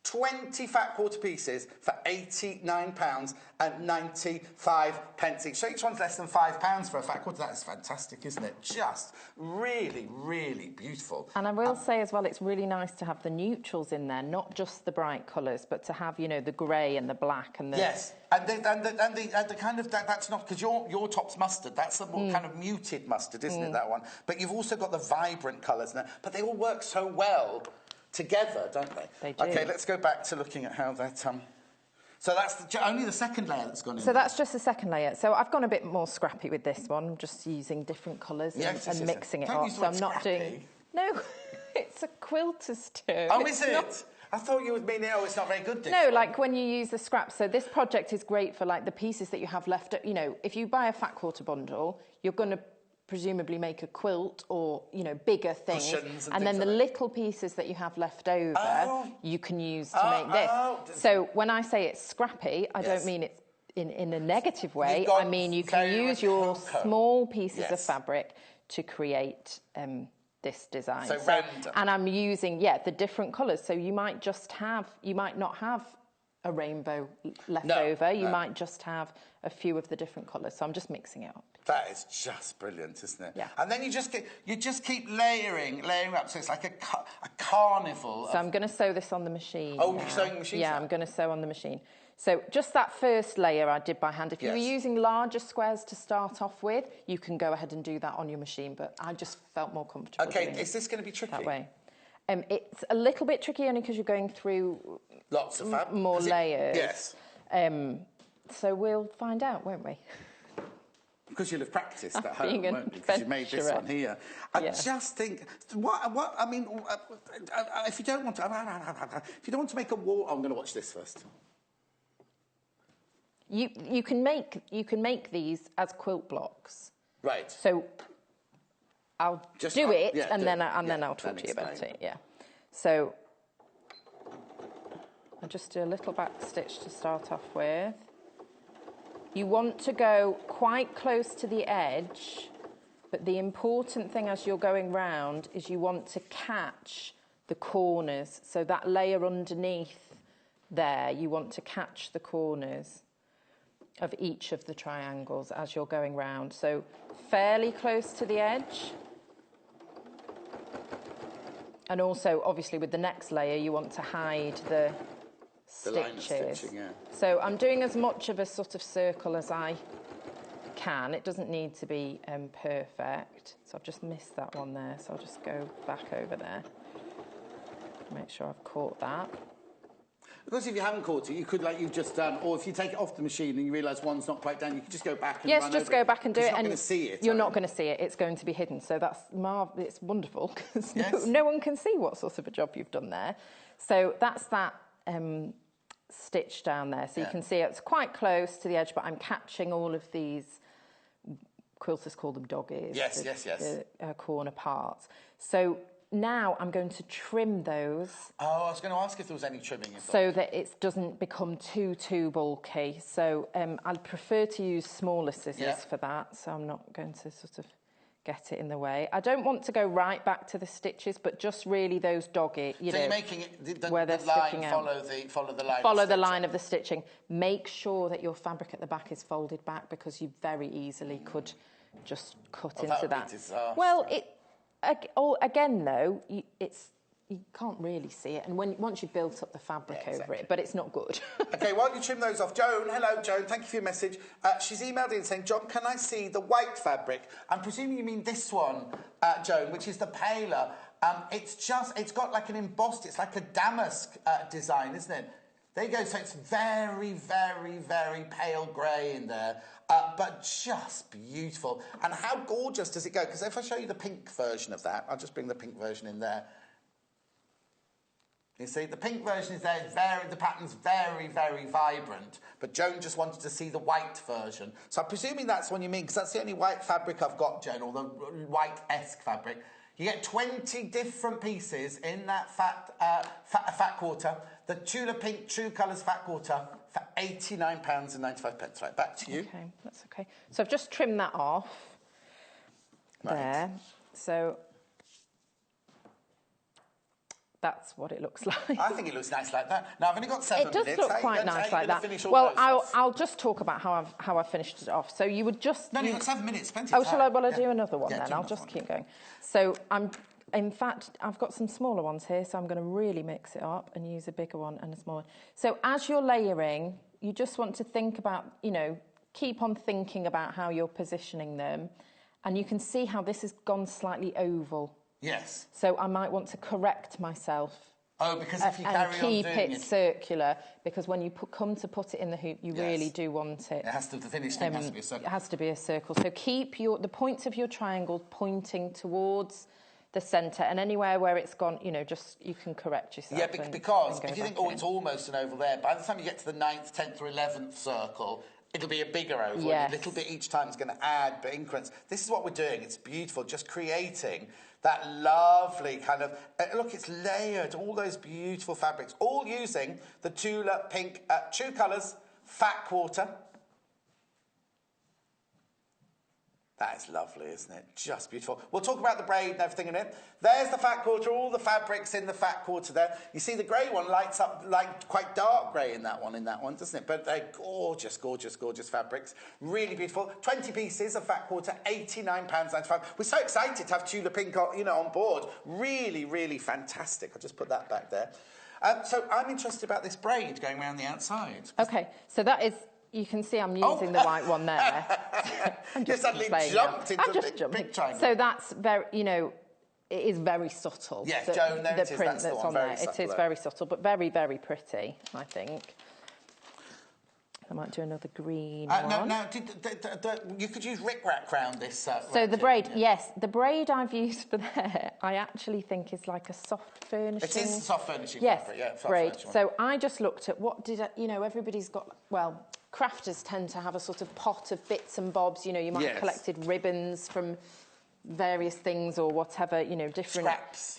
20 fat quarter pieces for £89.95 each. So each one's less than £5 for a fat quarter. That is fantastic, isn't it? Just really, really beautiful. And I will say as well, it's really nice to have the neutrals in there, not just the bright colours, but to have, you know, the grey and the black and the... Yes, and the kind of, that's not, because your top's mustard, that's a more kind of muted mustard, isn't it, that one? But you've also got the vibrant colours in there, but they all work so well together, don't they? They do. Okay, let's go back to looking at how that... So that's only the second layer that's gone in. So that's just the second layer. So I've gone a bit more scrappy with this one. I'm just using different colours and mixing it up. So I'm not doing... No, it's a quilter's term. Oh, is it? I thought you would mean, it's not very good. No, like when you use the scraps. So this project is great for like the pieces that you have left. You know, if you buy a fat quarter bundle, you're going to presumably make a quilt or, you know, bigger things. And then the little pieces that you have left over, you can use to make this. So when I say it's scrappy, I don't mean it's in a negative way. I mean you can use your small pieces of fabric to create this design. So random. And I'm using, the different colours. So you might not have a rainbow left over. You might just have a few of the different colours. So I'm just mixing it up. That is just brilliant, isn't it? Yeah. And then you just keep layering up. So it's like a carnival. So I'm going to sew this on the machine. Oh, you're sewing the machine? Yeah, I'm going to sew on the machine. So just that first layer I did by hand. If you were using larger squares to start off with, you can go ahead and do that on your machine. But I just felt more comfortable. Okay, is this going to be tricky? That way. It's a little bit tricky only because you're going through lots of more layers. Yes. So we'll find out, won't we? Because you'll have practiced at home, won't you? Because you made this one here. I just think, I mean, if you don't want to make a wall, I'm going to watch this first. You can make these as quilt blocks. Right. So I'll do it, and then I'll talk to you about it. Yeah. So I'll just do a little back stitch to start off with. You want to go quite close to the edge, but the important thing as you're going round is you want to catch the corners. So that layer underneath there, you want to catch the corners of each of the triangles as you're going round. So fairly close to the edge. And also, obviously, with the next layer, you want to hide the stitches. Line of stitching, yeah. So I'm doing as much of a sort of circle as I can. It doesn't need to be perfect. So I've just missed that one there. So I'll just go back over there. Make sure I've caught that. Because if you haven't caught it, you could, like you've just done, or if you take it off the machine and you realise one's not quite done, you can just go back and run just over go back and do it. You're not going to see it. You're not going to see it. It's going to be hidden. So that's it's wonderful because no one can see what sort of a job you've done there. So that's that stitch down there. So you can see it's quite close to the edge, but I'm catching all of these, quilters call them dog ears. Yes. The corner parts. So now I'm going to trim those. Oh, I was going to ask if there was any trimming involved. So that it doesn't become too bulky. So I'd prefer to use smaller scissors for that, so I'm not going to sort of get it in the way. I don't want to go right back to the stitches, but just really those doggy, so you're making it, where they're sticking out. Follow the line. Follow the line of the stitching. Make sure that your fabric at the back is folded back, because you very easily could just cut into that. Well, again though, you can't really see it, and once you've built up the fabric over it, but it's not good. Okay, while you trim those off, Joan, hello, Joan, thank you for your message. She's emailed in saying, John, can I see the white fabric? I'm presuming you mean this one, Joan, which is the paler. It's got like an embossed, it's like a damask design, isn't it? There you go, so it's very, very, very pale grey in there, but just beautiful. And how gorgeous does it go? Because if I show you the pink version of that, I'll just bring the pink version in there. You see, the pink version is there, the pattern's very, very vibrant, but Joan just wanted to see the white version. So I'm presuming that's what you mean, because that's the only white fabric I've got, Joan, or the white-esque fabric. You get 20 different pieces in that fat quarter, the Tula Pink True Colours fat quarter, for £89.95. Right, back to you. Okay, that's okay. So I've just trimmed that off there. So that's what it looks like. I think it looks nice like that. Now, I've only got 7 minutes. It does look quite nice like that. Well, I'll just talk about how I finished it off. So you would just... No, you've got 7 minutes, plenty of time. Shall I? Well, I'll do another one then. I'll just keep going. So in fact, I've got some smaller ones here, so I'm going to really mix it up and use a bigger one and a smaller one. So as you're layering, you just want to think about, keep on thinking about how you're positioning them. And you can see how this has gone slightly oval. Yes. So I might want to correct myself. Oh, because if you carry on doing it... And keep it circular, because when you come to put it in the hoop, you really do want it. It has to, the finished thing has to be a circle. It has to be a circle. So keep the points of your triangle pointing towards the centre, and anywhere where it's gone, just, you can correct yourself. Yeah, because if you think, it's almost an oval there, by the time you get to the 9th, 10th or 11th circle, it'll be a bigger oval. Yes. A little bit each time is going to add increments. This is what we're doing. It's beautiful, just creating that lovely kind of... look, it's layered, all those beautiful fabrics, all using the Tula Pink True Colours fat quarter. That is lovely, isn't it? Just beautiful. We'll talk about the braid and everything in it. There's the fat quarter, all the fabrics in the fat quarter there. You see the grey one lights up like quite dark grey in that one, doesn't it? But they're gorgeous, gorgeous, gorgeous fabrics. Really beautiful. 20 pieces of fat quarter, £89.95. We're so excited to have Tula Pink, on board. Really, really fantastic. I'll just put that back there. So I'm interested about this braid going around the outside. Okay, so that is... You can see I'm using the white one there. I'm just suddenly jumped into the big triangle. So that's very, it is very subtle. Yes, Joan, there it is. Print that's on there. It is very subtle, but very, very pretty, I think. I might do another green one. No, you could use rickrack round this. So the braid, yes. The braid I've used for there, I actually think is like a soft furnishing. It is soft furnishing fabric, yeah. Braid. So I just looked at what did, everybody's got, crafters tend to have a sort of pot of bits and bobs. You might have collected ribbons from various things or whatever,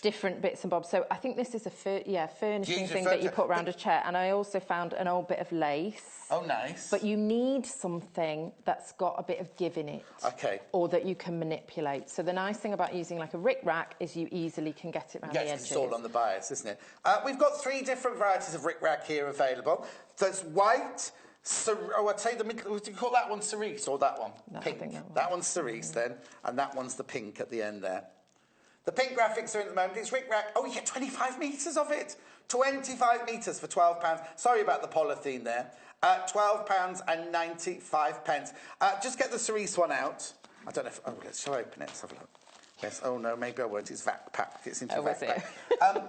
different bits and bobs. So I think this is a furnishing thing that you put around a chair. And I also found an old bit of lace. Oh, nice. But you need something that's got a bit of give in it. Okay. Or that you can manipulate. So the nice thing about using like a rick-rack is you easily can get it around the edges. Yes, it's all on the bias, isn't it? We've got 3 different varieties of rick-rack here available. There's white... I'd say would you call that one cerise or that one? No, pink. I think that one. That one's cerise then, and that one's the pink at the end there. The pink graphics are in at the moment. It's rick-rack. Oh, you get 25 metres of it. 25 metres for £12. Sorry about the polythene there. £12.95. Just get the cerise one out. I don't know if... shall I open it? Let's have a look. Yes. Oh, no, maybe I won't. It's vac pack. It's into vac pack. I'm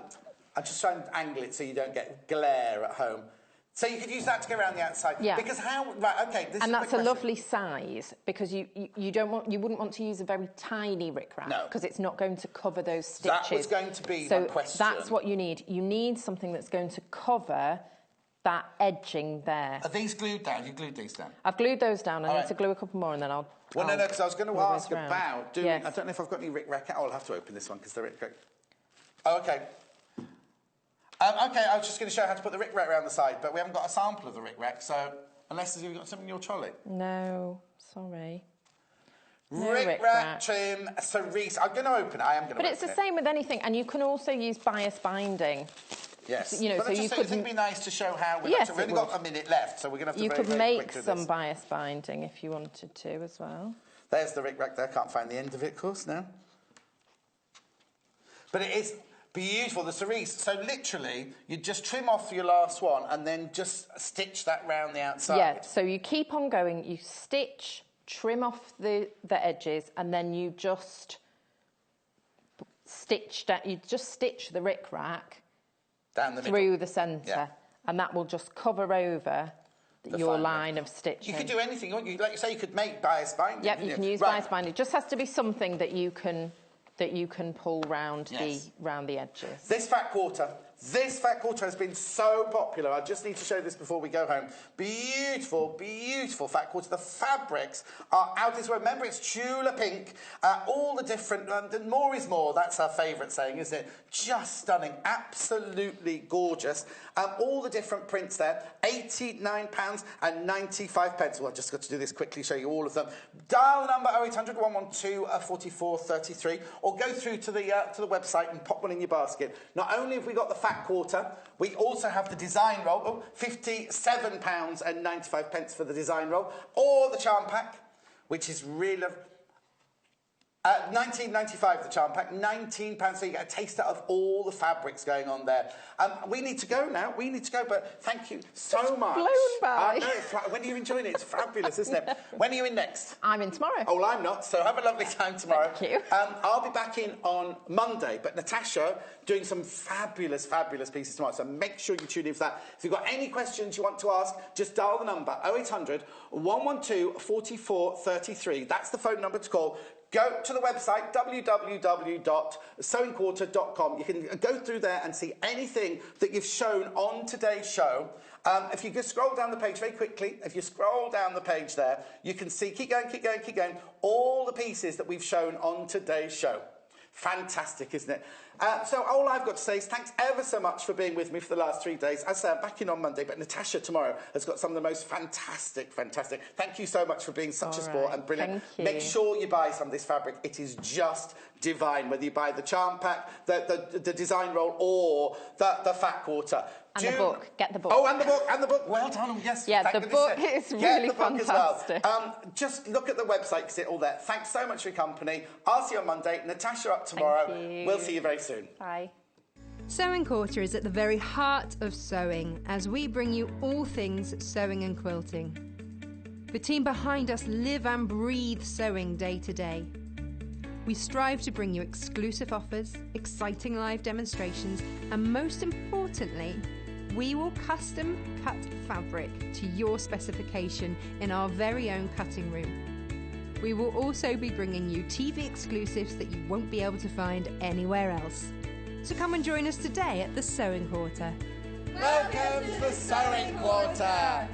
just trying to angle it so you don't get glare at home. So you could use that to go around the outside. Yeah. Because how... Right, OK, this is that's a lovely size, because you wouldn't want to use a very tiny rick-rack. No. Because it's not going to cover those stitches. That was going to be my question. So that's what you need. You need something that's going to cover that edging there. Are these glued down? You glued these down? I've glued those down. I need to glue a couple more and then I'll... Well, no, because I was going to ask about doing... I don't know if I've got any rick-rack... I'll have to open this one because the rick-rack... Oh, okay. Okay, I was just going to show how to put the rick rack around the side, but we haven't got a sample of the rick rack, so unless you've got something in your trolley. No, sorry. No rick rack trim, cerise. I'm going to open it. I am going to open it. But it's the same with anything, and you can also use bias binding. Yes. You know, but so you could. It'd be nice to show how. We've only got a minute left, so we're going to have to. You very, could very make quick do some this. bias binding if you wanted to as well. There's the rick rack there. Can't find the end of it, of course, now. But it is beautiful, the cerise. So literally, you just trim off your last one and then just stitch that round the outside. Yeah, so you keep on going, you stitch, trim off the edges, and then you just stitch the rick rack down the through the centre, yeah. and that will just cover over your line of stitching. You could do anything, you like you say, you could make bias binding. Yep, you can use bias binding. It just has to be something that you can pull round the edges. This fat quarter has been so popular. I just need to show this before we go home. Beautiful, beautiful fat quarter. The fabrics are out this way. Remember, it's Tula pink. All the different, more is more. That's our favourite saying, isn't it? Just stunning, absolutely gorgeous. All the different prints there. £89.95. Well, I've just got to do this quickly, show you all of them. Dial number 0800 112 4433, or go through to the website and pop one in your basket. Not only have we got the fat quarter, we also have the design roll. £57.95 for the design roll, or the charm pack, which is really. £19.95 the charm pack, £19, so you get a taster of all the fabrics going on there. We need to go now, but thank you so much. Blown by. I know, when are you enjoying it? It's fabulous, isn't it? When are you in next? I'm in tomorrow. Oh, well, I'm not, so have a lovely time tomorrow. Thank you. I'll be back in on Monday, but Natasha doing some fabulous, fabulous pieces tomorrow, so make sure you tune in for that. If you've got any questions you want to ask, just dial the number 0800 112 4433. That's the phone number to call. Go to the website, www.sewingquarter.com. You can go through there and see anything that you've shown on today's show. If you just scroll down the page very quickly, if you scroll down the page there, you can see, keep going, all the pieces that we've shown on today's show. Fantastic, isn't it? So all I've got to say is thanks ever so much for being with me for the last 3 days. As I say, I'm back in on Monday, but Natasha tomorrow has got some of the most fantastic. Thank you so much for being such a sport and brilliant. Thank you. Make sure you buy some of this fabric. It is just divine, whether you buy the charm pack, the design roll, or the fat quarter. And the book. Get the book. Oh, and the book. Well done. Yes. Yeah, the book is really fantastic. Well. Just look at the website, because it's all there. Thanks so much for your company. I'll see you on Monday. Natasha up tomorrow. Thank you. We'll see you very soon. Bye. Sewing Quarter is at the very heart of sewing, as we bring you all things sewing and quilting. The team behind us live and breathe sewing day to day. We strive to bring you exclusive offers, exciting live demonstrations, and most importantly, we will custom cut fabric to your specification in our very own cutting room. We will also be bringing you TV exclusives that you won't be able to find anywhere else. So come and join us today at the Sewing Quarter. Welcome to the Sewing Quarter.